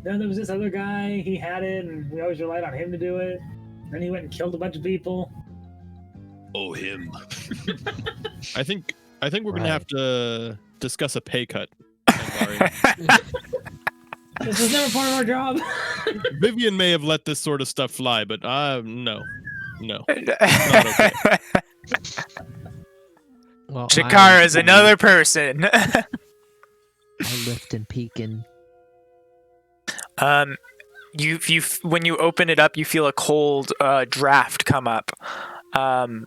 Speaker 4: Then there was this other guy. He had it, and we always relied on him to do it. Then he went and killed a bunch of people.
Speaker 5: Oh, him.
Speaker 7: I think we're gonna have to discuss a pay cut. Bari.
Speaker 4: This was never part of our job.
Speaker 7: Vivian may have let this sort of stuff fly, but no.
Speaker 6: Well,
Speaker 1: Shakara is another person.
Speaker 6: I lift and peek and
Speaker 1: You when you open it up, you feel a cold draft come up. Not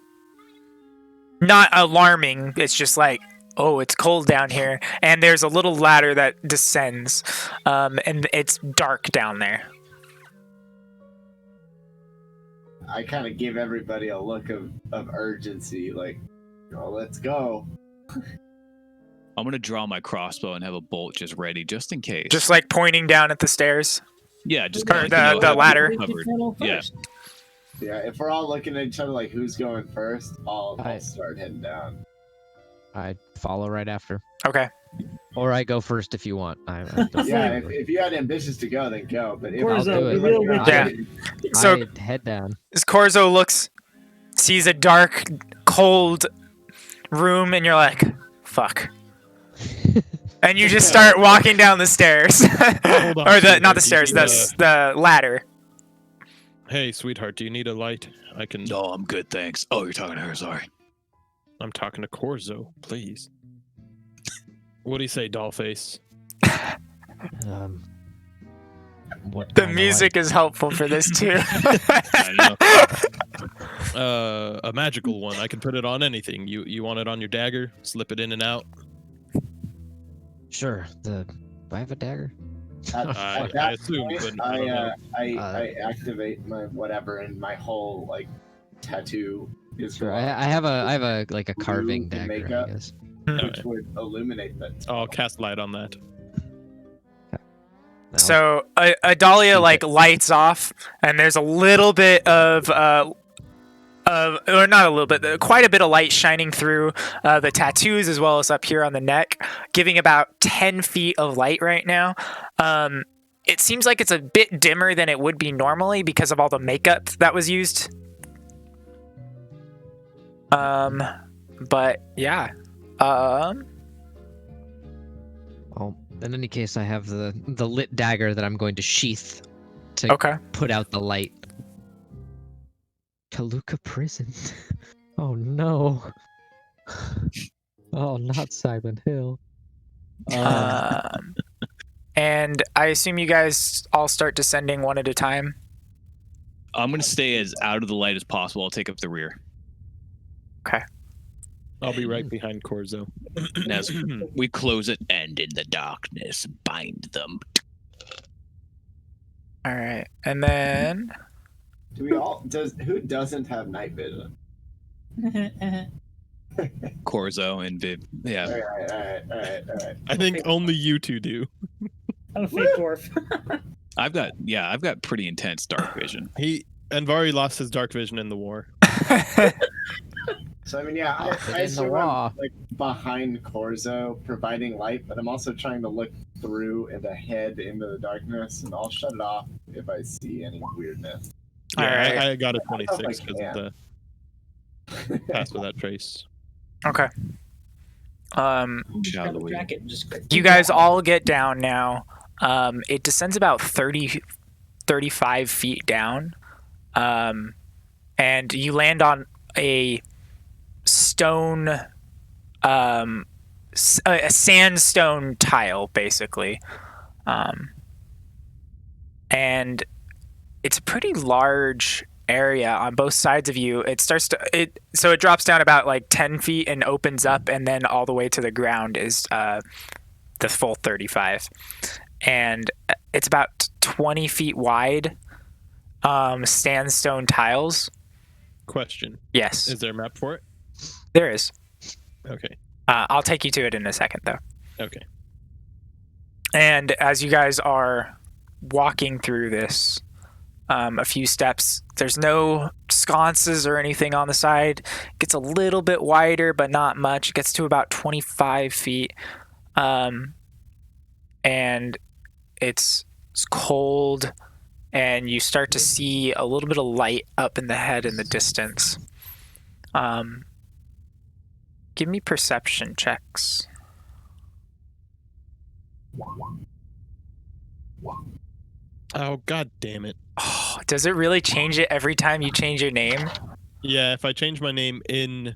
Speaker 1: alarming. It's just like, oh, it's cold down here, and there's a little ladder that descends, and it's dark down there.
Speaker 2: I kind of give everybody a look of urgency, like, oh, let's go.
Speaker 5: I'm gonna draw my crossbow and have a bolt just ready, just in case.
Speaker 1: Just like pointing down at the stairs.
Speaker 5: yeah, just
Speaker 1: Or
Speaker 5: kinda,
Speaker 1: the
Speaker 5: have people
Speaker 1: ladder.
Speaker 5: covered. Yeah.
Speaker 2: Yeah, if we're all looking at each other like who's going first, I'll
Speaker 6: I-
Speaker 2: start heading down.
Speaker 6: I follow right after.
Speaker 1: Okay.
Speaker 6: Or I go first if you want. I don't
Speaker 2: Yeah,
Speaker 6: care.
Speaker 2: if you had ambitions to go, then go. But if
Speaker 4: Of course,
Speaker 6: I'll do
Speaker 4: the
Speaker 6: it.
Speaker 4: real
Speaker 1: Yeah. So
Speaker 6: I head down.
Speaker 1: as Corzo looks, sees a dark, cold room, and you're like, fuck. And you just start walking down the stairs.
Speaker 7: Hold on,
Speaker 1: Or
Speaker 7: sweetheart,
Speaker 1: not the
Speaker 7: you
Speaker 1: stairs,
Speaker 7: need
Speaker 1: the ladder.
Speaker 7: Hey, sweetheart, do you need a light? I can.
Speaker 5: No, I'm good, thanks. Oh, you're talking to her. Sorry.
Speaker 7: I'm talking to Corzo, please. What do you say, Dollface?
Speaker 6: What
Speaker 1: The
Speaker 6: kinda
Speaker 1: music is helpful for this too.
Speaker 5: I know.
Speaker 7: A magical one. I can put it on anything. You want it on your dagger? Slip it in and out.
Speaker 6: Sure. Do I have a dagger?
Speaker 7: I
Speaker 2: that
Speaker 7: assumed,
Speaker 2: point,
Speaker 7: but I don't know.
Speaker 2: I activate my whatever, and my whole like tattoo is
Speaker 6: Sure.
Speaker 2: gone,
Speaker 6: I have a like a
Speaker 2: Blue
Speaker 6: carving
Speaker 2: and
Speaker 6: dagger. I
Speaker 2: makeup.
Speaker 6: guess.
Speaker 2: which would illuminate that.
Speaker 7: I'll cast light on that.
Speaker 6: Now,
Speaker 1: So Adalia
Speaker 6: keep
Speaker 1: like
Speaker 6: it.
Speaker 1: lights off, and there's a little bit of or not a little bit, quite a bit of light shining through the tattoos as well as up here on the neck, giving about 10 feet of light right now. It seems like it's a bit dimmer than it would be normally because of all the makeup that was used. But yeah.
Speaker 6: Well, in any case, I have the lit dagger that I'm going to sheath to
Speaker 1: Okay.
Speaker 6: put out the light. Kaluka Prison. Oh no. Oh, not Silent Hill.
Speaker 1: And I assume you guys all start descending one at a time.
Speaker 5: I'm gonna stay as out of the light as possible. I'll take up the rear.
Speaker 7: I'll be right behind Corzo.
Speaker 5: And as we close it, and in the darkness, bind them.
Speaker 1: All right, and then
Speaker 2: Do we all? Who doesn't have night vision?
Speaker 5: Corzo and Viv.
Speaker 2: All
Speaker 5: Yeah.
Speaker 2: right.
Speaker 7: I think only you two do.
Speaker 4: I'm a fake dwarf.
Speaker 5: I've got pretty intense dark vision.
Speaker 7: Anvari lost his dark vision in the war.
Speaker 2: So I mean, yeah, I
Speaker 3: in the
Speaker 2: assume
Speaker 3: wall.
Speaker 2: I'm like behind Corzo, providing light, but I'm also trying to look through and ahead into the darkness, and I'll shut it off if I see any weirdness.
Speaker 7: Yeah,
Speaker 1: Alright.
Speaker 7: I got a
Speaker 2: I don't know if
Speaker 7: 26
Speaker 2: I
Speaker 7: because of the pass without trace.
Speaker 1: Okay.
Speaker 4: Just grab
Speaker 5: Shall
Speaker 4: a
Speaker 5: we?
Speaker 4: jacket and just
Speaker 1: You guys all get down now. It descends about 30, 35 feet down. And you land on a stone, a sandstone tile, basically. And it's a pretty large area on both sides of you. So it drops down about like 10 feet and opens up, and then all the way to the ground is the full 35. And it's about 20 feet wide, sandstone tiles.
Speaker 7: Question:
Speaker 1: Yes,
Speaker 7: Is there a map for it?
Speaker 1: there is.
Speaker 7: Okay.
Speaker 1: I'll take you to it in a second, though.
Speaker 7: Okay.
Speaker 1: And as you guys are walking through this, a few steps, there's no sconces or anything on the side. It gets a little bit wider, but not much. It gets to about 25 feet. And it's cold, and you start to see a little bit of light up in the head in the distance. Give me perception checks.
Speaker 7: Oh, god damn it.
Speaker 1: Oh, does it really change it every time you change your name?
Speaker 7: Yeah, if I change my name in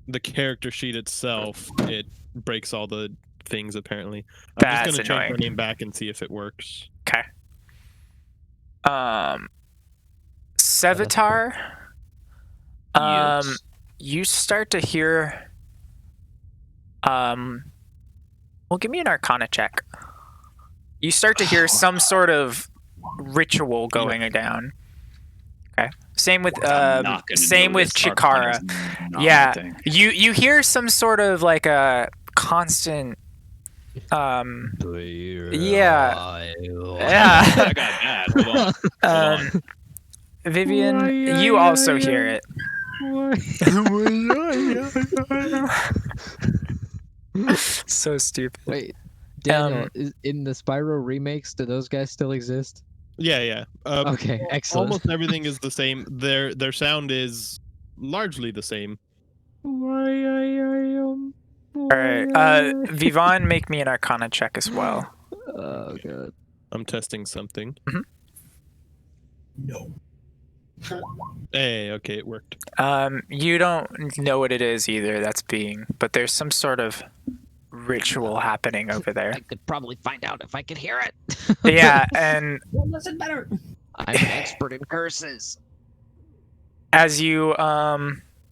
Speaker 7: the character sheet itself, it breaks all the things, apparently. I'm
Speaker 1: That's
Speaker 7: just going to change
Speaker 1: annoying.
Speaker 7: my name back and see if it works.
Speaker 1: Okay. Sevatar,
Speaker 5: Yes.
Speaker 1: you start to hear, well, give me an Arcana check. You start to hear some sort of ritual going down. Okay. Same with
Speaker 5: I'm not gonna
Speaker 1: same
Speaker 5: know
Speaker 1: with
Speaker 5: this. Arcana's
Speaker 1: Chikara.
Speaker 5: not
Speaker 1: Yeah.
Speaker 5: my thing.
Speaker 1: You hear some sort of like a constant yeah.
Speaker 5: I got that. Hold on.
Speaker 1: Vivian, you also hear it. So stupid.
Speaker 3: Wait, Daniel, in the Spyro remakes, do those guys still exist?
Speaker 7: Yeah.
Speaker 3: Okay, excellent.
Speaker 7: Almost everything is the same. Their sound is largely the same.
Speaker 1: Alright, Vivon, make me an Arcana check as well.
Speaker 3: Oh god.
Speaker 7: I'm testing something.
Speaker 2: No.
Speaker 7: Hey, okay, it worked.
Speaker 1: You don't know what it is either but there's some sort of ritual happening over there.
Speaker 3: I could probably find out if I could hear it.
Speaker 1: Yeah, and
Speaker 4: Well, listen better.
Speaker 3: I'm an expert in curses.
Speaker 1: as you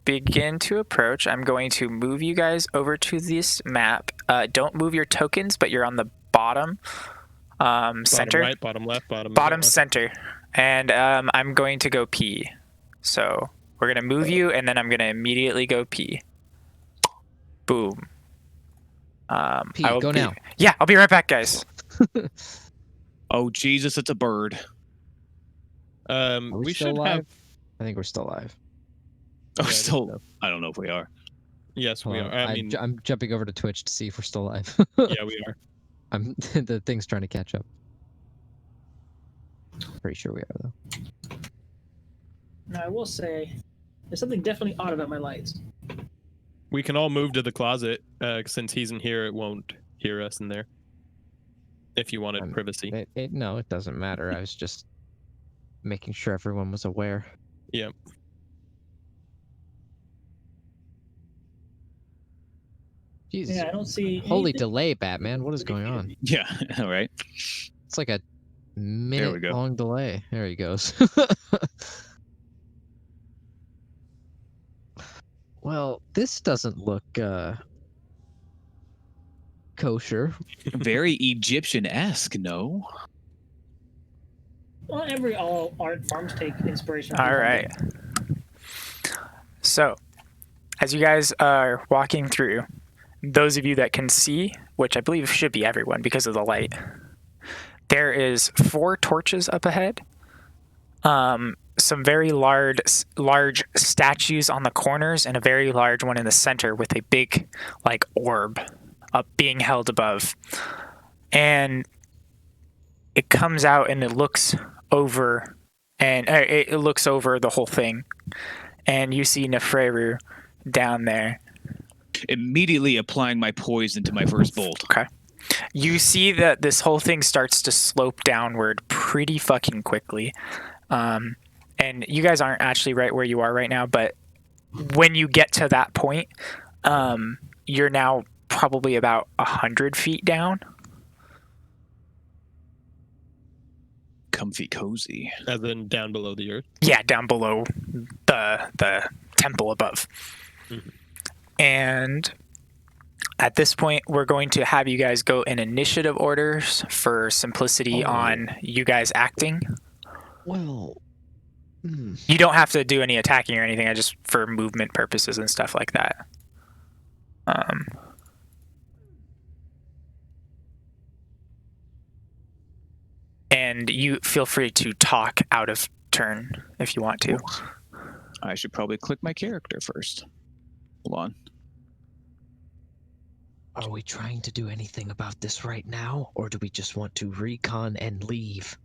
Speaker 1: begin to approach, I'm going to move you guys over to this map. Don't move your tokens, but you're on the bottom center.
Speaker 7: Bottom right, bottom left, bottom left.
Speaker 1: Center. And I'm going to go pee. So we're going to move you, and then I'm going to immediately go pee. Boom.
Speaker 3: Pee,
Speaker 1: I will
Speaker 3: go
Speaker 1: be-
Speaker 3: now.
Speaker 1: Yeah, I'll be right back, guys.
Speaker 5: Oh Jesus, it's a bird.
Speaker 3: Are
Speaker 7: We
Speaker 3: still
Speaker 7: should
Speaker 3: live?
Speaker 7: have.
Speaker 3: I think we're still live.
Speaker 5: Oh,
Speaker 7: Yeah, I
Speaker 5: still.
Speaker 7: think
Speaker 5: I don't know if we are.
Speaker 7: Yes, we
Speaker 3: Hold
Speaker 7: are.
Speaker 3: on,
Speaker 7: I mean,
Speaker 3: I'm jumping over to Twitch to see if we're still live.
Speaker 7: yeah, we are.
Speaker 3: I'm the thing's trying to catch up. Pretty sure we are though.
Speaker 4: Now, I will say, there's something definitely odd about my lights.
Speaker 7: We can all move to the closet. Since he's in here, it won't hear us in there. If you wanted privacy.
Speaker 3: No, it doesn't matter. I was just making sure everyone was aware.
Speaker 7: Yeah.
Speaker 3: Jesus.
Speaker 4: Yeah, I don't see.
Speaker 3: Holy
Speaker 4: anything.
Speaker 3: delay, Batman. What is going on?
Speaker 5: Yeah. All right.
Speaker 3: It's like a
Speaker 5: we
Speaker 3: minute
Speaker 5: go.
Speaker 3: long delay. There he goes. Well, this doesn't look kosher.
Speaker 5: Very Egyptian-esque, no?
Speaker 4: Well, all art forms take inspiration. from
Speaker 1: All right. So, as you guys are walking through, those of you that can see, which I believe should be everyone because of the light, there is 4 torches up ahead. Some very large statues on the corners, and a very large one in the center with a big, like, orb up being held above. And it comes out and it looks over, and it looks over the whole thing. And you see Nefreru down there.
Speaker 5: Immediately applying my poison to my first bolt.
Speaker 1: Okay. You see that this whole thing starts to slope downward pretty fucking quickly. And you guys aren't actually right where you are right now, but when you get to that point, you're now probably about 100 feet down.
Speaker 5: Comfy cozy.
Speaker 7: And then down below the earth.
Speaker 1: Yeah, down below the temple above.
Speaker 7: Mm-hmm.
Speaker 1: And at this point, we're going to have you guys go in initiative orders for simplicity on you guys acting.
Speaker 6: Well,
Speaker 1: You don't have to do any attacking or anything. I just for movement purposes and stuff like that. And you feel free to talk out of turn if you want to.
Speaker 5: I should probably click my character first. Hold on.
Speaker 6: are we trying to do anything about this right now, or do we just want to recon and leave?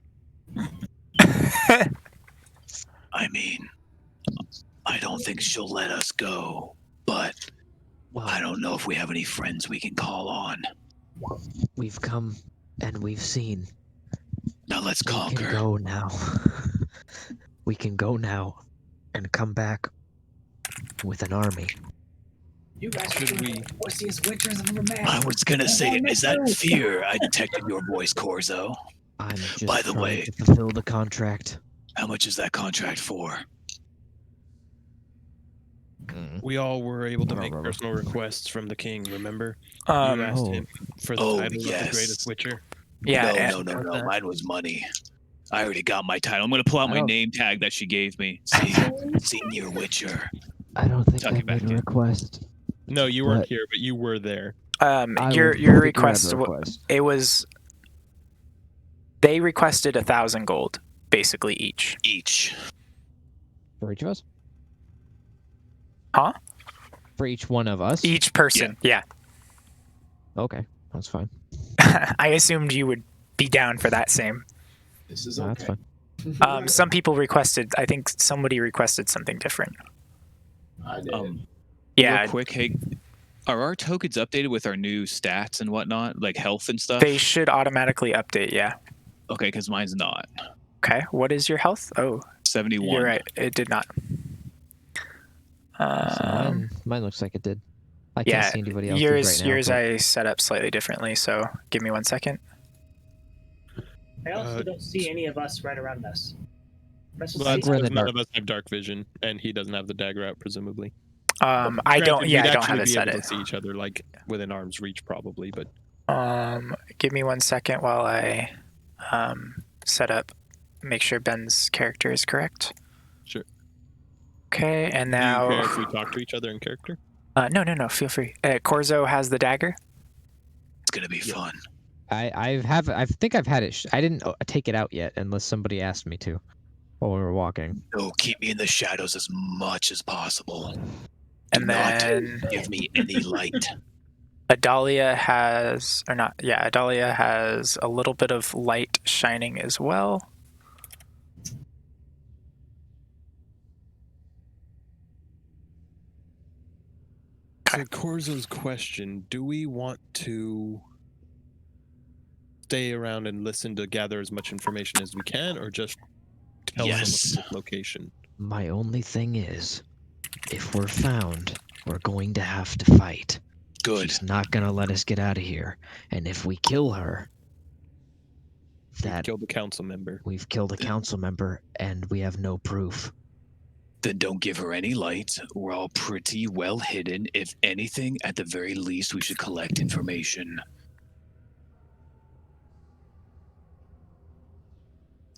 Speaker 5: I mean, I don't think she'll let us go, but
Speaker 6: Well,
Speaker 5: I don't know if we have any friends we can call on.
Speaker 6: we've come and we've seen.
Speaker 5: Now let's
Speaker 6: We can
Speaker 5: conquer.
Speaker 6: go now. We can go now and come back with an army.
Speaker 4: You guys
Speaker 7: Should
Speaker 4: are
Speaker 7: we-
Speaker 4: the pussiest witchers I've ever met.
Speaker 5: I was gonna say, is that fear I detected in your voice, Corzo?
Speaker 6: I'm just
Speaker 5: By the
Speaker 6: trying
Speaker 5: way-
Speaker 6: to fulfill the contract.
Speaker 5: How much is that contract for?
Speaker 7: We all were able to
Speaker 6: I don't
Speaker 7: make
Speaker 6: remember.
Speaker 7: personal requests from the king, remember? You
Speaker 1: Um,
Speaker 7: asked
Speaker 6: Oh.
Speaker 7: him for the
Speaker 5: Oh,
Speaker 7: title of
Speaker 5: yes.
Speaker 7: the greatest witcher.
Speaker 1: yeah, and-
Speaker 5: No. Mine was money. I already got my title. I'm gonna pull out
Speaker 6: I
Speaker 5: my
Speaker 6: don't-
Speaker 5: name tag that she gave me. See, Senior Witcher.
Speaker 6: I don't think
Speaker 5: Tuck
Speaker 6: I
Speaker 5: it back
Speaker 6: made a
Speaker 5: in.
Speaker 6: request.
Speaker 7: No, you weren't
Speaker 6: What?
Speaker 7: here, but you were there.
Speaker 6: I
Speaker 1: your
Speaker 6: will figure out
Speaker 1: request,
Speaker 6: the request.
Speaker 1: it was, they requested 1,000 gold, basically each.
Speaker 5: Each.
Speaker 6: For each of us?
Speaker 1: Huh?
Speaker 6: For each one of us?
Speaker 1: Each person, yeah.
Speaker 6: Okay, that's fine.
Speaker 1: I assumed you would be down for that same.
Speaker 2: This is
Speaker 6: No,
Speaker 2: okay.
Speaker 6: that's fine.
Speaker 1: Some people requested, I think somebody requested something different.
Speaker 2: I did.
Speaker 1: Yeah,
Speaker 5: Real quick, hey, are our tokens updated with our new stats and whatnot, like health and stuff?
Speaker 1: they should automatically update, yeah.
Speaker 5: Okay, because mine's not.
Speaker 1: Okay, what is your health? Oh,
Speaker 5: 71.
Speaker 1: you're right, it did not.
Speaker 6: So mine looks like it did. I
Speaker 1: yeah,
Speaker 6: can't see anybody else
Speaker 1: yours,
Speaker 6: right now.
Speaker 1: yours
Speaker 6: but-
Speaker 1: I set up slightly differently, so give me 1 second.
Speaker 4: I also
Speaker 7: Uh,
Speaker 4: don't see any of us right around us. Let's just
Speaker 7: Well,
Speaker 4: say
Speaker 7: that's
Speaker 6: we're in
Speaker 7: because
Speaker 6: the
Speaker 7: none
Speaker 6: dark.
Speaker 7: of us have dark vision, and he doesn't have the dagger out, presumably.
Speaker 1: I
Speaker 7: Granted,
Speaker 1: don't, yeah,
Speaker 7: we'd
Speaker 1: I don't have
Speaker 7: actually
Speaker 1: it
Speaker 7: be
Speaker 1: set
Speaker 7: able
Speaker 1: it.
Speaker 7: to see each other, like, within arm's reach, probably, but
Speaker 1: Give me 1 second while I set up, make sure Ben's character is correct.
Speaker 7: Sure.
Speaker 1: Okay, and
Speaker 7: do you
Speaker 1: now,
Speaker 7: care if we talk to each other in character?
Speaker 1: no, feel free. Corzo has the dagger.
Speaker 5: It's gonna be fun.
Speaker 6: I think I've had it. I didn't take it out yet, unless somebody asked me to, while we were walking.
Speaker 5: No, keep me in the shadows as much as possible. Do
Speaker 1: And
Speaker 5: not
Speaker 1: then
Speaker 5: give me any light.
Speaker 1: Adalia has, or not, yeah, Adalia has a little bit of light shining as well.
Speaker 7: So Corzo's question, do we want to stay around and listen to gather as much information as we can, or just tell
Speaker 5: Yes.
Speaker 7: someone this location?
Speaker 6: My only thing is, if we're found, we're going to have to fight.
Speaker 5: Good.
Speaker 6: She's not gonna let us get out of here. And if we kill her, that
Speaker 7: Kill the council member.
Speaker 6: we've killed a council member and we have no proof.
Speaker 5: Then don't give her any light. We're all pretty well hidden. If anything, at the very least, we should collect information.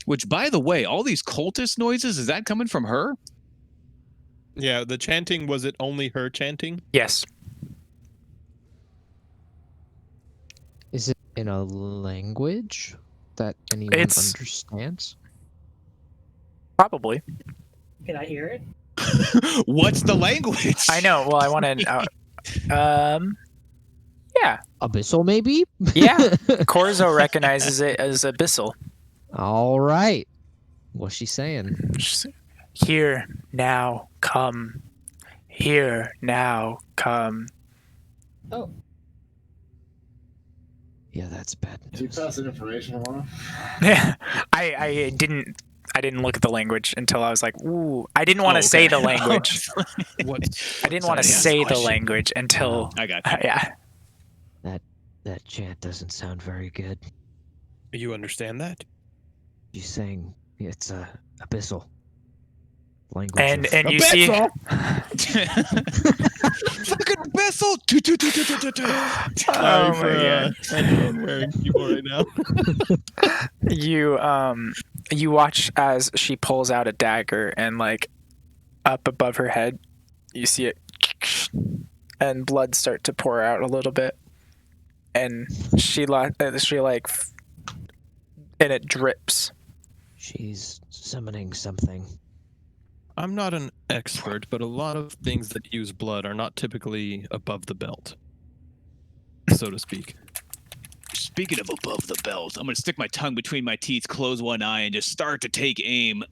Speaker 5: Which, by the way, all these cultist noises, is that coming from her?
Speaker 7: Yeah, the chanting, was it only her chanting?
Speaker 1: Yes.
Speaker 6: Is it in a language that anyone
Speaker 1: It's-
Speaker 6: understands?
Speaker 1: Probably.
Speaker 4: Can I hear it?
Speaker 5: What's the language?
Speaker 1: I know. Well, I want to. Yeah.
Speaker 6: Abyssal, maybe?
Speaker 1: Yeah. Corzo recognizes it as abyssal.
Speaker 6: All right. What's she saying?
Speaker 1: Here now, come. Here now, come.
Speaker 4: Oh,
Speaker 6: Yeah, that's bad
Speaker 2: Do you
Speaker 6: news.
Speaker 2: pass that information along?
Speaker 1: I didn't look at the language until I was like, ooh. I didn't want to
Speaker 5: Oh,
Speaker 1: say
Speaker 5: okay.
Speaker 1: the language.
Speaker 7: What's
Speaker 1: I didn't want to
Speaker 5: Somebody asked
Speaker 1: say
Speaker 5: a
Speaker 1: the
Speaker 5: question.
Speaker 1: language until.
Speaker 5: I got you.
Speaker 1: Yeah.
Speaker 6: That chant doesn't sound very good.
Speaker 7: you understand that?
Speaker 6: She's saying it's abyssal language.
Speaker 1: And
Speaker 6: of-
Speaker 1: and you see.
Speaker 5: Fucking vessel.
Speaker 1: Oh
Speaker 7: Sorry
Speaker 1: my
Speaker 7: for
Speaker 1: god.
Speaker 7: anyone wearing people right now.
Speaker 1: You watch as she pulls out a dagger and like up above her head, you see it, and blood start to pour out a little bit, and she like, and it drips.
Speaker 6: She's summoning something.
Speaker 7: I'm not an expert, but a lot of things that use blood are not typically above the belt, so to speak.
Speaker 5: Speaking of above the belt, I'm gonna stick my tongue between my teeth, close one eye, and just start to take aim.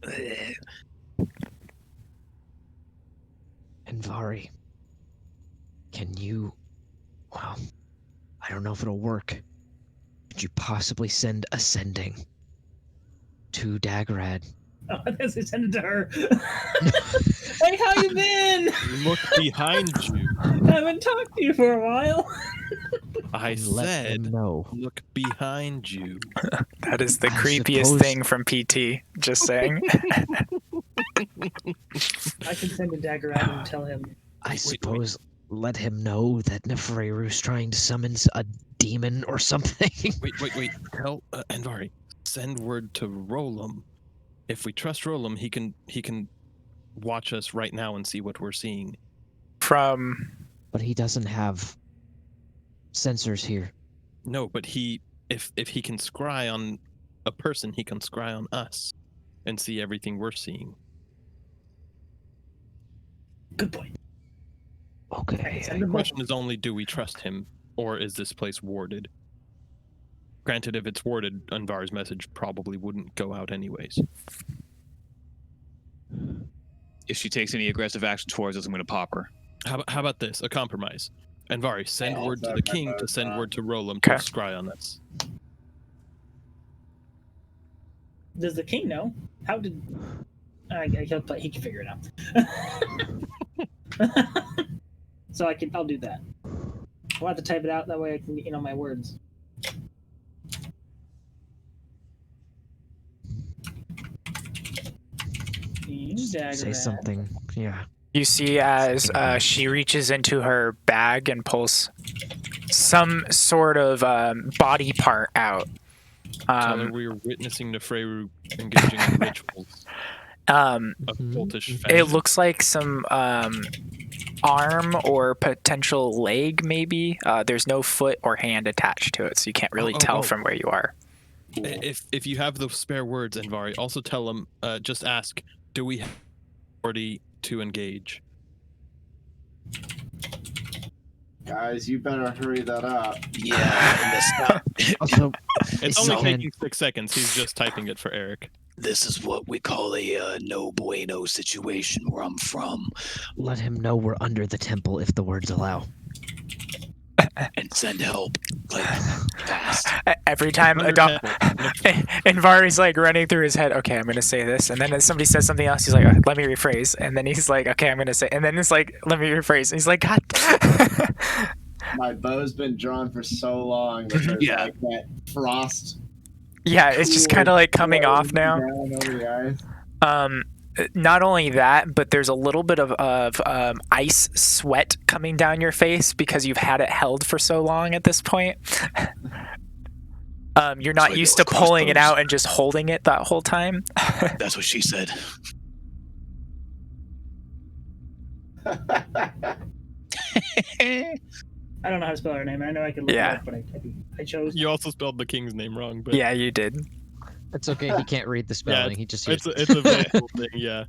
Speaker 6: And Vari, can you? Well, I don't know if it'll work. Could you possibly send ascending to Dagrad?
Speaker 4: oh I guess I sent it to her. Hey, how you been?
Speaker 7: Look behind you.
Speaker 4: I haven't talked to you for a while.
Speaker 7: I
Speaker 6: And let
Speaker 7: said,
Speaker 6: them know.
Speaker 7: look behind you.
Speaker 1: That is the
Speaker 6: I
Speaker 1: creepiest
Speaker 6: suppose-
Speaker 1: thing from PT. Just saying.
Speaker 4: I can send a dagger out and tell him.
Speaker 6: I
Speaker 7: wait.
Speaker 6: suppose let him know that Nefereru's trying to summon a demon or something.
Speaker 7: Wait. Tell Anvari, send word to Rolam. If we trust Rolam, he can watch us right now and see what we're seeing.
Speaker 1: From
Speaker 6: But he doesn't have sensors here.
Speaker 7: No, but if he can scry on a person, he can scry on us and see everything we're seeing.
Speaker 4: Good point.
Speaker 6: Okay.
Speaker 4: Send
Speaker 7: The
Speaker 4: them both.
Speaker 7: question is only, do we trust him, or is this place warded? Granted, if it's warded, Anvar's message probably wouldn't go out anyways.
Speaker 5: If she takes any aggressive action towards us, I'm gonna pop her.
Speaker 7: How about this? A compromise. Anvari, send
Speaker 2: Yeah,
Speaker 7: word to
Speaker 2: I'll
Speaker 7: the
Speaker 2: send my
Speaker 7: king to
Speaker 2: vote
Speaker 7: send
Speaker 2: back.
Speaker 7: word to Rolam to
Speaker 1: Okay.
Speaker 7: scry on us.
Speaker 4: Does the king know? How did? He can figure it out. So I'll do that. I'll have to type it out that way I can my words.
Speaker 6: Say something. Yeah.
Speaker 1: you see as she reaches into her bag and pulls some sort of body part out.
Speaker 7: Tell her we are witnessing Neferu engaging in rituals of cultish
Speaker 1: It
Speaker 7: fashion.
Speaker 1: looks like some arm or potential leg, maybe. There's no foot or hand attached to it, so you can't really tell from where you are.
Speaker 7: If you have the spare words, Anvari, also tell him, just ask, do we have authority to engage?
Speaker 2: Guys, you better hurry that up.
Speaker 5: Yeah,
Speaker 6: Also,
Speaker 7: It's
Speaker 6: Is
Speaker 7: only
Speaker 6: it-
Speaker 7: taking 6 seconds. He's just typing it for Eric.
Speaker 5: this is what we call a no bueno situation where I'm from,
Speaker 6: let him know we're under the temple if the words allow.
Speaker 5: and send help like fast.
Speaker 1: Every time
Speaker 7: Under
Speaker 1: Adon-
Speaker 7: temple.
Speaker 1: and Vari's like running through his head, okay, I'm gonna say this, and then as somebody says something else, he's like, let me rephrase, and then he's like, okay, I'm gonna say, and then it's like, let me rephrase, and he's like, God.
Speaker 2: My bow's been drawn for so long that there's
Speaker 5: Yeah.
Speaker 2: like that frost.
Speaker 1: Yeah, it's just kind of like coming off now.
Speaker 2: Down over the eyes.
Speaker 1: Not only that, but there's a little bit of ice sweat coming down your face because you've had it held for so long at this point. You're not
Speaker 5: like
Speaker 1: used to
Speaker 5: those
Speaker 1: pulling it
Speaker 5: crossbows.
Speaker 1: out and just holding it that whole time.
Speaker 5: That's what she said.
Speaker 4: I don't know how to spell her name. I know I can look
Speaker 1: Yeah.
Speaker 4: it up, but I chose.
Speaker 7: You also spelled the king's name wrong, but
Speaker 1: Yeah, you did.
Speaker 6: It's okay. He can't read the spelling. He just hears.
Speaker 7: it's a vehicle thing. Yeah,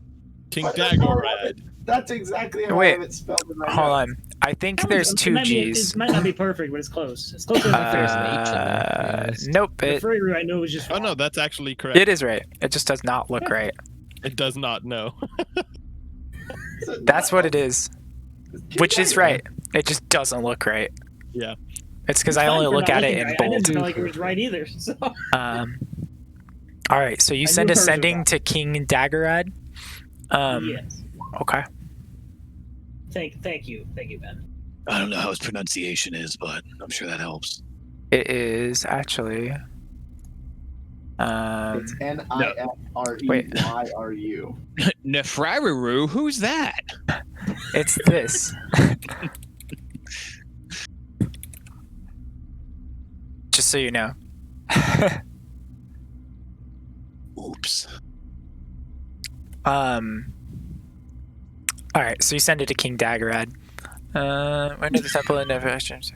Speaker 7: King
Speaker 2: What the hell?
Speaker 7: Dagorad.
Speaker 2: That's exactly how
Speaker 1: Wait,
Speaker 2: I have it spelled in my
Speaker 1: Hold
Speaker 2: notes.
Speaker 1: on. I think
Speaker 4: That
Speaker 1: there's
Speaker 4: one's-
Speaker 1: two
Speaker 4: it might be-
Speaker 1: G's.
Speaker 4: It might not be perfect, but it's close. It's closer than the
Speaker 6: there's
Speaker 4: first
Speaker 6: an
Speaker 4: name.
Speaker 6: H in there, yeah, it's-
Speaker 1: Nope.
Speaker 4: The Furry I know was just
Speaker 7: Oh
Speaker 4: wrong.
Speaker 7: no, that's actually correct.
Speaker 1: It is right. It just does not look right.
Speaker 7: It does not know.
Speaker 1: That's what it is. Which is
Speaker 2: Dagorad.
Speaker 1: right. It just doesn't look right.
Speaker 7: Yeah.
Speaker 1: It's because
Speaker 4: It's
Speaker 1: I
Speaker 4: fine
Speaker 1: only
Speaker 4: for
Speaker 1: look
Speaker 4: not
Speaker 1: at it
Speaker 4: looking
Speaker 1: in
Speaker 4: right. I
Speaker 1: bold.
Speaker 4: didn't feel like it was right either. So
Speaker 1: All right. So you
Speaker 4: I
Speaker 1: send
Speaker 4: knew hers was
Speaker 1: ascending
Speaker 4: wrong.
Speaker 1: to King Dagorad.
Speaker 4: yes.
Speaker 1: Okay.
Speaker 4: Thank you, Ben.
Speaker 5: I don't know how his pronunciation is, but I'm sure that helps.
Speaker 1: It is actually.
Speaker 2: It's Nifreyu.
Speaker 5: Nefraru, who's that?
Speaker 1: It's this. Just so you know.
Speaker 5: Oops.
Speaker 1: All right, so you send it to King Dagorad. When did the temple and never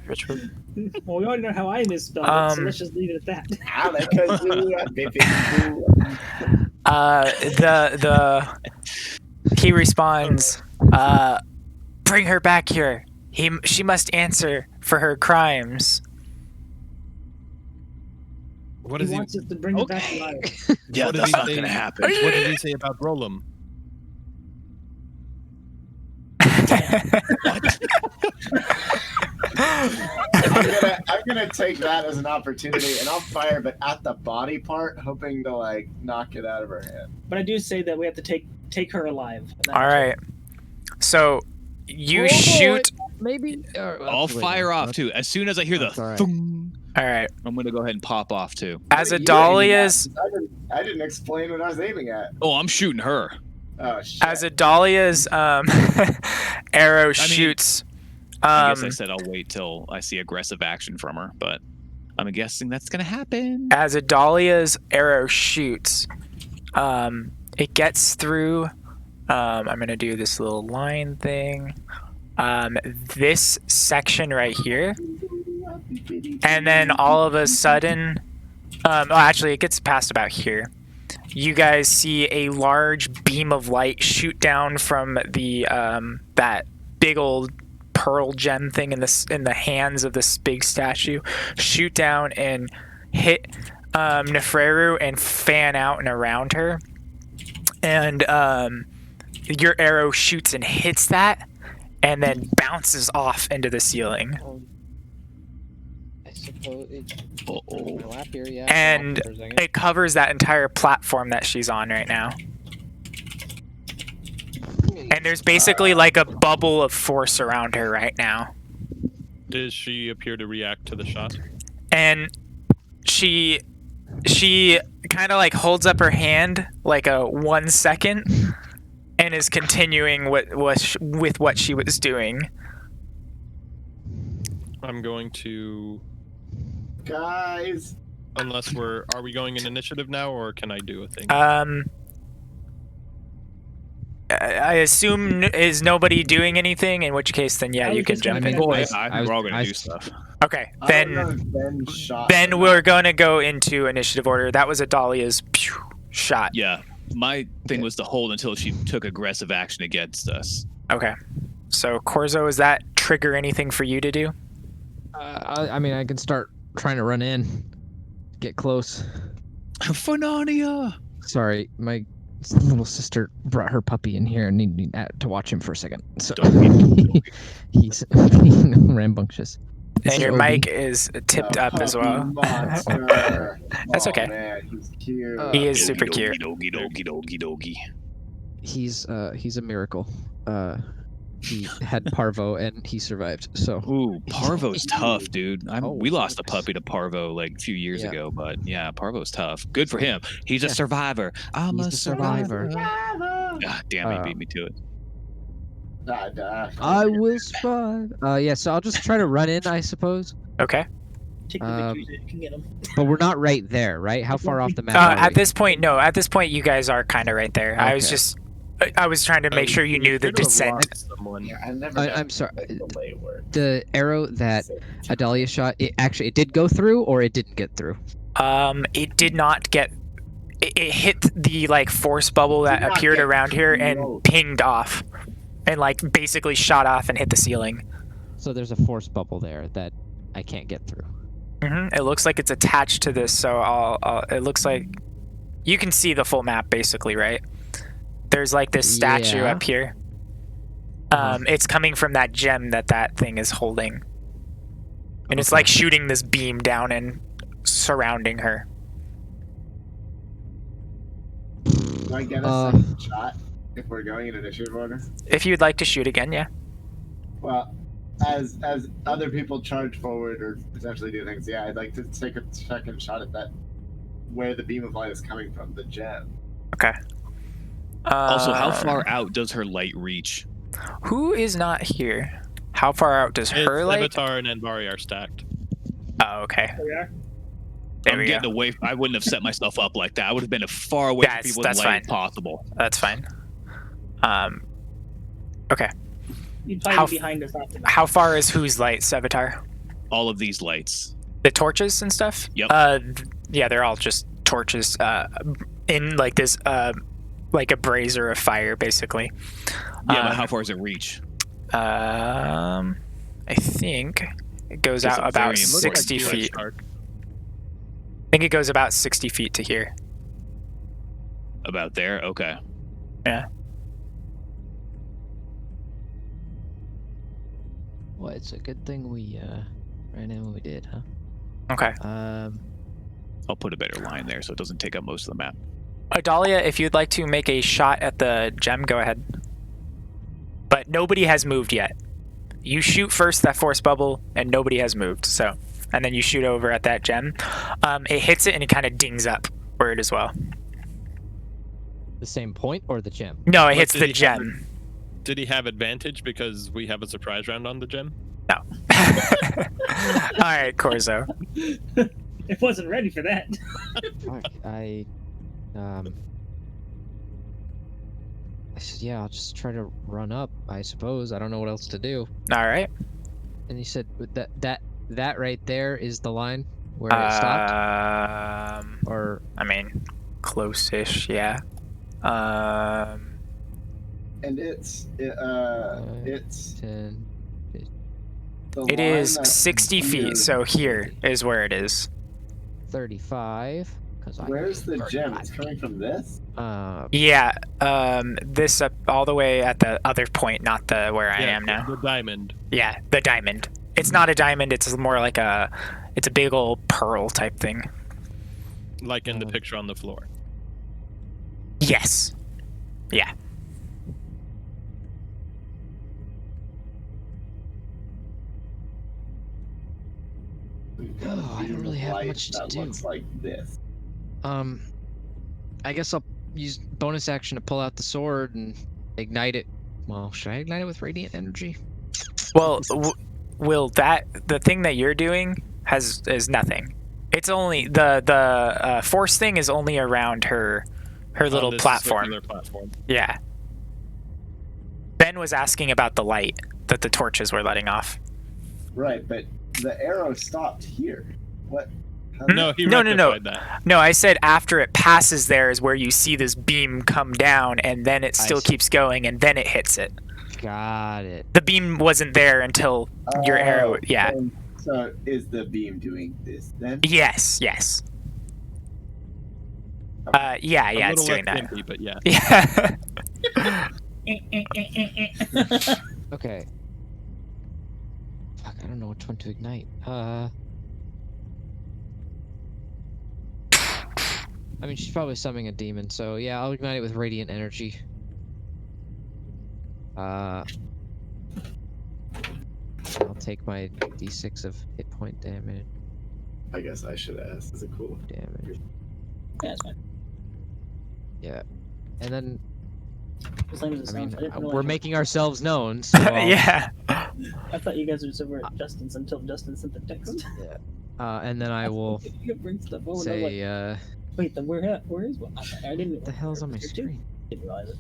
Speaker 1: ritual?
Speaker 4: Well, we already know how I misspelled it, so let's just leave it at that.
Speaker 1: He responds, bring her back here. She must answer for her crimes.
Speaker 7: What
Speaker 4: He
Speaker 7: is he?
Speaker 4: wants us to bring it back to life.
Speaker 5: Yeah,
Speaker 7: What did
Speaker 5: that's
Speaker 7: he
Speaker 5: not
Speaker 7: say?
Speaker 5: gonna happen.
Speaker 7: What did he say about Rollum?
Speaker 2: I'm gonna take that as an opportunity, and I'll fire, but at the body part, hoping to like knock it out of her hand.
Speaker 4: But I do say that we have to take her alive.
Speaker 1: All right. So you
Speaker 6: Oh, boy.
Speaker 1: shoot.
Speaker 6: Maybe.
Speaker 5: I'll fire off too. As soon as I hear the
Speaker 6: That's all right.
Speaker 5: thung,
Speaker 1: All right.
Speaker 5: I'm gonna go ahead and pop off too.
Speaker 1: As
Speaker 2: What are you
Speaker 1: Adalia's
Speaker 2: aiming at? I didn't explain what I was aiming at.
Speaker 5: Oh, I'm shooting her.
Speaker 2: Oh shit.
Speaker 1: as Adalia's arrow shoots.
Speaker 5: I guess I said I'll wait till I see aggressive action from her, but I'm guessing that's gonna happen.
Speaker 1: As Adalia's arrow shoots, it gets through. I'm gonna do this little line thing. This section right here, and then all of a sudden, actually, it gets past about here. You guys see a large beam of light shoot down from the that big old pearl gem thing in the hands of this big statue, shoot down and hit Nefreru and fan out and around her, and your arrow shoots and hits that, and then bounces off into the ceiling.
Speaker 8: I suppose it
Speaker 5: Uh-oh.
Speaker 8: overlap here, yeah.
Speaker 1: And
Speaker 8: for a second.
Speaker 1: it covers that entire platform that she's on right now. And there's basically like a bubble of force around her right now.
Speaker 7: Does she appear to react to the shot?
Speaker 1: And she kind of like holds up her hand like a 1 second and is continuing with what she was doing.
Speaker 7: I'm going to,
Speaker 2: Guys.
Speaker 7: unless are we going in initiative now, or can I do a thing?
Speaker 1: I assume is nobody doing anything, in which case then yeah,
Speaker 4: I
Speaker 1: you
Speaker 4: was
Speaker 1: can
Speaker 4: just
Speaker 1: jump
Speaker 4: gonna
Speaker 1: in.
Speaker 4: go-
Speaker 5: We're all gonna do stuff.
Speaker 1: Okay,
Speaker 2: I don't know if Ben shot
Speaker 1: then
Speaker 2: or
Speaker 1: we're
Speaker 2: not.
Speaker 1: going to go into initiative order. That was Adalia's shot.
Speaker 5: Yeah, my thing was to hold until she took aggressive action against us.
Speaker 1: Okay. So, Corzo, does that trigger anything for you to do?
Speaker 6: I mean, I can start trying to run in, get close.
Speaker 5: Phenonia!
Speaker 6: Sorry, my little sister brought her puppy in here and need to watch him for a second. So he's being rambunctious. This
Speaker 1: And
Speaker 6: is
Speaker 1: your
Speaker 6: Obi.
Speaker 1: mic is tipped up as
Speaker 2: Puppy
Speaker 1: well.
Speaker 2: monster.
Speaker 1: That's
Speaker 2: Oh,
Speaker 1: okay.
Speaker 2: Man, he's cute.
Speaker 1: He is super cute.
Speaker 5: Dogie, dogie, dogie, dogie.
Speaker 6: He's a miracle. He had parvo and he survived. So
Speaker 5: Ooh, Parvo's tough, dude.
Speaker 6: Oh,
Speaker 5: We lost a
Speaker 6: nice.
Speaker 5: puppy to Parvo like a few years
Speaker 6: Yeah.
Speaker 5: ago, but yeah, Parvo's tough. Good for him. He's a
Speaker 6: Yeah.
Speaker 5: survivor. I'm
Speaker 6: He's
Speaker 5: a
Speaker 6: the survivor.
Speaker 5: God damn, he beat me to it.
Speaker 6: I will survive. Yeah. So I'll just try to run in, I suppose.
Speaker 1: Okay.
Speaker 4: Take the victory so you can get them.
Speaker 6: But we're not right there, right? How far off the map? are
Speaker 1: At
Speaker 6: we?
Speaker 1: this point, no. At this point, you guys are kind of right there. I was
Speaker 6: Okay.
Speaker 1: just I was trying to make sure you knew the
Speaker 7: appear to have
Speaker 1: descent.
Speaker 7: lost someone.
Speaker 2: Yeah, I never.
Speaker 6: I'm sorry.
Speaker 2: The way works.
Speaker 6: The arrow that Adalia shot, it did go through, or it didn't get through.
Speaker 1: It did not get. It hit the like force bubble that
Speaker 2: Did not
Speaker 1: appeared
Speaker 2: get
Speaker 1: around here and
Speaker 2: close.
Speaker 1: pinged off, and like basically shot off and hit the ceiling.
Speaker 6: So there's a force bubble there that I can't get through.
Speaker 1: It looks like it's attached to this, so it looks like you can see the full map basically, right? There's like this statue
Speaker 6: Yeah.
Speaker 1: up here. It's coming from that gem that thing is holding, and it's like shooting this beam down and surrounding her.
Speaker 2: Do I get a second shot if we're going in initiative order?
Speaker 1: If you'd like to shoot again, yeah.
Speaker 2: Well, as other people charge forward or potentially do things, yeah, I'd like to take a second shot at that where the beam of light is coming from, the gem.
Speaker 1: Okay.
Speaker 5: Also, how far out does her light reach?
Speaker 1: Who is not here? How far out does her light?
Speaker 7: Avatar and Anbari are stacked.
Speaker 1: Oh, okay.
Speaker 4: There we are.
Speaker 1: There
Speaker 5: I'm
Speaker 1: we go.
Speaker 5: getting away. I wouldn't have set myself up like that. I would have been as far away from people
Speaker 1: That's
Speaker 5: with light
Speaker 1: fine.
Speaker 5: as possible.
Speaker 1: That's fine. Okay.
Speaker 4: You'd probably
Speaker 1: How
Speaker 4: be behind us after that.
Speaker 1: How far is whose light, Sevatar?
Speaker 5: All of these lights.
Speaker 1: The torches and stuff?
Speaker 5: Yep.
Speaker 1: Yeah, they're all just torches in like this like a brazier of fire basically.
Speaker 5: Yeah, but how far does it reach?
Speaker 1: I think it goes out about 60 feet. I think it goes about 60 feet to here.
Speaker 5: About there? Okay.
Speaker 1: Yeah.
Speaker 6: Well, it's a good thing we ran in when we did, huh?
Speaker 1: Okay.
Speaker 5: I'll put a better line there so it doesn't take up most of the map.
Speaker 1: Adalia, if you'd like to make a shot at the gem, go ahead. But nobody has moved yet. You shoot first that force bubble, and nobody has moved. So, and then you shoot over at that gem. It hits it, and it kind of dings up word as well.
Speaker 6: The same point or the gem?
Speaker 1: No, it
Speaker 7: But
Speaker 1: hits
Speaker 7: did
Speaker 1: the
Speaker 7: he have
Speaker 1: gem.
Speaker 7: Did he have advantage because we have a surprise round on the gem?
Speaker 1: No. All right, Corzo.
Speaker 4: It wasn't ready for that.
Speaker 6: Fuck, I said, yeah, I'll just try to run up, I suppose. I don't know what else to do.
Speaker 1: All right.
Speaker 6: And he said that right there is the line where it stopped? Or
Speaker 1: I mean, close-ish, yeah.
Speaker 2: And it's
Speaker 6: 10,
Speaker 2: the
Speaker 1: It
Speaker 2: line
Speaker 1: is
Speaker 2: that
Speaker 1: 60 feet,
Speaker 2: we're-
Speaker 1: so here is where it is.
Speaker 6: 35.
Speaker 2: Where's the gem? It's coming from this?
Speaker 1: Yeah, this up all the way at the other point, not the where I am now.
Speaker 7: The diamond.
Speaker 1: Yeah, the diamond. It's not a diamond, it's more like it's a big old pearl type thing.
Speaker 7: Like in the picture on the floor.
Speaker 1: Yes. Yeah.
Speaker 2: We've got a
Speaker 6: Oh, I don't
Speaker 2: beam of
Speaker 6: really have
Speaker 2: light
Speaker 6: much to
Speaker 2: that
Speaker 6: do.
Speaker 2: looks like this.
Speaker 6: I guess I'll use bonus action to pull out the sword and ignite it. Well, should I ignite it with radiant energy?
Speaker 1: Well, Will, the thing that you're doing is nothing. It's only the force thing is only around her
Speaker 7: On
Speaker 1: little
Speaker 7: this
Speaker 1: platform.
Speaker 7: circular platform.
Speaker 1: Yeah. Ben was asking about the light that the torches were letting off.
Speaker 2: Right, but the arrow stopped here. What? How
Speaker 7: No, he
Speaker 1: No.
Speaker 7: rectified that.
Speaker 1: No, I said after it passes there is where you see this beam come down, and then it still
Speaker 6: see.
Speaker 1: keeps going, and then it hits it.
Speaker 6: Got it.
Speaker 1: The beam wasn't there until your arrow. Yeah.
Speaker 2: and so is the beam doing this then?
Speaker 1: Yes. Yes. Yeah.
Speaker 7: A
Speaker 1: It's
Speaker 7: little
Speaker 1: doing
Speaker 7: less
Speaker 1: that.
Speaker 7: gimpy, but yeah.
Speaker 1: Yeah.
Speaker 6: Okay. Fuck, I don't know which one to ignite. I mean, she's probably summoning a demon, so yeah, I'll ignite it with radiant energy. I'll take my d6 of hit point damage.
Speaker 2: I guess I should ask. Is it cool?
Speaker 6: Damage.
Speaker 4: Yeah, it's fine.
Speaker 6: Yeah. And then,
Speaker 4: As long as it
Speaker 6: I mean,
Speaker 4: sounds. I didn't
Speaker 6: we're
Speaker 4: realize-
Speaker 6: making ourselves known, so I'll,
Speaker 1: Yeah.
Speaker 4: I thought you guys were just over at Justin's until Justin sent the text.
Speaker 6: and then I will
Speaker 4: You bring stuff over. and I was
Speaker 6: say,
Speaker 4: like, wait, then where is one? I didn't.
Speaker 6: what the hell's on my
Speaker 4: Here too?
Speaker 6: screen?
Speaker 4: Didn't realize it.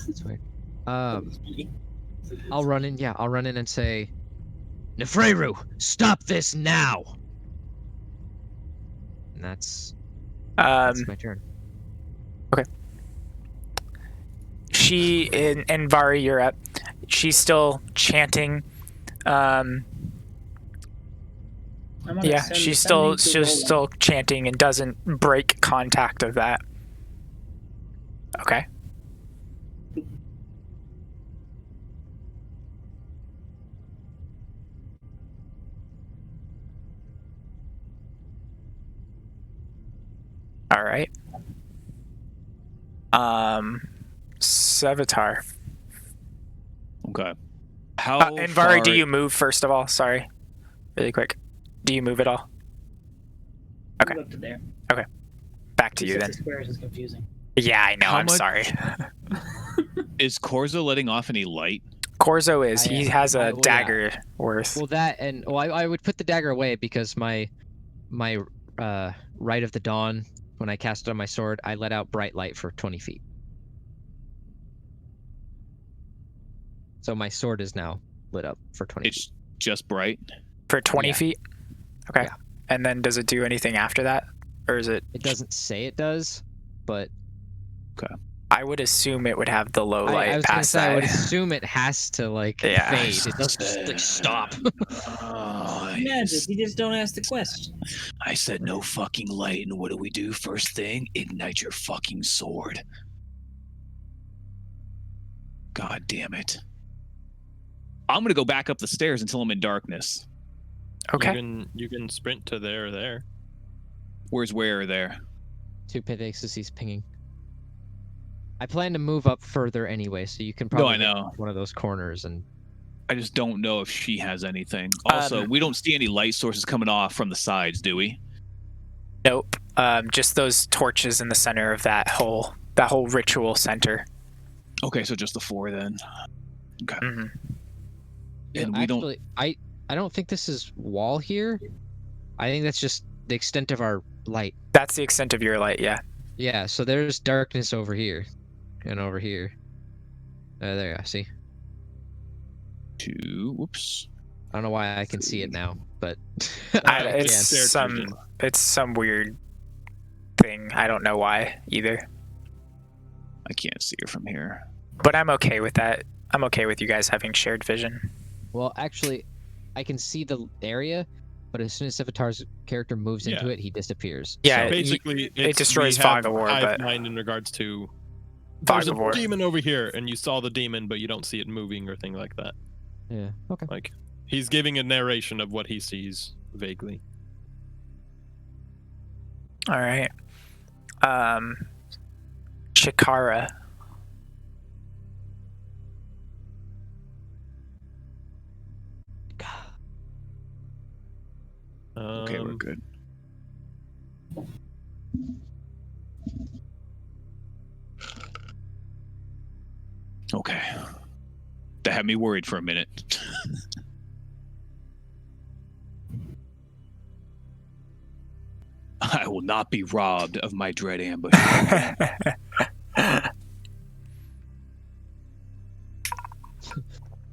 Speaker 6: That's weird. I'll run in. Yeah, I'll run in and say, Nefreru, stop this now. And that's my turn.
Speaker 1: She and Vari, you're up. She's still chanting.
Speaker 4: I'm gonna
Speaker 1: Yeah,
Speaker 4: send
Speaker 1: she's
Speaker 4: sending
Speaker 1: still
Speaker 4: to
Speaker 1: she's
Speaker 4: Roland.
Speaker 1: still chanting and doesn't break contact of that. Okay. All right. Sevatar.
Speaker 5: Okay. How
Speaker 1: And Vari,
Speaker 5: far?
Speaker 1: do you move first of all? Sorry, really quick. Do you move at all? Okay.
Speaker 4: Move up to there.
Speaker 1: Back to you
Speaker 4: Except
Speaker 1: then.
Speaker 4: the squares is confusing.
Speaker 1: Yeah, I know.
Speaker 5: How
Speaker 1: I'm
Speaker 5: much-
Speaker 1: sorry.
Speaker 5: Is Corzo letting off any light?
Speaker 1: Corzo is.
Speaker 6: I
Speaker 1: He
Speaker 6: am.
Speaker 1: has a
Speaker 6: Well, yeah.
Speaker 1: dagger worth.
Speaker 6: Well, that and I would put the dagger away because my Rite of the Dawn, when I cast it on my sword, I let out bright light for 20 feet. So my sword is now lit up for 20 feet.
Speaker 5: It's just bright.
Speaker 1: For 20
Speaker 6: Yeah.
Speaker 1: feet? Okay.
Speaker 6: Yeah.
Speaker 1: And then does it do anything after that? Or is it...
Speaker 6: It doesn't say it does, but
Speaker 1: I would assume it would have the low light
Speaker 6: I was gonna
Speaker 1: past
Speaker 6: say I would
Speaker 1: that.
Speaker 6: assume it has to like
Speaker 1: Yeah.
Speaker 6: fade. It doesn't just like stop.
Speaker 5: Oh,
Speaker 4: Magic. You just don't ask the question.
Speaker 5: I said no fucking light, and what do we do first thing? Ignite your fucking sword. God damn it. I'm gonna go back up the stairs until I'm in darkness.
Speaker 1: Okay.
Speaker 7: You can sprint to there.
Speaker 5: Where's where there?
Speaker 6: 2 pickaxes he's pinging. I plan to move up further anyway, so you can probably
Speaker 5: I know.
Speaker 6: hit one of those corners and
Speaker 5: I just don't know if she has anything. Also, we don't see any light sources coming off from the sides, do we?
Speaker 1: Nope. Just those torches in the center of that whole ritual center.
Speaker 5: Okay, so just the 4 then. Okay.
Speaker 1: hmm
Speaker 5: And we don't.
Speaker 6: actually I don't think this is wall here. I think that's just the extent of our light.
Speaker 1: That's the extent of your light, yeah.
Speaker 6: Yeah, so there's darkness over here and over here. There you go, see?
Speaker 5: 2. Whoops.
Speaker 6: I don't know why I can see it now, but
Speaker 1: It's
Speaker 7: Shared
Speaker 1: some
Speaker 7: vision.
Speaker 1: it's some weird thing. I don't know why either.
Speaker 5: I can't see her from here.
Speaker 1: But I'm okay with that. I'm okay with you guys having shared vision.
Speaker 6: well, actually, I can see the area, but as soon as Sevatar's character moves into
Speaker 7: Yeah.
Speaker 6: it, he disappears.
Speaker 1: Yeah,
Speaker 6: So-
Speaker 7: Basically,
Speaker 1: it destroys
Speaker 7: we have
Speaker 1: Fog of War,
Speaker 7: hive
Speaker 1: but-
Speaker 7: mind in regards to
Speaker 1: Fog
Speaker 7: there's
Speaker 1: of
Speaker 7: a
Speaker 1: War.
Speaker 7: demon over here, and you saw the demon, but you don't see it moving or thing like that.
Speaker 6: yeah. Okay.
Speaker 7: Like he's giving a narration of what he sees vaguely.
Speaker 1: All right. Chikara.
Speaker 5: Okay, we're good. Okay. That had me worried for a minute. I will not be robbed of my dread ambush.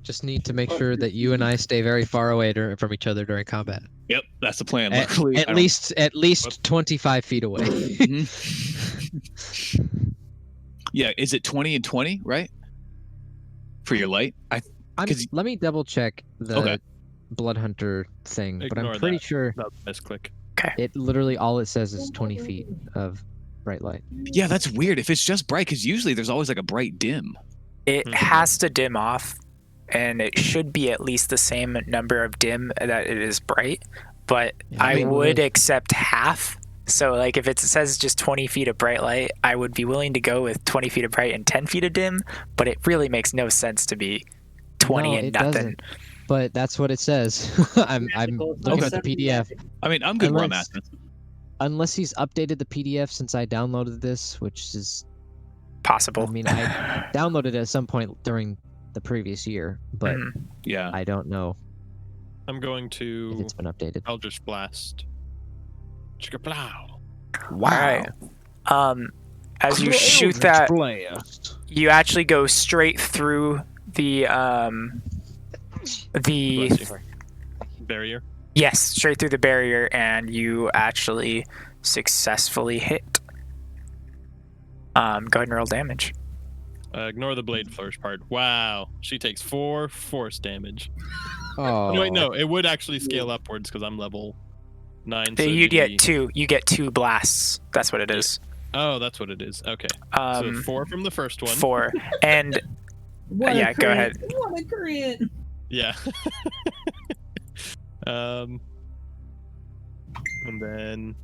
Speaker 6: Just need to make sure that you and I stay very far away from each other during combat.
Speaker 5: Yep, that's the plan.
Speaker 6: At,
Speaker 5: Luckily,
Speaker 6: at least 25 feet away.
Speaker 5: Yeah, is it 20 and 20, right? For your light?
Speaker 6: Let me double check the
Speaker 5: Okay.
Speaker 6: Blood Hunter thing, but
Speaker 7: Ignore
Speaker 6: I'm pretty
Speaker 7: that.
Speaker 6: sure
Speaker 7: That was a misclick.
Speaker 6: it literally all it says is 20 feet of bright light.
Speaker 5: Yeah, that's weird. If it's just bright, because usually there's always like a bright dim.
Speaker 1: It
Speaker 7: Mhm.
Speaker 1: has to dim off, and it should be at least the same number of dim that it is bright. But
Speaker 6: Yeah,
Speaker 1: I
Speaker 6: maybe
Speaker 1: would
Speaker 6: we'll-
Speaker 1: accept half. So, like, if it says just 20 feet of bright light, I would be willing to go with 20 feet of bright and 10 feet of dim. But it really makes no sense to be 20
Speaker 6: No,
Speaker 1: and
Speaker 6: it
Speaker 1: nothing.
Speaker 6: doesn't. But that's what it says. I'm
Speaker 4: Magical,
Speaker 6: looking at the
Speaker 4: 27
Speaker 6: PDF.
Speaker 4: magic.
Speaker 5: I mean, I'm good where I'm at.
Speaker 6: Unless he's updated the PDF since I downloaded this, which is,
Speaker 1: Possible.
Speaker 6: I mean, I downloaded it at some point during the previous year, but
Speaker 1: Mhm.
Speaker 5: Yeah.
Speaker 6: I don't know
Speaker 7: I'm going
Speaker 6: if
Speaker 7: to
Speaker 6: it's been updated.
Speaker 7: Eldritch Blast. Chicka-plow.
Speaker 1: All right. As you shoot that, You actually go straight through the
Speaker 7: Bless you. Barrier.
Speaker 1: yes, straight through the barrier, and you actually successfully hit. Go ahead and roll damage.
Speaker 7: Ignore the blade flourish part. Wow, she takes 4 force damage.
Speaker 6: Oh,
Speaker 7: No, wait, no, it would actually scale upwards because I'm level 9. So
Speaker 1: You
Speaker 7: it'd be-
Speaker 1: get two. You get 2 blasts. That's what it is.
Speaker 7: Oh, that's what it is. Okay. So 4 from the first one.
Speaker 1: 4. And
Speaker 4: What
Speaker 1: Yeah,
Speaker 4: a
Speaker 1: go
Speaker 4: crit.
Speaker 1: ahead.
Speaker 4: What a crit.
Speaker 7: Yeah. And then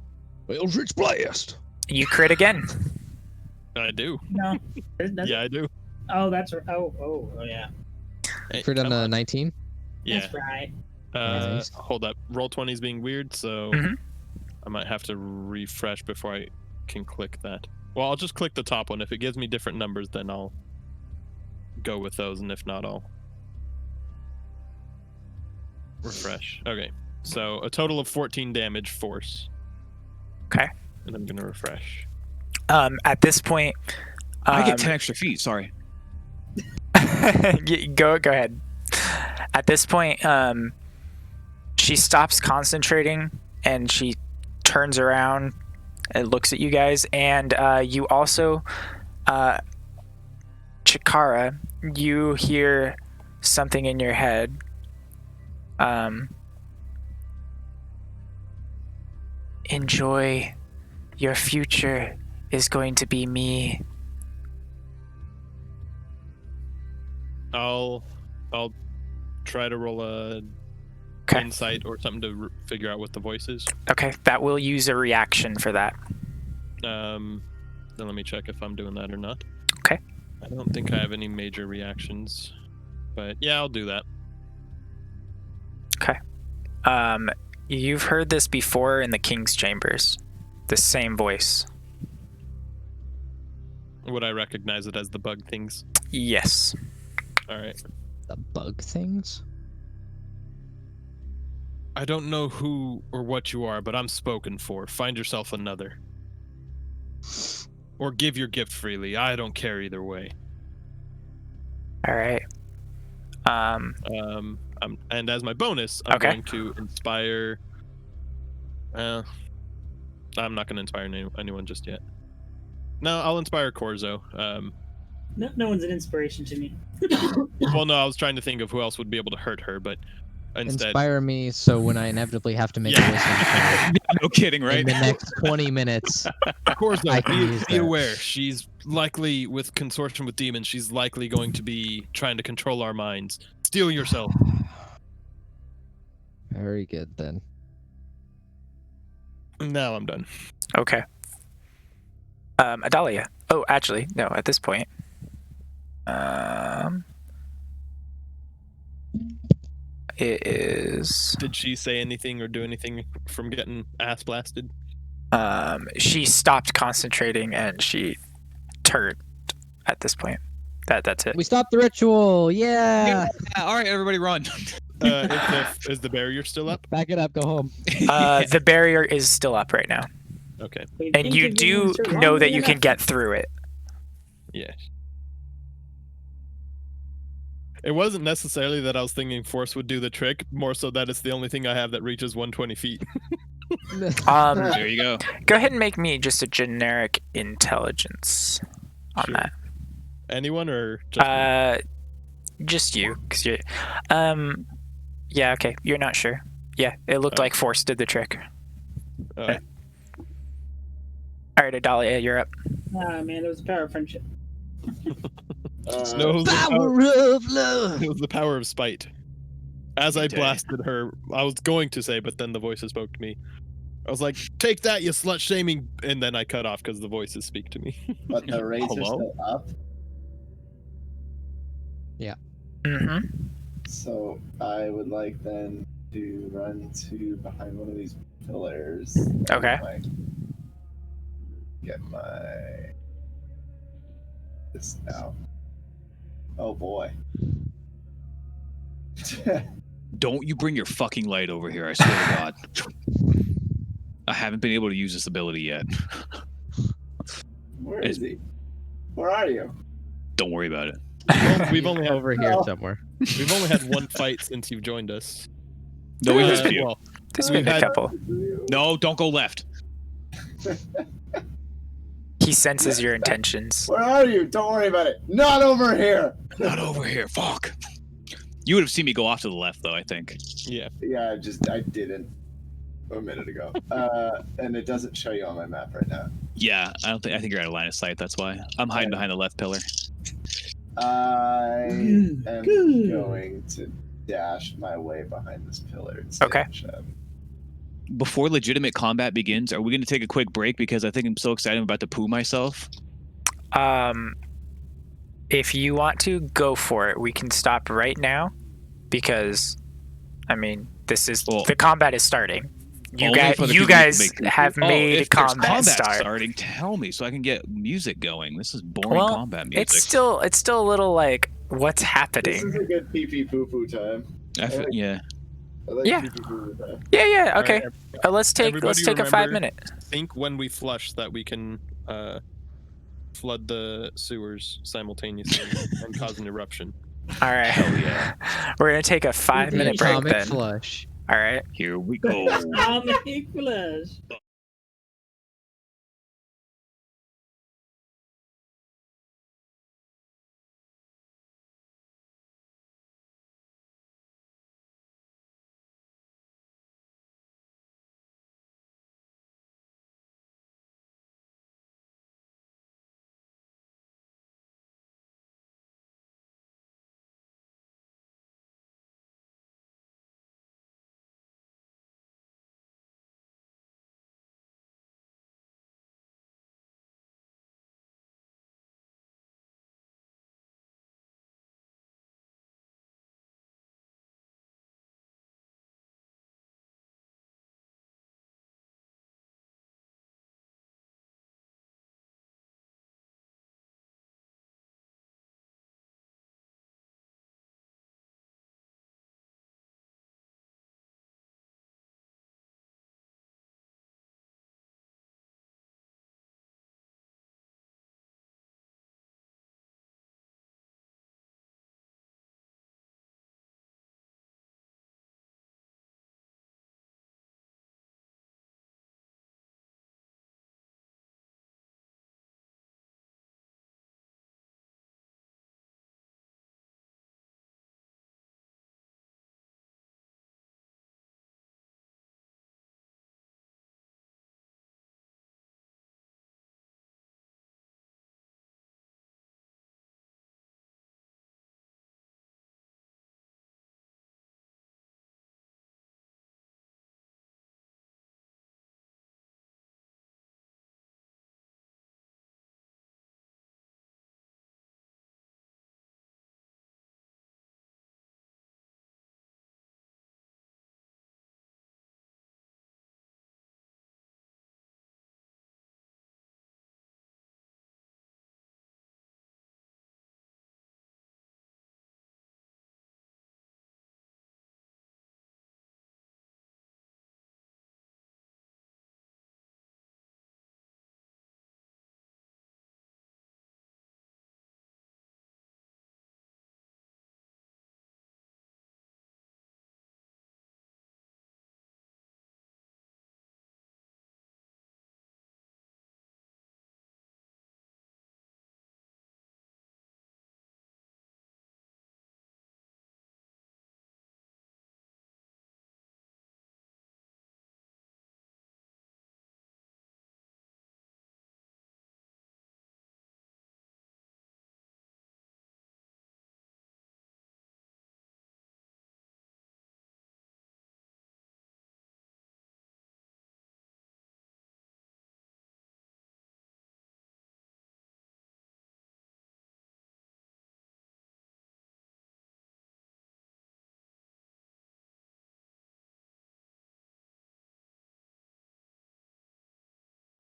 Speaker 6: Eldritch Blast.
Speaker 1: you crit again.
Speaker 7: I do.
Speaker 4: No. That's,
Speaker 7: Yeah, I do.
Speaker 4: Oh, that's right. Oh, yeah.
Speaker 7: Hey,
Speaker 6: Crit on
Speaker 7: come
Speaker 6: a
Speaker 7: on.
Speaker 6: 19.
Speaker 7: Yeah.
Speaker 4: That's right.
Speaker 6: Nice.
Speaker 7: Hold up. Roll 20 is being weird, so
Speaker 1: Mhm.
Speaker 7: I might have to refresh before I can click that. Well, I'll just click the top one. If it gives me different numbers, then I'll go with those, and if not, I'll refresh. Okay. So a total of 14 damage force.
Speaker 1: Okay.
Speaker 7: And I'm gonna refresh.
Speaker 1: At this point,
Speaker 5: I get 10 extra feet. Sorry.
Speaker 1: go ahead. At this point, she stops concentrating and she turns around and looks at you guys, and you also, Chikara, you hear something in your head. Enjoy. Your future is going to be me.
Speaker 7: I'll try to roll a
Speaker 1: Okay.
Speaker 7: insight or something to figure out what the voice is.
Speaker 1: Okay, that will use a reaction for that.
Speaker 7: Then let me check if I'm doing that or not.
Speaker 1: Okay.
Speaker 7: I don't think I have any major reactions, but yeah, I'll do that.
Speaker 1: You've heard this before in the King's Chambers. The same voice.
Speaker 7: Would I recognize it as the bug things?
Speaker 1: Yes.
Speaker 7: All right.
Speaker 6: The bug things.
Speaker 7: I don't know who or what you are, but I'm spoken for. Find yourself another. Or give your gift freely. I don't care either way.
Speaker 1: All right.
Speaker 7: And as my bonus, I'm
Speaker 1: Okay.
Speaker 7: going to inspire. I'm not going to inspire anyone just yet. No, I'll inspire Corzo.
Speaker 4: No one's an inspiration to me.
Speaker 7: Well, no, I was trying to think of who else would be able to hurt her, but instead,
Speaker 6: Inspire me so when I inevitably have to make a wisdom
Speaker 7: yeah.
Speaker 5: No kidding,
Speaker 6: in
Speaker 5: right?
Speaker 6: the next 20 minutes.
Speaker 7: Corzo,
Speaker 6: I can use
Speaker 7: be
Speaker 6: that.
Speaker 7: aware. She's likely with consortium with demons. She's likely going to be trying to control our minds. Steel yourself.
Speaker 6: Very good then.
Speaker 7: Now I'm done.
Speaker 1: Okay. Adalia. Oh, actually, no. At this point, it is.
Speaker 7: Did she say anything or do anything from getting ass blasted?
Speaker 1: She stopped concentrating and she turned. At this point, that's it.
Speaker 6: We stopped the ritual. Yeah.
Speaker 5: All right, everybody run.
Speaker 7: Is the barrier still up?
Speaker 6: Back it up. Go home.
Speaker 1: The barrier is still up right now,
Speaker 7: Okay.
Speaker 4: We
Speaker 1: and
Speaker 4: think
Speaker 1: you
Speaker 4: if
Speaker 1: do
Speaker 4: we survive
Speaker 1: know that
Speaker 4: long
Speaker 1: you can
Speaker 4: enough-
Speaker 1: get through it.
Speaker 7: Yeah. It wasn't necessarily that I was thinking force would do the trick, more so that it's the only thing I have that reaches 120 feet.
Speaker 5: There you go.
Speaker 1: Go ahead and make me just a generic intelligence on
Speaker 7: Sure.
Speaker 1: that.
Speaker 7: Anyone or just me?
Speaker 1: Just you, cause you. Yeah. Okay. You're not sure. Yeah. It looked like force did the trick.
Speaker 7: Uh,
Speaker 1: All right, Adalia, you're up.
Speaker 4: Ah, man, it was the power of friendship.
Speaker 7: no, it was the
Speaker 6: Power of love.
Speaker 7: it was the power of spite. As I
Speaker 5: Dang.
Speaker 7: blasted her, I was going to say, but then the voices spoke to me. I was like, "Take that, you slut shaming!" And then I cut off because the voices speak to me.
Speaker 2: But the rays are
Speaker 5: Hello?
Speaker 2: still up.
Speaker 1: Mm-hmm.
Speaker 2: So I would like then to run to behind one of these pillars.
Speaker 1: Okay.
Speaker 2: Get my this out. Oh boy.
Speaker 5: Don't you bring your fucking light over here, I swear to God. I haven't been able to use this ability yet.
Speaker 2: Where is he? Where are you?
Speaker 5: Don't worry about it.
Speaker 7: We've only had
Speaker 6: over here somewhere.
Speaker 7: we've only had one fight since you've joined us.
Speaker 5: No, we just
Speaker 7: Well,
Speaker 1: There's
Speaker 7: We've
Speaker 1: been a
Speaker 7: had-
Speaker 1: couple.
Speaker 5: no, don't go left.
Speaker 1: He senses your intentions.
Speaker 2: Where are you? Don't worry about it. Not over here.
Speaker 5: Not over here. Fuck. You would have seen me go off to the left, though. I think.
Speaker 7: yeah.
Speaker 2: Yeah, I didn't a minute ago. And it doesn't show you on my map right now.
Speaker 5: Yeah, I think you're out of line of sight. That's why I'm hiding behind the left pillar.
Speaker 2: I am
Speaker 4: Good.
Speaker 2: going to dash my way behind this pillar. And stay
Speaker 1: Okay.
Speaker 2: in the shadow.
Speaker 5: Before legitimate combat begins, are we going to take a quick break because I think I'm so excited I'm about to poo myself?
Speaker 1: If you want to go for it, we can stop right now because, I mean, the combat is starting. You
Speaker 5: Only
Speaker 1: guys,
Speaker 5: for the
Speaker 1: you
Speaker 5: people who
Speaker 1: guys
Speaker 5: make-
Speaker 1: have
Speaker 5: Oh,
Speaker 1: made
Speaker 5: if there's
Speaker 1: combat start.
Speaker 5: starting, tell me so I can get music going. This is boring
Speaker 1: Well,
Speaker 5: combat music.
Speaker 1: It's still a little like, what's
Speaker 2: This
Speaker 1: happening?
Speaker 2: is a good pee pee poo poo time.
Speaker 5: Yeah.
Speaker 2: I like
Speaker 1: Yeah.
Speaker 2: pee pee poo poo time.
Speaker 1: Yeah,
Speaker 7: All
Speaker 1: okay.
Speaker 7: right,
Speaker 1: Let's take
Speaker 7: everybody
Speaker 1: a 5-minute.
Speaker 7: think when we flush that we can flood the sewers simultaneously and cause an eruption.
Speaker 1: All right.
Speaker 5: Hell yeah.
Speaker 1: We're gonna take a 5-minute break
Speaker 6: Atomic
Speaker 1: then.
Speaker 6: flush.
Speaker 1: All right.
Speaker 5: Here we go.
Speaker 4: Atomic flush.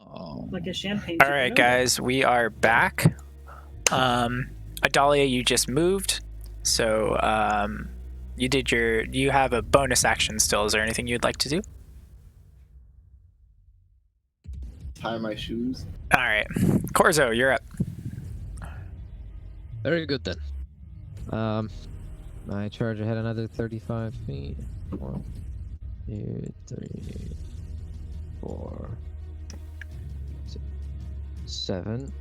Speaker 5: Oh.
Speaker 4: Like a champagne.
Speaker 1: All right,
Speaker 4: supernova.
Speaker 1: guys, we are back. Adalia, you just moved, so you have a bonus action still. Is there anything you'd like to do?
Speaker 2: Tie my shoes.
Speaker 1: All right, Corzo, you're up.
Speaker 6: Very good then. My charger had another 35 feet. 1, 2, 3, 4, 6, 7.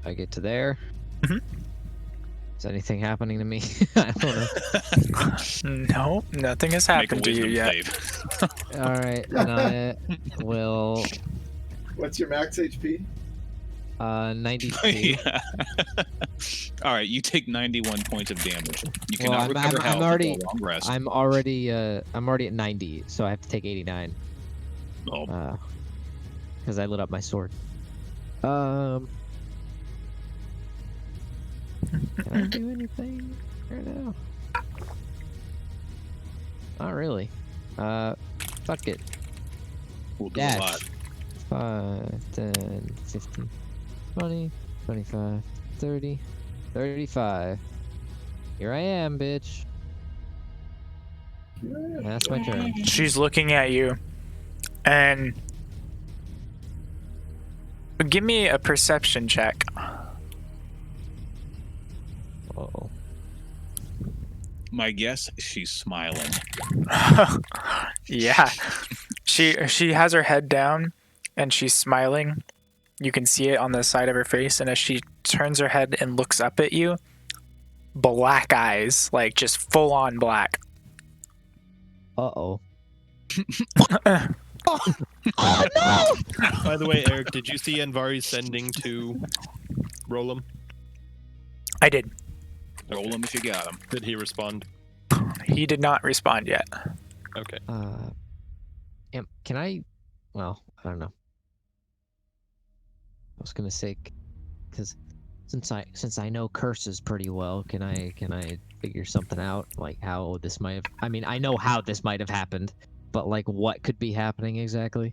Speaker 6: I get to there.
Speaker 1: Mhm.
Speaker 6: Is anything happening to me? I don't know.
Speaker 1: No, nothing has
Speaker 5: Make a
Speaker 1: happened to you
Speaker 5: wisdom
Speaker 1: yet.
Speaker 5: save.
Speaker 6: All right, and I will
Speaker 2: What's your max HP?
Speaker 6: 92.
Speaker 5: Yeah. All right, you take 91 points of damage. You
Speaker 6: Well,
Speaker 5: cannot recover health until
Speaker 6: already,
Speaker 5: a long rest.
Speaker 6: I'm already at 90, so I have to take 89.
Speaker 5: Oh,
Speaker 6: Because I lit up my sword. Can I do anything right now? Not really. Fuck it.
Speaker 5: we'll do a lot.
Speaker 6: Dash. 5, 10, 15, 20, 25, 30, 35. Here I am, bitch. That's my turn.
Speaker 1: She's looking at you, and give me a perception check.
Speaker 6: Uh-oh.
Speaker 5: My guess, she's smiling.
Speaker 1: Yeah, she has her head down, and she's smiling. You can see it on the side of her face, and as she turns her head and looks up at you, black eyes, like just full on black.
Speaker 6: Uh-oh.
Speaker 7: By the way, Eric, did you see Anvari sending to Rolam?
Speaker 1: I did.
Speaker 5: Roll him if you got him.
Speaker 7: Did he respond?
Speaker 1: He did not respond yet.
Speaker 7: Okay.
Speaker 6: Can I? Well, I don't know. I was gonna say, because since I know curses pretty well, can I figure something out, like how this might have? I mean, I know how this might have happened, but like what could be happening exactly?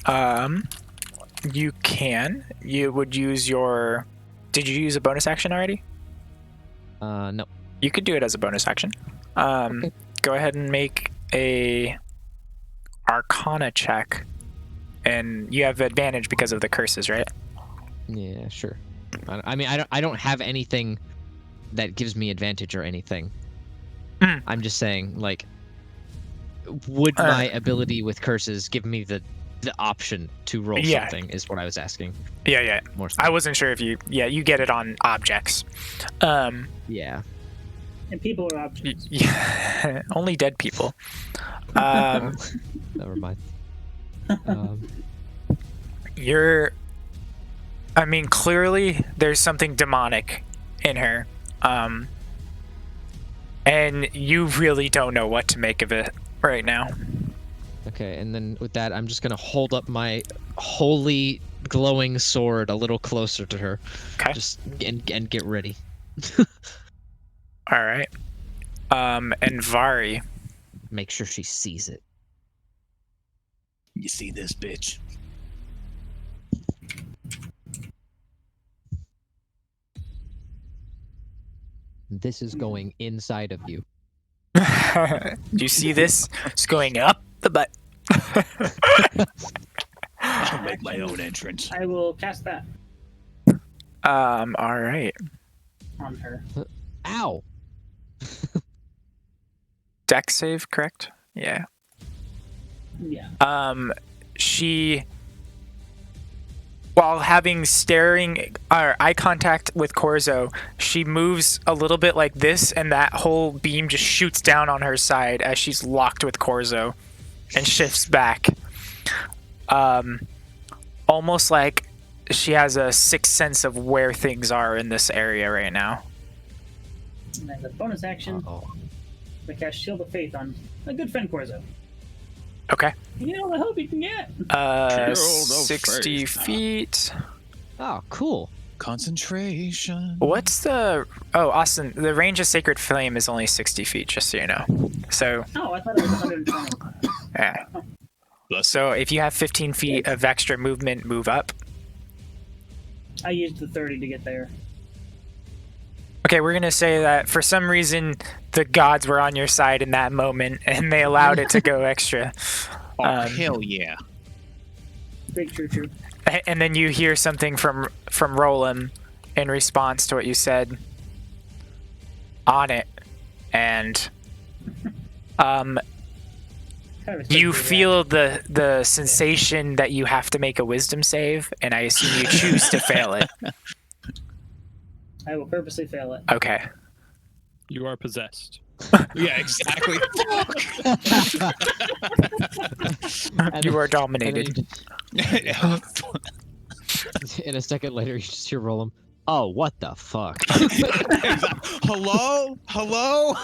Speaker 1: You can. You would use your. Did you use a bonus action already?
Speaker 6: No.
Speaker 1: You could do it as a bonus action.
Speaker 6: Okay.
Speaker 1: Go ahead and make a Arcana check, and you have advantage because of the curses, right?
Speaker 6: Yeah, sure. I mean, I don't have anything that gives me advantage or anything. I'm just saying, like, would my ability with curses give me the option to roll
Speaker 1: Yeah.
Speaker 6: something? Is what I was asking.
Speaker 1: Yeah.
Speaker 6: More so.
Speaker 1: I wasn't sure if you. Yeah, you get it on objects.
Speaker 6: Yeah.
Speaker 4: And people are objects.
Speaker 1: Yeah, only dead people.
Speaker 6: Never mind.
Speaker 1: You're. I mean, clearly there's something demonic in her. And you really don't know what to make of it right now.
Speaker 6: Okay, and then with that, I'm just gonna hold up my holy glowing sword a little closer to her.
Speaker 1: Okay.
Speaker 6: Just and get ready.
Speaker 1: All right. And Vari.
Speaker 6: Make sure she sees it.
Speaker 5: You see this bitch?
Speaker 6: This is going inside of you.
Speaker 1: Do you see this? It's going up the butt.
Speaker 5: I'll make my own entrance.
Speaker 4: I will cast that
Speaker 1: All right.
Speaker 4: on her.
Speaker 6: Ow!
Speaker 1: Dex save, correct? Yeah.
Speaker 4: Yeah.
Speaker 1: She, while having staring or eye contact with Corzo, she moves a little bit like this, and that whole beam just shoots down on her side as she's locked with Corzo, and shifts back. Almost like she has a sixth sense of where things are in this area right now.
Speaker 4: And as a bonus action,
Speaker 6: Uh-oh.
Speaker 4: I cast Shield of Faith on my good friend Corzo.
Speaker 1: Okay.
Speaker 4: You know the help you can get.
Speaker 5: Shield of
Speaker 1: 60
Speaker 5: faith.
Speaker 1: feet.
Speaker 6: Oh, cool.
Speaker 5: Concentration.
Speaker 1: What's the... Oh, Austin, the range of Sacred Flame is only 60 feet, just so you know. So,
Speaker 4: Oh, I thought it was 120.
Speaker 1: yeah.
Speaker 5: Bless
Speaker 1: So if you have 15 feet of extra movement, move up.
Speaker 4: I used the 30 to get there.
Speaker 1: Okay, we're going to say that for some reason, the gods were on your side in that moment, and they allowed it to go extra.
Speaker 5: Oh, hell yeah.
Speaker 4: Big true.
Speaker 1: And then you hear something from Roland, in response to what you said on it, and
Speaker 4: Kind of expected
Speaker 1: you
Speaker 4: that.
Speaker 1: feel the sensation that you have to make a wisdom save, and I assume you choose to fail it.
Speaker 4: I will purposely fail it.
Speaker 1: Okay.
Speaker 7: You are possessed.
Speaker 5: Yeah, exactly.
Speaker 3: And
Speaker 1: You are
Speaker 3: then
Speaker 1: dominated.
Speaker 3: in a second later, you just hear Rollum. Oh, what the fuck?
Speaker 5: Hello? Hello?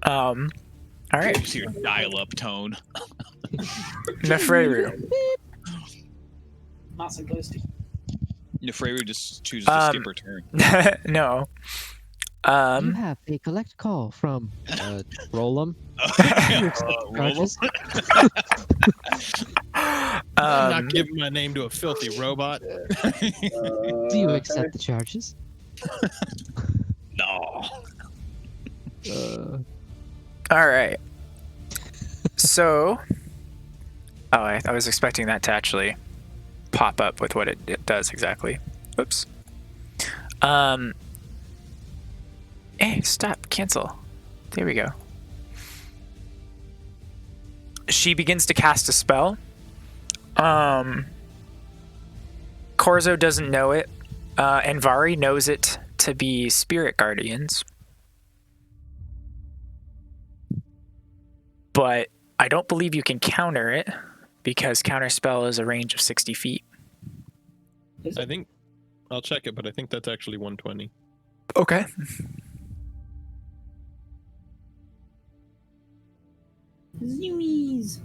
Speaker 1: All right.
Speaker 5: Just your dial-up tone.
Speaker 1: Nefreru.
Speaker 4: Not so ghosty.
Speaker 5: Nefreru just chooses to skip her turn.
Speaker 1: No.
Speaker 3: You have a collect call from Rollum. You accept the charges?
Speaker 7: I'm not giving my name to a filthy robot.
Speaker 3: Do you accept the charges?
Speaker 5: No.
Speaker 1: All right. So, I was expecting that to actually pop up with what it does exactly. Oops. Hey, stop, cancel. There we go. She begins to cast a spell. Korzo doesn't know it, and Vari knows it to be spirit guardians. But I don't believe you can counter it, because counterspell is a range of 60 feet.
Speaker 4: Is
Speaker 7: I
Speaker 4: it?
Speaker 7: think I'll check it, but I think that's actually 120.
Speaker 1: Okay.
Speaker 4: Zoomies.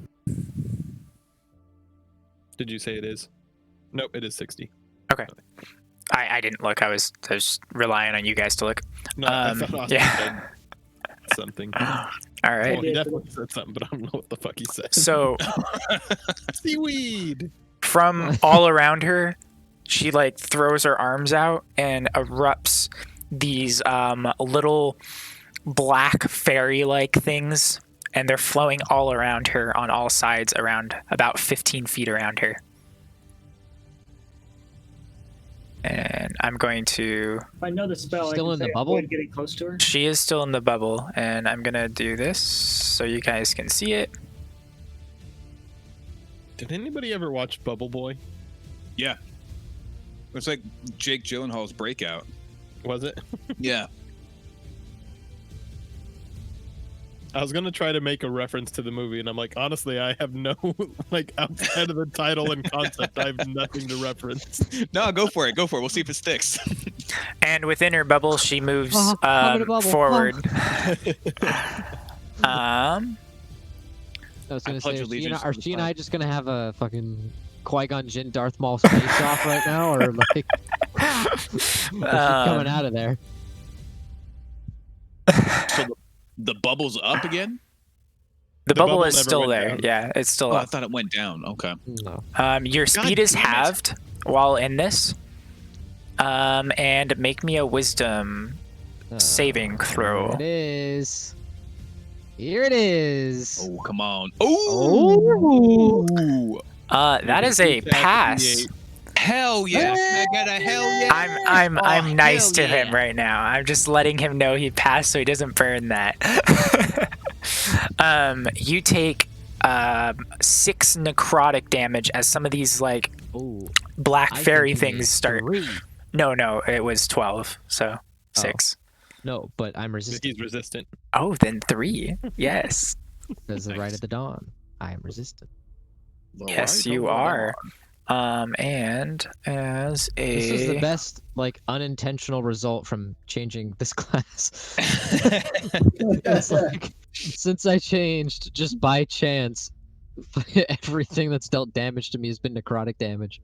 Speaker 7: Did you say it is? Nope, it is 60.
Speaker 1: I didn't look. I was relying on you guys to look.
Speaker 7: No, I thought Austin
Speaker 1: yeah.
Speaker 7: said something.
Speaker 1: All
Speaker 7: Well,
Speaker 1: right.
Speaker 7: he definitely said something, but I don't know what the fuck he said.
Speaker 1: So
Speaker 7: Seaweed!
Speaker 1: from all around her, she like throws her arms out and erupts these little black fairy-like things, and they're flowing all around her on all sides, around about 15 feet around her. And I'm going to...
Speaker 4: If I know the spell,
Speaker 3: Still
Speaker 4: I
Speaker 3: in
Speaker 4: can
Speaker 3: the
Speaker 4: say
Speaker 3: bubble?
Speaker 4: avoid getting close to her.
Speaker 1: She is still in the bubble, and I'm going to do this so you guys can see it.
Speaker 7: Did anybody ever watch Bubble Boy?
Speaker 5: Yeah. It's like Jake Gyllenhaal's breakout.
Speaker 7: Was it?
Speaker 5: Yeah.
Speaker 7: I was gonna try to make a reference to the movie, and I'm like, honestly, I have no, like, outside of the title and concept, I have nothing to reference.
Speaker 5: No, go for it. Go for it. We'll see if it sticks.
Speaker 1: And within her bubble, she moves
Speaker 3: I'm in a bubble.
Speaker 1: forward.
Speaker 3: I was
Speaker 5: I
Speaker 3: gonna
Speaker 5: pledge
Speaker 3: say,
Speaker 5: allegiance
Speaker 3: are
Speaker 5: to the
Speaker 3: she and
Speaker 5: flag.
Speaker 3: I just gonna have a fucking Qui-Gon Jinn Darth Maul face off right now, or like is she coming out of there?
Speaker 5: So the bubble's up again?
Speaker 1: The bubble
Speaker 7: bubble
Speaker 1: is
Speaker 7: never
Speaker 1: still
Speaker 7: went
Speaker 1: there.
Speaker 7: down.
Speaker 1: Yeah, it's still
Speaker 5: Oh, I
Speaker 1: up.
Speaker 5: thought it went down. Okay.
Speaker 3: No.
Speaker 1: Your speed
Speaker 5: God
Speaker 1: is
Speaker 5: damn it.
Speaker 1: halved while in this. And make me a wisdom saving
Speaker 3: Here
Speaker 1: throw.
Speaker 3: it is. Here it is.
Speaker 5: Oh, come on. Oh!
Speaker 1: That is a pass.
Speaker 5: Hell yeah. I got a hell yeah.
Speaker 1: I'm
Speaker 5: Oh,
Speaker 1: nice
Speaker 5: hell
Speaker 1: to him
Speaker 5: yeah.
Speaker 1: right now. I'm just letting him know he passed so he doesn't burn that. You take 6 necrotic damage as some of these like
Speaker 3: Ooh,
Speaker 1: black
Speaker 3: I
Speaker 1: fairy
Speaker 3: think you
Speaker 1: things
Speaker 3: need
Speaker 1: start.
Speaker 3: 3.
Speaker 1: No, it was 12, so
Speaker 3: Oh.
Speaker 1: 6.
Speaker 3: No, but I'm resistant.
Speaker 7: He's resistant.
Speaker 1: Oh, then 3. Yes.
Speaker 3: Says the right
Speaker 5: Nice.
Speaker 3: of the dawn. I am resistant.
Speaker 1: Yes, you are. And as a
Speaker 3: This is the best, like, unintentional result from changing this class. It's like, since I changed, just by chance, everything that's dealt damage to me has been necrotic damage.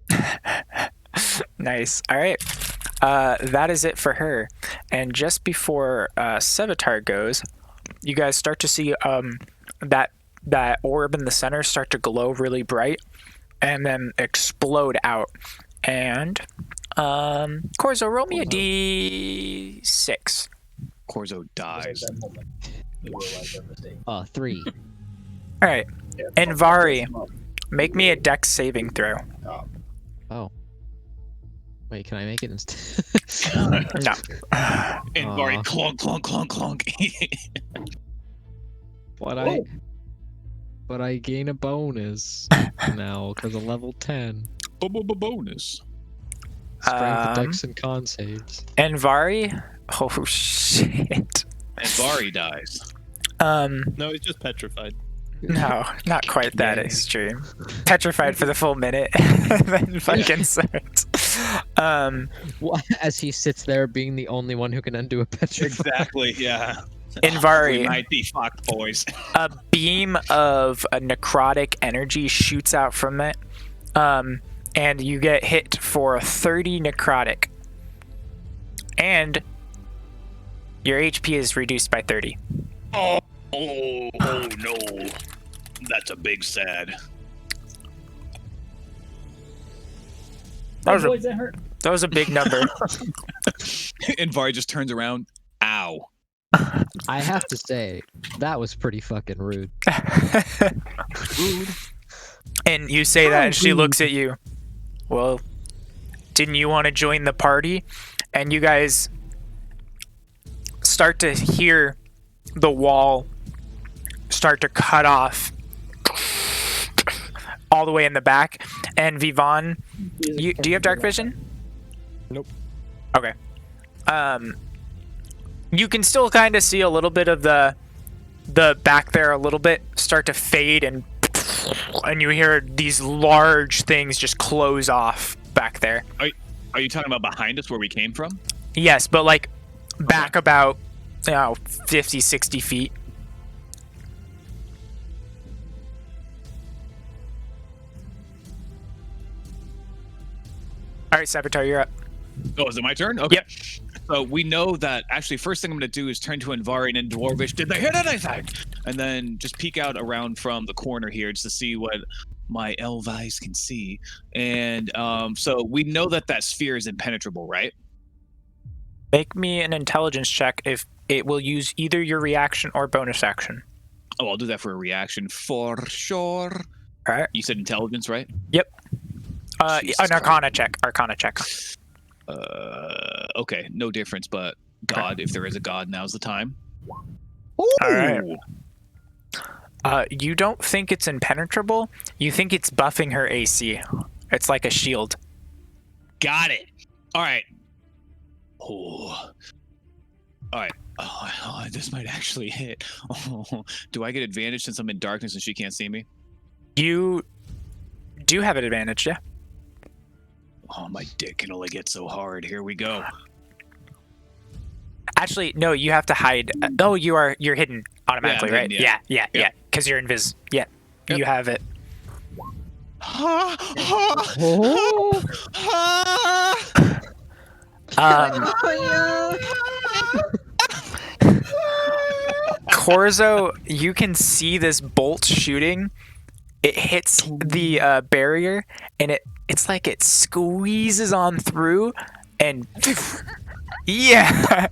Speaker 1: Nice. All right. That is it for her. And just before Sevatar goes, you guys start to see that orb in the center start to glow really bright and then explode out. And Korzo, roll me a d6.
Speaker 5: Korzo dies.
Speaker 2: That moment. We realize our mistake.
Speaker 3: 3.
Speaker 1: All right.
Speaker 2: Yeah,
Speaker 1: And Vari, make me a dex saving throw.
Speaker 3: Oh. Wait, can I make it instead?
Speaker 1: No.
Speaker 5: And Bari clunk, clunk, clunk, clunk.
Speaker 3: But I gain a bonus now because of level 10.
Speaker 5: Bonus.
Speaker 3: Strength, dex, and con saves.
Speaker 1: And Vari? Oh shit.
Speaker 5: And Bari dies.
Speaker 7: No, he's just petrified.
Speaker 1: No, not quite that extreme. Petrified for the full minute, then fucking starts.
Speaker 3: As he sits there being the only one who can undo a petrify.
Speaker 5: Exactly, yeah.
Speaker 1: In Vari,
Speaker 5: We might be fucked, boys.
Speaker 1: a beam of a necrotic energy shoots out from it, and you get hit for 30 necrotic. And your HP is reduced by 30.
Speaker 5: Oh no. That's a big sad.
Speaker 1: That was,
Speaker 4: Boys, that hurt.
Speaker 1: that was a big number.
Speaker 5: And Vari just turns around. Ow.
Speaker 3: I have to say, that was pretty fucking rude.
Speaker 5: Rude.
Speaker 1: And you say that, and she looks at you. Well, didn't you want to join the party? And you guys start to hear the wall start to cut off all the way in the back. And Vivon, do you have dark vision?
Speaker 7: Nope.
Speaker 1: Okay. You can still kind of see a little bit of the back there a little bit start to fade, and you hear these large things just close off back there.
Speaker 5: Are you talking about behind us where we came from?
Speaker 1: Yes, but like back about 50, 60 feet. All right, Savitar, you're up.
Speaker 5: Oh, is it my turn? Okay.
Speaker 1: Yep.
Speaker 5: So we know that actually first thing I'm going to do is turn to Envari and Dwarvish. Did they hit anything? And then just peek out around from the corner here just to see what my elf eyes can see. And so we know that that sphere is impenetrable, right?
Speaker 1: Make me an intelligence check if it will use either your reaction or bonus action.
Speaker 5: Oh, I'll do that for a reaction for sure.
Speaker 1: All right.
Speaker 5: You said intelligence, right?
Speaker 1: Yep.
Speaker 5: Jesus
Speaker 1: An Arcana check. Arcana check.
Speaker 5: Okay, no difference, but God, if there is a God, now's the time.
Speaker 1: All right. You don't think it's impenetrable. You think it's buffing her AC. It's like a shield.
Speaker 5: Got it. All right. Oh. All right. Oh, this might actually hit. Oh, do I get advantage since I'm in darkness and she can't see me?
Speaker 1: You do have an advantage, yeah.
Speaker 5: Oh, my dick can only get so hard. Here we go.
Speaker 1: Actually, no, you have to hide. Oh, you're hidden automatically,
Speaker 5: I'm
Speaker 1: right?
Speaker 5: hidden, yeah.
Speaker 1: Yeah. Because you're invis. Yeah,
Speaker 5: Yep.
Speaker 1: you have it. Corzo, you can see this bolt shooting. It hits the barrier, and it's like it squeezes on through, and yeah.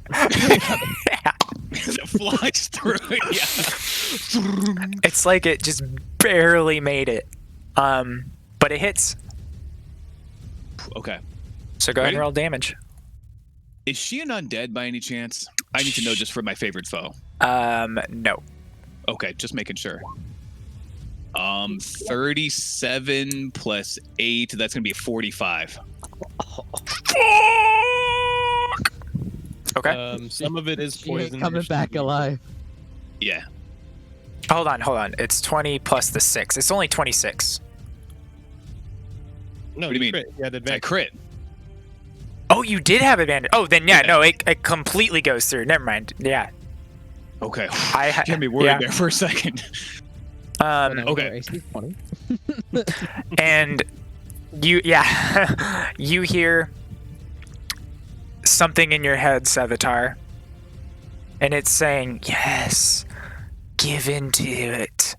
Speaker 5: It flies through. Yeah.
Speaker 1: It's like it just barely made it. But it hits.
Speaker 5: Okay.
Speaker 1: So go ahead
Speaker 5: Ready?
Speaker 1: and roll damage.
Speaker 5: Is she an undead by any chance? I need to know just for my favorite foe.
Speaker 1: No.
Speaker 5: Okay, just making sure. 37 plus 8, that's gonna be 45.
Speaker 1: Okay.
Speaker 7: Some of it is
Speaker 3: She ain't
Speaker 7: poison.
Speaker 3: coming back alive.
Speaker 5: Yeah.
Speaker 1: Hold on. It's 20 plus the 6. It's only 26.
Speaker 7: No,
Speaker 5: What do you mean?
Speaker 7: crit. You had
Speaker 5: I
Speaker 7: advantage.
Speaker 5: crit.
Speaker 1: Oh, you did have advantage. Oh, then yeah,
Speaker 5: Yeah.
Speaker 1: no, it completely goes through. Never mind. Yeah.
Speaker 5: Okay.
Speaker 1: I
Speaker 5: You had me worried
Speaker 1: yeah.
Speaker 5: there for a second.
Speaker 3: Okay. AC 20.
Speaker 1: And you you hear something in your head, Savitar, and it's saying, yes, give in to it,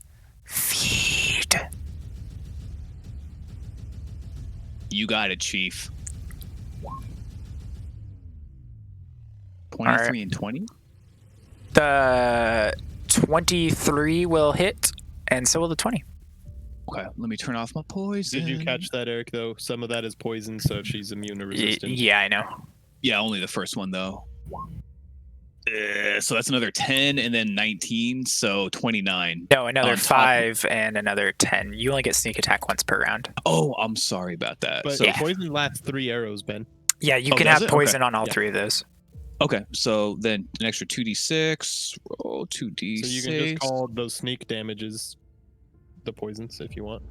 Speaker 1: feed.
Speaker 5: You got it, Chief. 23
Speaker 1: right.
Speaker 5: and 20?
Speaker 1: The 23 will hit, and so will the 20.
Speaker 5: Okay, let me turn off my poison.
Speaker 7: Did you catch that, Eric? Though some of that is poison, so she's immune to resistance.
Speaker 1: Yeah, I know.
Speaker 5: Yeah, only the first one though. So that's another 10 and then 19, so 29.
Speaker 1: No, another
Speaker 5: On top of-
Speaker 1: 5 and another 10. You only get sneak attack once per round.
Speaker 5: Oh, I'm sorry about that.
Speaker 7: But
Speaker 5: So
Speaker 7: poison lasts 3 arrows, Ben.
Speaker 1: Yeah, you
Speaker 5: Oh,
Speaker 1: can
Speaker 5: does
Speaker 1: have
Speaker 5: it?
Speaker 1: poison
Speaker 5: Okay.
Speaker 1: on all
Speaker 7: Yeah.
Speaker 1: 3 of those.
Speaker 5: okay, so then an extra 2d6. Roll 2d6.
Speaker 7: So you can just call those sneak damages the poisons if you want.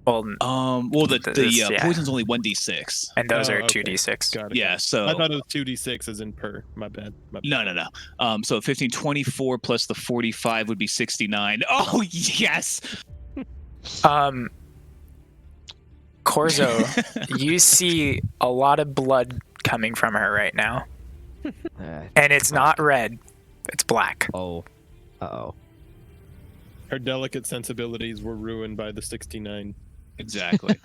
Speaker 1: Well,
Speaker 5: Well, the
Speaker 1: yeah.
Speaker 5: poison's only 1d6.
Speaker 1: and those
Speaker 7: Oh,
Speaker 1: are
Speaker 7: okay.
Speaker 1: 2d6.
Speaker 7: Got it.
Speaker 5: Yeah, so
Speaker 7: I thought it was 2d6 as in per. My bad.
Speaker 5: no. So 15, 24 plus the 45 would be 69. Oh yes.
Speaker 1: Corzo, you see a lot of blood coming from her right now,
Speaker 6: Uh,
Speaker 1: and it's not red; it's black.
Speaker 6: oh. Uh-oh.
Speaker 7: Her delicate sensibilities were ruined by the 69.
Speaker 5: Exactly.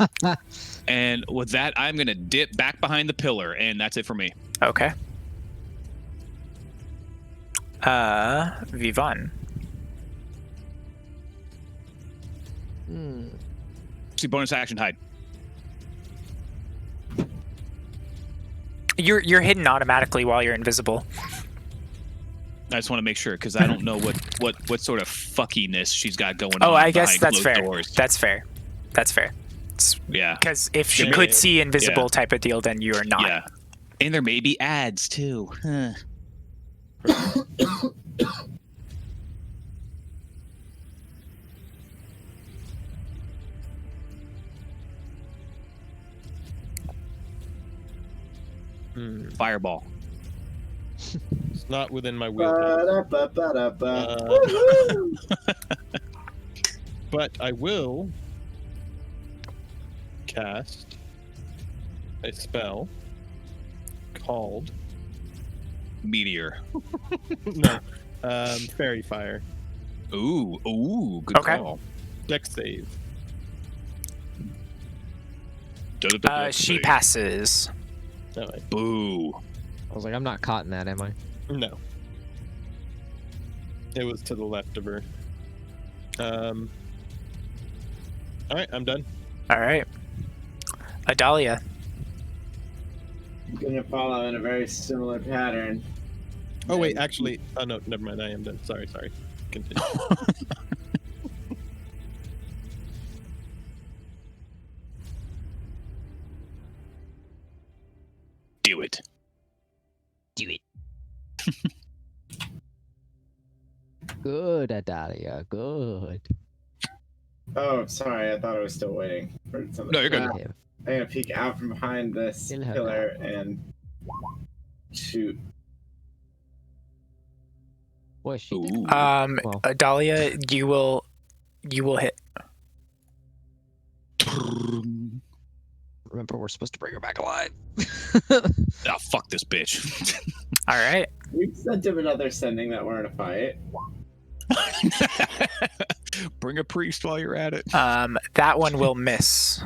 Speaker 5: And with that, I'm gonna dip back behind the pillar, and that's it for me.
Speaker 1: Okay. Vivan.
Speaker 5: See, bonus action hide.
Speaker 1: You're hidden automatically while you're invisible.
Speaker 5: I just want to make sure because I don't know what sort of fuckiness she's got going on.
Speaker 1: Oh, I guess
Speaker 5: behind
Speaker 1: that's
Speaker 5: closed
Speaker 1: fair.
Speaker 5: doors.
Speaker 1: That's fair. That's fair.
Speaker 5: Yeah.
Speaker 1: Because if she
Speaker 5: Yeah.
Speaker 1: could see invisible
Speaker 5: Yeah.
Speaker 1: type of deal, then you are not.
Speaker 5: Yeah. And there may be ads too. Huh. Fireball.
Speaker 7: It's not within my wheelhouse.
Speaker 2: Ba-da-ba-ba-da-ba.
Speaker 7: Uh,
Speaker 2: Woohoo!
Speaker 7: But I will cast a spell called
Speaker 5: Meteor.
Speaker 7: no, Fairy Fire.
Speaker 5: Ooh, good
Speaker 1: Okay.
Speaker 5: call.
Speaker 7: Dex save.
Speaker 1: She passes.
Speaker 7: No, wait.
Speaker 5: Boo.
Speaker 6: I was like, I'm not caught in that, am I?
Speaker 7: No. It was to the left of her. All right, I'm done.
Speaker 1: All right. Adalia.
Speaker 2: I'm gonna follow in a very similar pattern.
Speaker 7: Oh wait, actually, oh no, never mind. I am done. Sorry. Continue.
Speaker 5: Do it.
Speaker 6: Do it. Good, Adalia. Good.
Speaker 2: Oh, sorry. I thought I was still waiting for something.
Speaker 5: No, you're good.
Speaker 6: Yeah.
Speaker 2: I'm gonna peek out from behind this
Speaker 6: In her
Speaker 2: pillar and shoot.
Speaker 6: Boy, she did.
Speaker 5: Ooh.
Speaker 6: Well.
Speaker 1: Adalia, you will hit.
Speaker 6: Remember, we're supposed to bring her back alive.
Speaker 5: Ah, fuck this bitch.
Speaker 1: All right.
Speaker 2: We sent him another sending that we're in a fight.
Speaker 5: Bring a priest while you're at it.
Speaker 1: That one will miss.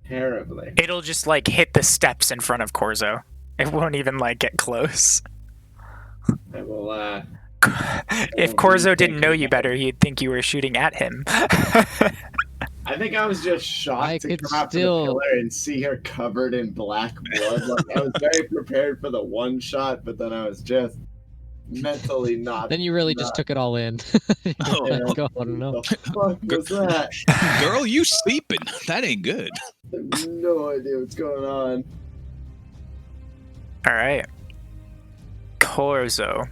Speaker 2: Terribly.
Speaker 1: It'll just like hit the steps in front of Corzo. It won't even like get close.
Speaker 2: I will,
Speaker 1: If Corzo didn't know you better, he'd think you were shooting at him.
Speaker 2: I think I was just shocked
Speaker 6: I
Speaker 2: to
Speaker 6: could
Speaker 2: come out to the
Speaker 6: still-
Speaker 2: pillar and see her covered in black blood. Like, I was very prepared for the one shot, but then I was just mentally not.
Speaker 6: Then you really just took it all in.
Speaker 5: Oh,
Speaker 2: Yeah.
Speaker 6: Go, I don't know.
Speaker 2: What the fuck was that?
Speaker 5: girl, you sleeping. That ain't good.
Speaker 2: I have no idea what's going on.
Speaker 1: All right. Corzo.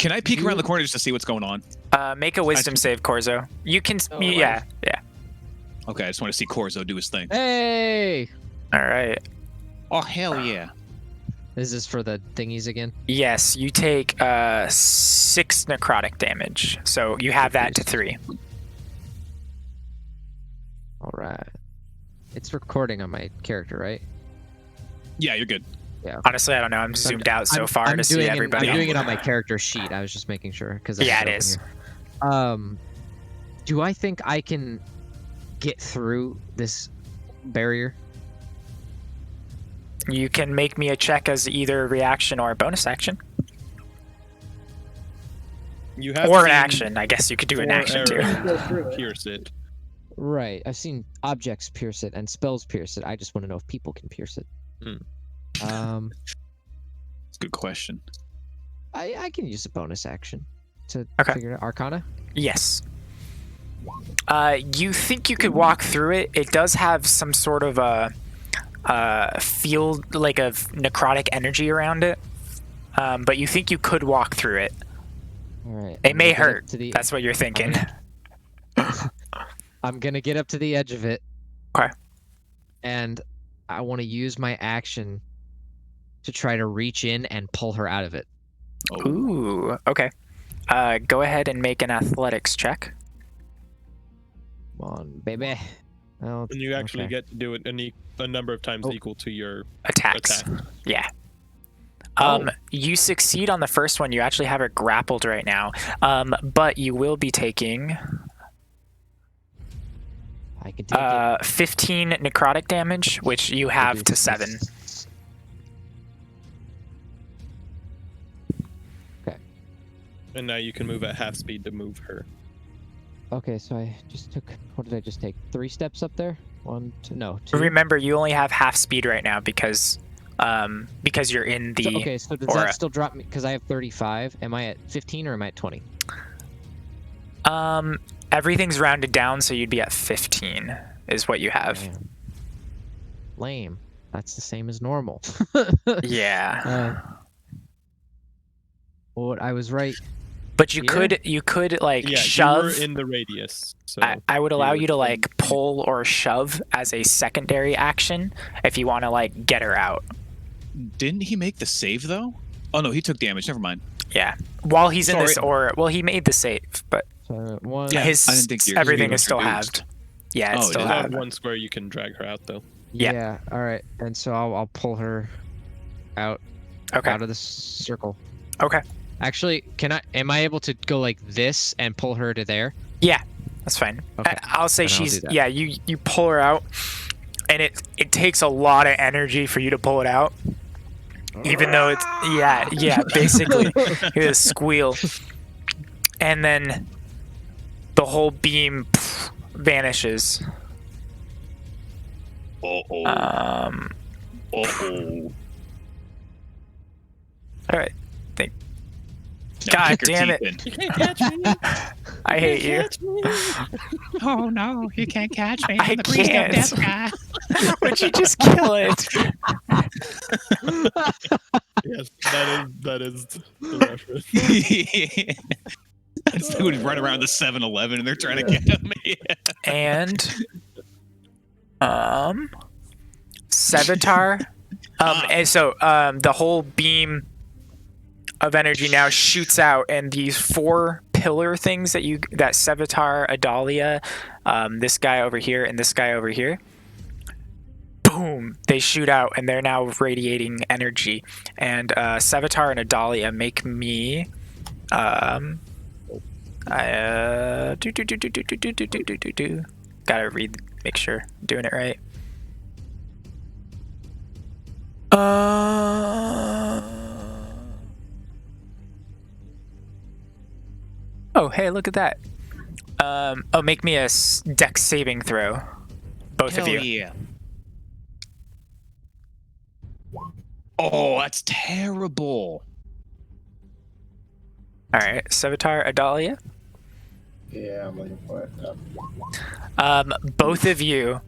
Speaker 5: Can I peek around the corner just to see what's going on?
Speaker 1: Make a wisdom save, Corzo. You can.
Speaker 6: Oh,
Speaker 1: Yeah.
Speaker 5: Okay, I just want to see Corzo do his thing.
Speaker 6: Hey!
Speaker 1: All right.
Speaker 5: Oh, hell yeah.
Speaker 6: Is this for the thingies again?
Speaker 1: Yes, you take 6 necrotic damage. So you have that to 3.
Speaker 6: All right. It's recording on my character, right?
Speaker 5: Yeah, you're good.
Speaker 1: Honestly, I don't know. I'm zoomed out so far to see everybody.
Speaker 6: I'm doing it on my character sheet. I was just making sure because
Speaker 1: Yeah, it is.
Speaker 6: Do I think I can get through this barrier?
Speaker 1: You can make me a check as either a reaction or a bonus action.
Speaker 7: You have
Speaker 1: Or an
Speaker 7: seen
Speaker 1: action. I guess you could do an
Speaker 7: four
Speaker 1: action too.
Speaker 7: arrows
Speaker 4: Go through it.
Speaker 7: pierce it.
Speaker 6: Right. I've seen objects pierce it and spells pierce it. I just want to know if people can pierce it.
Speaker 5: It's a good question.
Speaker 6: I can use a bonus action to
Speaker 1: Okay.
Speaker 6: figure it out. Arcana?
Speaker 1: Yes. You think you could walk through it. It does have some sort of a field, like of necrotic energy around it. But you think you could walk through it.
Speaker 6: All right.
Speaker 1: It
Speaker 6: I'm
Speaker 1: may
Speaker 6: gonna get up
Speaker 1: hurt.
Speaker 6: to the-
Speaker 1: That's what you're thinking.
Speaker 6: I'm gonna get up to the edge of it.
Speaker 1: Okay.
Speaker 6: And I want to use my action to try to reach in and pull her out of it.
Speaker 5: Oh,
Speaker 1: Ooh, okay. Go ahead and make an athletics check.
Speaker 6: Come on, baby. Oh,
Speaker 7: And you actually
Speaker 6: okay.
Speaker 7: get to do it a number of times
Speaker 6: Oh.
Speaker 7: equal to your
Speaker 1: Attacks.
Speaker 7: attack.
Speaker 1: Yeah.
Speaker 5: Oh.
Speaker 1: You succeed on the first one. You actually have her grappled right now. But you will be taking
Speaker 6: I can take it.
Speaker 1: 15 necrotic damage, which you have to 7.
Speaker 7: And now you can move at half speed to move her.
Speaker 6: Okay, so I just took. What did I just take? 3 steps up there? 1, 2. No, 2.
Speaker 1: Remember, you only have half speed right now because you're in the.
Speaker 6: So, okay, so does
Speaker 1: aura.
Speaker 6: that still drop me? Because I have 35. Am I at 15 or am I at 20?
Speaker 1: Everything's rounded down, so you'd be at 15 is what you have.
Speaker 6: Damn. Lame. That's the same as normal.
Speaker 1: Yeah.
Speaker 6: Well, I was right.
Speaker 1: But you
Speaker 6: Here?
Speaker 1: could like
Speaker 7: Yeah,
Speaker 1: shove.
Speaker 7: you were in the radius. So
Speaker 1: I would allow
Speaker 7: you
Speaker 1: you to
Speaker 7: were
Speaker 1: like pull or shove as a secondary action if you want to like get her out.
Speaker 5: didn't he make the save though? Oh no, he took damage. Never mind.
Speaker 1: Yeah. While he's in this
Speaker 5: Sorry.
Speaker 1: aura, well, he made the save, but
Speaker 6: So 1.
Speaker 5: Yeah,
Speaker 1: his
Speaker 5: I didn't think yours
Speaker 1: everything
Speaker 5: was
Speaker 1: is still
Speaker 5: reduced.
Speaker 1: halved. Yeah, it's
Speaker 5: Oh, it
Speaker 1: still
Speaker 5: is?
Speaker 1: halved.
Speaker 7: one square you can drag her out though.
Speaker 1: Yeah.
Speaker 6: Yeah. All right. And so I'll pull her out
Speaker 1: Okay.
Speaker 6: out of the circle.
Speaker 1: Okay.
Speaker 6: Actually, am I able to go like this and pull her to there?
Speaker 1: Yeah, that's fine.
Speaker 6: Okay.
Speaker 1: I'll say
Speaker 6: Then I'll
Speaker 1: she's
Speaker 6: do that.
Speaker 1: yeah. You pull her out, and it takes a lot of energy for you to pull it out. Even though it's yeah, basically hear the squeal, and then the whole beam vanishes.
Speaker 5: Uh-oh.
Speaker 1: Um.
Speaker 5: Uh-oh.
Speaker 1: All right.
Speaker 5: Now
Speaker 1: God
Speaker 5: kick her
Speaker 1: damn
Speaker 5: teeth
Speaker 1: it.
Speaker 7: You can't catch me.
Speaker 1: I hate you.
Speaker 5: Oh no, you can't catch me.
Speaker 1: I can't. Would you just kill it?
Speaker 7: Yes, that is the reference.
Speaker 5: That's who would run around the 7-Eleven and they're trying to get him.
Speaker 1: And Sevatar. And so the whole beam of energy now shoots out, and these 4 pillar things that Sevatar, Adalia, this guy over here, and this guy over here, boom, they shoot out, and they're now radiating energy. And Sevatar and Adalia make me gotta make sure I'm doing it right. Oh, hey, look at that. Make me a dex saving throw. Both of you.
Speaker 5: Yeah. Oh, that's terrible.
Speaker 1: All right, Sevatar, Adalia.
Speaker 2: Yeah, I'm looking for it.
Speaker 1: Both of you,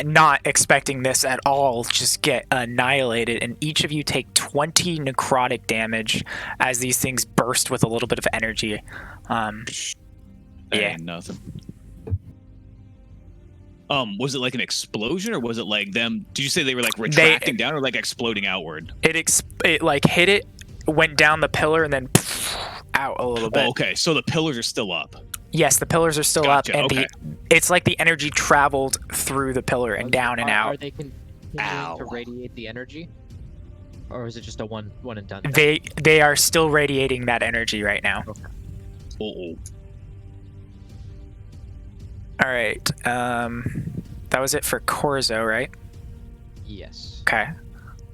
Speaker 1: not expecting this at all, just get annihilated, and each of you take 20 necrotic damage as these things burst with a little bit of energy.
Speaker 5: That
Speaker 1: Yeah.
Speaker 5: ain't nothing. Was it like an explosion or was it like them? Did you say they were like retracting down or like exploding outward?
Speaker 1: It like hit it, went down the pillar, and then out a little bit.
Speaker 5: Oh, okay, so the pillars are still up.
Speaker 1: Yes, the pillars are still
Speaker 5: Gotcha,
Speaker 1: up, and
Speaker 5: okay.
Speaker 1: it's like the energy traveled through the pillar and down and
Speaker 6: Are
Speaker 1: out.
Speaker 6: they continuing
Speaker 5: Ow.
Speaker 6: to radiate the energy? Or is it just a one and done?
Speaker 1: They are still radiating that energy right now.
Speaker 5: Oh,
Speaker 1: All right. That was it for Corzo, right?
Speaker 6: Yes.
Speaker 1: Okay.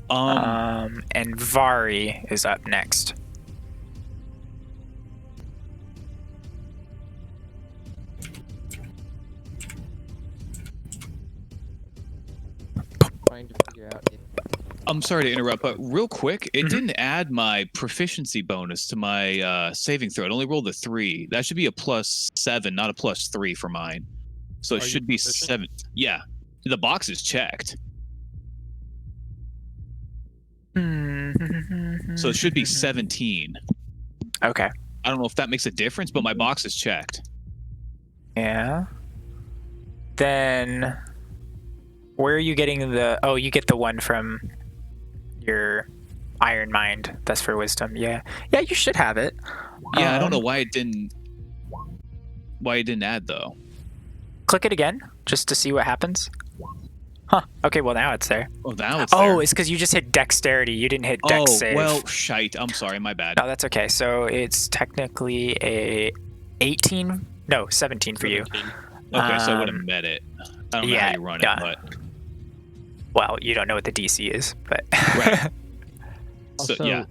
Speaker 5: oh.
Speaker 1: And Vari is up next.
Speaker 8: trying to figure out if
Speaker 5: I'm sorry to interrupt, but real quick, it didn't add my proficiency bonus to my saving throw. It only rolled a 3. That should be a +7, not a +3 for mine. So it
Speaker 7: Are you
Speaker 5: should be
Speaker 7: proficient?
Speaker 5: 7. Yeah, the box is checked, so it should be 17.
Speaker 1: Okay.
Speaker 5: I don't know if that makes a difference, but my box is checked.
Speaker 1: Yeah. Then, where are you getting the? Oh, you get the one from your Iron Mind. That's for wisdom. Yeah. Yeah, you should have it.
Speaker 5: Yeah, I don't know why it didn't. Why it didn't add though.
Speaker 1: Click it again, just to see what happens. Huh. Okay, well now it's there.
Speaker 5: Oh, now it's
Speaker 1: Oh,
Speaker 5: there.
Speaker 1: it's because you just hit dexterity. You didn't hit dex
Speaker 5: Oh,
Speaker 1: save.
Speaker 5: well, shite. I'm sorry, my bad.
Speaker 1: No, that's okay. So it's technically a 18. No, 17 for you.
Speaker 7: 17.
Speaker 5: Okay, so I would have
Speaker 1: Um,
Speaker 5: met it. I don't know
Speaker 1: yeah,
Speaker 5: how you run
Speaker 1: yeah.
Speaker 5: it, but
Speaker 1: Well, you don't know what the DC is, but
Speaker 5: Right. So
Speaker 3: Also,
Speaker 5: yeah,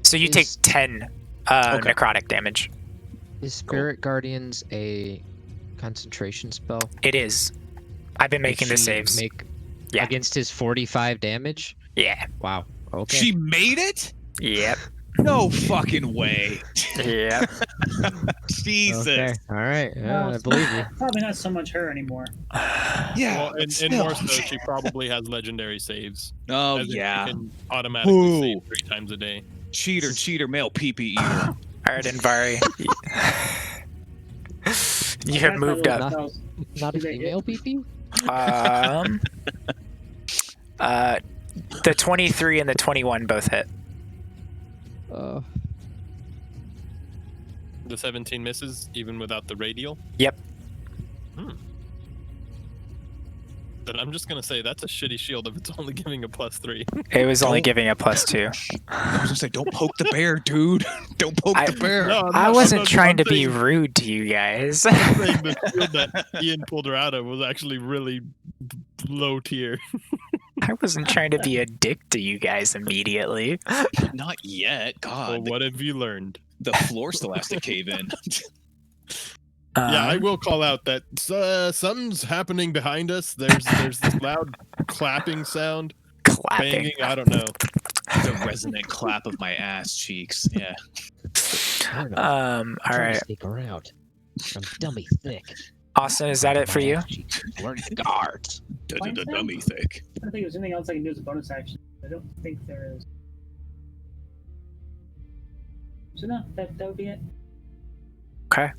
Speaker 1: so you take
Speaker 3: Is-
Speaker 1: 10
Speaker 5: Okay.
Speaker 1: necrotic damage.
Speaker 3: Is Spirit Guardians a concentration spell?
Speaker 1: It is. I've been making
Speaker 3: Did
Speaker 1: the
Speaker 3: she
Speaker 1: saves.
Speaker 3: Make
Speaker 1: Yeah.
Speaker 3: against his 45 damage?
Speaker 1: Yeah.
Speaker 3: Wow. Okay.
Speaker 5: she made it.
Speaker 1: Yep.
Speaker 5: No fucking way.
Speaker 1: Yep.
Speaker 5: Jesus.
Speaker 3: Okay. All right. Yeah,
Speaker 4: Well,
Speaker 3: I believe you.
Speaker 4: Probably not so much her anymore.
Speaker 5: Yeah.
Speaker 7: Well, and
Speaker 5: still.
Speaker 7: more so, she probably has legendary saves.
Speaker 5: Oh
Speaker 7: as in
Speaker 5: yeah.
Speaker 7: She can automatically save
Speaker 5: Ooh.
Speaker 7: 3 times a day.
Speaker 5: Cheater, male pee-pee eater.
Speaker 1: Alright, Invari. You have
Speaker 4: That's
Speaker 1: moved
Speaker 4: my
Speaker 1: up.
Speaker 4: little spells.
Speaker 8: not a
Speaker 4: Is that it?
Speaker 8: female PP.
Speaker 1: The 23 and the 21 both hit.
Speaker 7: The 17 misses, even without the radial.
Speaker 1: Yep.
Speaker 7: Then I'm just gonna say that's a shitty shield if it's only giving a +3.
Speaker 1: It was only
Speaker 5: Don't-
Speaker 1: giving a +2.
Speaker 5: I was gonna say, don't poke the bear, dude. Don't poke
Speaker 1: I-
Speaker 5: the bear.
Speaker 7: No, I'm
Speaker 1: I
Speaker 7: not-
Speaker 1: wasn't
Speaker 7: I'm not-
Speaker 1: trying
Speaker 7: I'm
Speaker 1: to be
Speaker 7: saying-
Speaker 1: rude to you guys.
Speaker 7: I'm saying the shield that Ian pulled her out of was actually really low tier.
Speaker 1: I wasn't trying to be a dick to you guys immediately.
Speaker 5: Not yet.
Speaker 7: Well,
Speaker 5: God,
Speaker 7: what have you learned?
Speaker 5: the floor still has to cave in.
Speaker 7: Yeah, I
Speaker 1: Um,
Speaker 7: will call out that something's happening behind us. There's this loud clapping sound,
Speaker 1: clapping.
Speaker 7: banging. I don't know.
Speaker 5: The resonant clap of my ass cheeks. Yeah.
Speaker 3: I don't know.
Speaker 1: All
Speaker 3: I'm trying
Speaker 1: right,
Speaker 3: to sneak around. I'm dummy thick.
Speaker 1: Austin, is that it for you?
Speaker 3: Learn guards.
Speaker 5: Dummy thick.
Speaker 4: I don't think there's anything else I can do as a bonus action. I don't think there is. So no, that would be it.
Speaker 1: Okay.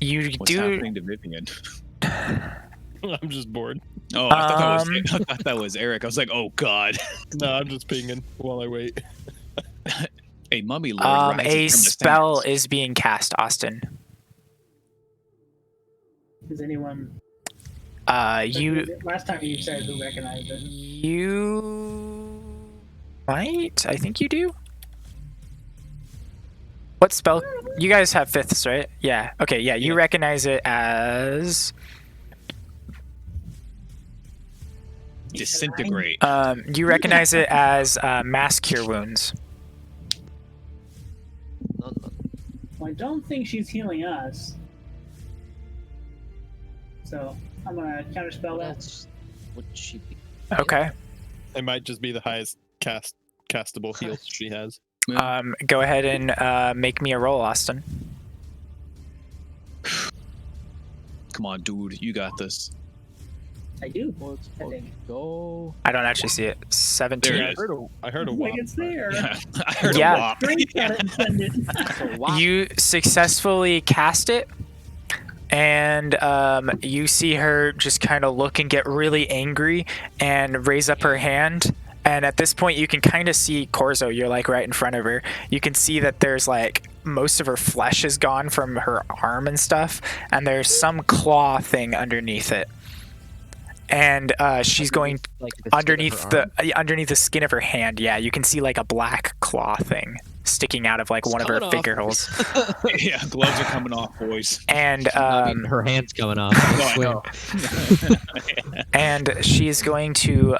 Speaker 1: You
Speaker 5: What's
Speaker 1: do.
Speaker 5: happening to Vivian?
Speaker 7: I'm just bored.
Speaker 5: Oh, I thought
Speaker 1: Um,
Speaker 5: I thought that was Eric. I was like, oh god.
Speaker 7: No, I'm just pinging while I wait.
Speaker 5: A mummy lord rises
Speaker 1: A
Speaker 5: from the
Speaker 1: spell
Speaker 5: sands.
Speaker 1: is being cast, Austin.
Speaker 4: Does anyone?
Speaker 1: You
Speaker 4: Last time you said who recognized it.
Speaker 1: you might. I think you do. What spell? You guys have fifths, right? Yeah. Okay. Yeah. You recognize it as.
Speaker 5: Disintegrate.
Speaker 1: You recognize it as mass cure wounds.
Speaker 3: No, no.
Speaker 4: Well, I don't think she's healing us. So I'm gonna counterspell that.
Speaker 3: That's what she be.
Speaker 1: Okay.
Speaker 7: It might just be the highest castable heal she has.
Speaker 1: Go ahead and make me a roll, Austin.
Speaker 5: Come on, dude. You got this.
Speaker 4: I do.
Speaker 8: Let's
Speaker 4: I think.
Speaker 8: go.
Speaker 1: I don't actually see it. 17.
Speaker 5: There
Speaker 7: I
Speaker 5: it is.
Speaker 7: heard a
Speaker 4: Like
Speaker 7: wop.
Speaker 4: it's there.
Speaker 5: Yeah, I heard
Speaker 1: Yeah.
Speaker 5: a wop.
Speaker 4: Great got it and send it.
Speaker 1: You successfully cast it, and you see her just kind of look and get really angry and raise up her hand. And at this point, you can kind of see Corzo. You're like right in front of her. You can see that there's like most of her flesh is gone from her arm and stuff, and there's some claw thing underneath it. And she's going
Speaker 3: Like the skin of
Speaker 1: underneath
Speaker 3: her arm.
Speaker 1: underneath the skin of her hand. Yeah, you can see like a black claw thing sticking out of like one of her
Speaker 8: coming off.
Speaker 1: finger holes.
Speaker 5: Yeah, gloves are coming off, boys.
Speaker 1: And
Speaker 3: I mean, her hand's coming off.
Speaker 5: No, I
Speaker 3: swear.
Speaker 5: know.
Speaker 1: and she's going to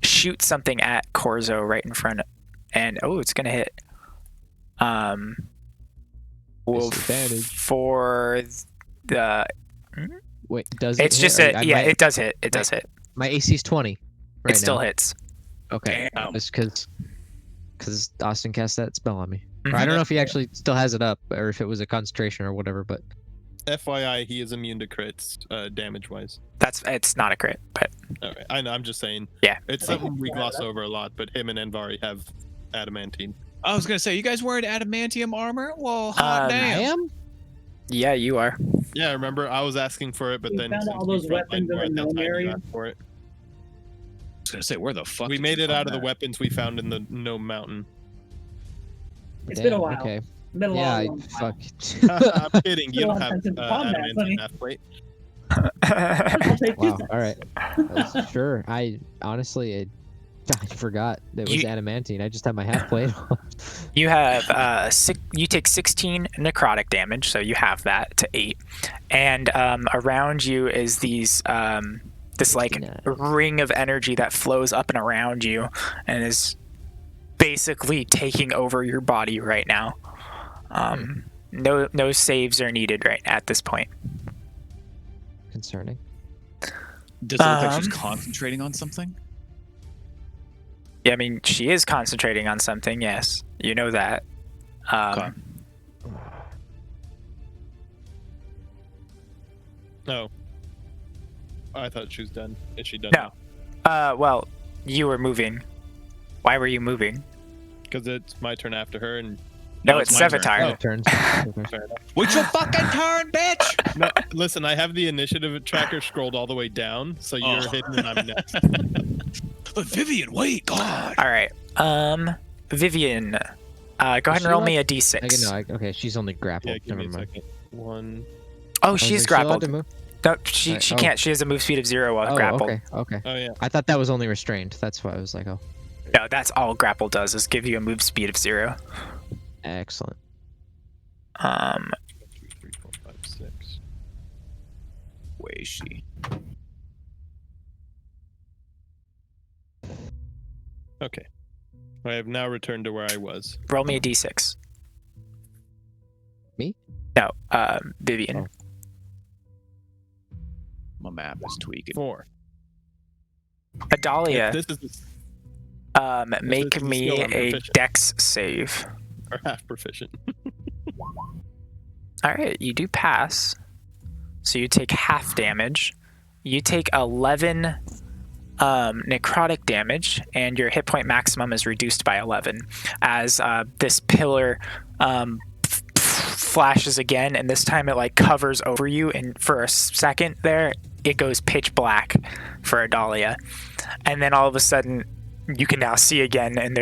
Speaker 1: shoot something at Corzo right in front, and it's gonna hit. Well,
Speaker 6: Disadvantage.
Speaker 1: for the
Speaker 6: Wait, does it?
Speaker 1: it's
Speaker 6: hit?
Speaker 1: just
Speaker 6: Or
Speaker 1: it does hit. It does hit.
Speaker 6: My AC's 20. Right
Speaker 1: It still
Speaker 6: now.
Speaker 1: hits.
Speaker 6: Okay.
Speaker 5: Damn.
Speaker 6: Just because Austin cast that spell on me. Or
Speaker 1: Mhm.
Speaker 6: I don't know if he actually still has it up, or if it was a concentration or whatever. But
Speaker 7: FYI, he is immune to crits, damage-wise.
Speaker 1: It's not a crit, but
Speaker 7: Alright, I know, I'm just saying.
Speaker 1: Yeah.
Speaker 7: It's something we gloss over a lot, but him and Envari have adamantine.
Speaker 5: I was gonna say, you guys wearing adamantium armor? Well, hot
Speaker 1: I
Speaker 5: damn.
Speaker 6: am.
Speaker 1: yeah, you are.
Speaker 7: Yeah, remember, I was asking for it, but
Speaker 4: We
Speaker 7: then
Speaker 4: found
Speaker 7: since
Speaker 4: all
Speaker 7: we
Speaker 4: those
Speaker 7: frontlined
Speaker 4: weapons
Speaker 7: more
Speaker 4: in
Speaker 7: at
Speaker 4: the
Speaker 7: that
Speaker 4: gnome
Speaker 7: time, you
Speaker 4: area.
Speaker 7: asked for it.
Speaker 5: I was gonna say, where the fuck?
Speaker 7: We
Speaker 5: did
Speaker 7: made
Speaker 5: you
Speaker 7: it out
Speaker 5: find
Speaker 7: of the
Speaker 5: that?
Speaker 7: weapons we found in the Gnome Mountain.
Speaker 4: It's been a
Speaker 6: Damn,
Speaker 4: while.
Speaker 6: Okay.
Speaker 4: It's been a
Speaker 6: Yeah.
Speaker 4: long while.
Speaker 6: Fuck.
Speaker 7: I'm kidding. You
Speaker 4: Been a
Speaker 7: don't
Speaker 4: long
Speaker 7: have
Speaker 4: time since combat,
Speaker 7: adamantine
Speaker 4: let me-
Speaker 7: half plate.
Speaker 4: I'll take two
Speaker 6: Wow.
Speaker 4: cents.
Speaker 6: All right. Sure. I honestly, I forgot it was
Speaker 1: You-
Speaker 6: adamantine. I just had my half plate.
Speaker 1: You have you take 16 necrotic damage, so you have that to 8, and around you is these this like
Speaker 6: 69.
Speaker 1: ring of energy that flows up and around you, and is basically taking over your body right now. No saves are needed right at this point.
Speaker 6: Concerning.
Speaker 5: Does it look like she's
Speaker 1: Um,
Speaker 5: concentrating on something?
Speaker 1: Yeah, I mean, she is concentrating on something. Yes, you know that.
Speaker 5: Okay.
Speaker 7: No. I thought she was done. Is she done?
Speaker 1: No. Well, you were moving. Why were you moving?
Speaker 7: Because it's my turn after her, and
Speaker 1: No,
Speaker 5: No,
Speaker 1: it's
Speaker 5: it's my turn.
Speaker 1: Sevatar.
Speaker 6: Turns.
Speaker 7: fair enough.
Speaker 5: What's your fucking turn, bitch?
Speaker 7: No, listen, I have the initiative tracker scrolled all the way down, so you're
Speaker 5: Oh.
Speaker 7: hidden and I'm next.
Speaker 5: Vivian, wait, God.
Speaker 1: All right. Vivian, go ahead and
Speaker 6: she
Speaker 1: roll
Speaker 6: allowed-
Speaker 1: me a
Speaker 6: I
Speaker 1: d6.
Speaker 6: okay, she's only grappled.
Speaker 7: Yeah, give me
Speaker 6: Never
Speaker 7: a
Speaker 6: mind.
Speaker 7: second. One.
Speaker 1: Oh,
Speaker 6: Was
Speaker 1: she's
Speaker 6: she allowed
Speaker 1: grappled.
Speaker 6: to move?
Speaker 1: No, she
Speaker 6: Right,
Speaker 1: she
Speaker 6: oh.
Speaker 1: can't. She has a move speed of 0 while
Speaker 6: Oh,
Speaker 1: grappled.
Speaker 6: okay.
Speaker 7: Oh yeah.
Speaker 6: I thought that was only restrained. That's why I was like, oh,
Speaker 1: No, that's all grapple does is give you a move speed of 0.
Speaker 6: excellent.
Speaker 7: 2, 3, 4, 5, 6.
Speaker 5: Where is she?
Speaker 7: Okay. I have now returned to where I was.
Speaker 1: Roll me a d6.
Speaker 6: Me?
Speaker 1: No, Vivian.
Speaker 6: Oh.
Speaker 5: My map is tweaking.
Speaker 7: 4.
Speaker 1: Adalia,
Speaker 7: This is the
Speaker 1: make
Speaker 7: is the
Speaker 1: me
Speaker 7: skill I'm
Speaker 1: a
Speaker 7: proficient.
Speaker 1: dex save.
Speaker 7: or half proficient.
Speaker 1: All right, you do pass. So you take half damage. You take 11 necrotic damage, and your hit point maximum is reduced by 11 as this pillar flashes again, and this time it like covers over you, and for a second there it goes pitch black for Adalia, and then all of a sudden you can now see again, and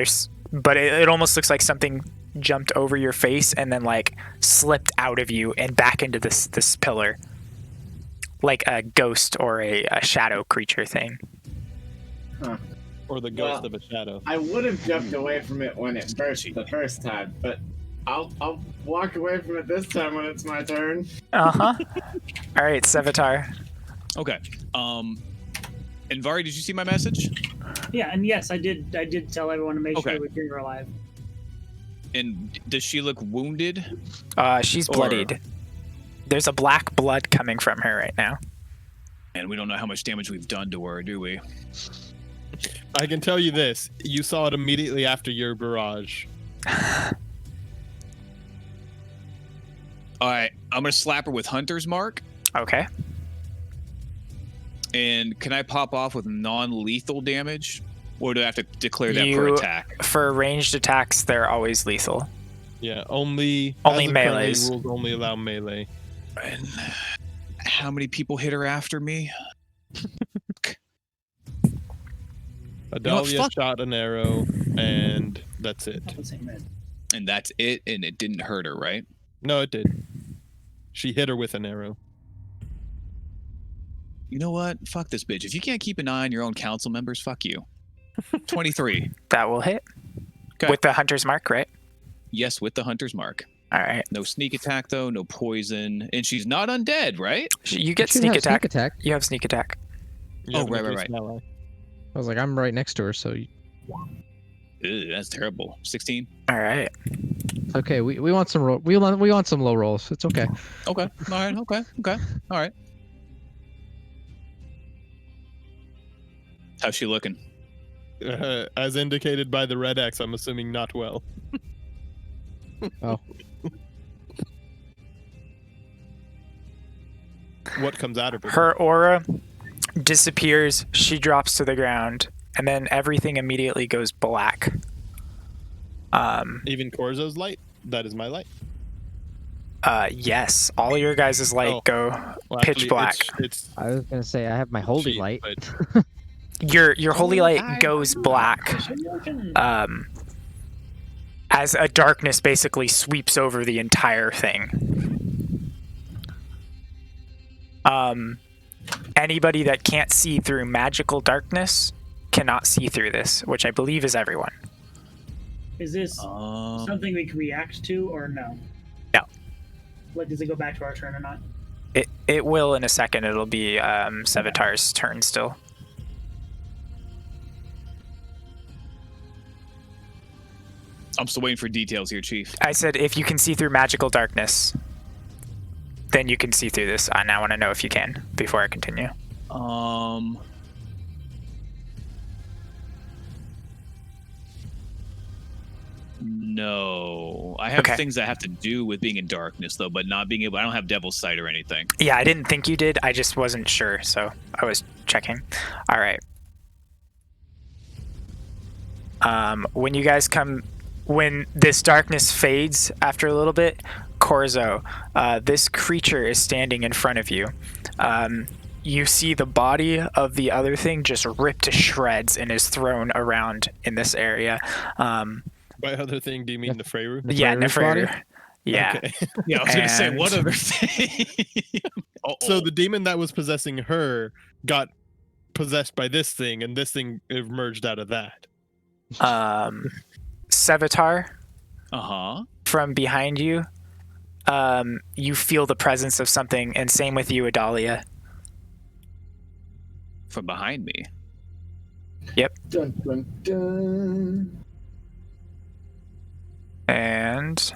Speaker 1: but it almost looks like something jumped over your face and then like slipped out of you and back into this pillar, like a ghost or a shadow creature thing.
Speaker 2: Huh.
Speaker 7: Or the ghost
Speaker 2: Well,
Speaker 7: of a shadow.
Speaker 2: I would have jumped away from it when it burst the first time, but I'll walk away from it this time when it's my turn.
Speaker 1: Uh-huh. All right, Sevatar.
Speaker 5: Okay. And Vari, did you see my message?
Speaker 4: Yeah, and yes, I did tell everyone to make
Speaker 5: Okay.
Speaker 4: sure we bring her alive.
Speaker 5: And does she look wounded?
Speaker 1: She's
Speaker 5: Or-
Speaker 1: bloodied. There's a black blood coming from her right now.
Speaker 5: And we don't know how much damage we've done to her, do we?
Speaker 7: I can tell you this: you saw it immediately after your barrage.
Speaker 5: All right, I'm gonna slap her with Hunter's Mark.
Speaker 1: Okay.
Speaker 5: And can I pop off with non-lethal damage, or do I have to declare that per
Speaker 1: You-
Speaker 5: attack?
Speaker 1: For ranged attacks, they're always lethal.
Speaker 7: Yeah, only
Speaker 1: Only
Speaker 7: as of currently,
Speaker 1: melees.
Speaker 7: Rules only allow melee.
Speaker 5: And how many people hit her after me?
Speaker 7: Adalia
Speaker 5: fuck-
Speaker 7: shot an arrow, and that's it.
Speaker 4: Not the same red.
Speaker 5: And that's it, and it didn't hurt her, right?
Speaker 7: No, it did. She hit her with an arrow.
Speaker 5: You know what? Fuck this bitch. If you can't keep an eye on your own council members, fuck you. 23.
Speaker 1: That will hit.
Speaker 5: Okay.
Speaker 1: With the hunter's mark, right?
Speaker 5: Yes, with the Hunter's Mark.
Speaker 1: All right.
Speaker 5: No sneak attack, though. No poison. And she's not undead, right?
Speaker 1: You get
Speaker 6: Should
Speaker 1: sneak
Speaker 6: have
Speaker 1: attack.
Speaker 6: Sneak attack.
Speaker 1: You have sneak attack.
Speaker 7: You
Speaker 5: Oh,
Speaker 7: have an
Speaker 5: right.
Speaker 7: increased ally.
Speaker 6: I was like, I'm right next to her, so
Speaker 5: Ew, that's terrible. 16.
Speaker 1: All right.
Speaker 6: okay. We want some we want some low rolls. It's okay.
Speaker 5: Okay. All right. Okay. Okay. All right. How's she looking?
Speaker 7: As indicated by the red X, I'm assuming not well.
Speaker 6: Oh.
Speaker 7: What comes out of her?
Speaker 1: Her aura disappears. She drops to the ground, and then everything immediately goes black.
Speaker 7: Even Korzo's light? That is my light.
Speaker 1: Yes, all your guys' light
Speaker 7: Oh.
Speaker 1: go
Speaker 7: Well,
Speaker 1: pitch
Speaker 7: actually,
Speaker 1: black.
Speaker 7: It's
Speaker 6: I was gonna say I have my holy
Speaker 7: cheap,
Speaker 6: light.
Speaker 7: but
Speaker 1: Your holy light goes black. As a darkness basically sweeps over the entire thing. Anybody that can't see through magical darkness cannot see through this, which I believe is everyone.
Speaker 4: Is this something we can react to or no?
Speaker 1: No.
Speaker 4: Like, does it go back to our turn or not?
Speaker 1: It will in a second. It'll be Sevatar's turn still.
Speaker 5: I'm still waiting for details here, Chief.
Speaker 1: I said if you can see through magical darkness, then you can see through this. I now want to know if you can before I continue.
Speaker 5: No. I have
Speaker 1: Okay.
Speaker 5: things that have to do with being in darkness, though, but not being able. I don't have Devil's Sight or anything.
Speaker 1: Yeah, I didn't think you did. I just wasn't sure, so I was checking. All right. When you guys come, when this darkness fades after a little bit, Korzo, this creature is standing in front of you. You see the body of the other thing just ripped to shreds and is thrown around in this area.
Speaker 7: by other thing, do you mean the Freyru?
Speaker 1: Yeah,
Speaker 6: Nefarious body?
Speaker 1: Nefarious. Yeah.
Speaker 7: Okay.
Speaker 5: Yeah, I was gonna say what
Speaker 1: And-
Speaker 5: other thing.
Speaker 7: So the demon that was possessing her got possessed by this thing, and this thing emerged out of that.
Speaker 1: Sevatar, from behind you, you feel the presence of something, and same with you, Adalia.
Speaker 5: From behind me.
Speaker 2: Dun, dun, dun.
Speaker 1: And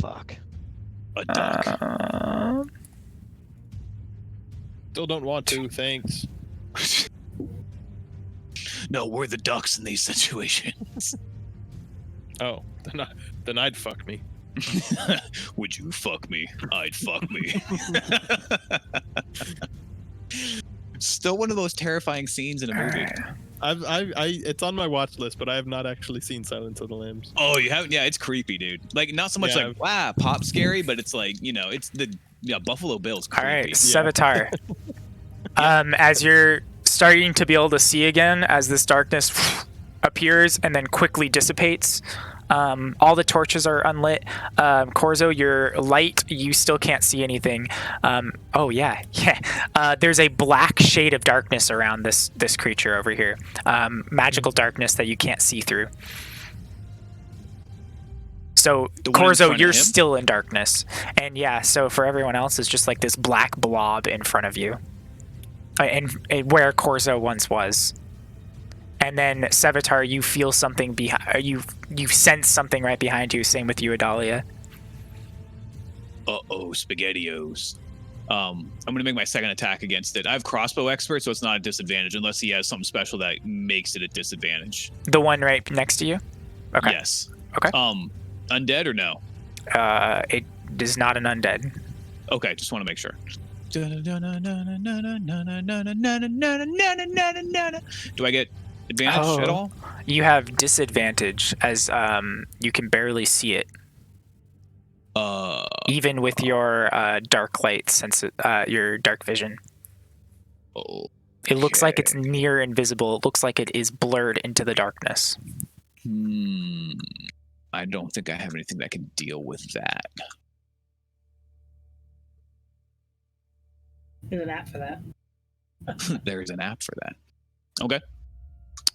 Speaker 6: Fuck.
Speaker 5: A duck.
Speaker 7: Still don't want to, thanks.
Speaker 5: No, we're the ducks in these situations.
Speaker 7: Oh, then I'd fuck me.
Speaker 5: Would you fuck me? I'd fuck me. Still one of those terrifying scenes in a movie.
Speaker 7: It's on my watch list, but I have not actually seen Silence of the Lambs.
Speaker 5: Oh, you haven't? Yeah, it's creepy, dude. Like, not so much
Speaker 7: Yeah.
Speaker 5: like, wow, pop scary, but it's like, you know, it's the Buffalo Bill's
Speaker 1: all
Speaker 5: creepy.
Speaker 1: right, Sevatar. As you're starting to be able to see again, as this darkness appears and then quickly dissipates, all the torches are unlit. Korzo, your light, you still can't see anything. Oh yeah. There's a black shade of darkness around this creature over here. Magical darkness that you can't see through. So
Speaker 5: The one in front
Speaker 1: Korzo,
Speaker 5: of
Speaker 1: you're
Speaker 5: him?
Speaker 1: still in darkness, and yeah. So for everyone else, it's just like this black blob in front of you, and where Korzo once was. And then Sevatar, you feel something behind you. You sense something right behind you. Same with you, Adalia.
Speaker 5: Uh-oh, SpaghettiOs. I'm gonna make my second attack against it. I have crossbow expert, so it's not a disadvantage unless he has something special that makes it a disadvantage.
Speaker 1: The one right next to you. Okay.
Speaker 5: Yes.
Speaker 1: Okay.
Speaker 5: Undead or no?
Speaker 1: It is not an undead.
Speaker 5: Okay, just want to make sure. Do I get advantage at all?
Speaker 1: You have disadvantage as you can barely see it, even with your dark light your dark vision. It looks like it's near invisible. It looks like it is blurred into the darkness.
Speaker 5: I don't think I have anything that can deal with that.
Speaker 4: There's an app for that.
Speaker 5: There is an app for that. Okay.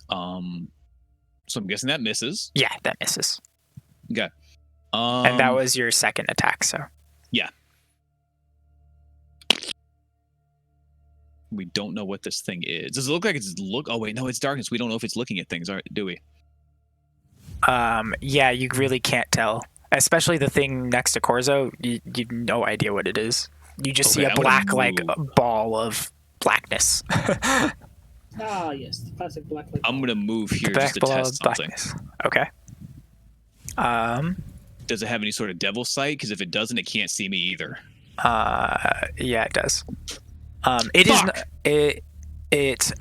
Speaker 5: So I'm guessing that misses.
Speaker 1: Yeah, that misses.
Speaker 5: Okay.
Speaker 1: And that was your second attack, so.
Speaker 5: We don't know what this thing is. Does it look like it's Oh wait, no, it's darkness. We don't know if it's looking at things, do we?
Speaker 1: Yeah, you really can't tell. Especially the thing next to Corzo, you have no idea what it is. You just see a
Speaker 5: I'm gonna
Speaker 1: black, like,
Speaker 5: move.
Speaker 1: ball of blackness.
Speaker 4: Ah, yes, the classic black light.
Speaker 5: I'm gonna move here
Speaker 1: Black
Speaker 5: just to
Speaker 1: ball of
Speaker 5: test something.
Speaker 1: blackness. Okay.
Speaker 5: Does it have any sort of devil sight? Because if it doesn't, it can't see me either.
Speaker 1: Yeah, it does. It is.
Speaker 5: Fuck!
Speaker 1: It
Speaker 5: It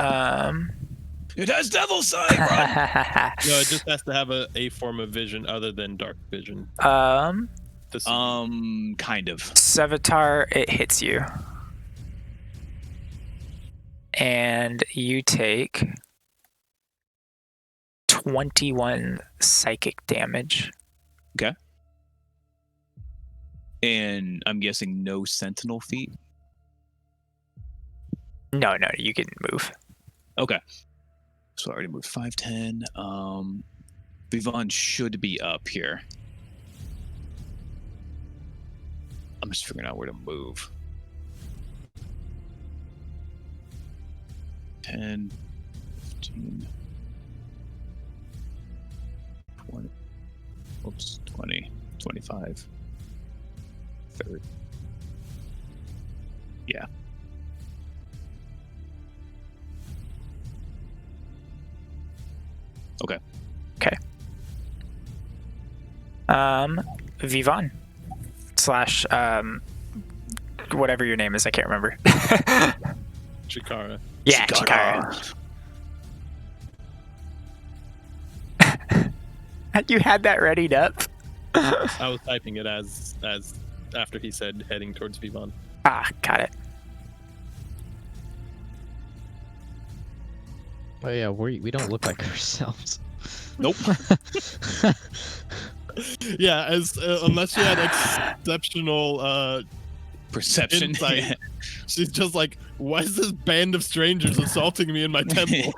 Speaker 5: has devil sight. Run!
Speaker 7: No, it just has to have a form of vision other than dark vision.
Speaker 1: um,
Speaker 7: To see.
Speaker 5: Kind of.
Speaker 1: Sevatar, it hits you. And you take 21 psychic damage.
Speaker 5: Okay. And I'm guessing no sentinel feet.
Speaker 1: No, you can move.
Speaker 5: Okay. So I already moved 5'10". Vivon should be up here. I'm just figuring out where to move. 10, 15, 20, oops, 20, 25, 30. Yeah. Okay.
Speaker 1: Vivon slash whatever your name is, I can't remember.
Speaker 7: Chikara.
Speaker 1: Yeah, Chikara. You had that readied up.
Speaker 7: I was typing it as after he said heading towards Vivon.
Speaker 1: Ah, got it.
Speaker 6: Oh yeah, we don't look like ourselves.
Speaker 5: Nope.
Speaker 7: Yeah, as unless you had exceptional
Speaker 5: Perception.
Speaker 7: insight,
Speaker 5: Yeah.
Speaker 7: she's just like, why is this band of strangers assaulting me in my temple?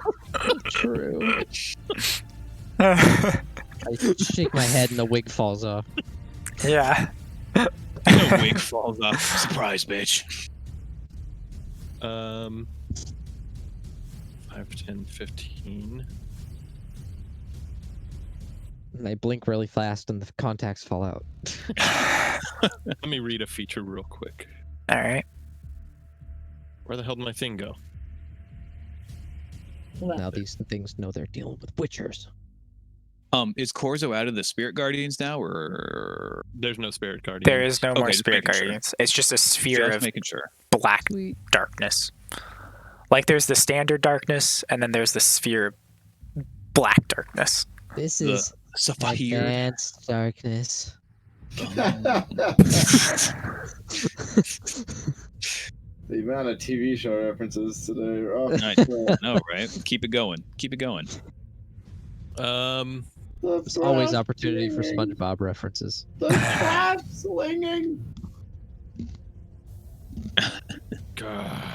Speaker 6: True. I shake my head and the wig falls off.
Speaker 1: Yeah.
Speaker 5: The wig falls off. Surprise, bitch.
Speaker 7: 5, 10, 15.
Speaker 6: And I blink really fast and the contacts fall out.
Speaker 7: Let me read a feature real quick.
Speaker 1: All right.
Speaker 7: Where the hell did my thing go?
Speaker 6: Now these things know they're dealing with witchers.
Speaker 5: Is Corzo out of the Spirit Guardians now, or
Speaker 7: There's no spirit guardian.
Speaker 1: There is no more
Speaker 5: Okay, just
Speaker 1: spirit
Speaker 5: making sure.
Speaker 1: guardians. It's just a sphere
Speaker 5: just
Speaker 1: of
Speaker 5: making sure?
Speaker 1: black
Speaker 6: Sweet.
Speaker 1: darkness. Like there's the standard darkness, and then there's the sphere of black darkness.
Speaker 6: This
Speaker 5: The
Speaker 6: is
Speaker 5: Sapphire.
Speaker 6: advanced darkness.
Speaker 2: The amount of TV show references today are off.
Speaker 5: No, right? Keep it going. Keep it going.
Speaker 6: There's always opportunity for SpongeBob references.
Speaker 2: The trap slinging.
Speaker 7: God.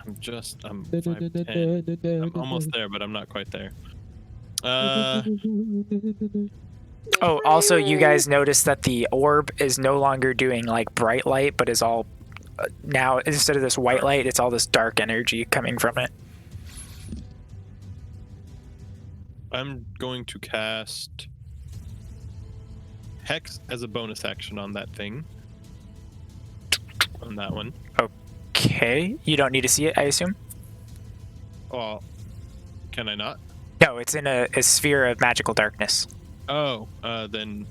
Speaker 7: I'm 5'10". I'm almost there, but I'm not quite there.
Speaker 1: Oh, also, you guys notice that the orb is no longer doing like bright light, but is all now instead of this white light, it's all this dark energy coming from it.
Speaker 7: I'm going to cast Hex as a bonus action on that thing. On that one.
Speaker 1: Okay, you don't need to see it, I assume.
Speaker 7: Oh, can I not?
Speaker 1: No, it's in a sphere of magical darkness.
Speaker 7: Oh, then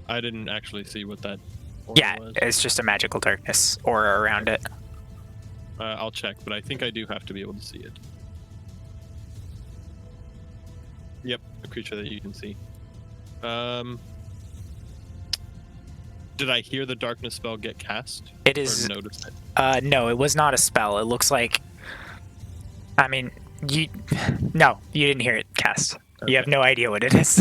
Speaker 7: I didn't actually see what that orb
Speaker 1: Yeah,
Speaker 7: was.
Speaker 1: it's just a magical darkness aura around it.
Speaker 7: I'll check, but I think I do have to be able to see it. Yep, a creature that you can see. Did I hear the darkness spell get cast?
Speaker 1: It is.
Speaker 7: Or notice it?
Speaker 1: No, it was not a spell. It looks like. I mean, you. No, you didn't hear it cast. You have
Speaker 7: Okay.
Speaker 1: no idea what it is.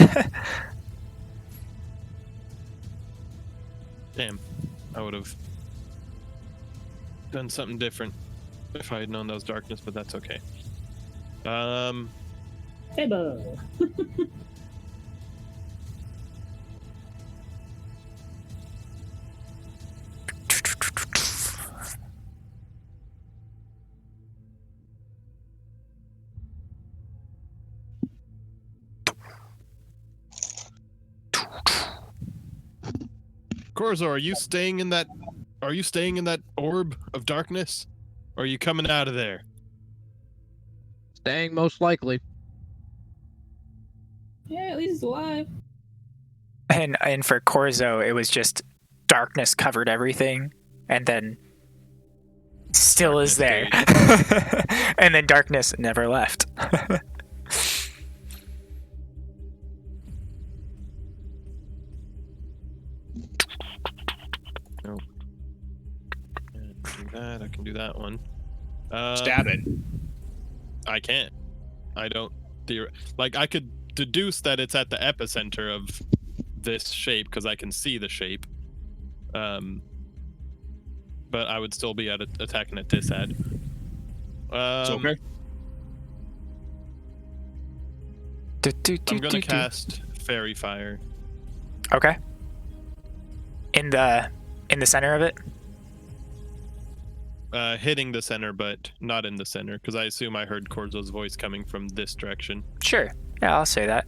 Speaker 7: Damn, I would have done something different if I had known that was darkness, but that's okay.
Speaker 4: Hey, Bo.
Speaker 7: Corzo, are you staying in that? Are you staying in that orb of darkness? Or are you coming out of there?
Speaker 6: Staying most likely.
Speaker 4: Yeah, at least he's alive.
Speaker 1: And for Corzo, it was just darkness covered everything, and then still is there, and then darkness never left.
Speaker 7: Do that. I can do that one.
Speaker 5: Stab it.
Speaker 7: I can't. I don't. Like, I could deduce that it's at the epicenter of this shape because I can see the shape. But I would still be attacking at this head.
Speaker 5: It's okay.
Speaker 7: I'm gonna cast Fairy Fire.
Speaker 1: Okay. In the center of it.
Speaker 7: Hitting the center, but not in the center, because I assume I heard Corzo's voice coming from this direction.
Speaker 1: Sure. Yeah, I'll say that.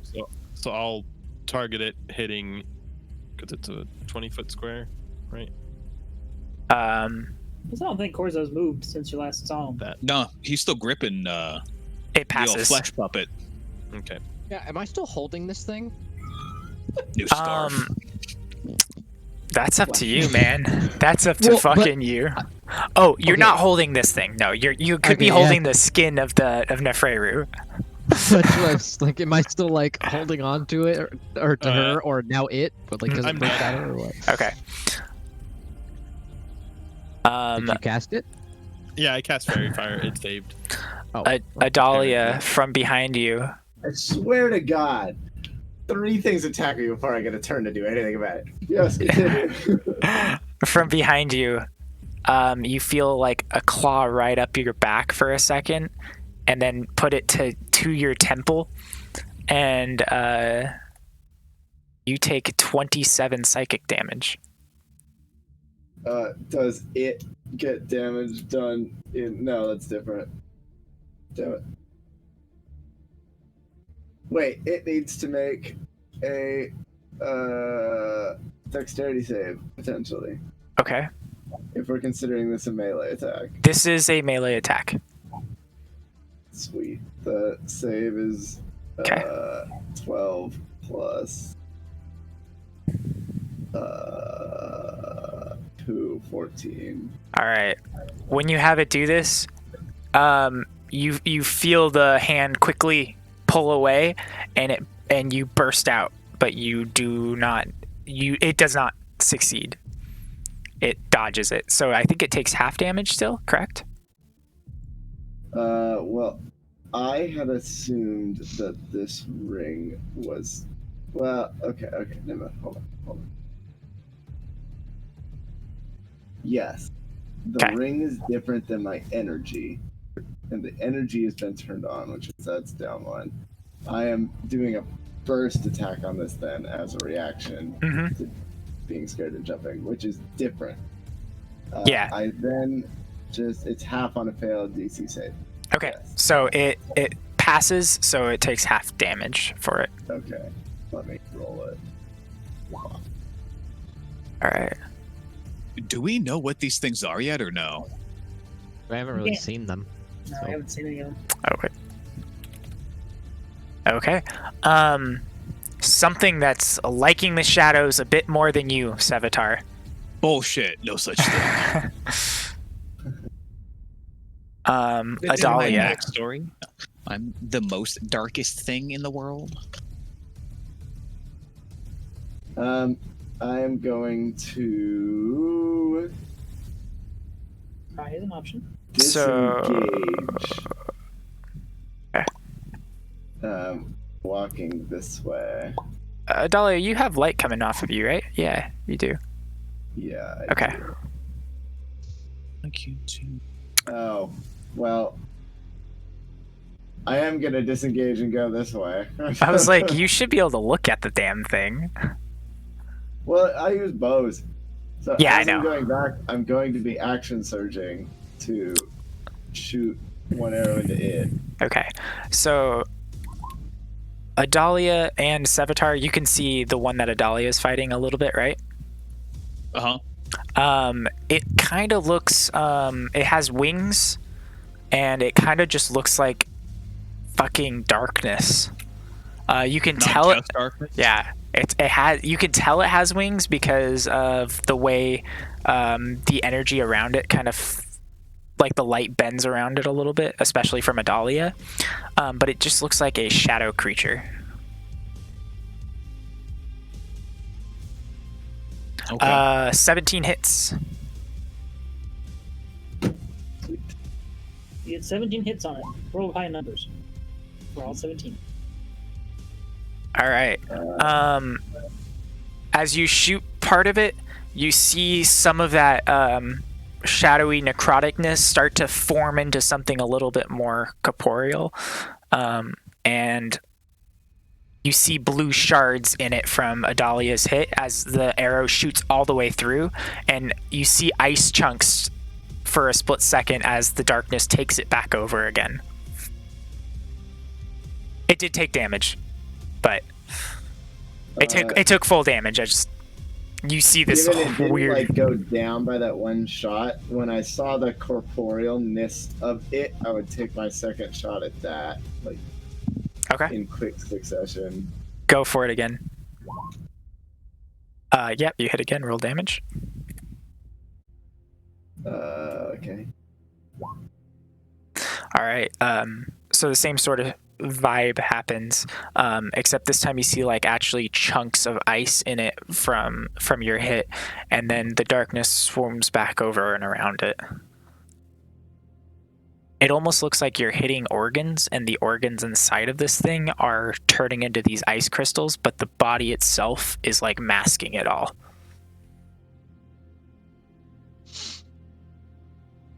Speaker 7: So I'll target it hitting, because it's a 20-foot square, right?
Speaker 4: I don't think Corzo's moved since you last saw him.
Speaker 5: No, he's still gripping
Speaker 1: It
Speaker 5: the old
Speaker 1: passes.
Speaker 5: flesh puppet.
Speaker 7: Okay.
Speaker 6: Yeah, am I still holding this thing?
Speaker 5: New scarf.
Speaker 1: That's up to you, man. That's up to
Speaker 6: Well,
Speaker 1: fucking you. Oh, you're
Speaker 6: Okay.
Speaker 1: not holding this thing. No, you could be
Speaker 6: Okay, yeah.
Speaker 1: holding the skin of Nefreru.
Speaker 6: That's what I was like. Am I still like holding on to it or to her or now it? But like, does it
Speaker 7: I'm
Speaker 6: break
Speaker 7: not.
Speaker 6: out or what?
Speaker 1: Okay.
Speaker 6: Did you cast it?
Speaker 7: Yeah, I cast Fairy Fire. It saved.
Speaker 6: Oh,
Speaker 1: Adalia from behind you.
Speaker 2: I swear to God, 3 things attack me before I get a turn to do anything about it. Yes, continue.
Speaker 1: From behind you, you feel like a claw right up your back for a second, and then put it to your temple, and you take 27 psychic damage.
Speaker 2: Does it get damage done in... No, that's different. Damn it. Wait, it needs to make a dexterity save, potentially.
Speaker 1: Okay.
Speaker 2: If we're considering this a melee attack.
Speaker 1: This is a melee attack.
Speaker 2: Sweet. The save is 12 plus 2, 14.
Speaker 1: All right. When you have it do this, you feel the hand quickly pull away, and you burst out, but you do not. It does not succeed. It dodges it, so I think it takes half damage still. Correct?
Speaker 2: Well, I had assumed that this ring was... Well, okay, never mind. Hold on. Yes. The
Speaker 1: Okay.
Speaker 2: ring is different than my energy. And the energy has been turned on, which is that's down 1. I am doing a burst attack on this then as a reaction
Speaker 1: Mm-hmm.
Speaker 2: to being scared and jumping, which is different.
Speaker 1: Yeah.
Speaker 2: I then it's half on a failed DC save.
Speaker 1: Okay.
Speaker 2: Yes.
Speaker 1: So it passes, so it takes half damage for it.
Speaker 2: Okay. Let me roll it.
Speaker 1: All right.
Speaker 5: Do we know what these things are yet, or no?
Speaker 6: I haven't really
Speaker 4: Yeah.
Speaker 6: seen them.
Speaker 4: No, I haven't seen any of them.
Speaker 1: Okay. Something that's liking the shadows a bit more than you, Sevatar.
Speaker 5: Bullshit. No such thing. It's in my
Speaker 1: Adalia.
Speaker 5: backstory. I'm the most darkest thing in the world.
Speaker 2: I am going to
Speaker 4: Cry is an option.
Speaker 2: disengage.
Speaker 1: Okay.
Speaker 2: Walking this way.
Speaker 1: Adalia, you have light coming off of you, right? Yeah, you do.
Speaker 2: Yeah. I
Speaker 1: Okay.
Speaker 2: do.
Speaker 5: Thank you too.
Speaker 2: Oh, well. I am gonna disengage and go this way.
Speaker 1: I was like, you should be able to look at the damn thing.
Speaker 2: Well, I use bows. So
Speaker 1: Yeah, I
Speaker 2: as I'm
Speaker 1: know.
Speaker 2: going back, I'm going to be action surging to shoot one arrow into it.
Speaker 1: Okay, so Adalia and Sevatar, you can see the one that Adalia is fighting a little bit, right? It kind of looks, it has wings, and it kind of just looks like fucking darkness. You can
Speaker 5: Not
Speaker 1: tell it.
Speaker 5: just darkness?
Speaker 1: Yeah, it has. You can tell it has wings because of the way the energy around it kind of like the light bends around it a little bit, especially from Adalia. But it just looks like a shadow creature.
Speaker 5: Okay.
Speaker 1: 17 hits.
Speaker 4: You get 17 hits on it. Roll high numbers. For all 17.
Speaker 1: All right. As you shoot part of it, you see some of that shadowy necroticness start to form into something a little bit more corporeal, and you see blue shards in it from Adalia's hit as the arrow shoots all the way through, and you see ice chunks for a split second as the darkness takes it back over again. It did take damage, but it took full damage. You see this
Speaker 2: Given it didn't
Speaker 1: weird.
Speaker 2: like go down by that one shot, when I saw the corporealness of it, I would take my second shot at that, like
Speaker 1: Okay,
Speaker 2: in quick succession.
Speaker 1: go for it again. Yep, you hit again. Roll damage.
Speaker 2: Okay.
Speaker 1: All right. So the same sort of vibe happens, except this time you see like actually chunks of ice in it from your hit, and then the darkness swarms back over and around it. It almost looks like you're hitting organs, and the organs inside of this thing are turning into these ice crystals, but the body itself is like masking it all.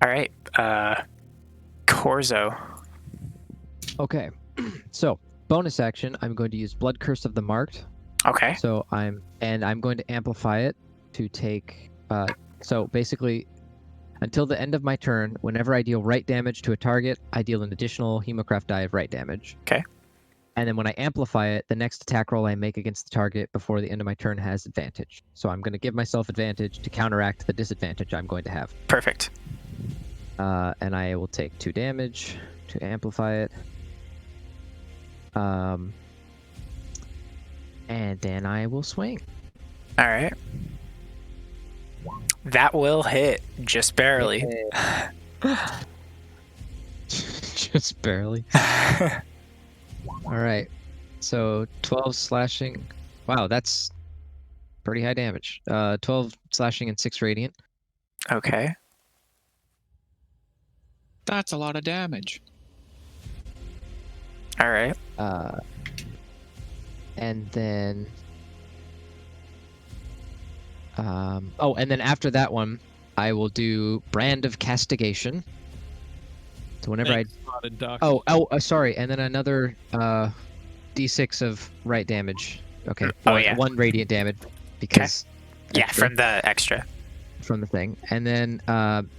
Speaker 1: All right. Corzo.
Speaker 6: Okay. So, bonus action, I'm going to use Blood Curse of the Marked.
Speaker 1: Okay.
Speaker 6: So I'm going to amplify it to take so basically until the end of my turn, whenever I deal right damage to a target, I deal an additional Hemocraft die of right damage.
Speaker 1: Okay.
Speaker 6: And then when I amplify it, the next attack roll I make against the target before the end of my turn has advantage. So I'm going to give myself advantage to counteract the disadvantage I'm going to have.
Speaker 1: Perfect.
Speaker 6: And I will take 2 damage to amplify it. And then I will swing.
Speaker 1: All right. That will hit just barely.
Speaker 6: Just barely. All right. So 12 slashing. Wow, that's pretty high damage. 12 slashing and 6 radiant.
Speaker 1: Okay.
Speaker 5: That's a lot of damage.
Speaker 1: All right.
Speaker 6: And then and then after that one, I will do Brand of Castigation. So whenever
Speaker 7: Spotted Doc.
Speaker 6: sorry, and then another d6 of right damage. Okay.
Speaker 1: Oh, yeah.
Speaker 6: 1 radiant damage because
Speaker 1: Yeah,
Speaker 6: extra
Speaker 1: from the extra.
Speaker 6: from the thing. And then I'm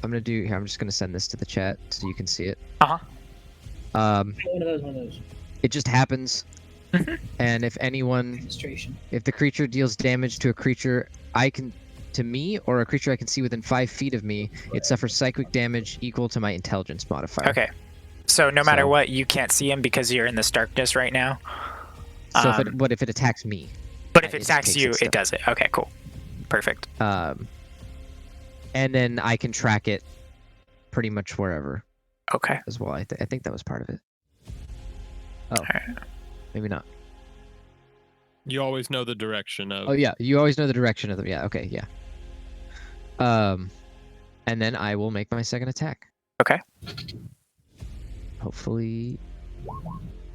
Speaker 6: just gonna send this to the chat so you can see it.
Speaker 1: Uh-huh.
Speaker 4: One of those.
Speaker 6: It just happens.
Speaker 1: Mhm.
Speaker 6: And if
Speaker 4: Demonstration.
Speaker 6: the creature deals damage to a creature to me or a creature I can see within 5 feet of me, it suffers psychic damage equal to my intelligence modifier.
Speaker 1: Okay. So no matter
Speaker 6: So-
Speaker 1: what, you can't see him because you're in this darkness right now.
Speaker 6: So if it attacks me,
Speaker 1: But if it
Speaker 6: it
Speaker 1: attacks
Speaker 6: takes
Speaker 1: you,
Speaker 6: its
Speaker 1: it
Speaker 6: stuff.
Speaker 1: does it. Okay, cool. Perfect.
Speaker 6: and then I can track it pretty much wherever
Speaker 1: Okay.
Speaker 6: as well. I think that was part of it. Oh,
Speaker 1: Alright.
Speaker 6: maybe not.
Speaker 7: You always know the direction of.
Speaker 6: Oh yeah, you always know the direction of them. Yeah, okay, yeah. And then I will make my second attack.
Speaker 1: Okay.
Speaker 6: Hopefully.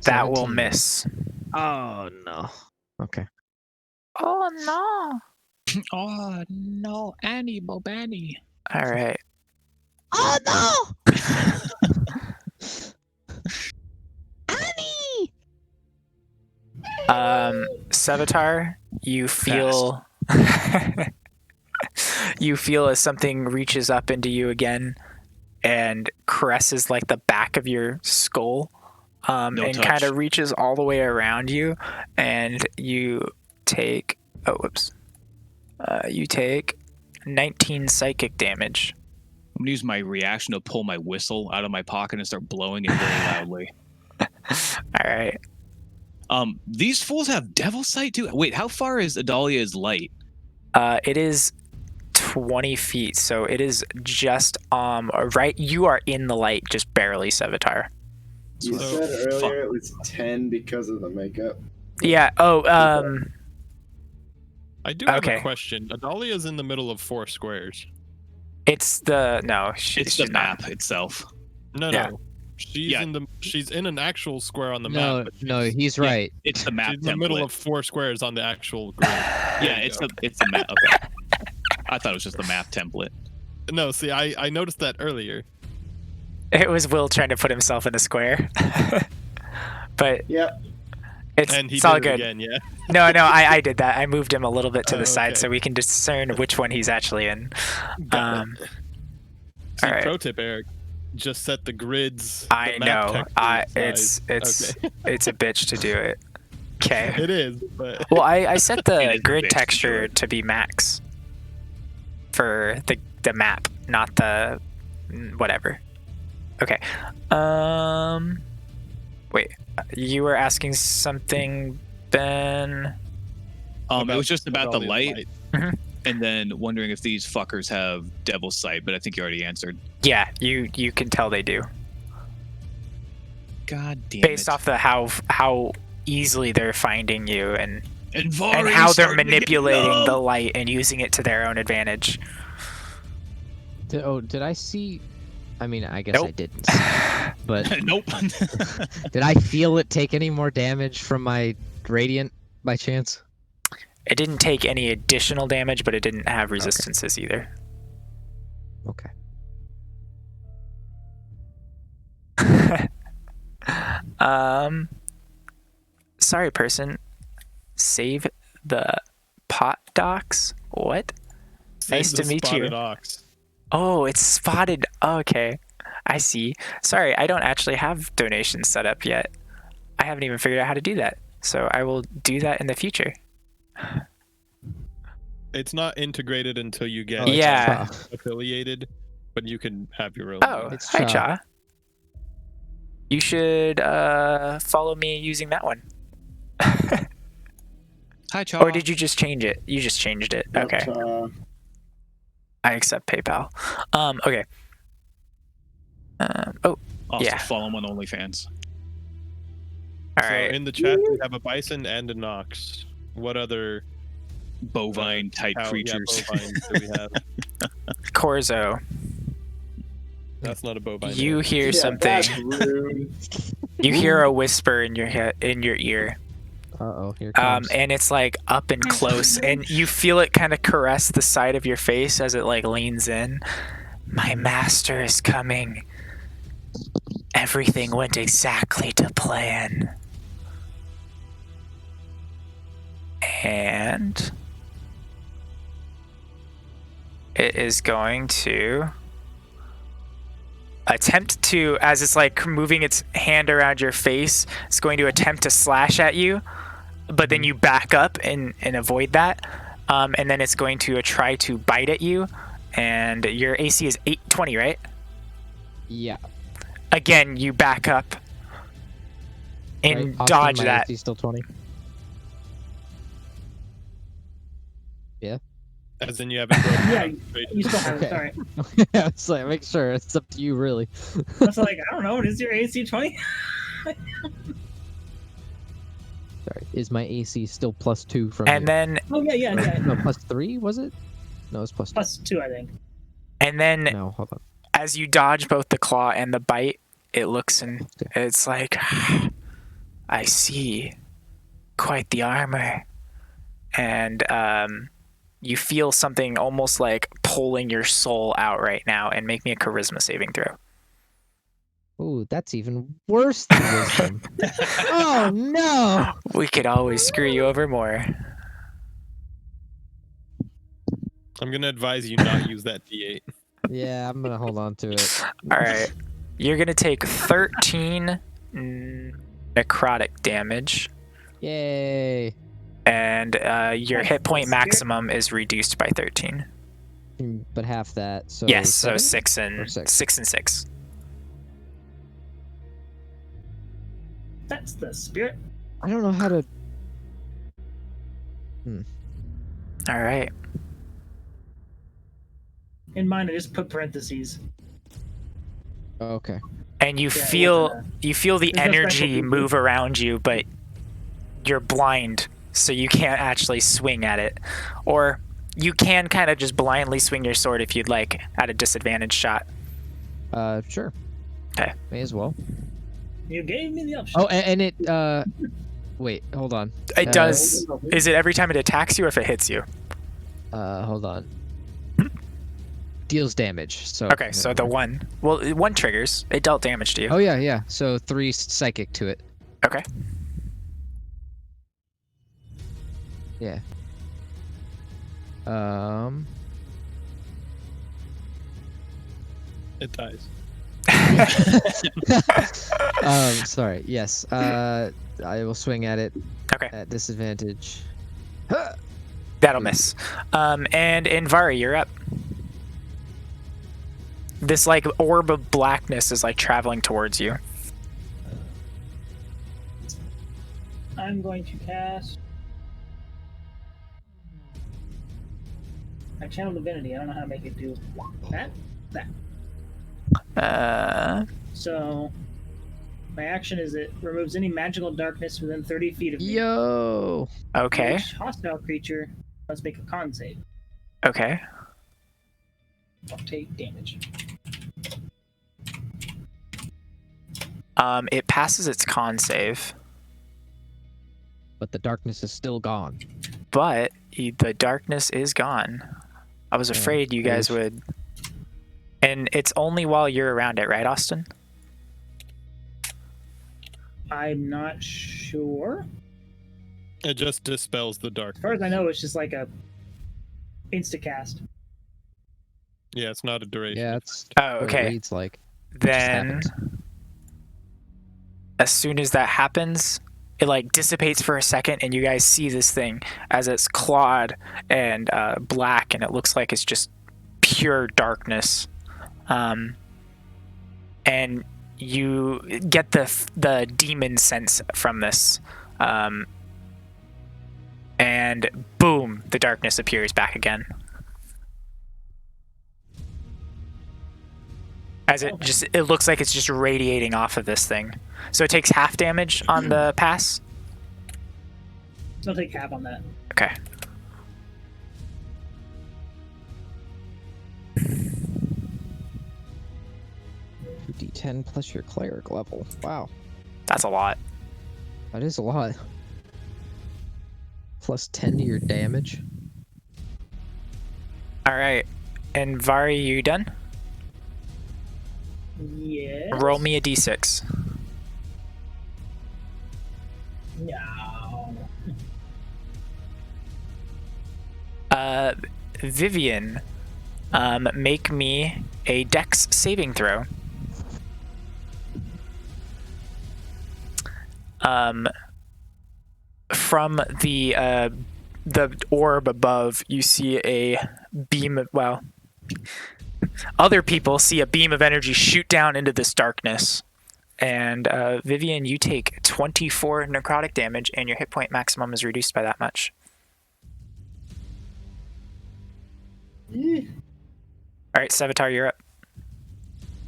Speaker 1: That will
Speaker 6: 17.
Speaker 1: miss.
Speaker 6: Oh no. Okay.
Speaker 1: Oh no.
Speaker 5: Oh no, Annie Bobani.
Speaker 1: All right.
Speaker 6: Oh no!
Speaker 1: Savitar, you feel you feel as something reaches up into you again and caresses like the back of your skull,
Speaker 5: No
Speaker 1: and
Speaker 5: touch.
Speaker 1: kind of reaches all the way around you, and you take you take 19 psychic damage.
Speaker 5: I'm gonna use my reaction to pull my whistle out of my pocket and start blowing it very loudly.
Speaker 1: All right.
Speaker 5: These fools have devil sight too. Wait, how far is Adalia's light?
Speaker 1: It is 20 feet, so it is just right. You are in the light, just barely, Savitar.
Speaker 2: You
Speaker 7: So-
Speaker 2: said earlier
Speaker 5: Fuck.
Speaker 2: it was 10 because of the makeup.
Speaker 1: Yeah. Oh.
Speaker 7: I do have
Speaker 1: Okay.
Speaker 7: a question. Adalia's in the middle of 4 squares.
Speaker 1: It's the no.
Speaker 5: It's
Speaker 1: she's
Speaker 5: the
Speaker 1: not.
Speaker 5: map itself.
Speaker 7: No,
Speaker 1: Yeah.
Speaker 7: no. She's in an actual square on the
Speaker 6: No,
Speaker 7: map. but
Speaker 6: no,
Speaker 7: she's-
Speaker 6: he's
Speaker 5: Yeah.
Speaker 6: right.
Speaker 5: It's the map
Speaker 7: She's in the middle
Speaker 5: template.
Speaker 7: of 4 squares on the actual grid.
Speaker 5: Yeah, it's the map. Okay. I thought it was just the map template.
Speaker 7: No, see, I noticed that earlier.
Speaker 1: It was Will trying to put himself in a square, but
Speaker 2: Yep.
Speaker 7: And he
Speaker 1: it's
Speaker 7: did
Speaker 1: all
Speaker 7: it
Speaker 1: good.
Speaker 7: again, yeah.
Speaker 1: No, I did that. I moved him a little bit to the
Speaker 7: Oh,
Speaker 1: side
Speaker 7: okay.
Speaker 1: so we can discern which one he's actually in.
Speaker 7: Got
Speaker 1: Um,
Speaker 7: it. See,
Speaker 1: all right.
Speaker 7: pro tip, Eric. Just set the grids.
Speaker 1: I
Speaker 7: the map
Speaker 1: know.
Speaker 7: texture
Speaker 1: It's
Speaker 7: size.
Speaker 1: it's a bitch to do it. Okay.
Speaker 7: It is, but
Speaker 1: Well, I set
Speaker 5: It
Speaker 1: the
Speaker 5: is a
Speaker 1: grid
Speaker 5: bitch to do
Speaker 1: texture
Speaker 5: it.
Speaker 1: to be max for the map, not the whatever. Okay. Wait. You were asking something, Ben?
Speaker 5: It was just about the
Speaker 7: Adalia's
Speaker 5: light, and then wondering if these fuckers have devil sight, but I think you already answered.
Speaker 1: Yeah, you can tell they do
Speaker 5: God damn
Speaker 1: based
Speaker 5: it.
Speaker 1: off the how easily they're finding you and
Speaker 5: Varys
Speaker 1: how they're
Speaker 5: starting to get
Speaker 1: manipulating
Speaker 5: numb.
Speaker 1: the light and using it to their own advantage.
Speaker 6: Did I see? I mean, I guess I
Speaker 1: Nope.
Speaker 6: didn't. See, but
Speaker 5: Nope.
Speaker 6: did I feel it take any more damage from my radiant by chance?
Speaker 1: It didn't take any additional damage, but it didn't have resistances either.
Speaker 6: Okay.
Speaker 1: Sorry, person. Save the pot docs. What? Nice to
Speaker 7: the
Speaker 1: meet you.
Speaker 7: spotted ox.
Speaker 1: Oh, it's spotted. Okay, I see. Sorry, I don't actually have donations set up yet. I haven't even figured out how to do that. So I will do that in the future.
Speaker 7: It's not integrated until you get
Speaker 6: Oh, it's
Speaker 1: Yeah.
Speaker 6: Cha.
Speaker 7: affiliated, but you can have your own.
Speaker 1: Oh,
Speaker 6: It's
Speaker 1: hi,
Speaker 6: Cha.
Speaker 1: Cha. You should follow me using that one.
Speaker 5: Hi, Chaw.
Speaker 1: Or did you just change it? You just changed it. Okay.
Speaker 2: But,
Speaker 1: I accept PayPal. Okay. Oh,
Speaker 5: Also,
Speaker 1: yeah.
Speaker 5: follow him on OnlyFans.
Speaker 1: all
Speaker 7: So
Speaker 1: right.
Speaker 7: in the chat, we have a bison and an ox. What other
Speaker 5: Bovine type creatures.
Speaker 7: bovines do we have?
Speaker 1: Corzo,
Speaker 7: That's not a bovine.
Speaker 1: you hear
Speaker 2: yeah,
Speaker 1: something.
Speaker 2: that's rude.
Speaker 1: You hear a whisper in your ear.
Speaker 6: Uh-oh, here it comes.
Speaker 1: And it's like up and close, and you feel it kind of caress the side of your face as it like leans in. My master is coming. Everything went exactly to plan. And it is going to attempt to, as it's like moving its hand around your face, it's going to attempt to slash at you, but then you back up and avoid that. And then it's going to try to bite at you, and your AC is 820, right?
Speaker 6: Yeah.
Speaker 1: Again, you back up and
Speaker 6: Right, Austin,
Speaker 1: dodge
Speaker 6: my
Speaker 1: that.
Speaker 6: AC still 20.
Speaker 7: As in you haven't broken
Speaker 4: Yeah,
Speaker 7: concentration.
Speaker 4: You still have it.
Speaker 6: Okay.
Speaker 4: Sorry.
Speaker 6: It's like, make sure. It's up to you, really.
Speaker 4: I was like, I don't know. Is your AC 20?
Speaker 6: Sorry. Is my AC still +2 from
Speaker 1: And
Speaker 6: you?
Speaker 1: then
Speaker 4: Oh yeah, yeah, yeah.
Speaker 6: No, +3, was it? No, it's +2.
Speaker 4: +2, I think.
Speaker 6: No, hold on.
Speaker 1: as you dodge both the claw and the bite, it looks and it's like, I see. Quite the armor. And you feel something almost like pulling your soul out right now, and make me a charisma saving throw.
Speaker 6: Ooh, that's even worse than wisdom. Oh no!
Speaker 1: We could always screw you over more.
Speaker 7: I'm gonna advise you not use that D8.
Speaker 6: Yeah, I'm gonna hold on to it.
Speaker 1: All right. You're going to take 13 necrotic damage,
Speaker 6: Yay!
Speaker 1: and your hit point
Speaker 4: Spirit?
Speaker 1: maximum is reduced by 13.
Speaker 6: But half that, so
Speaker 1: Yes, so
Speaker 6: 7?
Speaker 1: 6
Speaker 6: Or
Speaker 1: and
Speaker 6: 6?
Speaker 1: 6 and 6.
Speaker 4: That's the spirit.
Speaker 6: I don't know how to.
Speaker 1: All right.
Speaker 4: In mine, I just put parentheses.
Speaker 6: Oh, okay.
Speaker 1: And you
Speaker 4: Yeah, it
Speaker 1: feel
Speaker 4: wasn't
Speaker 1: you feel the
Speaker 4: there's no special
Speaker 1: energy
Speaker 4: feature.
Speaker 1: move around you, but you're blind, so you can't actually swing at it. Or you can kind of just blindly swing your sword if you'd like at a disadvantage shot.
Speaker 6: Sure.
Speaker 1: Okay.
Speaker 6: May as well.
Speaker 4: You gave me the option.
Speaker 6: Oh, and it. Wait, hold on.
Speaker 1: It does. Is it every time it attacks you or if it hits you?
Speaker 6: Hold on. Deals damage. So.
Speaker 1: Okay, so the one. Well, one triggers. It dealt damage to you.
Speaker 6: Oh yeah. So 3 psychic to it.
Speaker 1: Okay.
Speaker 6: Yeah.
Speaker 7: It dies.
Speaker 6: Sorry. Yes. I will swing at it
Speaker 1: Okay.
Speaker 6: at disadvantage.
Speaker 1: That'll miss. And Invari, you're up. This like orb of blackness is like traveling towards you.
Speaker 4: I'm going to cast. I channel divinity. I don't know how to make it do that. So, my action is it removes any magical darkness within 30 feet of me.
Speaker 6: Yo.
Speaker 1: Okay.
Speaker 4: Each hostile creature must make a con save.
Speaker 1: Okay.
Speaker 4: Don't take damage.
Speaker 1: It passes its con save,
Speaker 6: But the darkness is still gone.
Speaker 1: but the darkness is gone. I was afraid you guys
Speaker 6: wish-
Speaker 1: would. And it's only while you're around it, right, Austin?
Speaker 4: I'm not sure.
Speaker 7: It just dispels the dark.
Speaker 4: As far as I know, it's just like a instacast.
Speaker 7: Yeah, it's not a duration.
Speaker 6: Yeah, it's
Speaker 1: Oh,
Speaker 6: what it
Speaker 1: okay.
Speaker 6: reads like.
Speaker 1: Then, as soon as that happens, it like dissipates for a second, and you guys see this thing as it's clawed and black, and it looks like it's just pure darkness. And you get the demon sense from this, and boom, the darkness appears back again. As it looks like it's just radiating off of this thing. So it takes half damage on the pass.
Speaker 4: So I'll take half on that.
Speaker 1: Okay.
Speaker 6: D10 plus your cleric level. Wow,
Speaker 1: That's a lot.
Speaker 6: that is a lot. Plus 10 to your damage.
Speaker 1: All right. And Vari, you done?
Speaker 4: Yes.
Speaker 1: Roll me a d6.
Speaker 4: No.
Speaker 1: Vivian, make me a Dex saving throw. From the orb above, you see a beam of, well, other people see a beam of energy shoot down into this darkness. And Vivian, you take 24 necrotic damage, and your hit point maximum is reduced by that much. All right, Savitar, you're up.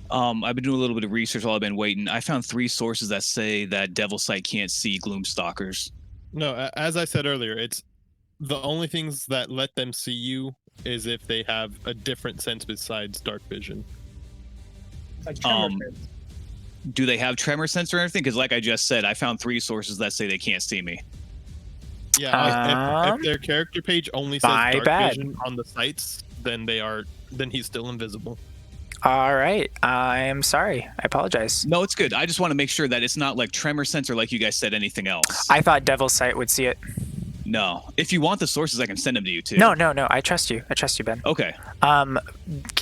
Speaker 5: I've been doing a little bit of research while I've been waiting. I found 3 sources that say that Devil Sight can't see Gloomstalkers.
Speaker 7: No, as I said earlier, it's the only things that let them see you is if they have a different sense besides dark vision.
Speaker 4: Like tremor sense.
Speaker 5: Do they have tremor sense or anything? Because like I just said, I found 3 sources that say they can't see me.
Speaker 7: Yeah, if their character page only says
Speaker 1: my
Speaker 7: dark
Speaker 1: bad.
Speaker 7: vision on the sites, then he's still invisible.
Speaker 1: All right. I am sorry. I apologize.
Speaker 5: No, it's good. I just want to make sure that it's not like tremor sense or like you guys said anything else.
Speaker 1: I thought Devil's Sight would see it.
Speaker 5: No. If you want the sources, I can send them to you too.
Speaker 1: No. I trust you. Ben.
Speaker 5: Okay.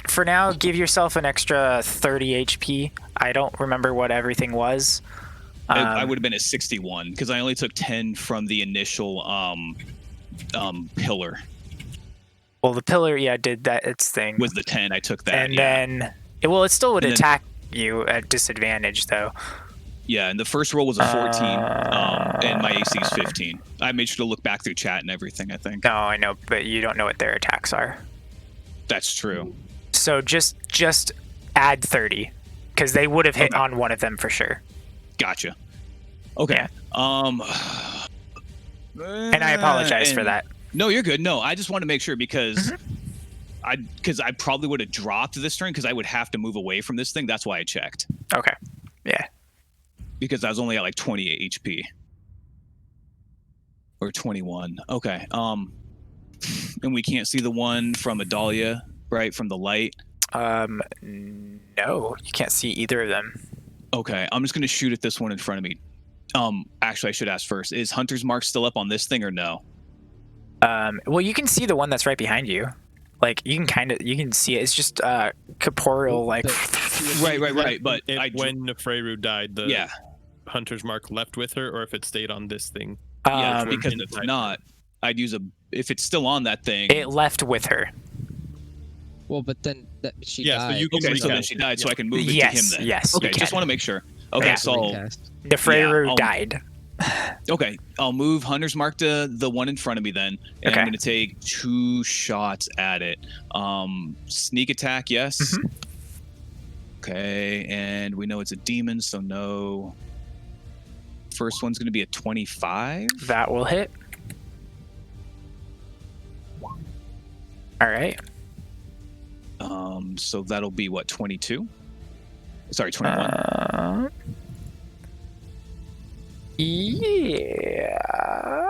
Speaker 1: For now, give yourself an extra 30 HP. I don't remember what everything was.
Speaker 5: I would have been at 61 because I only took 10 from the initial pillar.
Speaker 1: Well, the pillar, did that its thing.
Speaker 5: Was the 10? I took that.
Speaker 1: And then, it still would attack you at disadvantage, though.
Speaker 5: Yeah, and the first roll was a 14, and my AC is 15. I made sure to look back through chat and everything, I think.
Speaker 1: No, I know, but you don't know what their attacks are.
Speaker 5: That's true.
Speaker 1: So just add 30, because they would have hit on one of them for sure.
Speaker 5: Gotcha. Okay.
Speaker 1: Yeah.
Speaker 5: And
Speaker 1: I apologize for that.
Speaker 5: No, you're good. No, I just want to make sure because I probably would have dropped this turn because I would have to move away from this thing. That's why I checked.
Speaker 1: Okay. Yeah.
Speaker 5: Because I was only at like 28 HP. Or 21. Okay. And we can't see the one from Adalia, right? From the light.
Speaker 1: No, you can't see either of them.
Speaker 5: Okay, I'm just gonna shoot at this one in front of me. Actually, I should ask first: is Hunter's Mark still up on this thing or no?
Speaker 1: Well, you can see the one that's right behind you. Like you can see it. It's just corporeal, like.
Speaker 5: Right. But
Speaker 7: when Nefreru died, the
Speaker 5: yeah.
Speaker 7: Hunter's Mark left with her, or if it stayed on this thing.
Speaker 5: Yeah, because if not, I'd use if it's still on that thing.
Speaker 1: It left with her.
Speaker 8: Well, but then she
Speaker 7: Yeah,
Speaker 8: died.
Speaker 7: so you can
Speaker 5: Okay, so then
Speaker 7: recast
Speaker 5: she
Speaker 7: it.
Speaker 5: died, so I can move it to him
Speaker 1: Yes,
Speaker 5: then.
Speaker 1: yes,
Speaker 5: Okay,
Speaker 1: you
Speaker 5: just
Speaker 1: can.
Speaker 5: want to make sure. Okay,
Speaker 1: Yeah.
Speaker 5: so
Speaker 1: Nefreru
Speaker 5: I'll-
Speaker 1: died.
Speaker 5: okay, I'll move Hunter's Mark to the one in front of me then, and
Speaker 1: Okay.
Speaker 5: I'm going to take 2 shots at it. Sneak attack, yes.
Speaker 1: Mhm.
Speaker 5: Okay, and we know it's a demon, so no. First one's going to be a 25.
Speaker 1: That will hit. All right.
Speaker 5: So that'll be what, 22? Sorry, 21.
Speaker 1: Yeah.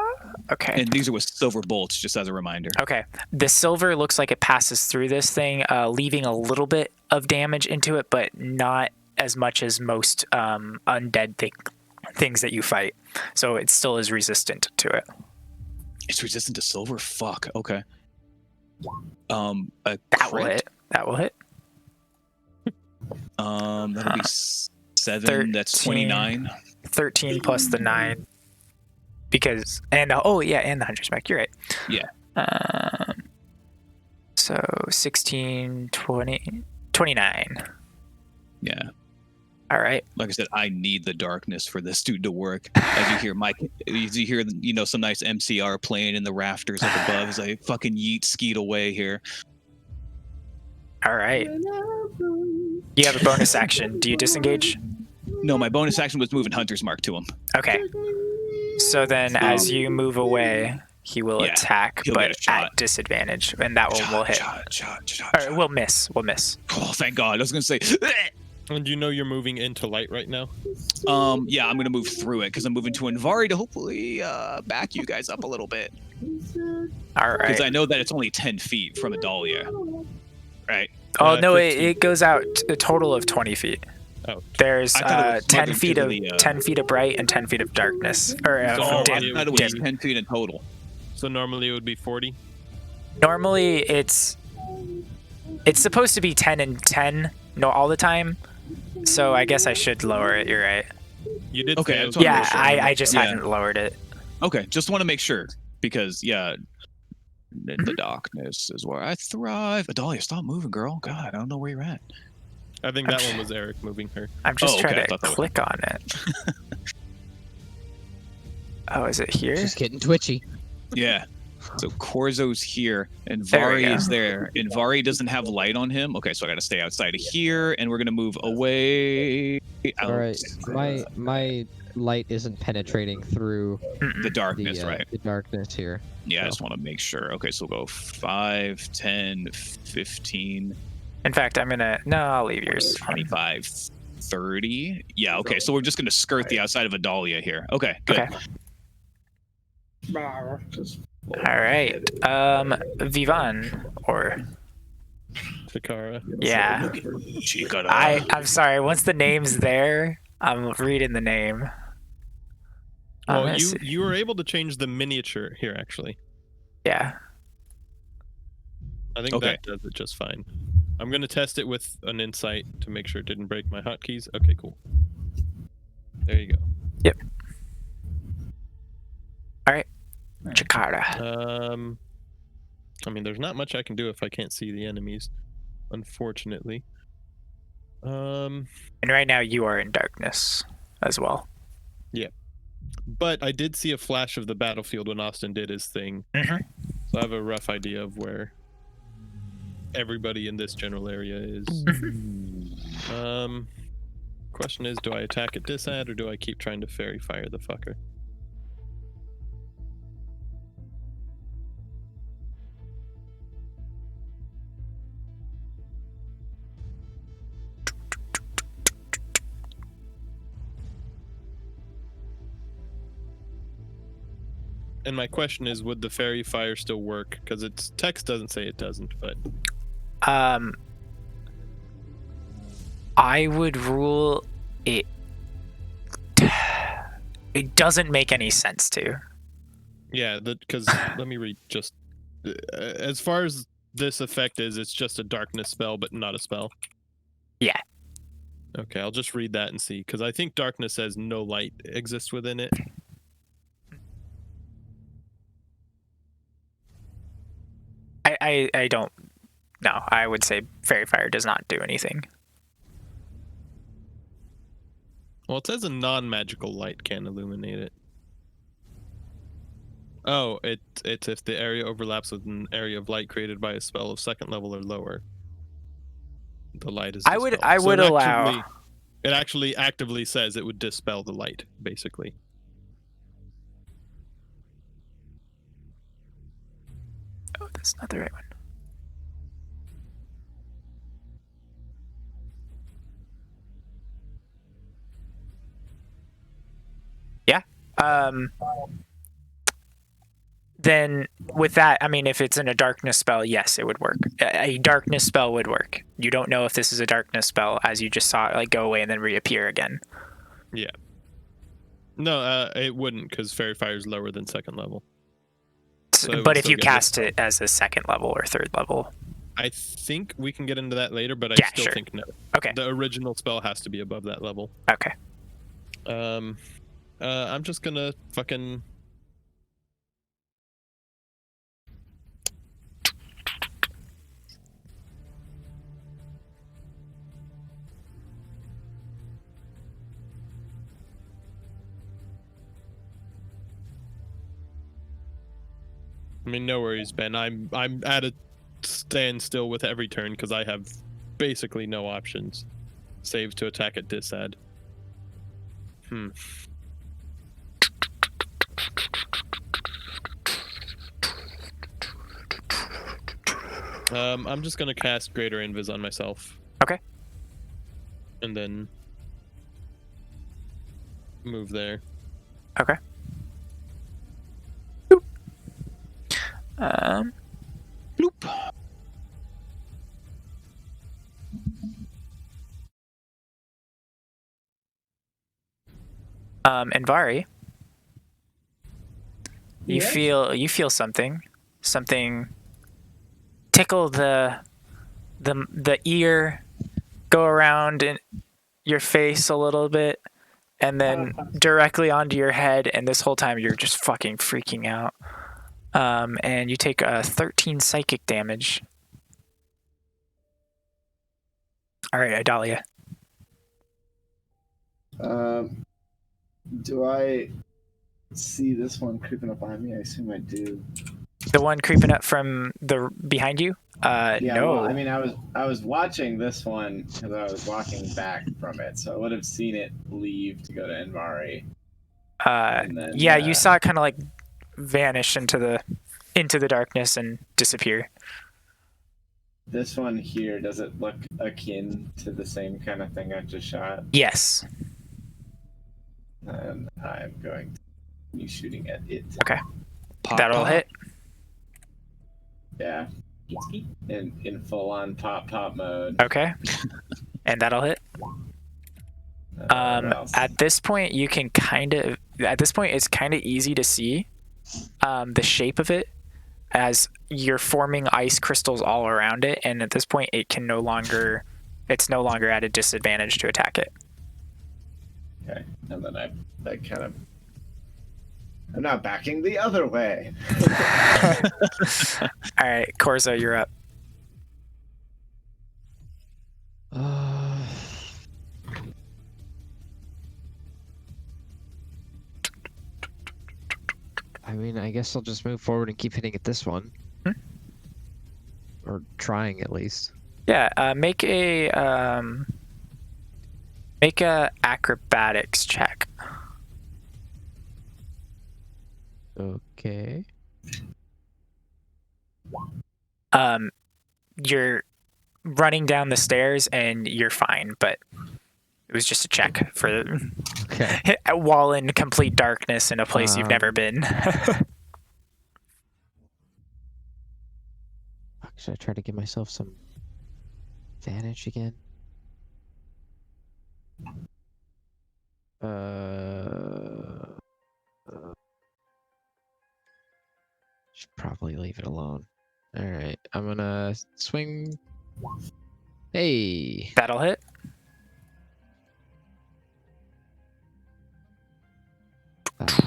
Speaker 1: Okay.
Speaker 5: And these are with silver bolts, just as a reminder.
Speaker 1: Okay. The silver looks like it passes through this thing, leaving a little bit of damage into it, but not as much as most undead things that you fight. So it still is resistant to it.
Speaker 5: It's resistant to silver? Fuck, okay.
Speaker 1: That will hit. That will hit.
Speaker 5: That'll be 7. That's 29.
Speaker 1: 13 plus the 9. Because, and and the Hunter's Mark. You're right.
Speaker 5: Yeah.
Speaker 1: So 16, 20, 29.
Speaker 5: Yeah.
Speaker 1: All right.
Speaker 5: Like I said, I need the darkness for this dude to work. As you hear some nice MCR playing in the rafters up above as I fucking yeet skeet away here.
Speaker 1: All right. You have a bonus action. Do you disengage?
Speaker 5: No, my bonus action was moving Hunter's Mark to him.
Speaker 1: Okay. So then as you move away, he will attack,
Speaker 5: he'll
Speaker 1: but
Speaker 5: get a shot.
Speaker 1: at disadvantage, and that one will hit.
Speaker 5: Shot.
Speaker 1: Or we'll miss. We'll miss.
Speaker 5: Oh, thank God. I was going to say...
Speaker 7: And you know you're moving into light right now?
Speaker 5: Yeah, I'm going to move through it because I'm moving to Invari to hopefully back you guys up a little bit.
Speaker 1: All right.
Speaker 5: Because I know that it's only 10 feet from Adalia. Right?
Speaker 1: Oh, no,
Speaker 7: 15.
Speaker 1: it goes out a total of 20 feet.
Speaker 7: Oh.
Speaker 1: There's
Speaker 5: I thought it was
Speaker 1: 10
Speaker 5: smothered
Speaker 1: feet
Speaker 5: to
Speaker 1: of
Speaker 5: the,
Speaker 1: 10 feet of bright and 10 feet of darkness. Or
Speaker 5: I thought
Speaker 1: dim.
Speaker 5: it was
Speaker 1: dim.
Speaker 5: 10 feet in total.
Speaker 7: So normally it would be 40?
Speaker 1: Normally it's supposed to be 10 and 10 all the time. So I guess I should lower it. You're right.
Speaker 7: You did
Speaker 5: Okay,
Speaker 7: say
Speaker 5: I
Speaker 7: it was
Speaker 5: just wanna
Speaker 1: Yeah,
Speaker 5: make sure.
Speaker 1: I just
Speaker 5: Yeah.
Speaker 1: hadn't lowered it.
Speaker 5: Okay, just want to make sure. Because, yeah, in the darkness is where I thrive. Adalia, stop moving, girl. God, I don't know where you're at.
Speaker 7: I think that one was Eric moving her.
Speaker 1: I'm just
Speaker 5: Oh, okay, I
Speaker 1: trying to
Speaker 5: thought that was-
Speaker 1: click on it. Oh, is it here?
Speaker 8: She's getting twitchy.
Speaker 5: Yeah. So Corzo's here, and
Speaker 1: There we
Speaker 5: Vari
Speaker 1: go.
Speaker 5: is there, and Vari doesn't have light on him. Okay, so I got to stay outside of here, and we're gonna move away.
Speaker 8: All right, my light isn't penetrating through
Speaker 5: The darkness, right?
Speaker 8: the darkness here.
Speaker 5: Yeah, I
Speaker 8: so.
Speaker 5: just want to make sure. Okay, so we'll go 5, 10, 15,
Speaker 1: In fact, I'll leave yours.
Speaker 5: 25, 30. Yeah, okay, so we're just gonna skirt the outside of Adalia here. Okay, good.
Speaker 1: Okay. All right. Vivan, or
Speaker 7: Takara.
Speaker 1: Yeah. I'm sorry. Once the name's there, I'm reading the name.
Speaker 7: Well, you were able to change the miniature here, actually.
Speaker 1: Yeah.
Speaker 7: I think that does it just fine. I'm going to test it with an insight to make sure it didn't break my hotkeys. Okay, cool. There you go.
Speaker 1: Yep. All right. Jakarta.
Speaker 7: I mean, there's not much I can do if I can't see the enemies, unfortunately.
Speaker 1: And right now you are in darkness as well.
Speaker 7: Yeah. But I did see a flash of the battlefield when Austin did his thing.
Speaker 1: Mm-hmm.
Speaker 7: So I have a rough idea of where everybody in this general area is. Question is, do I attack at disad or do I keep trying to fairy fire the fucker? And my question is, would the fairy fire still work? Because its text doesn't say it doesn't, but...
Speaker 1: I would rule it... It doesn't make any sense to.
Speaker 7: Yeah, because let me read just... as far as this effect is, it's just a darkness spell, but not a spell.
Speaker 1: Yeah.
Speaker 7: Okay, I'll just read that and see, because I think darkness says no light exists within it.
Speaker 1: I don't... No, I would say fairy fire does not do anything.
Speaker 7: Well, it says a non-magical light can illuminate it. Oh, it's if the area overlaps with an area of light created by a spell of second level or lower. The light is dispelled.
Speaker 1: I would allow...
Speaker 7: It actually actively says it would dispel the light, basically.
Speaker 1: Oh, that's not the right one. Yeah. Then with that, I mean, if it's in a darkness spell, yes, it would work. A darkness spell would work. You don't know if this is a darkness spell, as you just saw it like go away and then reappear again.
Speaker 7: Yeah. No, it wouldn't, because fairy fire is lower than second level. So
Speaker 1: but if you cast it as a second level or third level,
Speaker 7: I think we can get into that later, but I still think no.
Speaker 1: Okay.
Speaker 7: The original spell has to be above that level.
Speaker 1: Okay.
Speaker 7: I'm just gonna fucking... I mean, no worries, Ben. I'm at a standstill with every turn because I have basically no options, save to attack at disad. I'm just gonna cast Greater Invis on myself.
Speaker 1: Okay.
Speaker 7: And then move there.
Speaker 1: Okay.
Speaker 5: Bloop.
Speaker 1: And Vari, you
Speaker 4: Yes?
Speaker 1: feel something tickle the ear, go around in your face a little bit, and then directly onto your head. And this whole time you're just fucking freaking out. And you take 13 psychic damage. All right, Idalia.
Speaker 2: Do I see this one creeping up on me? I assume I do.
Speaker 1: The one creeping up from the behind you?
Speaker 2: Yeah,
Speaker 1: no.
Speaker 2: well, I mean, I was watching this one because I was walking back from it, so I would have seen it leave to go to Envari. Then,
Speaker 1: yeah, you saw it kind of like vanish into the darkness and disappear.
Speaker 2: This one here, does it look akin to the same kind of thing I just shot?
Speaker 1: Yes.
Speaker 2: And I'm going to be shooting at it.
Speaker 1: Okay. That'll hit.
Speaker 2: Yeah.
Speaker 4: Skeet.
Speaker 2: in full on pop mode.
Speaker 1: Okay. And that'll hit.
Speaker 2: What else?
Speaker 1: At this point, you can it's kind of easy to see the shape of it as you're forming ice crystals all around it, and at this point, it's no longer at a disadvantage to attack it.
Speaker 2: Okay, and then I kind of. I'm not backing the other way.
Speaker 1: All right, Korzo, you're up.
Speaker 6: I mean, I guess I'll just move forward and keep hitting at this one. Or trying, at least.
Speaker 1: Yeah, make a acrobatics check.
Speaker 6: Okay.
Speaker 1: You're running down the stairs and you're fine, but it was just a check for
Speaker 6: Okay.
Speaker 1: a wall in complete darkness in a place you've never been.
Speaker 6: Fuck, should I try to give myself some advantage again? Should probably leave it alone. Alright, I'm gonna swing. Hey!
Speaker 1: That'll hit.
Speaker 6: Yes,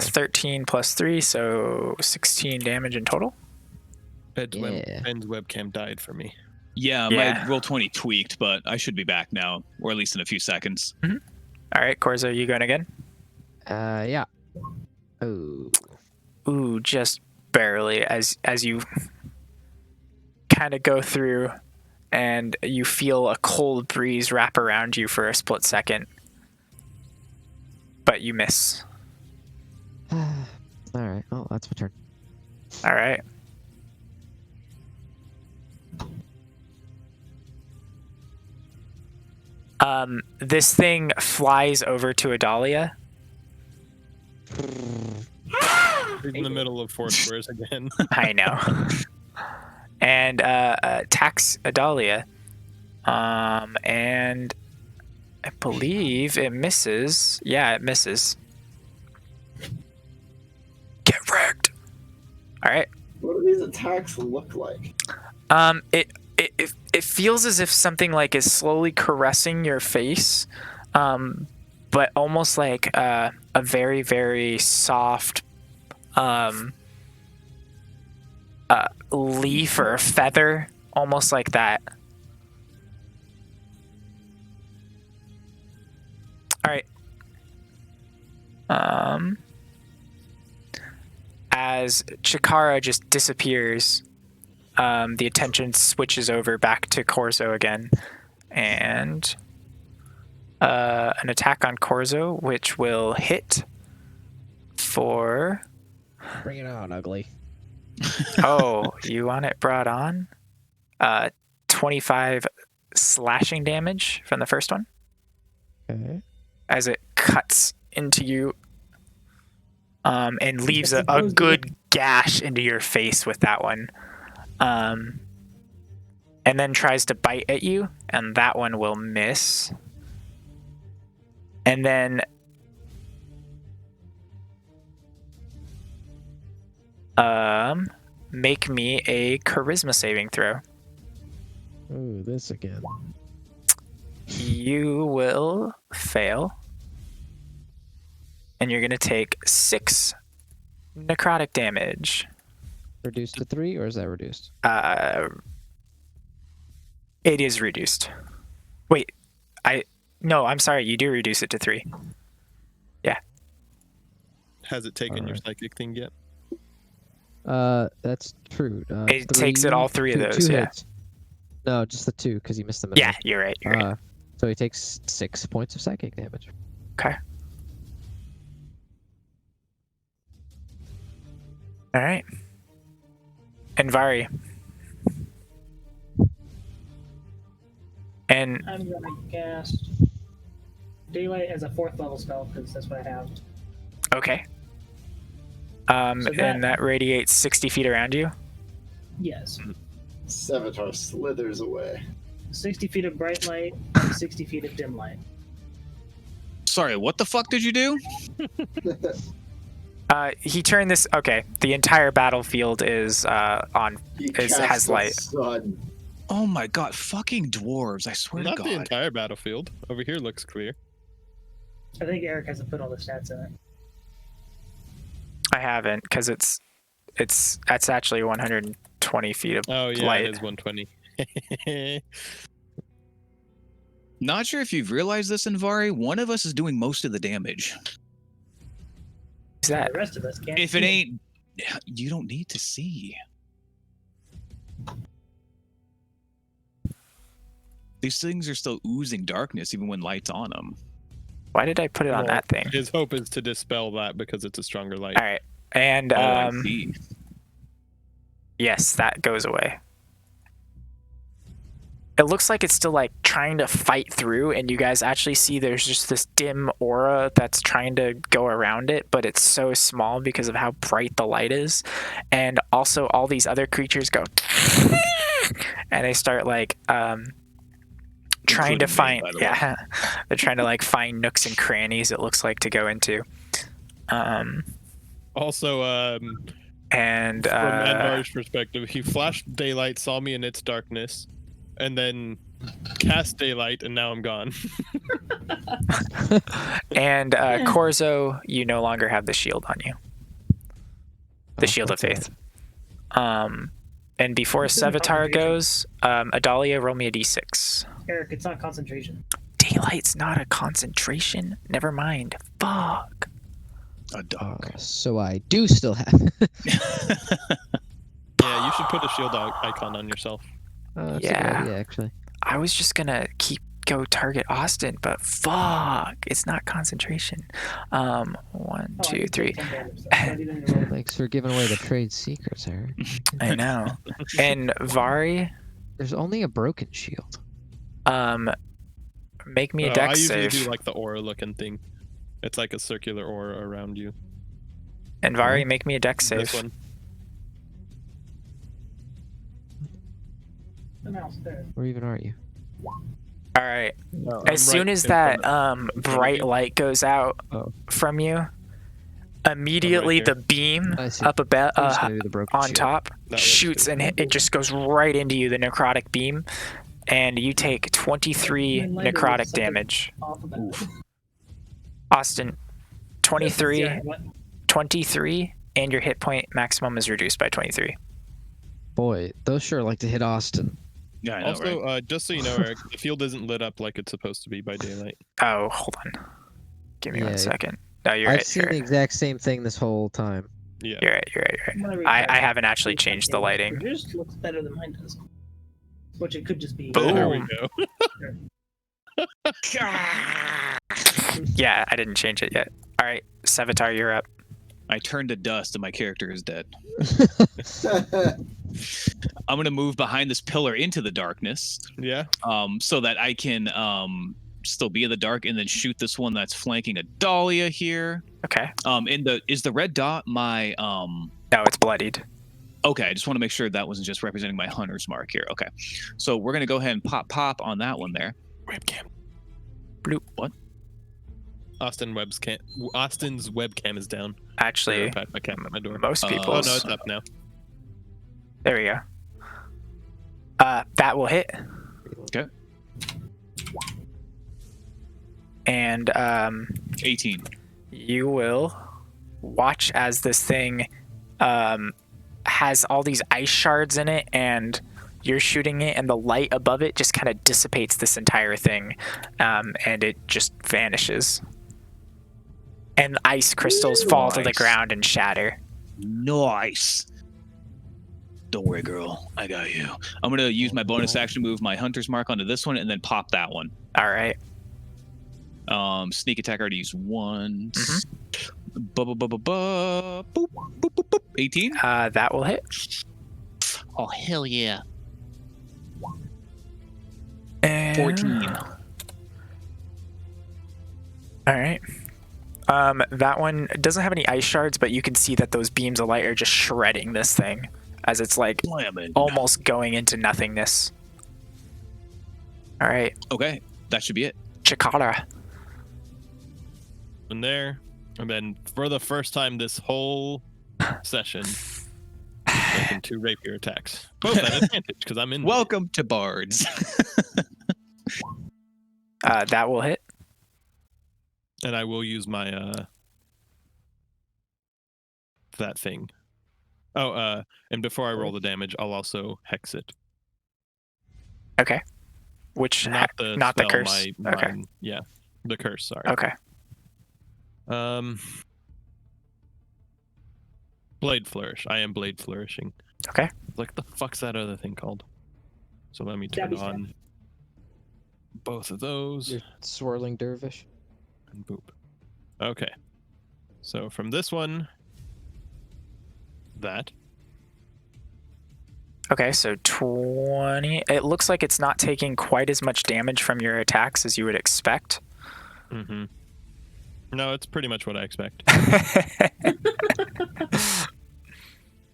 Speaker 6: sir.
Speaker 1: 13 plus 3, so 16 damage in total.
Speaker 7: Ben's
Speaker 6: Yeah.
Speaker 7: webcam died for me.
Speaker 5: Yeah,
Speaker 1: Yeah.
Speaker 5: my roll 20 tweaked, but I should be back now, or at least in a few seconds.
Speaker 1: All right, Korzo, you going again?
Speaker 6: Yeah. Oh.
Speaker 1: Ooh, just barely as you kind of go through and you feel a cold breeze wrap around you for a split second. But you miss.
Speaker 6: Alright, well, that's my turn.
Speaker 1: All right. This thing flies over to Adalia.
Speaker 7: He's in the middle of four squares again.
Speaker 1: I know. And attacks Adalia. And I believe it misses. Yeah, it misses. Get wrecked. All right.
Speaker 2: What do these attacks look like?
Speaker 1: It feels as if something like is slowly caressing your face, but almost like a very, very soft leaf or a feather, almost like that. All right. As Chikara just disappears, the attention switches over back to Korzo again, and an attack on Korzo, which will hit for.
Speaker 6: Bring it on, ugly.
Speaker 1: Oh, you want it brought on? 25 slashing damage from the first one
Speaker 6: Okay.
Speaker 1: as it cuts into you, and leaves a
Speaker 4: supposed to
Speaker 1: good gash into your face with that one. And then tries to bite at you, and that one will miss. And then make me a charisma saving throw.
Speaker 6: Ooh, this again.
Speaker 1: You will fail. And you're going to take 6 necrotic damage.
Speaker 6: Reduced to 3, or is that reduced?
Speaker 1: It is reduced. Wait, no, I'm sorry. You do reduce it to 3. Yeah.
Speaker 7: Has it taken your
Speaker 6: Alright.
Speaker 7: psychic thing yet?
Speaker 6: That's true.
Speaker 1: It takes it all 3 of those,
Speaker 6: two
Speaker 1: yeah.
Speaker 6: hits. No, just the 2, because you missed the middle.
Speaker 1: Yeah, you're right. You're right.
Speaker 6: So he takes 6 points of psychic damage.
Speaker 1: Okay. All right. And Vari. And
Speaker 4: I'm gonna cast Daylight as a 4th level spell because that's what I have.
Speaker 1: okay.
Speaker 4: So
Speaker 1: And that radiates 60 feet around you.
Speaker 4: Yes.
Speaker 2: Sevatar slithers away.
Speaker 4: 60 feet of bright light and 60 feet of dim light.
Speaker 5: Sorry, what the fuck did you do?
Speaker 1: He turned this. Okay, the entire battlefield is on.
Speaker 2: He
Speaker 1: Has
Speaker 2: casts the
Speaker 1: light.
Speaker 2: sun.
Speaker 5: Oh my god, fucking dwarves! I swear
Speaker 7: Not
Speaker 5: to
Speaker 7: the
Speaker 5: God.
Speaker 7: entire battlefield. Over here looks clear.
Speaker 4: I think Eric hasn't put all the stats in it.
Speaker 1: I haven't because that's actually 120 feet of
Speaker 7: Oh yeah,
Speaker 1: light.
Speaker 7: it is 120.
Speaker 5: Not sure if you've realized this, Invari. One of us is doing most of the damage.
Speaker 1: Is that?
Speaker 4: The rest of us can't.
Speaker 5: If it
Speaker 4: see
Speaker 5: ain't, you don't need to see. These things are still oozing darkness even when light's on them.
Speaker 1: Why did I put it on
Speaker 7: Well,
Speaker 1: that thing?
Speaker 7: His hope is to dispel that because it's a stronger light.
Speaker 1: All right, and
Speaker 5: Oh, I see.
Speaker 1: yes, that goes away. It looks like it's still like trying to fight through, and you guys actually see there's just this dim aura that's trying to go around it, but it's so small because of how bright the light is. And also all these other creatures go and they start like trying to
Speaker 5: Including me,
Speaker 1: find
Speaker 5: by the way.
Speaker 1: yeah. They're trying to like find nooks and crannies, it looks like, to go into.
Speaker 7: Also,
Speaker 1: And
Speaker 7: from Envar's perspective, he flashed daylight, saw me in its darkness, and then cast daylight, and now I'm gone.
Speaker 1: and Corzo, you no longer have the shield on you. The shield of
Speaker 6: what's
Speaker 1: faith. And before
Speaker 4: This isn't
Speaker 1: Sevatar
Speaker 4: concentration.
Speaker 1: goes, Adalia, roll me a d6.
Speaker 4: Eric, it's not concentration.
Speaker 1: Daylight's not a concentration? Never mind. Fuck.
Speaker 5: A dog.
Speaker 8: So I do still have.
Speaker 7: Yeah, you should put a shield icon on yourself.
Speaker 8: That's a good
Speaker 1: Yeah.
Speaker 8: idea, actually.
Speaker 1: I was just gonna go target Austin, but fuck, it's not concentration. 1,
Speaker 4: Oh, I
Speaker 1: 2,
Speaker 4: just
Speaker 1: 3.
Speaker 4: did 10 damage, though. I didn't even roll.
Speaker 8: Thanks for giving away the trade secrets, Eric.
Speaker 1: I know. And Vari,
Speaker 8: There's only a broken shield.
Speaker 1: make me a
Speaker 7: I
Speaker 1: dex
Speaker 7: usually
Speaker 1: save.
Speaker 7: do like the aura looking thing. It's like a circular aura around you.
Speaker 1: And Vari, make me a dex
Speaker 7: This
Speaker 1: save.
Speaker 7: one.
Speaker 4: The mouse there.
Speaker 8: Where even are you?
Speaker 1: All right.
Speaker 7: No,
Speaker 1: As soon as that bright light goes out
Speaker 8: Oh.
Speaker 1: from you, immediately
Speaker 7: there.
Speaker 1: the beam
Speaker 8: I see.
Speaker 1: up
Speaker 8: I'm just gonna do the broken
Speaker 1: on
Speaker 8: shield.
Speaker 1: top
Speaker 7: That looks
Speaker 1: shoots,
Speaker 7: good.
Speaker 1: and it just goes right into you, the necrotic beam, and you take 23
Speaker 4: And later
Speaker 1: necrotic
Speaker 4: with something
Speaker 1: damage.
Speaker 4: Off of that.
Speaker 1: Austin, 23,
Speaker 4: Yeah, what?
Speaker 1: 23, and your hit point maximum is reduced by 23.
Speaker 8: Boy, those sure like to hit Austin.
Speaker 5: Yeah, I know,
Speaker 7: Also,
Speaker 5: right?
Speaker 7: just so you know, Eric, the field isn't lit up like it's supposed to be by daylight.
Speaker 1: Oh, hold on. Give me
Speaker 8: Yeah,
Speaker 1: 1 second. No, you're
Speaker 8: I've
Speaker 1: right.
Speaker 8: seen
Speaker 1: You're
Speaker 8: the
Speaker 1: right.
Speaker 8: exact same thing this whole time.
Speaker 7: Yeah.
Speaker 1: You're right. You're right. You're right.
Speaker 4: Whenever
Speaker 1: I
Speaker 4: you try
Speaker 1: haven't
Speaker 4: to
Speaker 1: actually
Speaker 4: do
Speaker 1: changed the
Speaker 4: something,
Speaker 1: lighting.
Speaker 4: It just looks better than mine does. Which it could just be.
Speaker 1: Boom.
Speaker 7: There we go.
Speaker 1: Yeah, I didn't change it yet. All right, Sevatar, you're up.
Speaker 5: I turned to dust and my character is dead. I'm gonna move behind this pillar into the darkness,
Speaker 7: Yeah.
Speaker 5: so that I can still be in the dark and then shoot this one that's flanking a Dahlia here.
Speaker 1: Okay.
Speaker 5: Is the red dot my
Speaker 1: No, it's bloodied.
Speaker 5: Okay, I just want to make sure that wasn't just representing my hunter's mark here. Okay, so we're gonna go ahead and pop on that one there.
Speaker 7: Webcam.
Speaker 5: Bloop. What?
Speaker 7: Austin's webcam is down.
Speaker 1: Actually,
Speaker 7: Pat my cam at my door.
Speaker 1: most
Speaker 5: Oh,
Speaker 7: Oh
Speaker 1: people's.
Speaker 7: no, it's up now.
Speaker 1: There we go. That will hit.
Speaker 5: Okay.
Speaker 1: And
Speaker 5: 18.
Speaker 1: you will watch as this thing has all these ice shards in it, and you're shooting it, and the light above it just kind of dissipates this entire thing, and it just vanishes. And ice crystals fall to the
Speaker 5: Nice.
Speaker 1: ground and shatter.
Speaker 5: Nice. Don't worry, girl. I got you. I'm gonna use my bonus action to move my hunter's mark onto this one and then pop that one.
Speaker 1: All right.
Speaker 5: Sneak attack. I already used one.
Speaker 1: Mhm.
Speaker 5: Boop, boop, boop, boop. 18.
Speaker 1: That will hit.
Speaker 5: Oh hell yeah.
Speaker 1: And...
Speaker 5: 14.
Speaker 1: All right. That one doesn't have any ice shards, but you can see that those beams of light are just shredding this thing as it's like
Speaker 5: Slamming.
Speaker 1: almost going into nothingness. All right,
Speaker 5: Okay, that should be it.
Speaker 1: Chikara.
Speaker 7: In there, and then for the first time this whole session, making 2 rapier attacks. Both at advantage because I'm in.
Speaker 5: Welcome to Bards.
Speaker 1: That will hit.
Speaker 7: And I will use my that thing. Oh, and before I roll the damage, I'll also hex it.
Speaker 1: Okay. Which
Speaker 7: Not the
Speaker 1: not the
Speaker 7: spell,
Speaker 1: curse.
Speaker 7: My,
Speaker 1: Okay.
Speaker 7: yeah, the curse. Sorry.
Speaker 1: Okay.
Speaker 7: Blade flourish. I am blade flourishing.
Speaker 1: Okay.
Speaker 7: Like the fuck's that other thing called? So let me turn
Speaker 4: Stabby stab.
Speaker 7: on both of those.
Speaker 8: Your swirling dervish.
Speaker 7: And boop. Okay. So from this one, that.
Speaker 1: Okay, so 20. It looks like it's not taking quite as much damage from your attacks as you would expect.
Speaker 7: Mm-hmm. No, it's pretty much what I expect.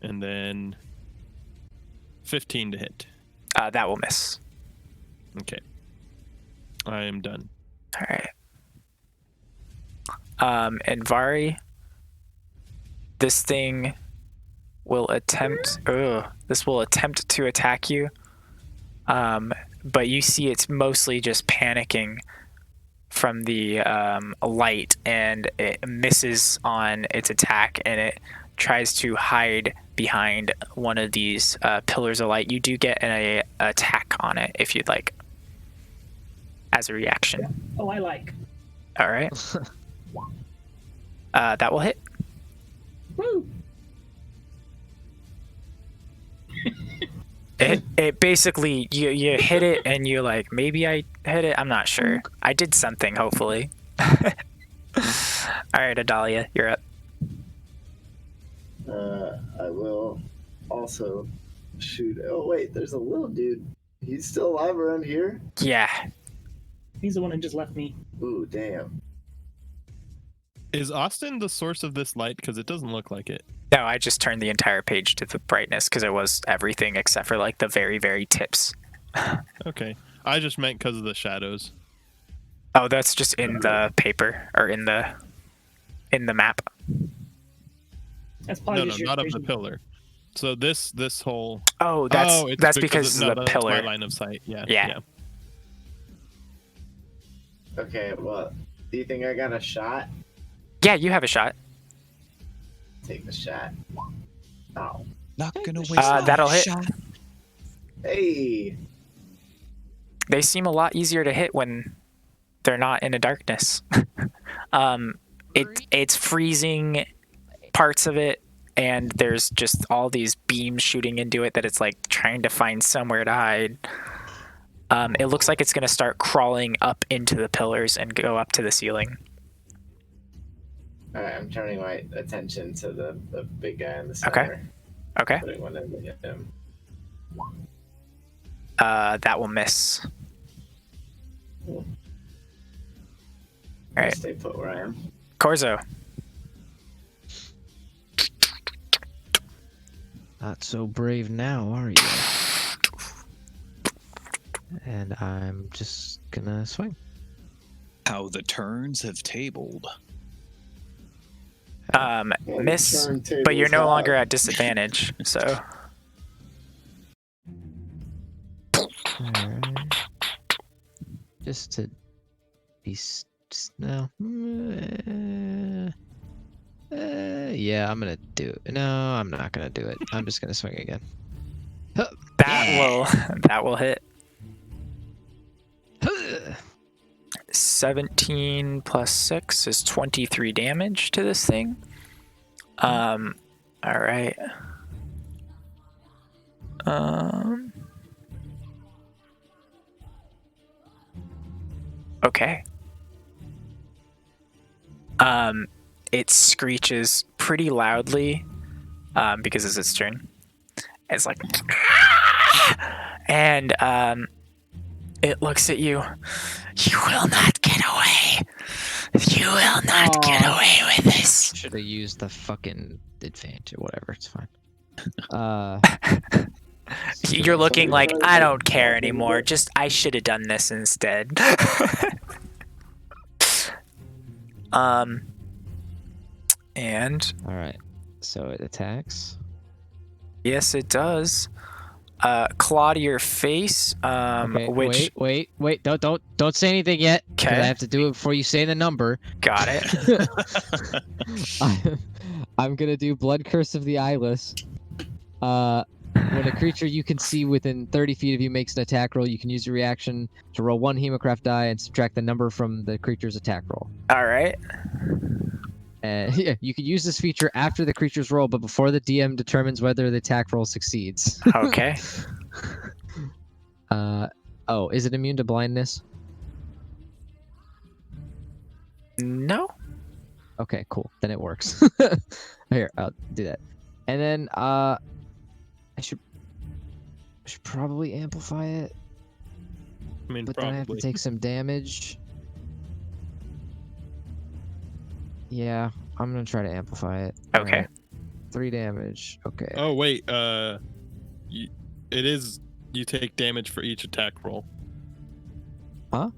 Speaker 7: And then 15 to hit.
Speaker 1: That will miss.
Speaker 7: Okay. I am done.
Speaker 1: All right. And Vari, this thing will attempt. This will attempt to attack you. But you see, it's mostly just panicking from the light, and it misses on its attack, and it tries to hide behind one of these pillars of light. You do get an attack on it if you'd like, as a reaction.
Speaker 4: Oh, I like.
Speaker 1: All right. That will hit.
Speaker 4: Woo!
Speaker 1: It basically, you hit it and you're like, maybe I hit it. I'm not sure. I did something, hopefully. All right, Adalia, you're up.
Speaker 2: I will also shoot. Oh wait, there's a little dude. He's still alive around here?
Speaker 1: Yeah.
Speaker 4: He's the one who just left me.
Speaker 2: Ooh, damn.
Speaker 7: Is Austin the source of this light? Because it doesn't look like it.
Speaker 1: No, I just turned the entire page to the brightness because it was everything except for like the very, very tips.
Speaker 7: Okay. I just meant because of the shadows.
Speaker 1: Oh, that's just in the paper or in the map.
Speaker 4: That's probably
Speaker 7: No,
Speaker 4: just your
Speaker 7: not of the
Speaker 4: vision.
Speaker 7: pillar. So this whole.
Speaker 1: Oh,
Speaker 7: it's
Speaker 1: that's because
Speaker 7: no,
Speaker 1: of the
Speaker 7: that's
Speaker 1: pillar.
Speaker 7: my line of sight. Yeah.
Speaker 1: Yeah.
Speaker 2: Okay, well, do you think I got a shot?
Speaker 1: Yeah, you have a shot.
Speaker 2: Take the shot. Oh.
Speaker 5: Not gonna waste
Speaker 1: That'll hit.
Speaker 5: shot.
Speaker 2: Hey!
Speaker 1: They seem a lot easier to hit when they're not in a darkness. It's freezing parts of it, and there's just all these beams shooting into it that it's like trying to find somewhere to hide. It looks like it's going to start crawling up into the pillars and go up to the ceiling.
Speaker 2: Alright, I'm turning my attention to the big guy in the center.
Speaker 1: Okay.
Speaker 2: Putting one in to hit him.
Speaker 1: That will miss.
Speaker 2: I'll
Speaker 1: Alright.
Speaker 2: stay put where I am.
Speaker 1: Corzo.
Speaker 6: Not so brave now, are you? And I'm just gonna swing.
Speaker 5: How the turns have tabled.
Speaker 1: Miss,
Speaker 2: Turntable
Speaker 1: but you're no
Speaker 2: high.
Speaker 1: longer at disadvantage, so.
Speaker 6: Alright. Just to be no. Yeah, I'm gonna do it. No, I'm not gonna do it. I'm just gonna swing again.
Speaker 1: That will hit. 17 plus 6 is 23 damage to this thing. All right. Okay. It screeches pretty loudly because it's its turn. It's like, and it looks at you. You will not get away. You will not get away with this.
Speaker 6: Should have used the fucking advantage or whatever. It's fine.
Speaker 1: You're looking like, I don't care anymore. Just, I should have done this instead. And
Speaker 6: All right. So it attacks.
Speaker 1: yes, it does. Claw to your face.
Speaker 6: Okay,
Speaker 1: Which
Speaker 6: wait. Don't say anything yet. 'Cause I
Speaker 1: Okay.
Speaker 6: have to do it before you say the number.
Speaker 1: got it.
Speaker 6: I'm gonna do Blood Curse of the Eyeless. When a creature you can see within 30 feet of you makes an attack roll, you can use your reaction to roll 1 Hemocraft die and subtract the number from the creature's attack roll.
Speaker 1: All right.
Speaker 6: And yeah, you can use this feature after the creature's roll, but before the DM determines whether the attack roll succeeds.
Speaker 1: Okay.
Speaker 6: Oh, is it immune to blindness?
Speaker 1: No.
Speaker 6: Okay, cool. Then it works. Here, I'll do that. And then I should probably amplify it,
Speaker 7: I mean,
Speaker 6: but then I have to
Speaker 7: probably.
Speaker 6: take some damage. Yeah, I'm gonna try to amplify it.
Speaker 1: Okay.
Speaker 6: Alright, 3 damage. Okay.
Speaker 7: Oh wait, you take damage for each attack roll.
Speaker 6: Huh?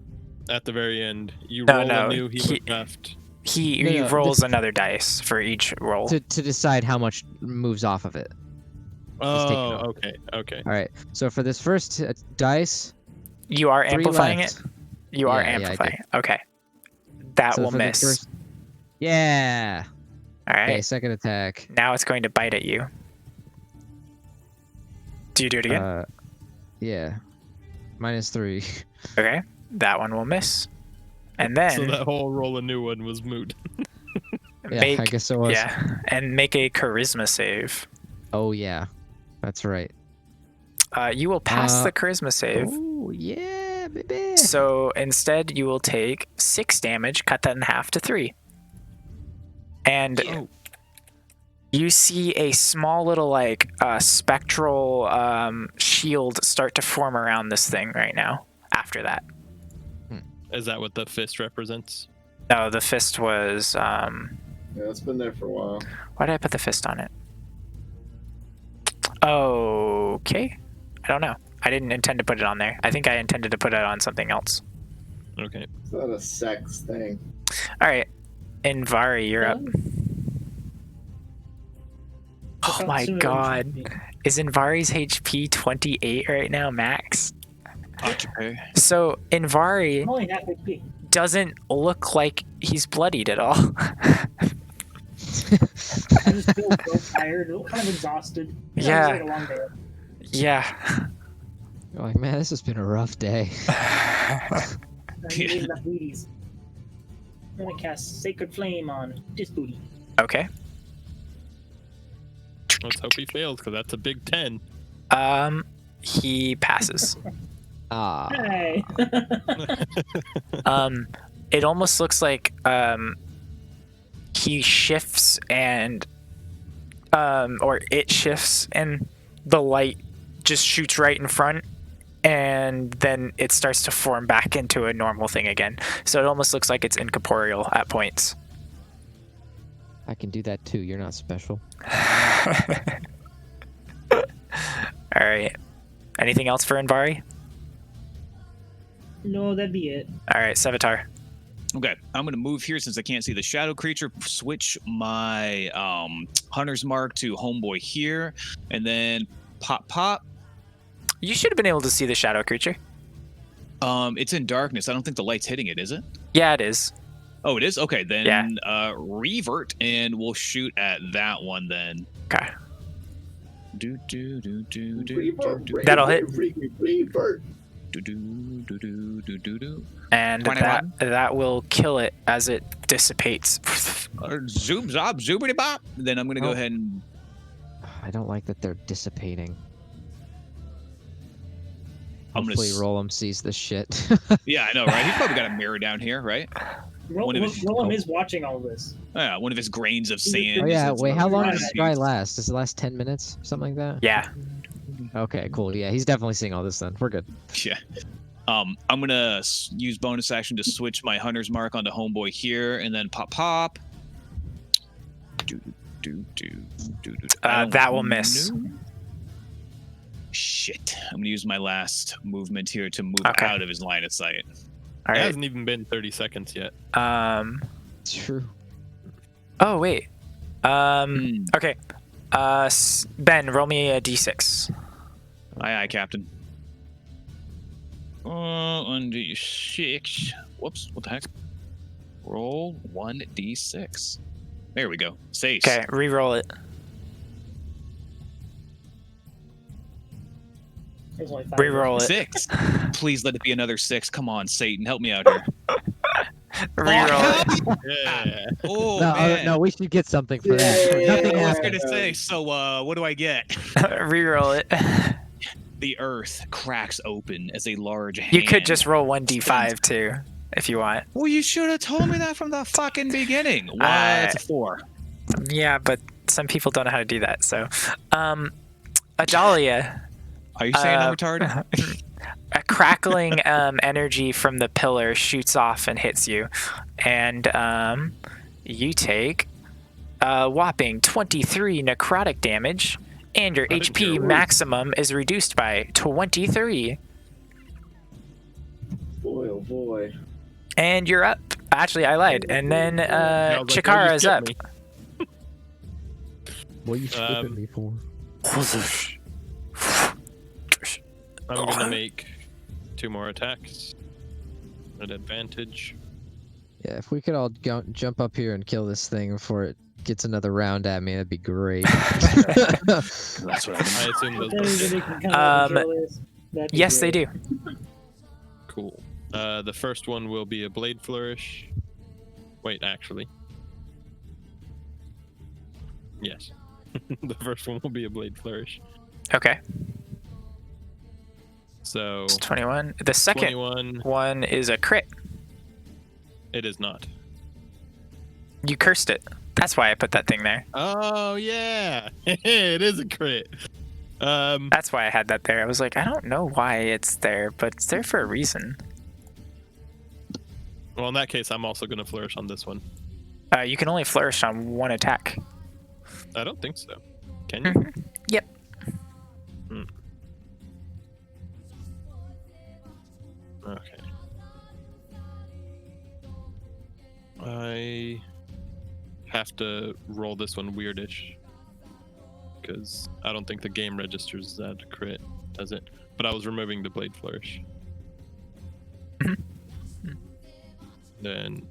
Speaker 7: At the very end, you
Speaker 1: No,
Speaker 7: roll
Speaker 1: no,
Speaker 7: a new
Speaker 1: he-
Speaker 7: Hemocraft.
Speaker 1: He
Speaker 6: No,
Speaker 1: rolls another dice for each roll.
Speaker 6: To decide how much moves off of it. Just take it
Speaker 7: Oh,
Speaker 6: off.
Speaker 7: okay.
Speaker 6: All right. So for this first dice,
Speaker 1: You are
Speaker 6: 3
Speaker 1: amplifying
Speaker 6: left.
Speaker 1: it. You are
Speaker 6: Yeah, I
Speaker 1: amplifying it. Okay. That
Speaker 6: So
Speaker 1: will
Speaker 6: for the
Speaker 1: miss.
Speaker 6: first- Yeah.
Speaker 1: All right.
Speaker 6: Okay, second attack.
Speaker 1: Now it's going to bite at you. Do you do it again?
Speaker 6: Yeah. -3.
Speaker 1: Okay. That one will miss. And then
Speaker 7: So that whole roll a new one was moot.
Speaker 6: Yeah,
Speaker 1: make
Speaker 6: I guess it was.
Speaker 1: yeah, and make a charisma save.
Speaker 6: Oh yeah, that's right.
Speaker 1: You will pass the charisma save.
Speaker 6: Oh yeah, baby.
Speaker 1: So instead, you will take 6 damage. Cut that in half to 3. And
Speaker 5: Oh.
Speaker 1: you see a small little like spectral shield start to form around this thing right now. After that,
Speaker 7: Is that what the fist represents?
Speaker 1: no, the fist was.
Speaker 2: Yeah, it's been there for a while.
Speaker 1: Why did I put the fist on it? Okay, I don't know. I didn't intend to put it on there. I think I intended to put it on something else.
Speaker 7: Okay.
Speaker 2: It's not a sex thing.
Speaker 1: All right, Invari, you're up. Oh
Speaker 4: How
Speaker 1: my
Speaker 4: soon are you
Speaker 1: god.
Speaker 4: thinking?
Speaker 1: Is Invari's HP 28 right now, max?
Speaker 5: Okay.
Speaker 1: So Invari
Speaker 4: I'm only half HP.
Speaker 1: doesn't look like he's bloodied at all.
Speaker 4: I just feel so tired, kind of exhausted.
Speaker 1: Yeah.
Speaker 4: It was like a long day.
Speaker 1: Yeah.
Speaker 6: You're like, man, this has been a rough day.
Speaker 4: I need enough booties. I'm gonna cast Sacred Flame on this booty.
Speaker 1: Okay.
Speaker 7: Let's hope he fails, because that's a big 10.
Speaker 1: He passes.
Speaker 6: Ah.
Speaker 4: Hey.
Speaker 1: It almost looks like he shifts and or it shifts and the light just shoots right in front and then it starts to form back into a normal thing again. So it almost looks like it's incorporeal at points.
Speaker 6: I can do that too. You're not special.
Speaker 1: All right. Anything else for Invari?
Speaker 4: No, that'd be it.
Speaker 1: All right, Sevatar.
Speaker 5: Okay, I'm gonna move here since I can't see the shadow creature. Switch my hunter's mark to homeboy here, and then pop.
Speaker 1: You should have been able to see the shadow creature.
Speaker 5: It's in darkness. I don't think the light's hitting it, is it?
Speaker 1: Yeah, it is.
Speaker 5: Oh, it is. Okay, then
Speaker 1: Yeah.
Speaker 5: revert, and we'll shoot at that one then.
Speaker 1: Okay.
Speaker 5: Do.
Speaker 2: Revert,
Speaker 1: That'll hit.
Speaker 2: Revert.
Speaker 5: Do.
Speaker 1: And
Speaker 5: 21.
Speaker 1: that will kill it as it dissipates.
Speaker 5: Zoom, zob, zoobity bop. Then I'm gonna go
Speaker 6: Oh.
Speaker 5: ahead and
Speaker 6: I don't like that they're dissipating.
Speaker 5: I'm gonna
Speaker 6: Hopefully,
Speaker 5: s-
Speaker 6: Rollum sees this shit.
Speaker 5: yeah, I know, right? He's probably got a mirror down here, right? One of his-
Speaker 4: Roland is watching all this.
Speaker 5: Yeah, one of his grains of sand.
Speaker 6: Oh yeah,
Speaker 5: is-
Speaker 6: wait, how long
Speaker 4: Right.
Speaker 6: does this guy last? Does it last 10 minutes? Something like that?
Speaker 1: Yeah.
Speaker 6: Okay, cool. Yeah, he's definitely seeing all this then. We're good.
Speaker 5: Yeah. I'm gonna use bonus action to switch my hunter's mark onto homeboy here, and then pop.
Speaker 1: That will miss.
Speaker 5: Shit. I'm gonna use my last movement here to move
Speaker 1: Okay.
Speaker 5: out of his line of sight.
Speaker 1: All
Speaker 7: It
Speaker 1: right.
Speaker 7: hasn't even been 30 seconds yet.
Speaker 6: True.
Speaker 1: Oh wait. Okay. Ben, roll me a d6.
Speaker 5: Aye, Captain. 1d6. Whoops, what the heck? Roll 1d6. There we go. Safe.
Speaker 1: Okay, re-roll it.
Speaker 4: There's only 5.
Speaker 1: Re-roll it.
Speaker 5: 6. Please let it be another 6. Come on, Satan, help me out here.
Speaker 1: Re-roll it.
Speaker 7: Yeah.
Speaker 5: Oh,
Speaker 6: no,
Speaker 5: man.
Speaker 6: no, we should get something for that. Nothing
Speaker 5: I was
Speaker 6: happened.
Speaker 5: gonna say, so what do I get?
Speaker 1: Re-roll it.
Speaker 5: The earth cracks open as a large hand.
Speaker 1: You could just roll 1d5 too, if you want.
Speaker 5: Well, you should have told me that from the fucking beginning. It's a 4.
Speaker 1: Yeah, but some people don't know how to do that. So, Adalia,
Speaker 5: Are you saying I'm retarded?
Speaker 1: a crackling energy from the pillar shoots off and hits you, and you take a whopping 23 necrotic damage, and your HP maximum is reduced by 23.
Speaker 2: Boy, oh boy.
Speaker 1: And you're up. Actually, I lied. And then
Speaker 7: I was like, oh,
Speaker 1: Chikara
Speaker 7: you
Speaker 1: is
Speaker 7: skipped
Speaker 1: up.
Speaker 7: me.
Speaker 6: What are you skipping
Speaker 7: Um,
Speaker 6: me for?
Speaker 7: I'm gonna make 2 more attacks at advantage.
Speaker 6: Yeah, if we could all jump up here and kill this thing before it gets another round at me, that'd be great.
Speaker 5: That's what I
Speaker 7: I assume those both
Speaker 4: Anybody
Speaker 7: hit.
Speaker 4: can come up and kill this. That'd be
Speaker 1: Yes, they
Speaker 4: great.
Speaker 1: do.
Speaker 7: Cool. The first one will be a blade flourish. Wait, actually. Yes. The first one will be a blade flourish.
Speaker 1: Okay.
Speaker 7: So
Speaker 1: It's 21. The second
Speaker 7: 21.
Speaker 1: one is a crit.
Speaker 7: It is not.
Speaker 1: You cursed it. That's why I put that thing there.
Speaker 7: Oh yeah, it is a crit.
Speaker 1: That's why I had that there. I was like, I don't know why it's there, but it's there for a reason.
Speaker 7: Well, in that case, I'm also gonna flourish on this one.
Speaker 1: You can only flourish on one attack.
Speaker 7: I don't think so. Can you?
Speaker 1: Mhm. Yep.
Speaker 7: Okay. I have to roll this one weirdish because I don't think the game registers that crit, does it? But I was removing the blade flourish. Then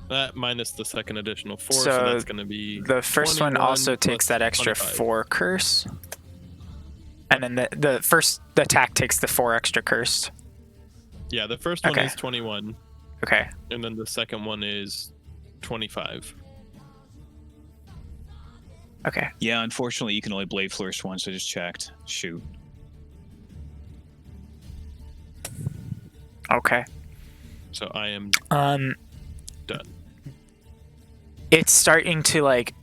Speaker 7: that minus the second additional 4, so
Speaker 1: So
Speaker 7: that's going to be
Speaker 1: The first one
Speaker 7: 21
Speaker 1: also takes
Speaker 7: plus
Speaker 1: that extra
Speaker 7: 25.
Speaker 1: 4 curse. And then the first attack takes the 4 extra curse.
Speaker 7: Yeah, the first one
Speaker 1: Okay.
Speaker 7: is 21,
Speaker 1: Okay.
Speaker 7: and then the second one is 25.
Speaker 1: Okay.
Speaker 5: Yeah, unfortunately, you can only blade flourish once. I just checked. Shoot.
Speaker 1: Okay.
Speaker 7: So I am done.
Speaker 1: It's starting to like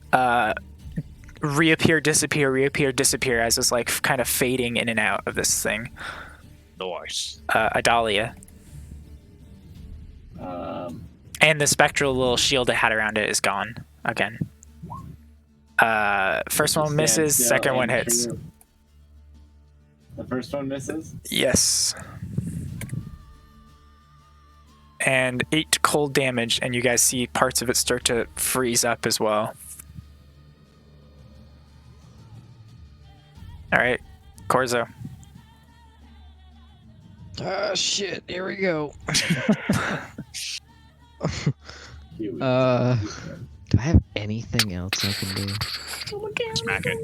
Speaker 1: reappear, disappear as it's like kind of fading in and out of this thing.
Speaker 5: Nice.
Speaker 1: Adalia. And the spectral little shield it had around it is gone again. First one misses,
Speaker 2: Stand
Speaker 1: second
Speaker 2: still
Speaker 1: one
Speaker 2: and
Speaker 1: hits.
Speaker 2: true. The first one misses?
Speaker 1: Yes. And 8 cold damage, and you guys see parts of it start to freeze up as well. Alright, Corzo.
Speaker 6: Ah, shit. Here we go.
Speaker 2: Here we
Speaker 6: Do I have anything else I can do?
Speaker 5: Smack it.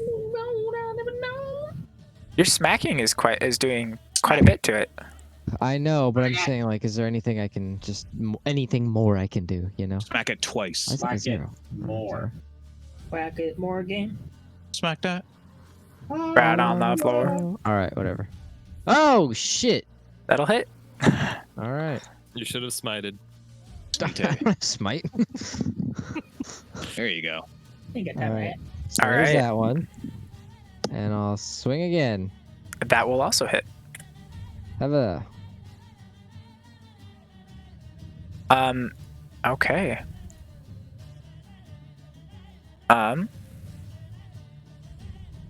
Speaker 1: Your smacking is doing quite a bit to it.
Speaker 6: I know, but I'm saying, like, is there anything I can just anything more I can do? You know?
Speaker 5: Smack it twice.
Speaker 6: I think
Speaker 2: Whack
Speaker 6: a
Speaker 2: it
Speaker 6: 0.
Speaker 2: more.
Speaker 4: Whack it more again.
Speaker 5: Smack that.
Speaker 1: Right on the floor.
Speaker 6: All right, whatever. Oh shit!
Speaker 1: That'll hit.
Speaker 6: All right.
Speaker 7: You should have smited.
Speaker 6: Smite.
Speaker 5: There you go.
Speaker 4: You got that
Speaker 6: All
Speaker 4: right.
Speaker 6: right. So
Speaker 1: All
Speaker 6: there's
Speaker 1: right.
Speaker 6: that one. And I'll swing again.
Speaker 1: That will also hit.
Speaker 6: Have a.
Speaker 1: Okay.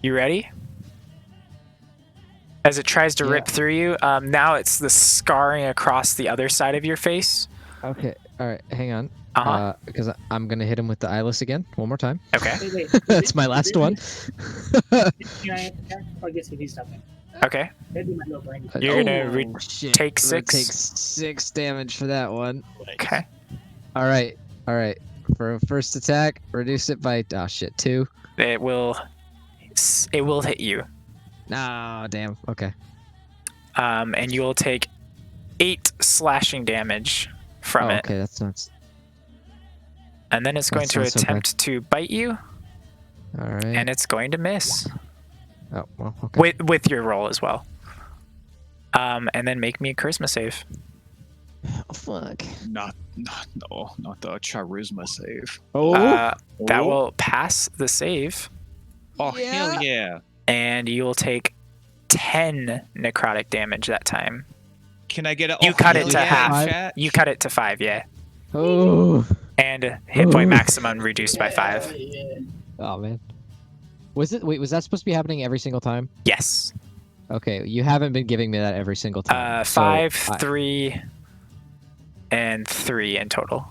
Speaker 1: You ready? As it tries to rip through you, now it's the scarring across the other side of your face.
Speaker 6: Okay. All right. Hang on.
Speaker 1: Uh-huh.
Speaker 6: Because I'm gonna hit him with the eyeless again, one more time.
Speaker 1: Okay.
Speaker 4: Wait.
Speaker 6: That's my last one.
Speaker 4: Can I attack? I guess if he's stopping.
Speaker 1: Okay.
Speaker 4: Maybe my little brain.
Speaker 1: You're gonna
Speaker 6: shit.
Speaker 1: take
Speaker 6: I'm gonna
Speaker 1: 6?
Speaker 6: take 6 damage for that one.
Speaker 1: Okay.
Speaker 6: All right. For a first attack, reduce it by 2.
Speaker 1: It will hit you.
Speaker 6: No, damn. Okay.
Speaker 1: And you will take 8 slashing damage from it.
Speaker 6: Okay, that's not.
Speaker 1: And then it's going
Speaker 6: That's
Speaker 1: to
Speaker 6: not so bad.
Speaker 1: attempt to bite you,
Speaker 6: All right.
Speaker 1: and it's going to miss
Speaker 6: Oh well. Okay.
Speaker 1: with your roll as well. And then make me a charisma save.
Speaker 6: Oh, fuck.
Speaker 5: Not the charisma save.
Speaker 6: Oh.
Speaker 1: That will pass the save,
Speaker 5: Oh hell yeah!
Speaker 1: and you will take 10 necrotic damage that time.
Speaker 5: Can I get it?
Speaker 1: You cut it to half.
Speaker 5: Chat?
Speaker 1: You cut it to 5, yeah.
Speaker 6: Oh.
Speaker 1: And hit point maximum reduced by 5.
Speaker 6: Oh man. Was that supposed to be happening every single time?
Speaker 1: Yes.
Speaker 6: Okay, you haven't been giving me that every single time.
Speaker 1: 5, 3, and 3 in total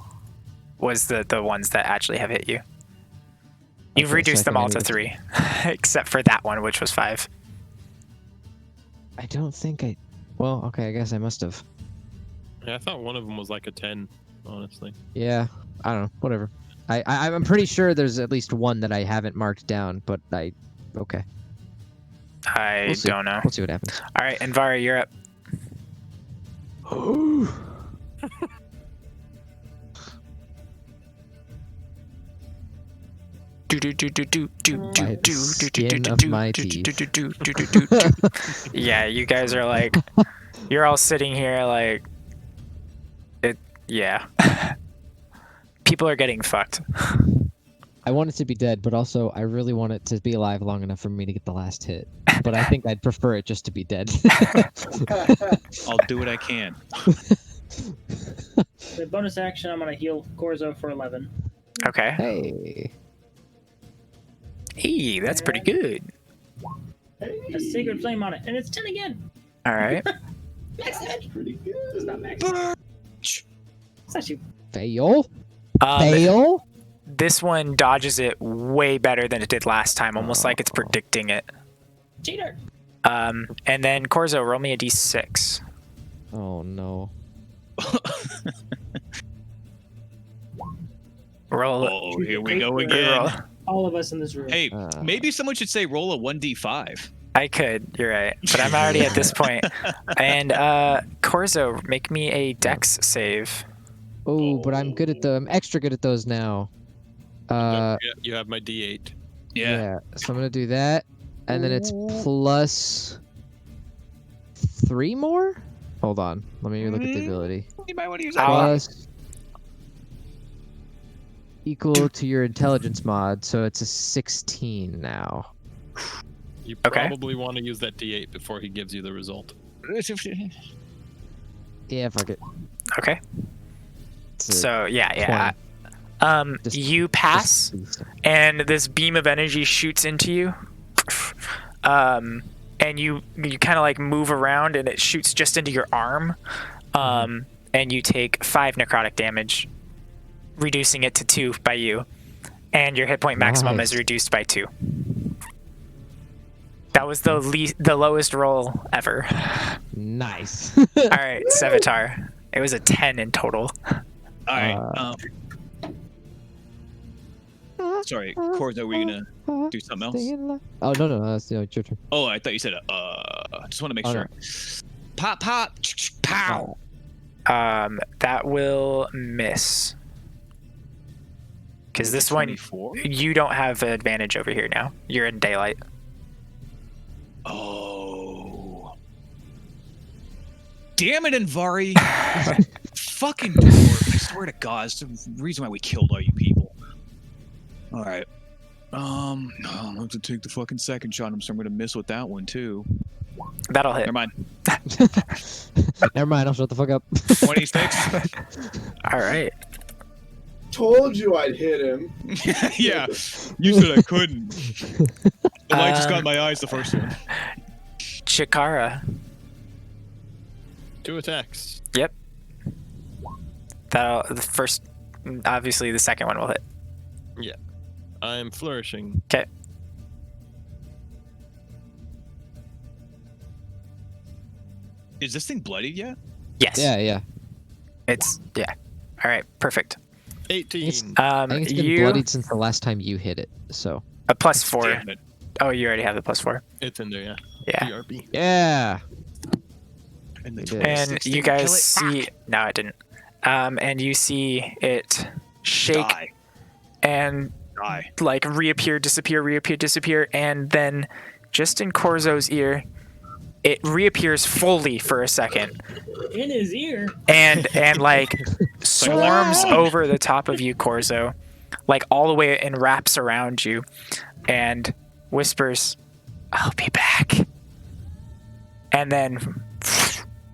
Speaker 1: was the ones that actually have hit you. You've
Speaker 6: Okay,
Speaker 1: reduced
Speaker 6: so I
Speaker 1: them all
Speaker 6: think
Speaker 1: to
Speaker 6: I
Speaker 1: 3, except for that one, which was 5.
Speaker 6: I don't think I. Well, okay, I guess I must have.
Speaker 7: Yeah, I thought one of them was like a 10, honestly.
Speaker 6: Yeah, I don't know. Whatever. I'm pretty sure there's at least one that I haven't marked down, but okay.
Speaker 1: I
Speaker 6: We'll see.
Speaker 1: don't know.
Speaker 6: We'll see what happens.
Speaker 1: All right, Envara, you're up. Yeah, you guys are like, you're all sitting here like, yeah. People are getting fucked.
Speaker 6: I want it to be dead, but also I really want it to be alive long enough for me to get the last hit. But I think I'd prefer it just to be dead.
Speaker 5: I'll do what I can.
Speaker 4: The bonus action, I'm gonna heal Corzo for 11.
Speaker 1: Okay.
Speaker 6: Hey.
Speaker 1: Hey, that's pretty good.
Speaker 4: A sacred flame on it, and it's 10 again.
Speaker 1: All right.
Speaker 4: Max damage.
Speaker 2: Pretty good.
Speaker 4: It's not max. It's actually
Speaker 6: Fail? Fail?
Speaker 1: This one dodges it way better than it did last time, almost like it's predicting it.
Speaker 4: cheater.
Speaker 1: And then Corzo, roll me a d6.
Speaker 6: Oh no.
Speaker 1: Roll.
Speaker 5: Oh, here we go
Speaker 1: roll.
Speaker 5: again.
Speaker 4: All of us in this room.
Speaker 5: Hey, maybe someone should say roll a 1d5.
Speaker 1: I could, you're right, but I'm already at this point. And Corzo, make me a dex save.
Speaker 6: Oh, but I'm extra good at those now.
Speaker 7: You have my D8.
Speaker 5: Yeah.
Speaker 6: So I'm gonna do that, and then it's plus 3 more. Hold on, let me look at the ability.
Speaker 5: You might want to use that.
Speaker 6: Plus equal to your intelligence mod, so it's a 16 now.
Speaker 7: You
Speaker 1: Okay.
Speaker 7: probably want to use that D8 before he gives you the result.
Speaker 6: Yeah, fuck it.
Speaker 1: Okay.
Speaker 6: It's a
Speaker 1: So yeah.
Speaker 6: 20.
Speaker 1: You pass, and this beam of energy shoots into you. And you kind of like move around, and it shoots just into your arm. And you take 5 necrotic damage, reducing it to 2 by you, and your hit point maximum is reduced by 2. That was the lowest roll ever.
Speaker 6: Nice.
Speaker 1: All right, Sevatar. It was a 10 in total.
Speaker 5: All right. Sorry, Corzo, were you gonna do something else?
Speaker 6: Oh no, that's your turn.
Speaker 5: Oh, I thought you said just want to make sure. Pop, pow.
Speaker 1: That will miss. Because this one,
Speaker 5: 24?
Speaker 1: you don't have an advantage over here now. You're in daylight.
Speaker 5: Oh. Damn it, Envari. Fucking dwarf. I swear to God, it's the reason why we killed all you people. Alright. I'm gonna have to take the fucking second shot, so I'm gonna miss with that one too.
Speaker 1: That'll hit.
Speaker 5: Never mind.
Speaker 8: Never mind. I'll shut the fuck up.
Speaker 5: 26.
Speaker 1: All right.
Speaker 2: Told you I'd hit him.
Speaker 5: Yeah, you said I couldn't. The light just got in my eyes the first one.
Speaker 1: Chikara.
Speaker 7: 2 attacks.
Speaker 1: Yep. That'll the first. Obviously, the second one will hit.
Speaker 7: I'm flourishing.
Speaker 1: Okay.
Speaker 5: Is this thing bloodied yet?
Speaker 1: Yes.
Speaker 8: Yeah.
Speaker 1: It's yeah. All right. Perfect.
Speaker 7: 18.
Speaker 8: I think it's been
Speaker 1: You
Speaker 8: bloodied since the last time you hit it. So
Speaker 1: a +4.
Speaker 5: Damn it.
Speaker 1: Oh, you already have the +4.
Speaker 7: It's in there, yeah.
Speaker 1: Yeah.
Speaker 7: BRB.
Speaker 8: yeah.
Speaker 5: And the
Speaker 8: You did.
Speaker 5: 26
Speaker 1: And you
Speaker 5: didn't kill
Speaker 1: guys
Speaker 5: it?
Speaker 1: see. No, it didn't. And you see it shake
Speaker 5: Die.
Speaker 1: and
Speaker 5: Die.
Speaker 1: like reappear, disappear, and then just in Corzo's ear, it reappears fully for a second,
Speaker 4: In his ear.
Speaker 1: and like swarms over the top of you, Corzo, like all the way and wraps around you, and whispers, "I'll be back," and then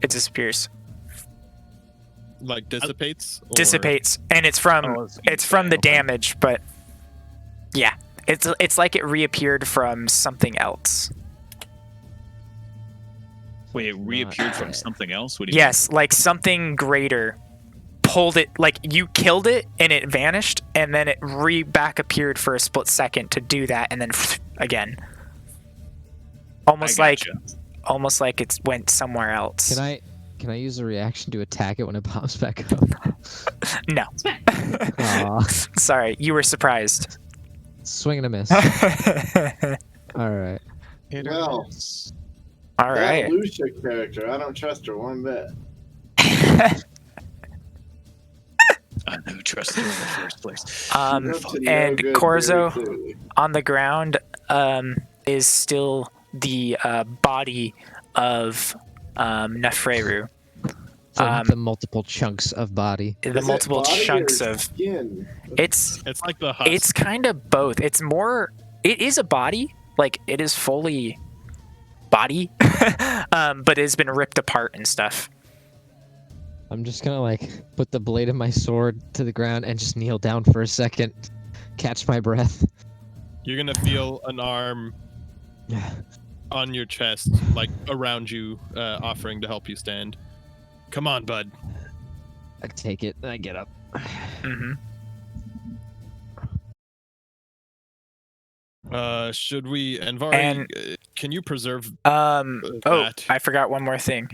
Speaker 1: it disappears,
Speaker 7: Like dissipates? Or...
Speaker 1: dissipates, and it's from the damage, but yeah, it's like it reappeared from something else.
Speaker 5: Wait, it reappeared from something else? What do you
Speaker 1: Yes, like something greater pulled it, like you killed it and it vanished, and then it back appeared for a split second to do that, and then again.
Speaker 5: mean?
Speaker 1: Almost
Speaker 5: I
Speaker 1: like
Speaker 5: gotcha.
Speaker 1: it went somewhere else.
Speaker 8: Can I use a reaction to attack it when it pops back up?
Speaker 1: No.
Speaker 8: Aw.
Speaker 1: Sorry, you were surprised.
Speaker 8: Swing and a miss. All right.
Speaker 2: Well,
Speaker 1: All right.
Speaker 2: that Lusha character, I don't trust her one bit.
Speaker 5: I never trusted her in the first place.
Speaker 2: She's up to no
Speaker 1: And
Speaker 2: good
Speaker 1: Corzo,
Speaker 2: very clearly.
Speaker 1: on the ground is still the body of Nefreru.
Speaker 8: The multiple chunks of body.
Speaker 1: The
Speaker 2: Is it
Speaker 1: multiple
Speaker 2: body or
Speaker 1: chunks of
Speaker 2: skin?
Speaker 1: it's
Speaker 7: It's like the husk.
Speaker 1: it's kind of both. It is a body, like it is fully body, but it has been ripped apart and stuff.
Speaker 8: I'm just gonna like put the blade of my sword to the ground and just kneel down for a second, catch my breath.
Speaker 7: You're gonna feel an arm on your chest, like around you, offering to help you stand. Come on, bud.
Speaker 8: I take it and I get up.
Speaker 1: Hmm.
Speaker 7: Should we, Anvari,
Speaker 1: And-
Speaker 7: can you preserve?
Speaker 1: Oh,
Speaker 7: that.
Speaker 1: I forgot one more thing.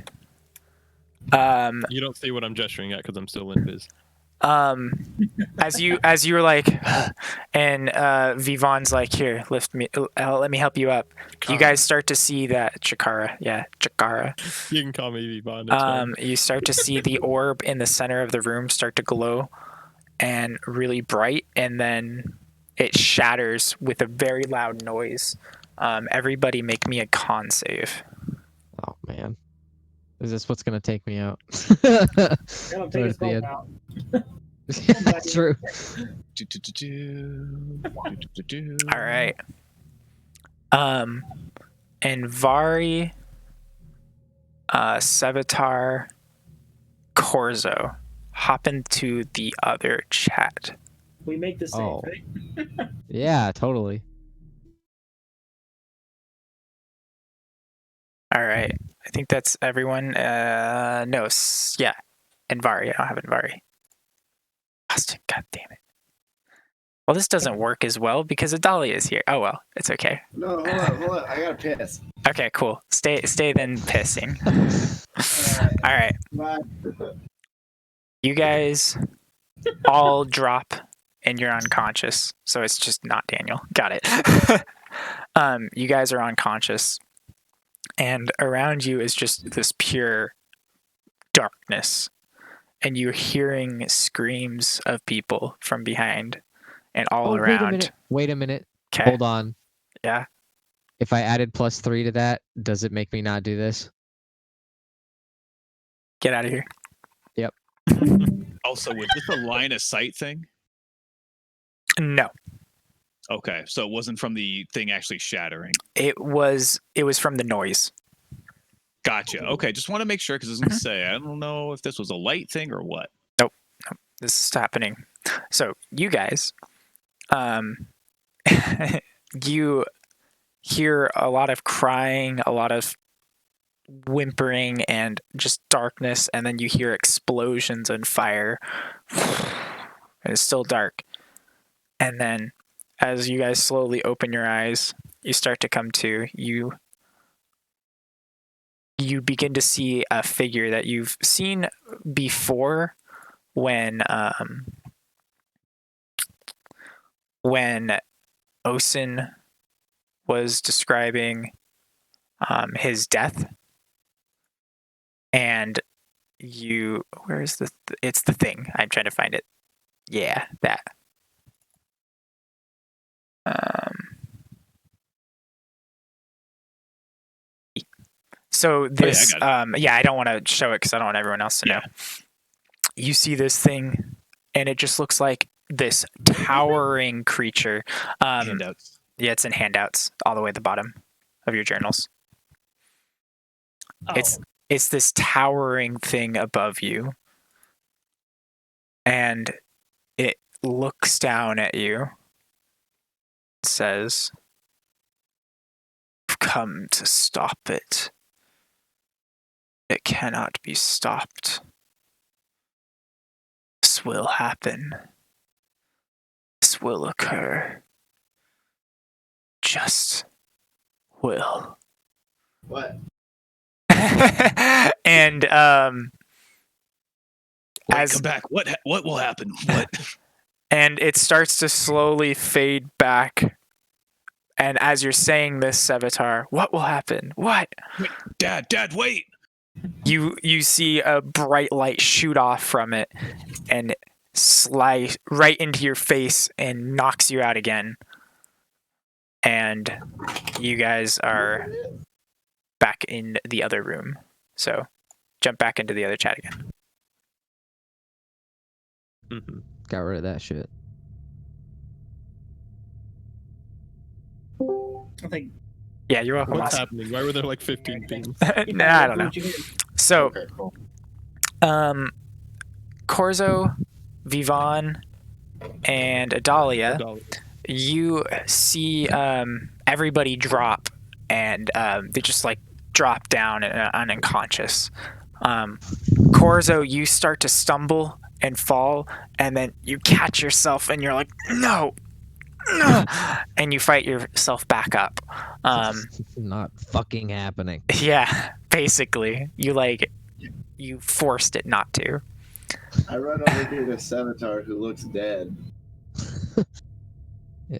Speaker 7: You don't see what I'm gesturing at because I'm still in biz.
Speaker 1: As you were like, and Vivon's like, here, lift me, let me help you up. You guys start to see that Chikara.
Speaker 7: You can call me Vivon. it's fine.
Speaker 1: You start to see the orb in the center of the room start to glow and really bright, and then it shatters with a very loud noise. Everybody make me a con save.
Speaker 8: Oh man. Is this what's gonna take me out?
Speaker 4: That'll take
Speaker 8: Right
Speaker 4: his
Speaker 8: at the end.
Speaker 4: out.
Speaker 8: Yeah, true.
Speaker 1: All right. And Vari, Sevatar, Corzo, hop into the other chat.
Speaker 4: We make the same,
Speaker 8: Oh.
Speaker 4: right?
Speaker 8: Yeah, totally.
Speaker 1: All right. I think that's everyone. No, yeah. And Vari. I don't have Envari. Austin, god damn it. Well, this doesn't work as well because Adalia is here. Oh well, it's okay.
Speaker 2: No, hold on. I gotta piss.
Speaker 1: Okay, cool. Stay then pissing. All right.
Speaker 2: Bye.
Speaker 1: You guys all drop and you're unconscious. So it's just not Daniel. Got it. You guys are unconscious. And around you is just this pure darkness. And you're hearing screams of people from behind and all around.
Speaker 8: Wait a minute.
Speaker 1: Okay.
Speaker 8: Hold on.
Speaker 1: Yeah.
Speaker 8: If I added +3 to that, does it make me not do this?
Speaker 1: Get out of here.
Speaker 5: Also, was this a line of sight thing?
Speaker 1: No.
Speaker 5: Okay, so it wasn't from the thing actually shattering.
Speaker 1: It was from the noise.
Speaker 5: Gotcha. Okay, just want to make sure because I was going to say I don't know if this was a light thing or what.
Speaker 1: This is happening. So you guys, you hear a lot of crying, a lot of whimpering, and just darkness, and then you hear explosions and fire. And it's still dark. And then as you guys slowly open your eyes, you start to come to. You begin to see a figure that you've seen before when Osin was describing his death. And where is it's the thing. I'm trying to find it. Yeah, that. So this, I don't want to show it because I don't want everyone else to know. You see this thing, and it just looks like this towering creature.
Speaker 5: Handouts.
Speaker 1: Yeah, it's in handouts all the way at the bottom of your journals.
Speaker 4: Oh.
Speaker 1: It's this towering thing above you, and it looks down at you. It says, "I've come to stop it. It cannot be stopped. This will happen. This will occur. Just will."
Speaker 2: What?
Speaker 1: And
Speaker 5: Wait, come back. What will happen? What?
Speaker 1: And it starts to slowly fade back. And as you're saying this, Sevatar, what will happen? What?
Speaker 5: Wait, Dad, wait!
Speaker 1: You see a bright light shoot off from it and slide right into your face and knocks you out again. And you guys are back in the other room. So jump back into the other chat again.
Speaker 8: Mm-hmm. Got rid of that shit.
Speaker 4: I think.
Speaker 1: Yeah, you're welcome.
Speaker 7: What's happening? Why were there like 15 themes?
Speaker 1: Nah, I don't know. So,
Speaker 2: Okay, cool.
Speaker 1: Corzo, Vivan, and Adalia, you see everybody drop, and they just like drop down and unconscious. Corzo, you start to stumble and fall, and then you catch yourself, and you're like, no, and you fight yourself back up.
Speaker 8: Not fucking happening.
Speaker 1: Yeah, basically, you forced it not to.
Speaker 2: I run over here to Sevatar, who looks dead.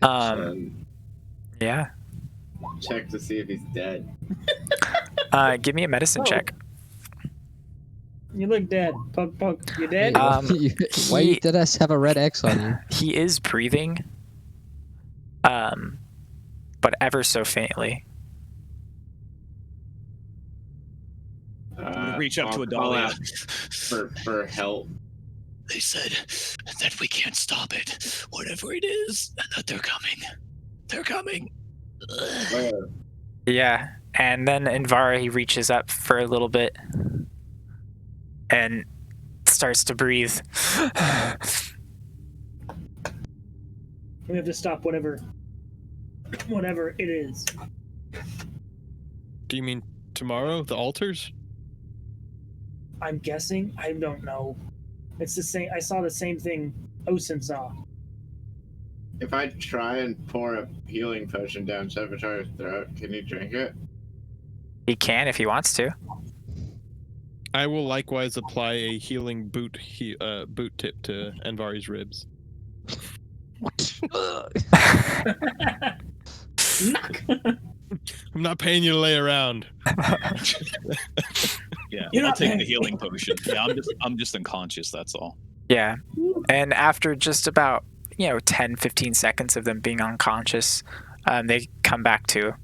Speaker 2: And
Speaker 1: Yeah.
Speaker 2: check to see if he's dead.
Speaker 1: Give me a medicine check.
Speaker 4: You look dead. Poke, poke. You dead?
Speaker 8: Why did I have a red X on you?
Speaker 1: He is breathing, but ever so faintly.
Speaker 5: Reach up to
Speaker 2: I'll call
Speaker 5: Adalia.
Speaker 2: out for help.
Speaker 5: They said that we can't stop it, whatever it is, and that they're coming. They're coming.
Speaker 2: Where?
Speaker 1: Yeah, and then Invara, he reaches up for a little bit and starts to breathe.
Speaker 4: We have to stop whatever it is.
Speaker 7: Do you mean tomorrow? The altars?
Speaker 4: I'm guessing. I don't know. It's the same. I saw the same thing Osin saw.
Speaker 2: If I try and pour a healing potion down Sevatar's throat, can he drink it?
Speaker 1: He can if he wants to.
Speaker 7: I will likewise apply a healing boot tip to Anvari's ribs. I'm not paying you to lay around.
Speaker 5: Yeah,
Speaker 4: You're
Speaker 5: I'll
Speaker 4: not
Speaker 5: take the
Speaker 4: paying.
Speaker 5: healing potion. Yeah, I'm just unconscious, that's all.
Speaker 1: Yeah, and after just about 10-15 seconds of them being unconscious, they come back to.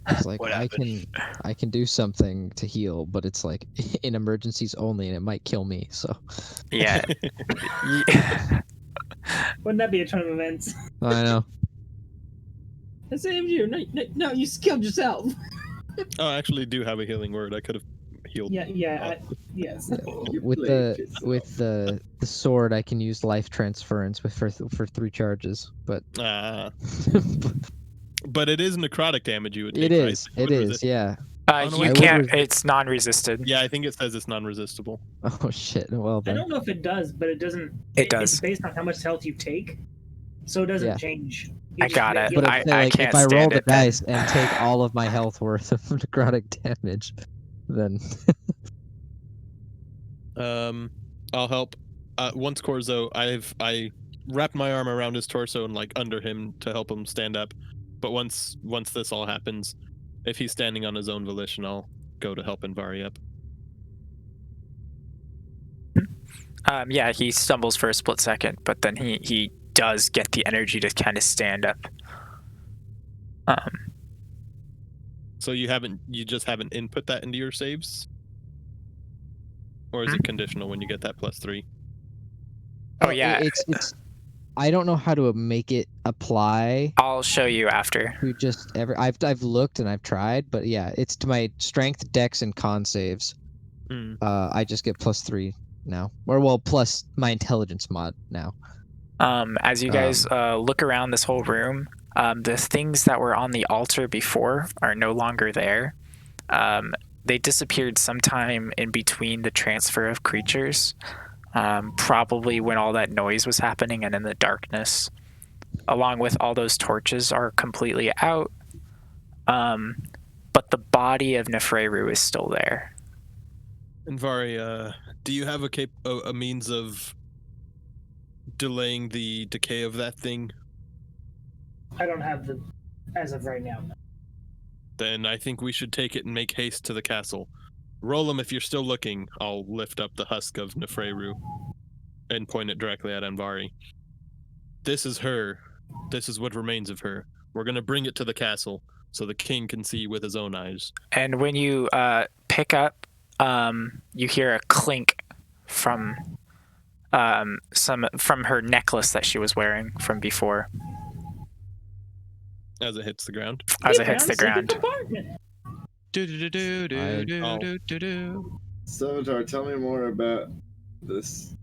Speaker 8: It's like
Speaker 5: What
Speaker 8: I can do something to heal, but it's like in emergencies only, and it might kill me. So
Speaker 1: Yeah.
Speaker 4: Wouldn't that be a ton of events?
Speaker 8: I know.
Speaker 4: I saved you. No, you killed yourself.
Speaker 7: Oh, I actually do have a healing word. I could have healed.
Speaker 4: Yes.
Speaker 2: You
Speaker 8: With
Speaker 2: played
Speaker 8: the
Speaker 2: yourself.
Speaker 8: with the sword, I can use life transference for 3 charges, but
Speaker 7: But it is necrotic damage you would take,
Speaker 8: it
Speaker 7: right?
Speaker 8: is. It is. Yeah.
Speaker 7: Oh, no,
Speaker 1: You
Speaker 7: wait,
Speaker 1: can't.
Speaker 8: I would
Speaker 1: It's non-resisted.
Speaker 7: Yeah, I think it says it's non-resistible.
Speaker 8: Oh shit. Well
Speaker 4: I
Speaker 8: then.
Speaker 4: don't know if it does, but it doesn't.
Speaker 1: It
Speaker 4: It's
Speaker 1: does.
Speaker 4: based on how much health you take, so it doesn't
Speaker 8: Yeah.
Speaker 4: change.
Speaker 1: I got it.
Speaker 4: you
Speaker 8: But
Speaker 4: have-
Speaker 8: if, like,
Speaker 1: can't
Speaker 8: if I roll
Speaker 1: stand
Speaker 8: the
Speaker 1: it then.
Speaker 8: dice and take all of my health worth of necrotic damage, then
Speaker 7: I'll help. Once Corzo, I wrapped my arm around his torso and like under him to help him stand up. But once this all happens, if he's standing on his own volition, I'll go to help Invari up.
Speaker 1: Yeah, he stumbles for a split second, but then he does get the energy to kind of stand up.
Speaker 7: So you just haven't input that into your saves? Or is it conditional when you get that +3?
Speaker 1: Oh yeah,
Speaker 8: it's I don't know how to make it apply
Speaker 1: I'll show you after.
Speaker 8: to just I've looked and I've tried, but yeah, it's to my strength, dex, and con saves. I just get +3 now, or well, plus my intelligence mod now.
Speaker 1: As you guys look around this whole room, the things that were on the altar before are no longer there. They disappeared sometime in between the transfer of creatures, probably when all that noise was happening and in the darkness. Along with all those torches are completely out, but the body of Nefreru is still there.
Speaker 7: Invari, do you have a means of delaying the decay of that thing?
Speaker 4: I don't have the as of right now.
Speaker 7: Then I think we should take it and make haste to the castle. Roll him if you're still looking. I'll lift up the husk of Nefreru and point it directly at Invari. This is her. This is what remains of her. We're going to bring it to the castle so the king can see with his own eyes.
Speaker 1: And when you pick up, you hear a clink from her necklace that she was wearing from before.
Speaker 7: As it hits the ground.
Speaker 1: As it hits the ground.
Speaker 2: Savitar, tell me more about this.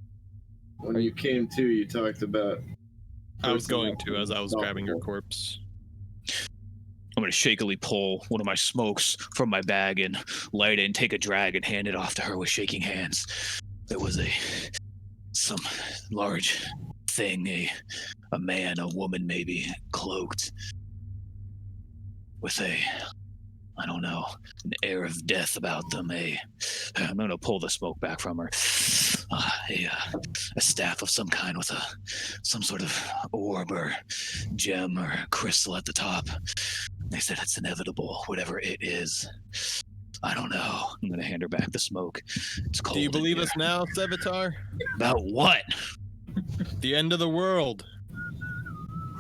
Speaker 2: When you came to, you talked about.
Speaker 7: I was going to as I was grabbing your corpse.
Speaker 5: I'm going to shakily pull one of my smokes from my bag and light it and take a drag and hand it off to her with shaking hands. There was some large thing, a man, a woman maybe, cloaked with I don't know, an air of death about them. I'm going to pull the smoke back from her. A staff of some kind with some sort of orb or gem or crystal at the top. They said it's inevitable, whatever it is. I don't know. I'm going to hand her back the smoke. It's cold.
Speaker 7: Do you believe
Speaker 5: in
Speaker 7: us now, Savitar?
Speaker 5: About what?
Speaker 7: The end of the world.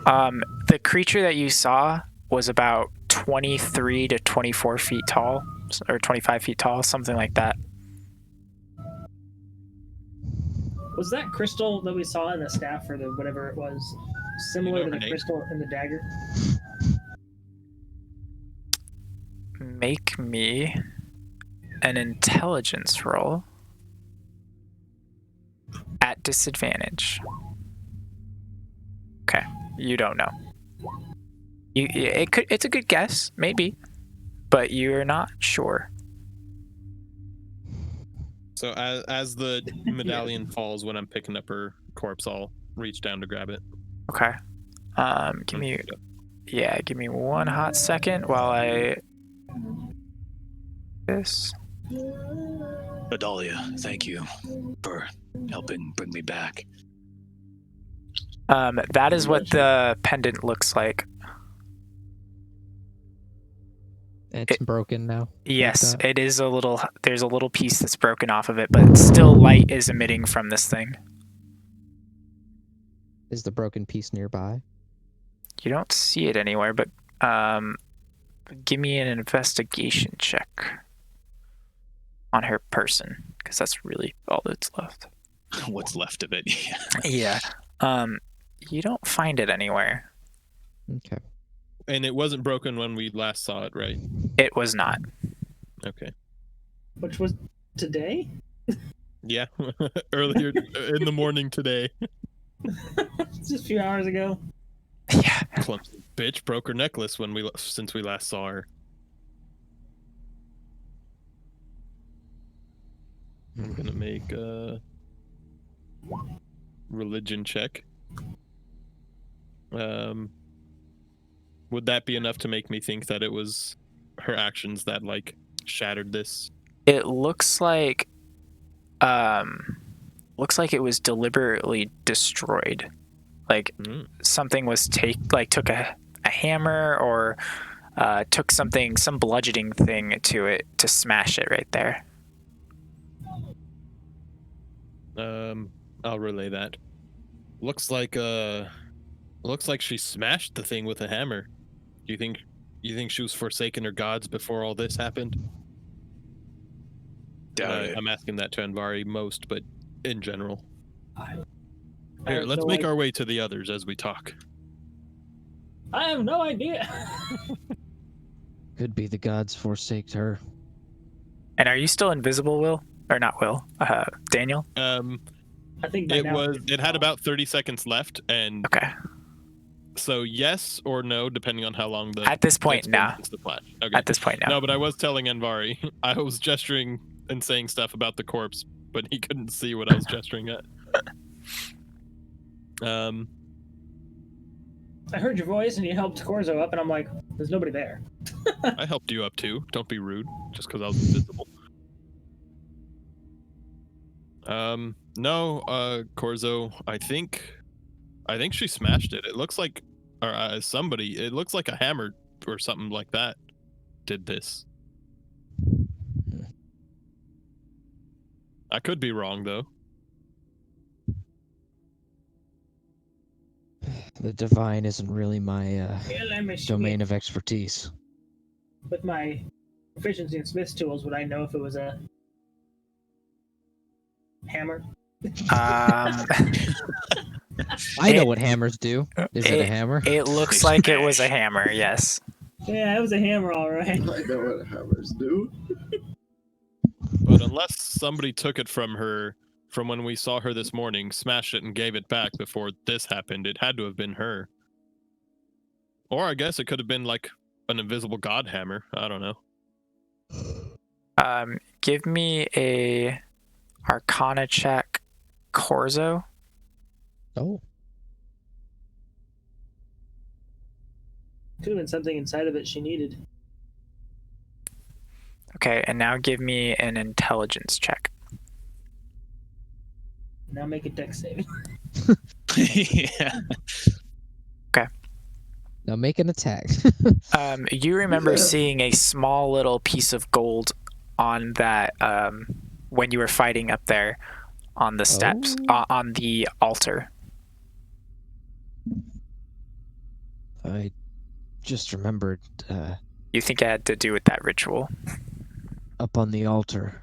Speaker 1: The creature that you saw was about 23 to 24 feet tall, or 25 feet tall, something like that.
Speaker 4: Was that crystal that we saw in the staff or the whatever it was similar to the
Speaker 7: name?
Speaker 4: crystal in the dagger?
Speaker 1: Make me an intelligence roll at disadvantage. Okay, you don't know. It's a good guess, maybe, but you're not sure.
Speaker 7: So as the medallion falls when I'm picking up her corpse, I'll reach down to grab it.
Speaker 1: Okay. Give me one hot second while I this.
Speaker 5: Adalia, thank you for helping bring me back.
Speaker 1: That is what the pendant looks like.
Speaker 8: it's broken now.
Speaker 1: Yes,
Speaker 8: that.
Speaker 1: it is a little. There's a little piece that's broken off of it, but still light is emitting from this thing.
Speaker 8: Is the broken piece nearby?
Speaker 1: You don't see it anywhere, but give me an investigation check on her person, because that's really all that's left.
Speaker 5: What's left of it?
Speaker 1: Yeah. You don't find it anywhere.
Speaker 8: Okay.
Speaker 7: And it wasn't broken when we last saw it, right?
Speaker 1: It was not.
Speaker 7: Okay.
Speaker 4: Which was today?
Speaker 7: Yeah, earlier in the morning today.
Speaker 4: Just a few hours ago.
Speaker 1: Yeah.
Speaker 7: Clumsy bitch broke her necklace since we last saw her. I'm gonna make a religion check. Would that be enough to make me think that it was her actions that like shattered this?
Speaker 1: It looks like it was deliberately destroyed. Like something was took a hammer or took some bludgeoning thing to it to smash it right there.
Speaker 7: I'll relay that. Looks like she smashed the thing with a hammer. You think she was forsaking her gods before all this happened?
Speaker 5: Doubt it.
Speaker 7: I'm asking that to Anvari most, but in general.
Speaker 4: I
Speaker 7: Here,
Speaker 4: have
Speaker 7: let's
Speaker 4: no
Speaker 7: make
Speaker 4: idea.
Speaker 7: our way to the others as we talk.
Speaker 4: I have no idea.
Speaker 6: Could be the gods forsaked her.
Speaker 1: And are you still invisible, Will? Or not Will? Daniel?
Speaker 4: I think by now
Speaker 7: It had about 30 seconds left, and
Speaker 1: Okay.
Speaker 7: so yes or no, depending on how long the
Speaker 1: At this point,
Speaker 7: it's been
Speaker 1: nah.
Speaker 7: since the flash. Okay.
Speaker 1: At this point now.
Speaker 7: No, but I was telling Anvari, I was gesturing and saying stuff about the corpse, but he couldn't see what I was gesturing at.
Speaker 4: I heard your voice and you helped Corzo up, and I'm like, there's nobody there.
Speaker 7: I helped you up too. Don't be rude, just because I was invisible. No, Corzo, I think she smashed it. It looks like, or it looks like a hammer or something like that did this. I could be wrong though.
Speaker 6: The divine isn't really my
Speaker 4: Yeah, let me see.
Speaker 6: domain of expertise.
Speaker 4: With my proficiency in Smith's tools, would I know if it was a hammer?
Speaker 6: I know what hammers do. Is it a hammer?
Speaker 1: It looks like it was a hammer, yes.
Speaker 4: Yeah, it was a hammer, all right.
Speaker 2: I know what hammers do.
Speaker 7: But unless somebody took it from her from when we saw her this morning, smashed it and gave it back before this happened, it had to have been her. Or I guess it could have been like an invisible god hammer. I don't know.
Speaker 1: Give me a Arcana check, Corzo.
Speaker 6: Oh.
Speaker 4: Could have been something inside of it she needed.
Speaker 1: Okay, and now give me an intelligence check.
Speaker 4: Now make a dex save.
Speaker 5: Yeah.
Speaker 6: Now make an attack.
Speaker 1: You remember seeing a small little piece of gold on that when you were fighting up there on the steps, on the altar.
Speaker 6: I just remembered
Speaker 1: You think it had to do with that ritual?
Speaker 6: up on the altar,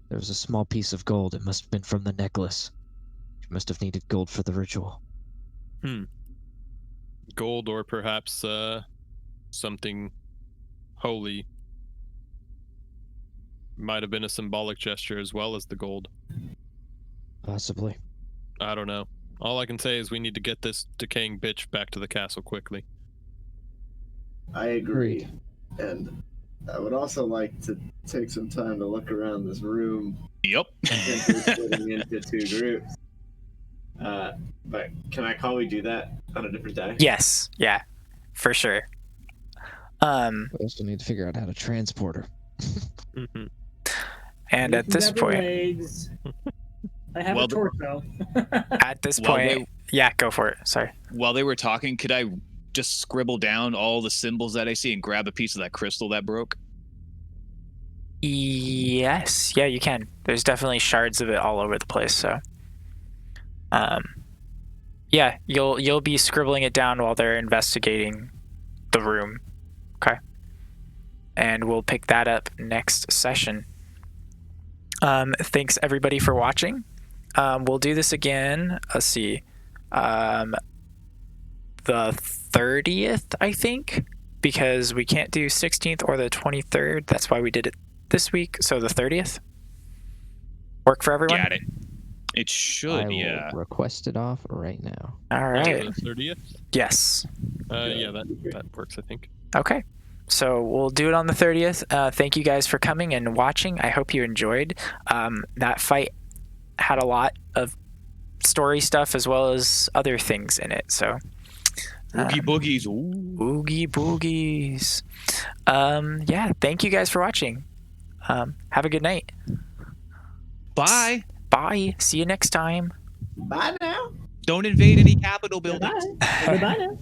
Speaker 6: there was a small piece of gold. It must have been from the necklace. She must have needed gold for the ritual.
Speaker 7: Gold or perhaps something holy. Might have been a symbolic gesture as well as the gold.
Speaker 6: Possibly.
Speaker 7: I don't know. All I can say is we need to get this decaying bitch back to the castle quickly.
Speaker 2: I agree. And I would also like to take some time to look around this room.
Speaker 5: Yep.
Speaker 2: Since we're splitting into two groups. But can I call we do that on a different day?
Speaker 1: Yes, yeah, for sure.
Speaker 6: We also need to figure out how to transport her.
Speaker 7: Mm-hmm.
Speaker 1: And at this point,
Speaker 4: Legs. I have
Speaker 5: Well,
Speaker 4: a torso.
Speaker 1: at this
Speaker 5: Well,
Speaker 1: point, yeah, go for it. Sorry.
Speaker 5: While they were talking, could I just scribble down all the symbols that I see and grab a piece of that crystal that broke?
Speaker 1: Yes, yeah, you can. There's definitely shards of it all over the place. So, yeah, you'll be scribbling it down while they're investigating the room. Okay. And we'll pick that up next session. Thanks everybody for watching. We'll do this again. Let's see. The 30th, I think. because we can't do 16th or the 23rd. That's why we did it this week. So the 30th. Work for everyone?
Speaker 5: Got it. It should,
Speaker 8: I will
Speaker 5: yeah.
Speaker 8: request it off right now.
Speaker 1: All right.
Speaker 7: The 30th?
Speaker 1: Yes.
Speaker 7: Yeah, that works, I think.
Speaker 1: Okay. So we'll do it on the 30th. Thank you guys for coming and watching. I hope you enjoyed. That fight had a lot of story stuff as well as other things in it. So
Speaker 5: Oogie boogies. Ooh.
Speaker 1: oogie boogies. Yeah, thank you guys for watching. Have a good night.
Speaker 5: Bye.
Speaker 1: Bye. See you next time.
Speaker 2: Bye now.
Speaker 5: Don't invade any Capitol buildings.
Speaker 4: Goodbye. Goodbye now.